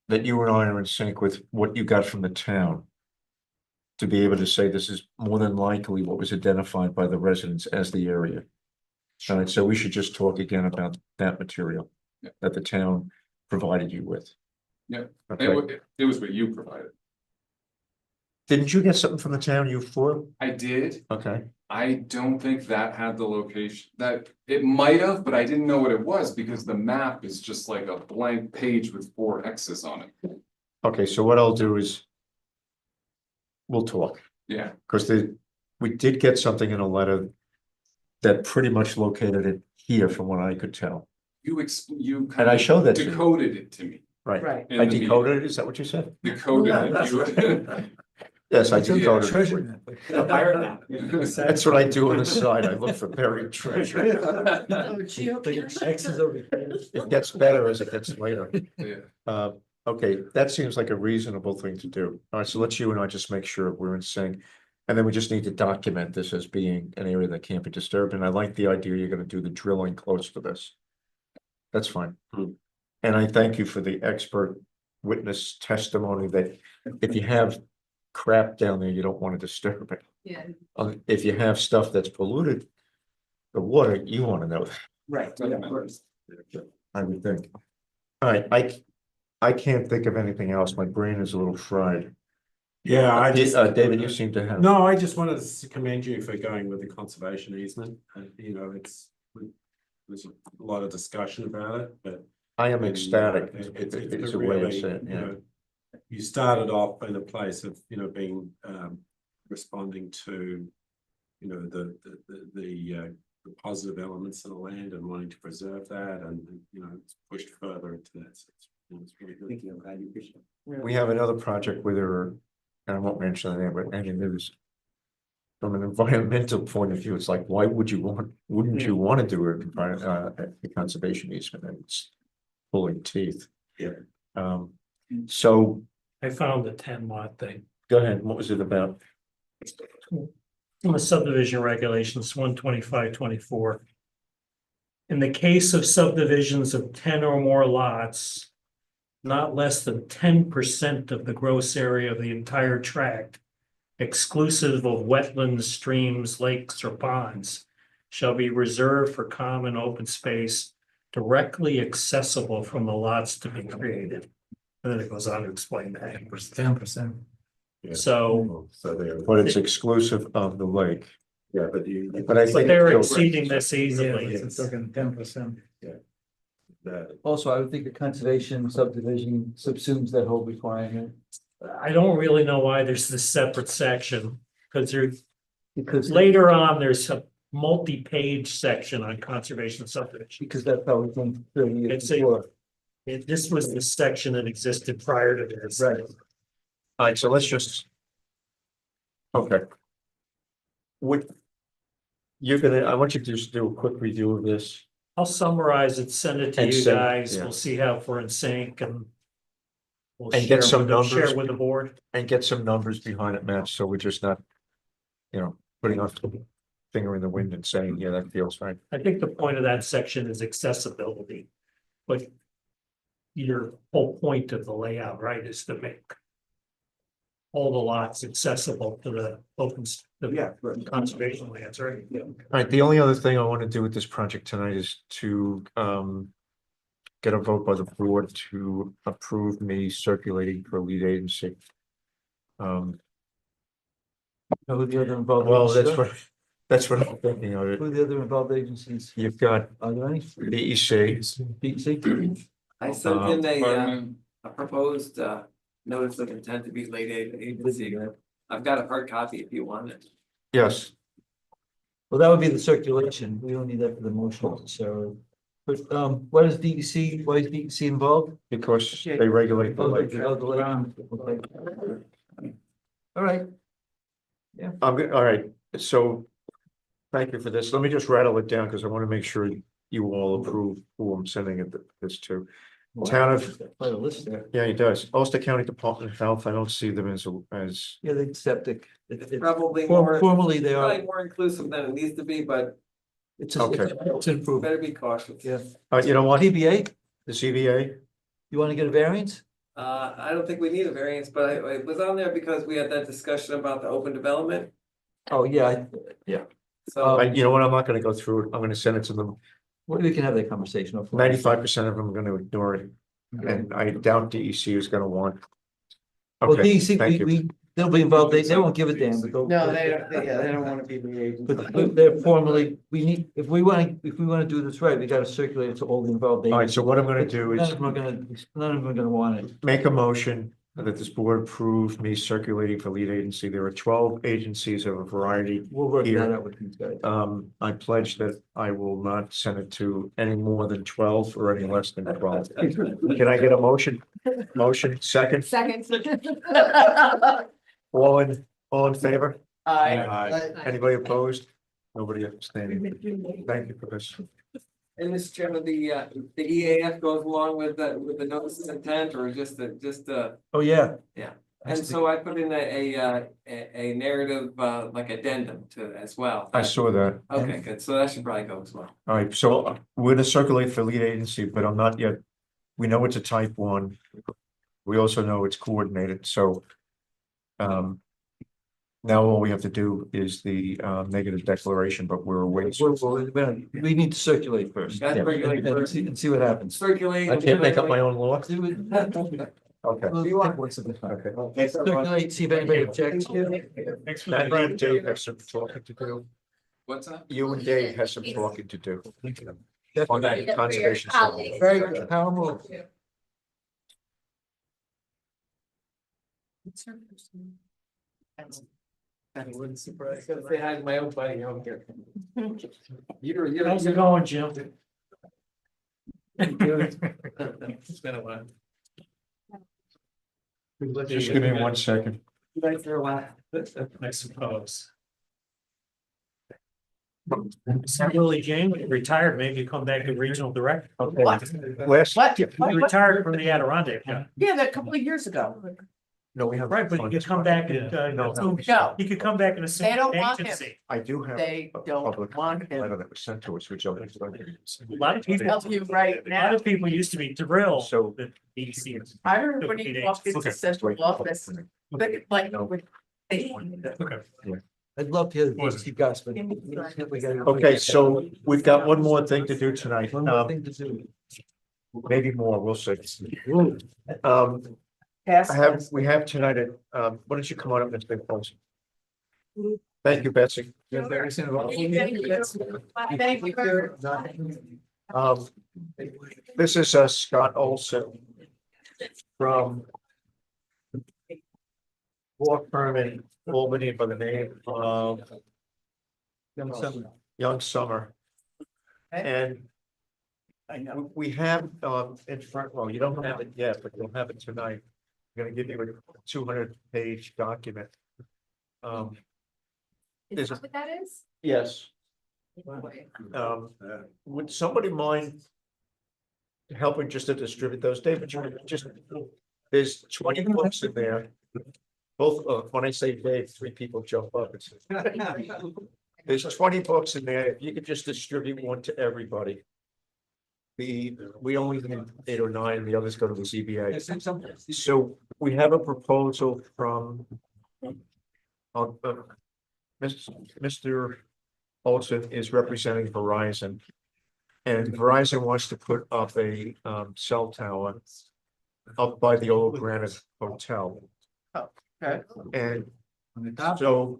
that you and I are in sync with what you got from the town. To be able to say this is more than likely what was identified by the residents as the area. All right, so we should just talk again about that material that the town provided you with. Yeah, Okay. it was what you provided. Didn't you get something from the town you for? I did. Okay, I don't think that had the location, that it might have, but I didn't know what it was because the map is just like a blank page with 4 X's on it. okay, so what I'll do is. We'll talk, Yeah, because we did get something in a letter. That pretty much located it here from what I could tell. you you And kind I of showed that to you. decoded it to me. Right. Right. in I the meeting. decoded it, is that what you said? Decoded it. Yes, I Yeah. decoded it. Treasure map. The pirate map. That's what I do on the side, I look for buried treasure. X's over here. It gets better as it gets later. Yeah. Okay, that seems like a reasonable thing to do. All right, so let's you and I just make sure we're in sync. And then we just need to document this as being an area that can't be disturbed, and I like the idea you're gonna do the drilling close to this. That's fine. And I thank you for the expert witness testimony that if you have crap down there, you don't wanna disturb it. Yeah. If you have stuff that's polluted the water, you wanna know that. Right. I would think. All right, I can't think of anything else. My brain is a little fried. Yeah, I just. David, you seem to have. No, I just wanted to commend you for going with the conservation easement, and you know, there's a lot of discussion about it, but. I am ecstatic. It's a way of really, saying, you yeah. know, you started off in a place of, you know, being, responding to, you know, the positive elements of the land and wanting to preserve that, and, you know, it's pushed further into that. So it's really good. Thank you, I'm glad you appreciate it. We have another project where there are, and I won't mention the name, but any news. From an environmental point of view, it's like, wouldn't you want to do a conservation easement? And it's pulling teeth. Yeah. So I found the 10 lot thing. go ahead, what was it about? From the subdivision regulations, 125-24. In the case of subdivisions of 10 or more lots. Not less than 10% of the gross area of the entire tract. Exclusive of wetlands, streams, lakes, or ponds. Shall be reserved for common open space. Directly accessible from the lots to be created. And then it goes on to explain that. 10%. So. But it's exclusive of the lake. Yeah, but you. But I But think. they're exceeding this Yeah, easily. it's talking 10%. Also, I would think the conservation subdivision subsumes that whole requirement. I don't really know why there's this separate section, because Because later on, there's a multi-page section on conservation subdivision. Because that's how it's been 30 years It's a- before. This was the section that existed prior to this. Right. All right, so let's just. Okay. I want you to just do a quick review of this. I'll summarize it, send it to And you send- guys. yeah. We'll see how if we're in sync and. We'll And get share some with the- numbers. Share with the board. And get some numbers behind it, Matt, so we're just not, you know, putting off. finger in the wind and saying, yeah, that feels right. I think the point of that section is accessibility. But your whole point of the layout, right, is to make all the lots accessible to the the conservation lands, right? All right, the only other thing I want to do with this project tonight is to get a vote by the board to approve me circulating for lead agency. Who are the other involved? Well, agencies? that's what I'm thinking of Who are it. the other involved agencies? You've got Are there any? DEC, DEC? I sent in a proposed notice of intent to be lead agency. I've got a hard copy if you want it. yes, Well, that would be the circulation. We don't need that for the motion necessarily. But what is DEC, why is DEC involved? because they regulate the lake. Okay. All right. I'm good, all right, so thank you for this. Let me just rattle it down because I want to make sure you all approve who I'm sending this to. Town of, Quite a list there. yeah, he does. Ulster County Department of Health. I don't see them as, Yeah, they septic. Probably more. Formally, they are. Probably more inclusive than it needs to be, but Okay. It's improved. better be cautious. Yeah. you know what, TBA, the CBA? you want to get a variance? I don't think we need a variance, but it was on there because we had that discussion about the open development, Oh, yeah, so. You know what, I'm not gonna go through it. I'm gonna send it to them. we can have that conversation. 95% of them are gonna ignore it. And I doubt DEC is gonna want. Well, Okay, DEC, thank you. they'll be involved. They won't give a damn. But No, they don't wanna be the agent. But they're formally, if we want to do this right, we got to circulate it to all the involved. All right, so what I'm gonna do None is of them are gonna want it. make a motion that this board approve me circulating for lead agency. There are 12 agencies of a variety. We'll work Here. that out with these guys. I pledge that I will not send it to any more than 12 or any less than 12. Can I get a motion? Motion, second, Second. all in favor? Aye. Anybody opposed? Nobody abstaining. Thank you for this. And Mr. Chairman, the EAF goes along with the notice of intent or just Oh, yeah. yeah. And so I put in a narrative, like addendum to as well. I saw that. Okay, good. So that should probably go as well. All right, so we're gonna circulate for lead agency, but I'm not yet, we know it's a type 1. We also know it's coordinated, so. Now all we have to do is the negative declaration, but we're waiting. We need to circulate first. Gotta circulate And first. see what happens. Circulate. I can't make up my own law? See what- Okay. We'll take one step at a time. Okay. Circulate, see if anybody objects. Thanks for Matt, the you and Dave have some talking to do. What's that? You and Dave have some talking to do. On that conservation. stuff. Very good. Power move. I wouldn't surprise. Gotta say hi to my own buddy over here. How's it going, Jim? It's been a while. Just give me 1 second. Thanks for a while. I suppose. Willie Jane, when he retired, maybe come back to regional director. Okay. What? Last, He retired from the Adirondack. Yeah, that a couple of years ago. no, we have. Right, but he could come back and, No. No, he could come back and assume They don't an want him. agency. I do have. they a don't public want him. letter that was sent to us, which I'll. A lot of people, Tell you right a lot now. of people used to be thrilled So- that DEC is. I remember when he walked into Okay. central office, but like, No. with- Okay. I'd love to hear the DEC guys, but. Okay, so we've got one more thing to do tonight. One more thing to do. Maybe more, we'll see. Pass. We have tonight at, why don't you come on up and speak, folks? Thank you, Betsy. Thank you. This is Scott Olson from law firm in Albany by the name of Young Summer. And I know we have in front, well, you don't have it yet, but you'll have it tonight. I'm gonna give you a 200-page document. Is that what that is? Yes. Would somebody mind helping just to distribute those, David? Just, there's 20 books in there. Both, when I say Dave, 3 people jump up. It's There's 20 books in there. If you could just distribute one to everybody. We only need 8 or 9, the others go to the ZBA. So we have a proposal from Mr. Olson is representing Verizon. And Verizon wants to put up a cell tower up by the old Granite Hotel. Okay. And so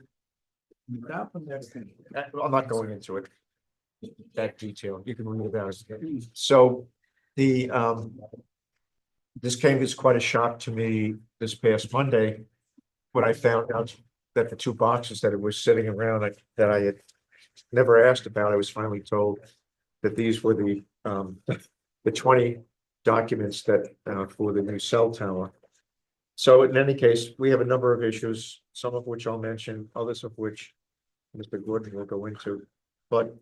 I'm not going into it. That detail, you can read about it. So the this came as quite a shock to me this past Monday when I found out that the 2 boxes that it was sitting around that I had never asked about, I was finally told that these were the 20 documents that for the new cell tower. So in any case, we have a number of issues, some of which I'll mention, others of which Mr. Gordon will go into, but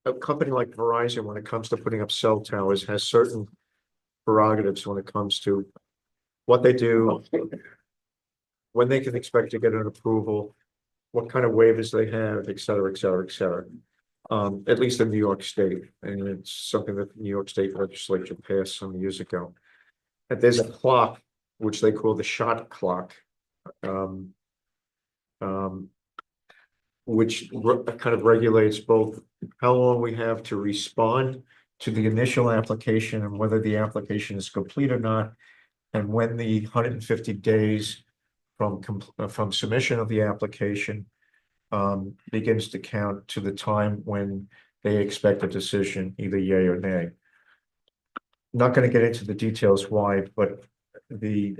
a company like Verizon, when it comes to putting up cell towers, has certain prerogatives when it comes to what they do, when they can expect to get an approval, what kind of waivers they have, et cetera, et cetera, et cetera. At least in New York State, and it's something that the New York State legislature passed some years ago. And there's a clock, which they call the shot clock, which kind of regulates both how long we have to respond to the initial application and whether the application is complete or not, and when the 150 days from submission of the application begins to count to the time when they expect a decision, either yay or nay. Not going to get into the details why, but the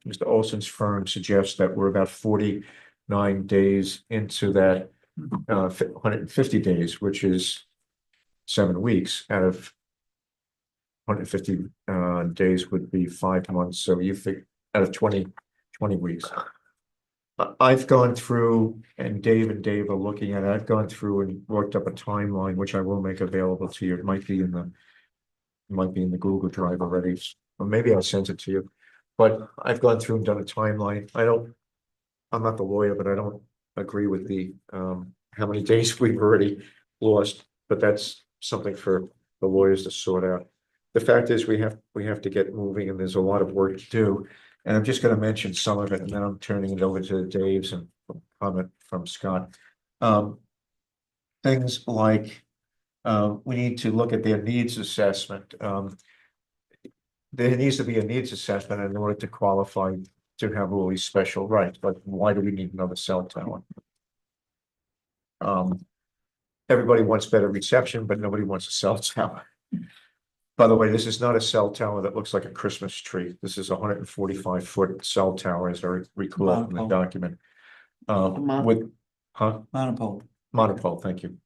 Mr. Olson's firm suggests that we're about 49 days into that 150 days, which is 7 weeks out of 150 days would be 5 months. So you think out of 20 weeks. I've gone through, and Dave are looking at it. I've gone through and worked up a timeline, which I will make available to you. It might be in the Google Drive already, or maybe I'll send it to you. But I've gone through and done a timeline. I'm not the lawyer, but I don't agree with the how many days we've already lost, but that's something for the lawyers to sort out. The fact is we have to get moving, and there's a lot of work to do. And I'm just going to mention some of it, and then I'm turning it over to Dave's and comment from Scott. Things like we need to look at their needs assessment. There needs to be a needs assessment in order to qualify to have all these special rights, but why do we need another cell tower? Everybody wants better reception, but nobody wants a cell tower. By the way, this is not a cell tower that looks like a Christmas tree. This is a 145-foot cell tower, as I recall from the document. With monopole, thank you.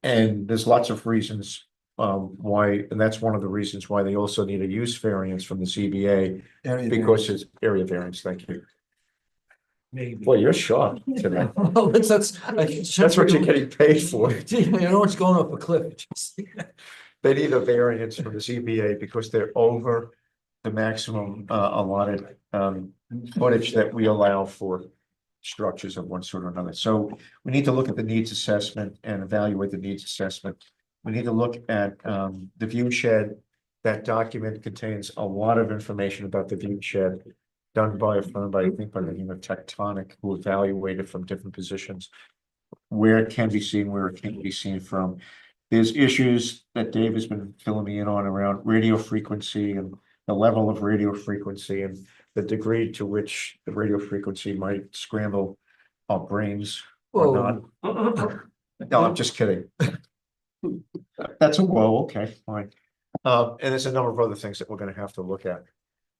And there's lots of reasons why, and that's one of the reasons why they also need a use variance from the CBA, because it's area variance, thank you. Maybe. Well, you're shocked today. Well, that's what you're getting paid for. You know what's going off a cliff. They need a variance from the CBA because they're over the maximum allotted footage that we allow for structures of one sort or another. So we need to look at the needs assessment and evaluate the needs assessment. We need to look at the view shed. That document contains a lot of information about the view shed, done by a firm by, I think, by the name of Tectonic, who evaluated from different positions where it can be seen, where it can't be seen from. There's issues that Dave has been filling me in on around radio frequency and the level of radio frequency and the degree to which the radio frequency might scramble our brains or not. No, I'm just kidding. That's a whoa, okay, fine. And there's a number of other things that we're going to have to look at.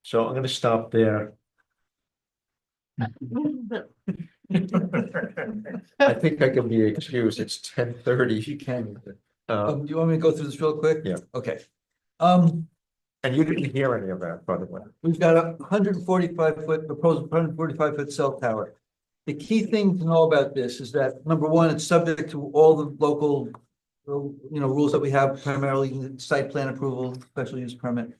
So I'm going to stop there. I think I can be excused. It's 10:30. You can. Do you want me to go through this real quick? Yeah. Okay. And you didn't hear any of that, by the way. We've got a 145-foot proposed 145-foot cell tower. The key thing to know about this is that, number one, it's subject to all the local, rules that we have, primarily site plan approval, special use permit.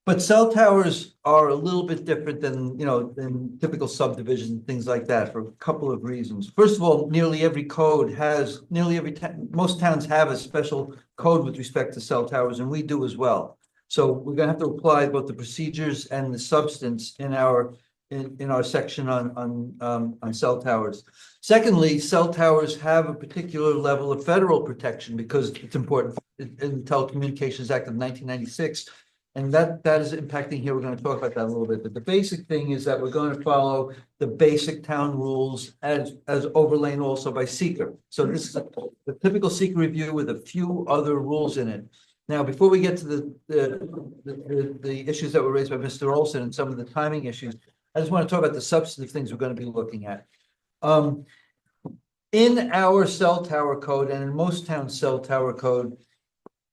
But cell towers are a little bit different than, than typical subdivisions and things like that for a couple of reasons. First of all, nearly every code has, most towns have a special code with respect to cell towers, and we do as well. So we're gonna have to apply both the procedures and the substance in our section on cell towers. Secondly, cell towers have a particular level of federal protection because it's important in the Telecommunications Act of 1996. And that is impacting here. We're going to talk about that a little bit. But the basic thing is that we're going to follow the basic town rules as overlain also by seeker. So this is the typical seeker review with a few other rules in it. Now, before we get to the issues that were raised by Mr. Olson and some of the timing issues, I just want to talk about the substantive things we're going to be looking at. In our cell tower code and in most towns' cell tower code,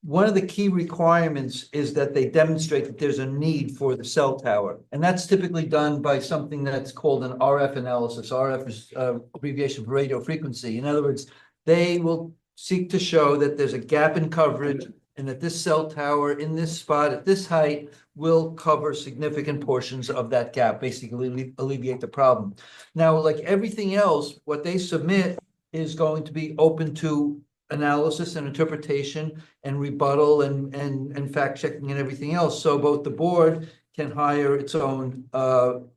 one of the key requirements is that they demonstrate that there's a need for the cell tower. And that's typically done by something that's called an RF analysis. RF is abbreviation for radio frequency. In other words, they will seek to show that there's a gap in coverage and that this cell tower in this spot at this height will cover significant portions of that gap, basically alleviate the problem. Now, like everything else, what they submit is going to be open to analysis and interpretation and rebuttal and fact checking and everything else. So both the board can hire its own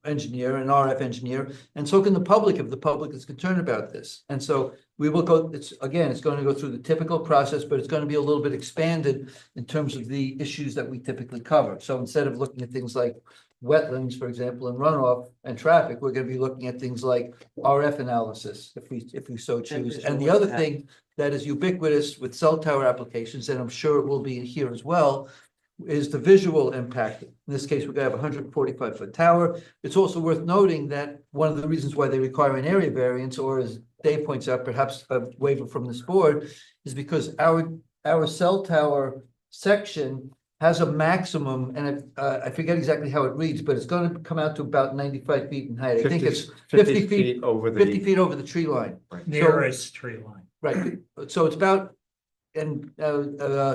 engineer, an RF engineer, and so can the public if the public is concerned about this. And so we will go, it's going to go through the typical process, but it's going to be a little bit expanded in terms of the issues that we typically cover. So instead of looking at things like wetlands, for example, and runoff and traffic, we're going to be looking at things like RF analysis if we so choose. And the other thing that is ubiquitous with cell tower applications, and I'm sure it will be here as well, is the visual impact. In this case, we're going to have a 145-foot tower. It's also worth noting that one of the reasons why they require an area variance, or as Dave points out, perhaps a waiver from this board, is because our cell tower section has a maximum, and I forget exactly how it reads, but it's going to come out to about 95 feet in height. I think it's 50 feet over the 50 feet over the tree line. Nearest tree line. Right. So it's about, and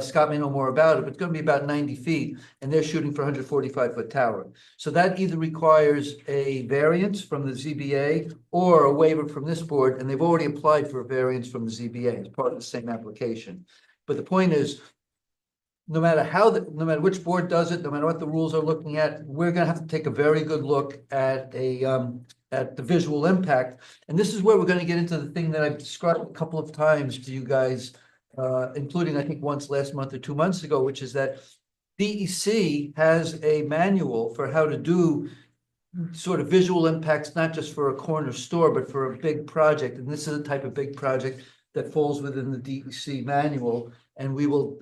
Scott may know more about it, but it's going to be about 90 feet, and they're shooting for 145-foot tower. So that either requires a variance from the ZBA or a waiver from this board, and they've already applied for a variance from the ZBA as part of the same application. But the point is, no matter which board does it, no matter what the rules are looking at, we're going to have to take a very good look at at the visual impact. And this is where we're going to get into the thing that I've described a couple of times to you guys, including I think once last month or 2 months ago, which is that DEC has a manual for how to do sort of visual impacts, not just for a corner store, but for a big project. And this is a type of big project that falls within the DEC manual. And we'll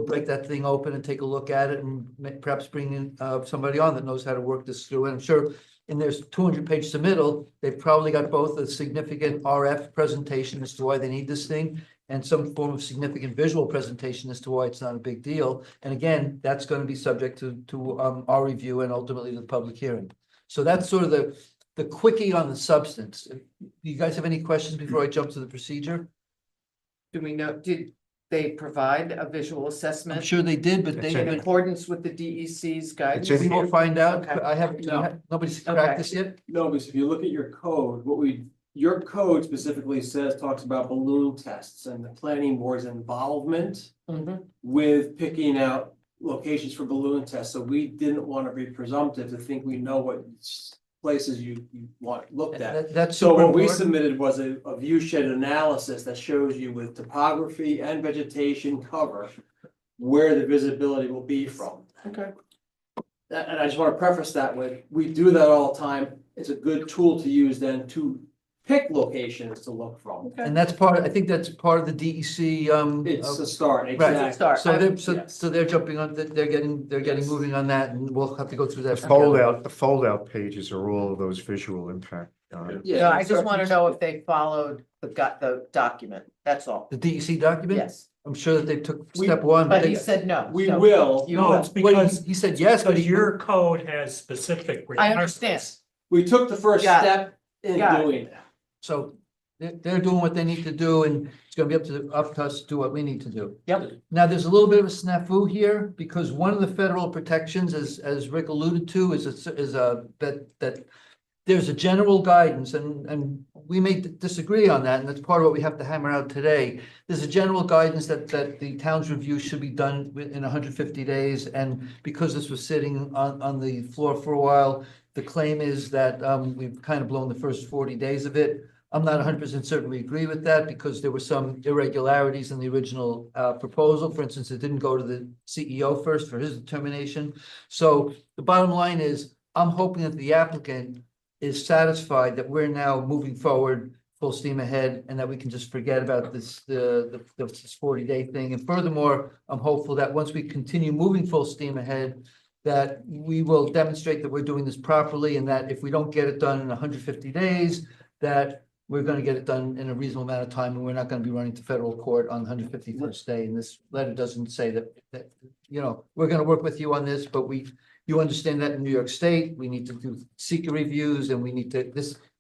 break that thing open and take a look at it and perhaps bring in somebody on that knows how to work this through. And I'm sure in their 200-page submittal, they've probably got both a significant RF presentation as to why they need this thing and some form of significant visual presentation as to why it's not a big deal. And again, that's going to be subject to our review and ultimately the public hearing. So that's sort of the quickie on the substance. Do you guys have any questions before I jump to the procedure? Do we know, did they provide a visual assessment? I'm sure they did, but they In accordance with the DEC's guidance? We will find out. Okay. I haven't, nobody's cracked this yet? No, because if you look at your code, your code specifically talks about balloon tests and the planning board's involvement with picking out locations for balloon tests. So we didn't want to be presumptive to think we know what places you want looked at. That's so super what we important. submitted was a view shed analysis that shows you with topography and vegetation cover where the visibility will be from. Okay. And I just want to preface that with, we do that all the time. It's a good tool to use then to pick locations to look from. And that's part, I think that's part of the DEC. It's a start, Right. exactly. So they're jumping on, they're getting moving on that, and we'll have to go through that. The fold out pages are all of those visual impact. Yeah, I just want to know if they followed the document, that's all. The DEC document? Yes. I'm sure that they took step one. But he said no. We So will. you No, will. it's because He said yes, but because your code has specific I requirements. understand. We took the first Got it. step in Got it. doing that. So they're doing what they need to do, and it's gonna be up to us to do what we need to do. Yep. Now, there's a little bit of a snafu here, because one of the federal protections, as Rick alluded to, is that there's a general guidance, and we may disagree on that, and that's part of what we have to hammer out today. There's a general guidance that the town's review should be done in 150 days, and because this was sitting on the floor for a while, the claim is that we've kind of blown the first 40 days of it. I'm not 100% certain we agree with that, because there were some irregularities in the original proposal. For instance, it didn't go to the CEO first for his determination. So the bottom line is, I'm hoping that the applicant is satisfied that we're now moving forward full steam ahead, and that we can just forget about this 40-day thing. And furthermore, I'm hopeful that once we continue moving full steam ahead, that we will demonstrate that we're doing this properly, and that if we don't get it done in 150 days, that we're going to get it done in a reasonable amount of time, and we're not going to be running to federal court on the 151st day. And this letter doesn't say that, we're going to work with you on this, but you understand that in New York State, we need to do seeker reviews, and we need to,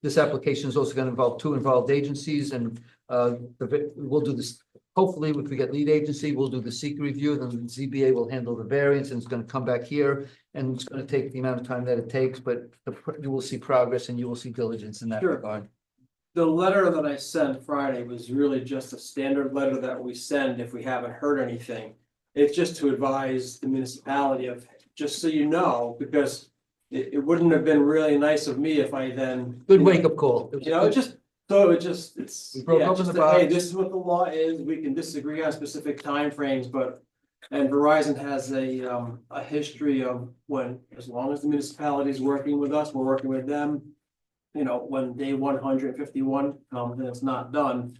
this application is also going to involve 2 involved agencies, and we'll do this. Hopefully, if we get lead agency, we'll do the seeker review, then the ZBA will handle the variance, and it's going to come back here, and it's going to take the amount of time that it takes, but you will see progress, and you will see diligence in that regard. The letter that I sent Friday was really just a standard letter that we send if we haven't heard anything. It's just to advise the municipality of, just so you know, because it wouldn't have been really nice of me if I then. Good wake-up call. It's, We broke open the hey, box. this is what the law is, we can disagree on specific timeframes, but. And Verizon has a history of when, as long as the municipality is working with us, we're working with them. When day 151 comes and it's not done,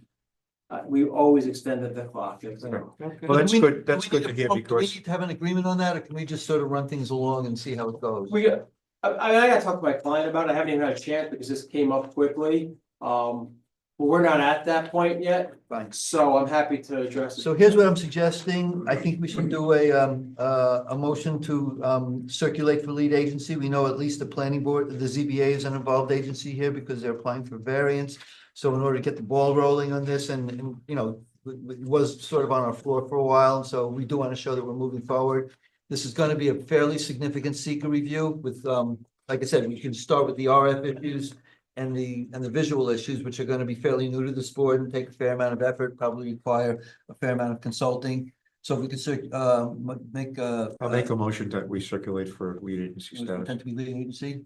we always extended the clock. Well, that's good, that's good to hear, Do we because need to have an agreement on that, or can we just sort of run things along and see how it goes? I gotta talk to my client about it. I haven't even had a chance because this came up quickly. But we're not at that point yet. Fine. So I'm happy to address it. So here's what I'm suggesting. I think we should do a motion to circulate for lead agency. We know at least the planning board, the ZBA is an involved agency here because they're applying for variance. So in order to get the ball rolling on this, and it was sort of on our floor for a while, so we do want to show that we're moving forward. This is going to be a fairly significant seeker review with, like I said, we can start with the RF issues and the visual issues, which are going to be fairly new to this board and take a fair amount of effort, probably require a fair amount of consulting. So if we could I'll make a motion that we circulate for lead agency status. Intend to be leading agency.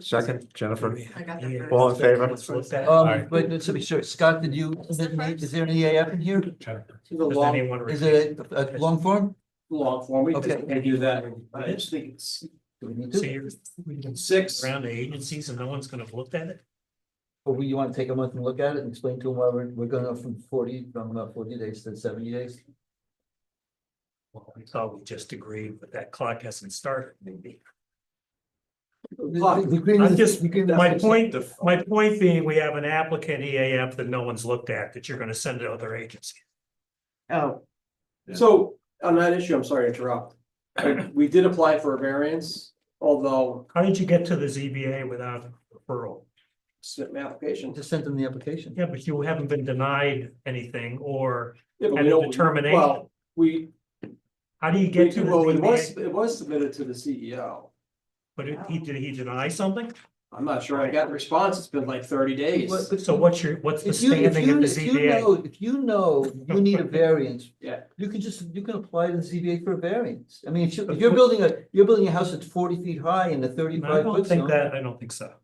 Second, Jennifer, I got that first. all in favor? Wait, let's be sure. Scott, did you, is there an EAF in here? Is it a long form? Long form, we Okay. can do that. I just think it's. Do we need So to? you're 6. around the agencies and no one's gonna have looked at it? Or you want to take a month and look at it and explain to them why we're going from 40 days to 70 days? Well, I thought we just agreed, but that clock hasn't started, maybe. My point being, we have an applicant EAF that no one's looked at, that you're gonna send to other agencies. Oh, So on that issue, I'm sorry to interrupt. We did apply for a variance, although How did you get to the ZBA without referral? submit my application. Just sent them the application. Yeah, but you haven't been denied anything or Yeah, but had we a don't- determination. Well, How do you get to the Well, ZBA? it was submitted to the CEO. But did he deny something? I'm not sure. I got the response. It's been like 30 days. So what's the If you standing at the ZBA? if you know you need a variance, Yeah. you can apply to the ZBA for a variance. I mean, if you're building a house that's 40 feet high in the 35 I don't foot think zone. that, I don't think so.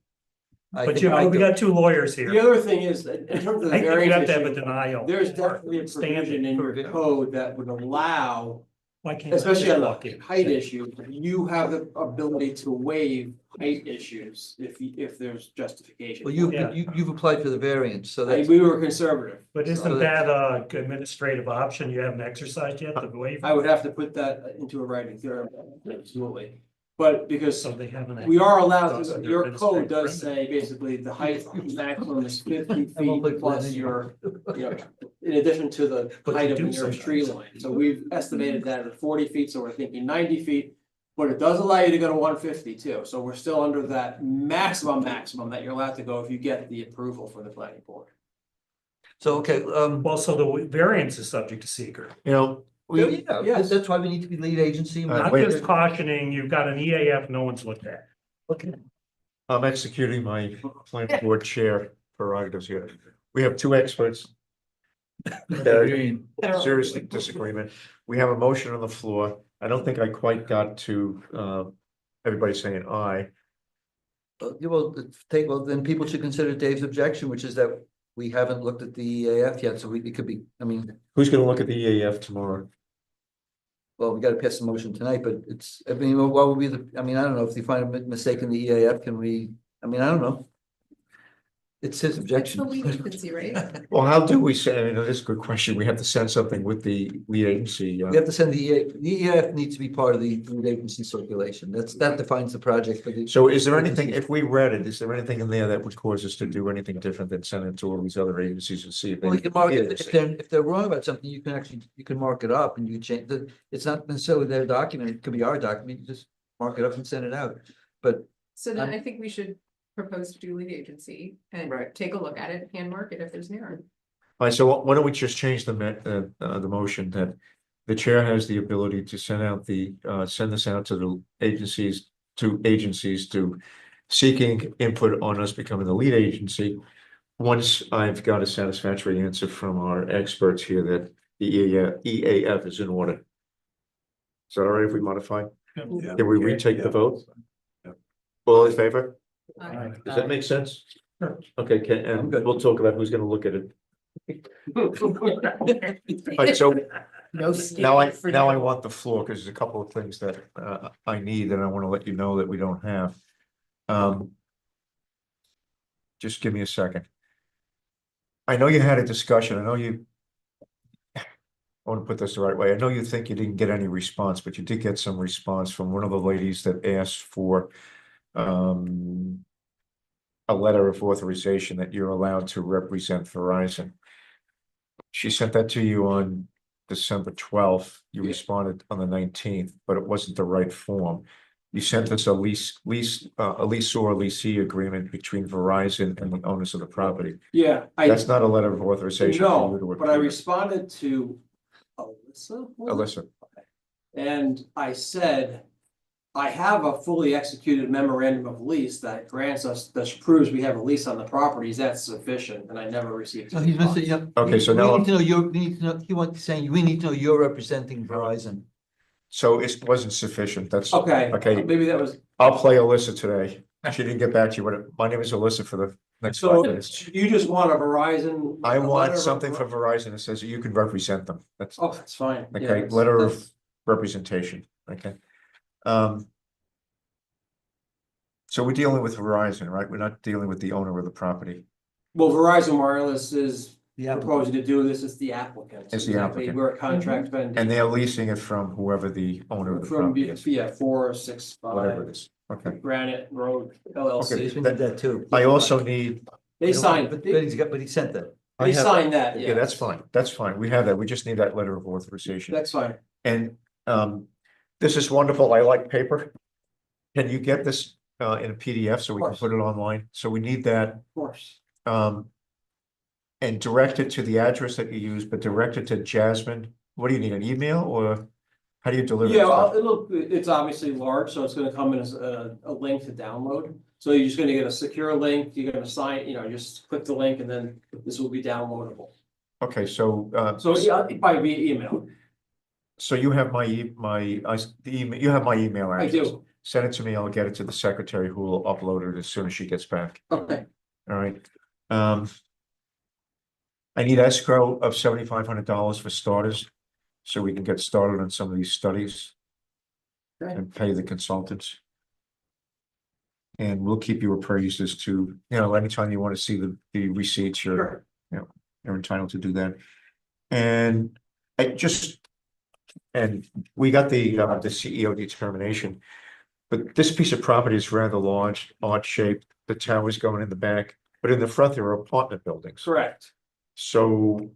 I But think we got two lawyers here. The other thing is, that in terms of the I think you have variance to have a issue, denial. there's definitely a Standing provision in for your code that would allow, Why can't I especially just on walk the in? height issue, you have the ability to waive height issues if there's justification. Well, Yeah. you've applied for the variance, so that's. We were conservative. But So isn't that a administrative option you haven't exercised yet, the waiver? I would have to put that into a writing theorem, absolutely. But because So they haven't. we are allowed, That's your under code administrative does say basically the height maximum is 50 I won't put feet plus that in. your, in addition to the But height you of the do nearest tree sometimes. line. So we've estimated that at 40 feet, so we're thinking 90 feet. But it does allow you to go to 150 too, so we're still under that maximum that you're allowed to go if you get the approval from the planning board. So, okay, Also, the variance is subject to seeker. You know, we, that's why we need to be lead agency. I'm wait a just cautioning, you've got an EAF no one's looked at. Okay. I'm executing my planning board chair prerogatives here. We have two experts. Seriously disagreement. We have a motion on the floor. I don't think I quite got to, everybody saying aye. Well, then people should consider Dave's objection, which is that we haven't looked at the EAF yet, so it could be, I mean, Who's gonna look at the EAF tomorrow? well, we gotta pass the motion tonight, but it's, I mean, what would be I don't know, if you find a mistake in the EAF, can we, I don't know. It's his objection. It's the lead agency, right? Well, how do we say, that's a good question. We have to send something with the lead agency. We have to send the EAF needs to be part of the lead agency circulation. That defines the project. So is there anything, if we read it, is there anything in there that would cause us to do anything different than send it to all these other agencies and see if they? Well, you can mark it, if they're wrong about something, you can mark it up and you can change the, it's not necessarily their document, it could be our document, you just mark it up and send it out. But So then I think we should propose to do lead agency and take a look at it, hand mark it if there's an error. All right, so why don't we just change the motion that the chair has the ability to send out send this out to the agencies, to seeking input on us becoming the lead agency. Once I've got a satisfactory answer from our experts here that the EAF is in order. Is that all right if we modify? Yeah. Can we retake the vote? Yeah. All in favor? Aye. Does that make sense? Okay, and we'll talk about who's gonna look at it. All right, so now I want the floor, because there's a couple of things that I need, and I want to let you know that we don't have. Just give me a second. I know you had a discussion, I want to put this the right way. I know you think you didn't get any response, but you did get some response from one of the ladies that asked for a letter of authorization that you're allowed to represent Verizon. She sent that to you on December 12th. You responded on the 19th, but it wasn't the right form. You sent us a leasor leasee agreement between Verizon and the owners of the property. Yeah. That's not a letter of authorization. for you to No, but I approve. responded to Alyssa. Alyssa, And I said, I have a fully executed memorandum of lease that grants us, that proves we have a lease on the property. Is that sufficient? And I never received. no, he's missing, yeah. Okay, so We now- need to know we need to know, he wants, saying, we need to know you're representing Verizon. so it wasn't sufficient. That's Okay. Okay. Maybe that was, I'll play Alyssa today. She didn't get back to you, but my name is Alyssa for the next 5 so minutes. you just want a Verizon? I a letter want of- something from Verizon that says that you can represent them. That's Oh, that's fine. Yeah, okay. that's- Letter that's- of representation. Okay. So we're dealing with Verizon, right? We're not dealing with the owner of the property. Well, Verizon Wireless is The applicant. proposing to do this, it's the applicant. It's the Exactly. applicant. We're a contract vendor. And they're leasing it from whoever the owner of the From, property is, 465. whatever it is. Okay. Granite Road Okay, LLC. We need that too. I also need, They signed, But they but he sent that. they signed that, yeah, that's fine. That's fine. We have that. We just need that letter of authorization. That's fine. And this is wonderful. I like paper. Can you get this in a PDF so we can course. put it online? So we need that. Of course. And direct it to the address that you use, but direct it to Jasmine. What do you need, an email or how do you deliver? Yeah, this stuff? it's obviously large, so it's gonna come in as a link to download. So you're just gonna get a secure link, you're gonna sign, just click the link and then this will be downloadable. Okay, so So yeah, by via email. so you have you have my email I address. do. Send it to me. I'll get it to the secretary who will upload it as soon as she gets back. Okay. All right. I need escrow of $7,500 for starters, so we can get started on some of these studies. Okay. And pay the consultants. And we'll keep you appraised as to, anytime you want to see the receipts, Sure. you're entitled to do that. And we got the CEO determination. But this piece of property is rather large, odd shaped, the tower's going in the back, but in the front there are apartment buildings. Correct. So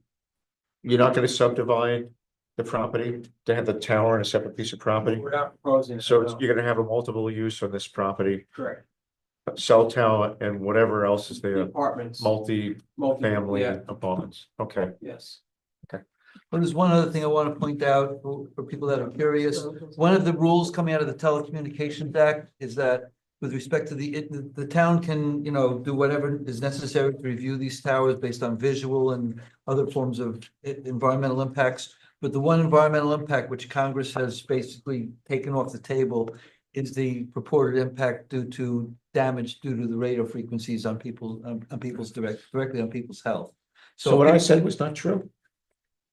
you're not gonna subdivide the property, to have the tower on a separate piece of property? We're not proposing. So you're gonna have a multiple use on this property, Correct. cell tower and whatever else is The there, apartments. multi-family Yeah, apartments, okay. yes. But there's one other thing I want to point out for people that are curious. One of the rules coming out of the Telecommunications Act is that with respect to the town can, do whatever is necessary to review these towers based on visual and other forms of environmental impacts. But the one environmental impact which Congress has basically taken off the table is the purported impact due to damage due to the radio frequencies on directly on people's health. So what I said was not true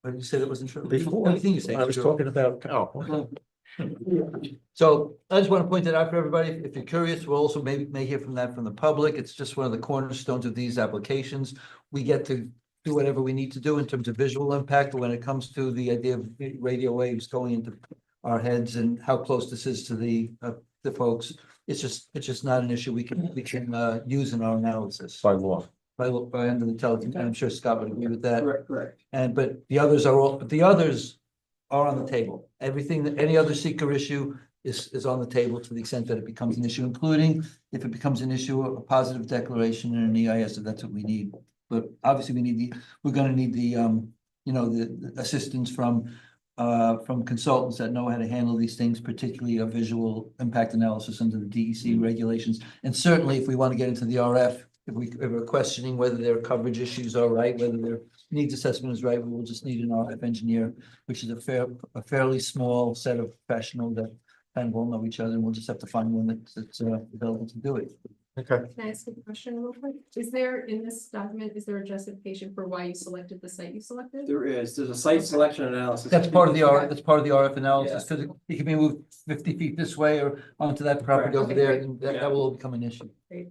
But you said it wasn't true. before. Everything you say. I was talking about, So I just want to point that out for everybody. If you're curious, we'll also may hear from the public. It's just one of the cornerstones of these applications. We get to do whatever we need to do in terms of visual impact, but when it comes to the idea of radio waves going into our heads and how close this is to the folks, it's just not an issue we can use in our analysis. by law. By under the telecom, I'm sure Scott would agree with that. Correct. But the others are on the table. Everything that any other seeker issue is on the table to the extent that it becomes an issue, including if it becomes an issue, a positive declaration and an EIS, if that's what we need. But obviously we're gonna need the assistance from consultants that know how to handle these things, particularly a visual impact analysis under the DEC regulations. And certainly if we want to get into the RF, if we're questioning whether their coverage issues are right, whether their needs assessment is right, we will just need an RF engineer, which is a fairly small set of professionals that kind of all know each other, and we'll just have to find one that's available to do it. Okay. Can I ask a question real quick? Is there, in this document, is there a justification for why you selected the site you selected? There's a site selection analysis. That's part of the RF analysis, because it can be moved 50 feet this way or onto that property over there, and that will become an issue. Great.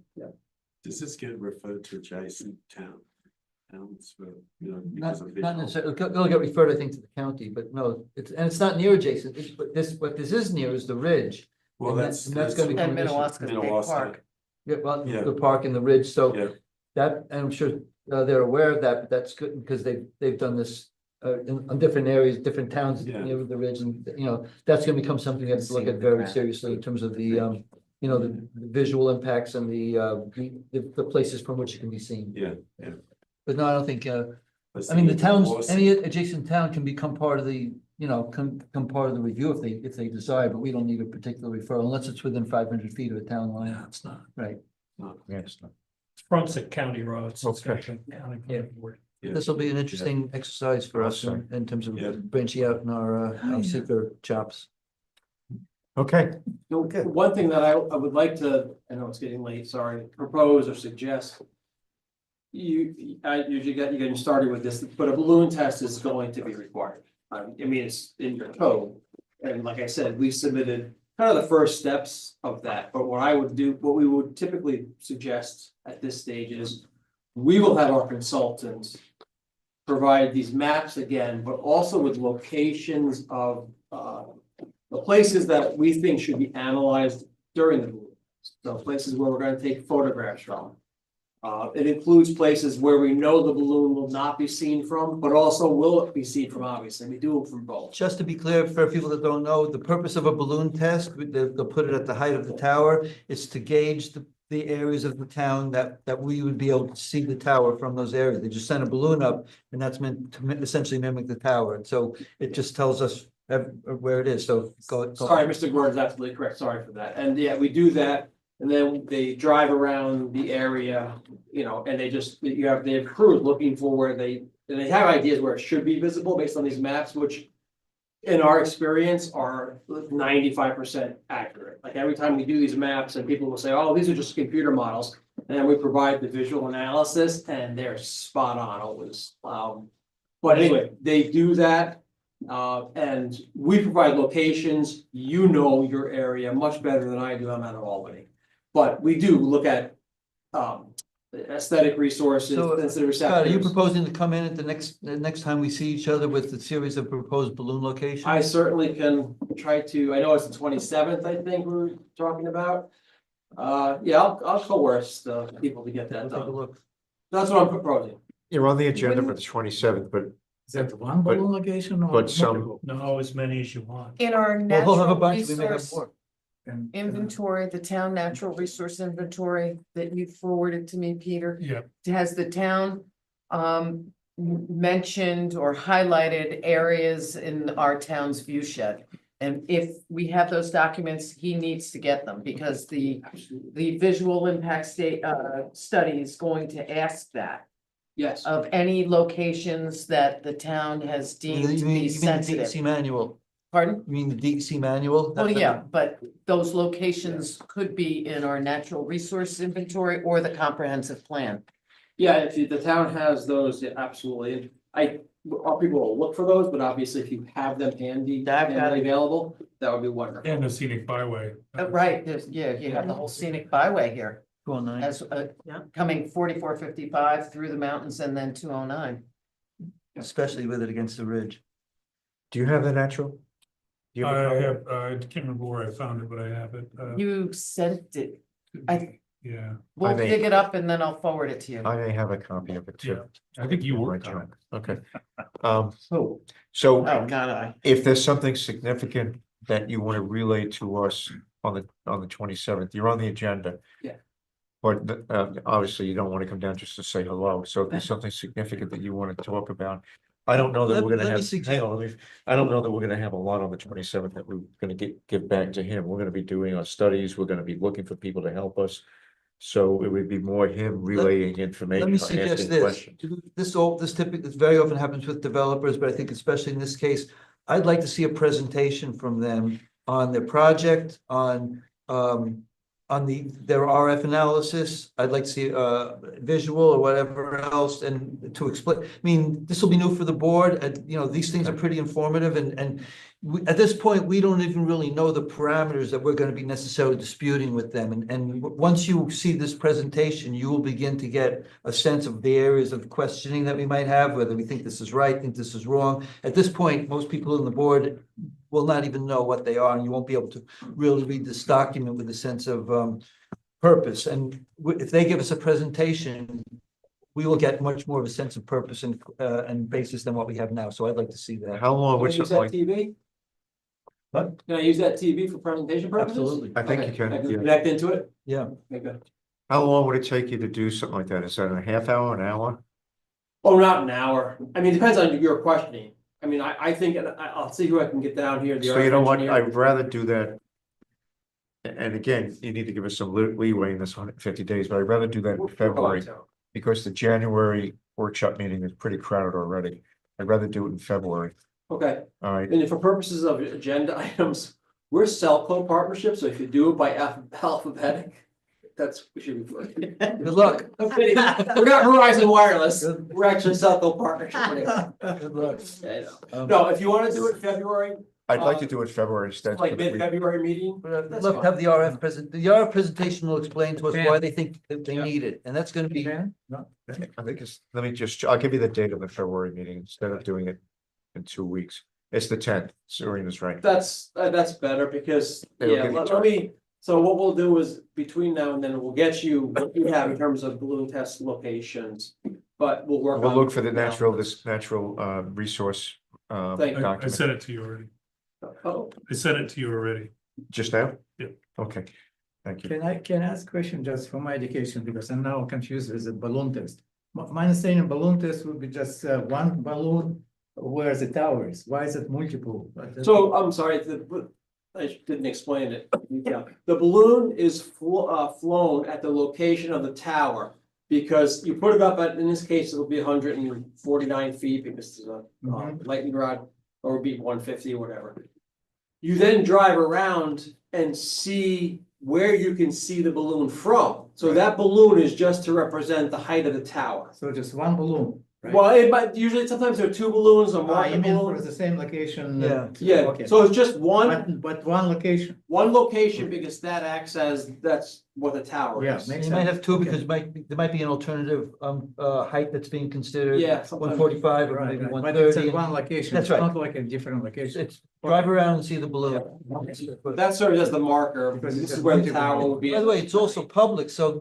Does this get referred to adjacent towns for, Not because of visual? necessarily, it'll get referred, I think, to the county, but no, it's not near adjacent, what this is near is the ridge. Well, And that's gonna become And an issue. Minnewaska State Park. Yeah, well, Yeah. the park and the ridge, so Yeah. that, and I'm sure they're aware of that, but that's good because they've done this in different areas, different towns Yeah. near the ridge, and that's gonna become something we have to look at very seriously in terms of the visual impacts and the places from which it can be seen. Yeah. But no, I don't think, I mean, the towns, any adjacent town can become part of the, come part of the review if they desire, but we don't need a particular referral unless it's within 500 feet of a town line. No, it's not. Right. Yeah, it's not. It's Brunswick County roads. It's Okay. County Planning Board. Yeah. This will be an interesting exercise for us in terms of Yeah. branching out in our seeker chops. Okay, So one thing that I would like to, I know it's getting late, sorry, propose or suggest. You're getting started with this, but a balloon test is going to be required. I mean, it's in your code. And like I said, we submitted kind of the first steps of that, but what we would typically suggest at this stage is we will have our consultants provide these maps again, but also with locations of the places that we think should be analyzed during the balloon. So places where we're gonna take photographs from. It includes places where we know the balloon will not be seen from, but also will it be seen from, obviously, we do it from both. Just to be clear, for people that don't know, the purpose of a balloon test, they'll put it at the height of the tower, is to gauge the areas of the town that we would be able to see the tower from those areas. They just send a balloon up, and that's meant to essentially mimic the tower. And so it just tells us where it is. So go. Sorry, Mr. Gordon's absolutely correct, sorry for that. And yeah, we do that, and then they drive around the area, and they have crews looking for where they have ideas where it should be visible based on these maps, which in our experience are 95% accurate. Like every time we do these maps and people will say, oh, these are just computer models. And then we provide the visual analysis and they're spot on always. But anyway, they do that. And we provide locations, your area much better than I do. I'm out of Albany. But we do look at aesthetic resources, sensitive Scott, are you receptors. proposing to come in at the next time we see each other with the series of proposed balloon locations? I certainly can try to, I know it's the 27th, I think we were talking about. Yeah, I'll coerce the people to get that Take a done. look. That's what I'm proposing. you're on the agenda for the 27th, but Is that one balloon location or? but some- multiple? No, as many as you want. In our Well, we'll have a natural bunch, we may have resource more. And- inventory, the town natural resource inventory that you forwarded to me, Peter. Yeah. Has the town mentioned or highlighted areas in our town's view shed? And if we have those documents, he needs to get them because the visual impact study is going to ask that. Yes. Of any locations that the town has deemed to You mean be the sensitive. DEC manual? Pardon? You mean the DEC manual? Well, yeah, but those locations could be in our natural resource inventory or the comprehensive plan. Yeah, if the town has those, yeah, absolutely. Our people will look for those, but obviously if you have them handy I've got and it. available, that would be wonderful. And the scenic byway. Right, you have the whole scenic byway here 209. as coming 4455 through the mountains and then 209. Especially with it against the ridge. Do you have the natural? Do you have a I copy? have, I can't remember where I found it, but I have it. You sent it. Yeah. We'll I may- dig it up and then I'll forward it to you. I may have a copy of it too. I think you In my worked on junk. it. Okay. Oh, So oh, God, I. if there's something significant that you want to relay to us on the 27th, you're on the agenda. Yeah. But obviously you don't want to come down just to say hello. So if there's something significant that you want to talk about, I don't know that Let- we're gonna let me have, suggest- hang on, I don't know that we're gonna have a lot on the 27th that we're gonna give back to him. We're gonna be doing our studies. We're gonna be looking for people to help us. So it would be more him relaying information. Let me or suggest asking this, questions. this typically, this very often happens with developers, but I think especially in this case, I'd like to see a presentation from them on their project, on their RF analysis. I'd like to see visual or whatever else and to explain, I mean, this will be new for the board, and these things are pretty informative and at this point, we don't even really know the parameters that we're gonna be necessarily disputing with them. And once you see this presentation, you will begin to get a sense of the areas of questioning that we might have, whether we think this is right, think this is wrong. At this point, most people in the board will not even know what they are, and you won't be able to really read this document with a sense of purpose. And if they give us a presentation, we will get much more of a sense of purpose and basis than what we have now. So I'd like to see that. How long Can I would use something that like, TV? What? Can I use that TV for presentation purposes? Absolutely. I think you Okay, can, I can yeah. connect into it? Yeah. Okay, good. how long would it take you to do something like that? Is that a half hour, an hour? Oh, not an hour. I mean, it depends on your questioning. I mean, I think, I'll see who I can get down here. the So you know what, engineer. I'd rather do that. And again, you need to give us some leeway in this 150 days, but I'd rather do that in February. Because the January workshop meeting is pretty crowded already. I'd rather do it in February, Okay, all right? and for purposes of agenda items, we're Cellco partnership, so if you do it by alphabetic, we should be good. Good luck. I'm kidding. We're not Verizon Wireless, we're actually Cellco partnership. Good luck. I know. No, if you wanna do it in February, I'd like to do it February instead. like so that we- mid-February meeting. I'd That's love to fine. have the RF presentation will explain to us why they think that they need it, and that's gonna be. I think let me just, I'll give you the date of the February meeting instead of doing it in 2 weeks. It's the 10th, Serena's right. That's better because, It'll yeah, give you let me, so what we'll do is between now and then, we'll get you what you have in terms of balloon test locations. But we'll work. We'll on look for the natural resource Thank you. I document. sent it to you already. Oh, I sent it to you already. Just now? Yeah. Okay, thank you. Can I ask a question just for my education, because I'm now confused with the balloon test. My understanding balloon test would be just one balloon where the tower is. Why is it multiple? so I'm sorry, I didn't explain it. Yeah, the balloon is flown at the location of the tower. Because you put it up at, in this case, it'll be 149 feet because it's a lightning rod, or it'll be 150 or whatever. You then drive around and see where you can see the balloon from. So that balloon is just to represent the height of the tower. So just one balloon, right? Well, it might, usually sometimes there are two balloons or more You mean for balloons. the same location? Yeah, Okay. so it's just one, But one location. one location because that acts as, that's what the tower Yeah, is. makes You might sense. have two Okay. because there might be an alternative height that's being considered. Yeah, sometimes- 145 or Right, maybe right. one But it's thirty. at one location. That's It's right. Not like a different location. It's drive around and see the balloon. That serves as the marker, Because this it's is a where the multiple tower balloon. will be. By the way, it's also public, so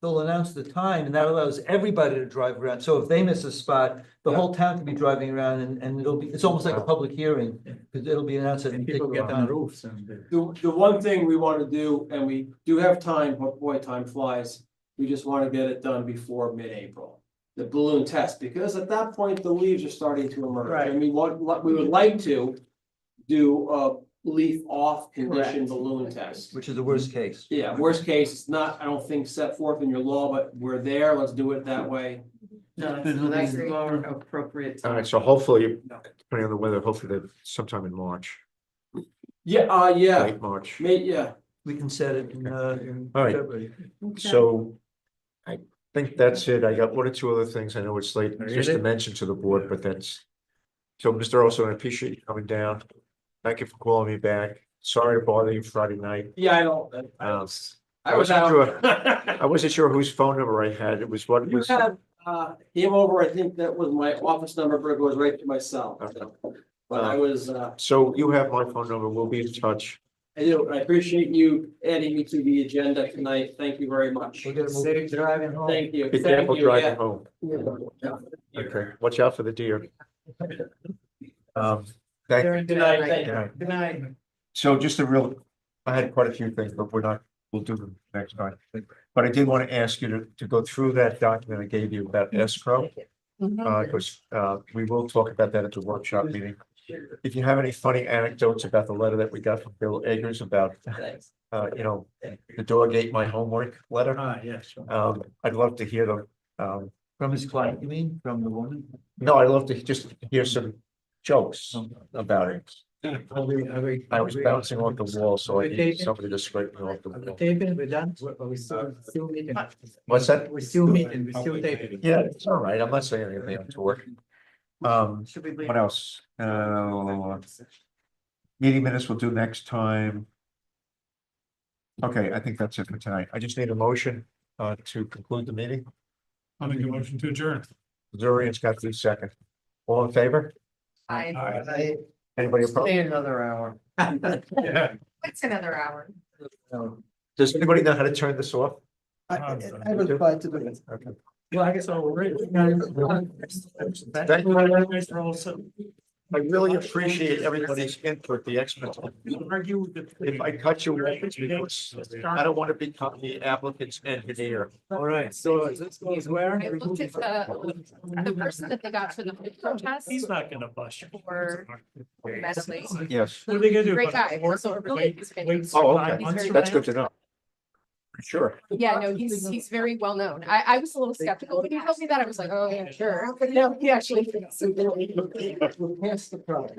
they'll announce the time and that allows everybody to drive around. So if they miss a spot, the whole town can be driving around and it'll be, it's almost like a public hearing. Because it'll be announced at a And people particular get on time. roofs and. The one thing we want to do, and we do have time, but boy, time flies, we just want to get it done before mid-April. The balloon test, because at that point, the leaves are starting to emerge. Right. And we would like to do a leaf off condition Correct. balloon test. Which is the worst case. Yeah, worst case, it's not, I don't think set forth in your law, but we're there, let's do it that way. No, that's more appropriate. All right, so hopefully, depending on the weather, hopefully sometime in March, Yeah, yeah, late March. yeah. We can set it in All right. February. So I think that's it. I got one or two other things. I know it's late, Are you just to ready? mention to the board, but that's. So, Mr. Olson, I appreciate you coming down. Thank you for calling me back. Sorry to bother you Friday night. Yeah, I don't, I I was wasn't out. sure, I wasn't sure whose phone number I had. It was what You was. had, came over, I think that was my office number, but it goes right to my cell. But I was, So you have my phone number. We'll be in touch. I do, I appreciate you adding me to the agenda tonight. Thank you very much. We're gonna move. Safe driving home. Thank you. Be Thank careful you, driving yeah. home. Okay, watch out for the deer. Thank you. Good night, thank Good you. night. Good night. So just a real, I had quite a few things, but we'll do them next time. But I did want to ask you to go through that document I gave you about escrow. Because we will talk about that at the workshop meeting. If you have any funny anecdotes about the letter that we got from Bill Eggers about, the dog ate my homework letter. Yes. I'd love to hear them. From his client, you mean, from the woman? No, I'd love to just hear some jokes about it. I was bouncing off the wall, so I need somebody to scrape me off the wall. Taping, we're done, we still meeting. What's that? We're still meeting, we're still taping. Yeah, it's all right. I'm not saying anything untoward. Should we leave? What else? Meeting minutes we'll do next time. Okay, I think that's it for tonight. I just need a motion to conclude the meeting. I'll make a motion to adjourn. Zurian's got 3 seconds. All in favor? Anybody Stay opposed? another hour. Yeah. What's another hour? Does anybody know how to turn this off? I will try to do it. Okay. Well, I guess I'll read. Thank you very much for also. I really appreciate everybody's input, the expertise. If I cut you off, it's because I don't want to become the applicant's engineer. All right, so this goes where? I looked at the person that they got for the food protest He's not gonna bust you. for medically. Yes. What are they gonna do? Great guy, so it really is Wait, Oh, 5 okay. months from That's now? good to know. Sure. Yeah, no, he's very well known. I was a little skeptical when he told me that. I was like, oh, yeah, sure. But no, he actually. Pass the product.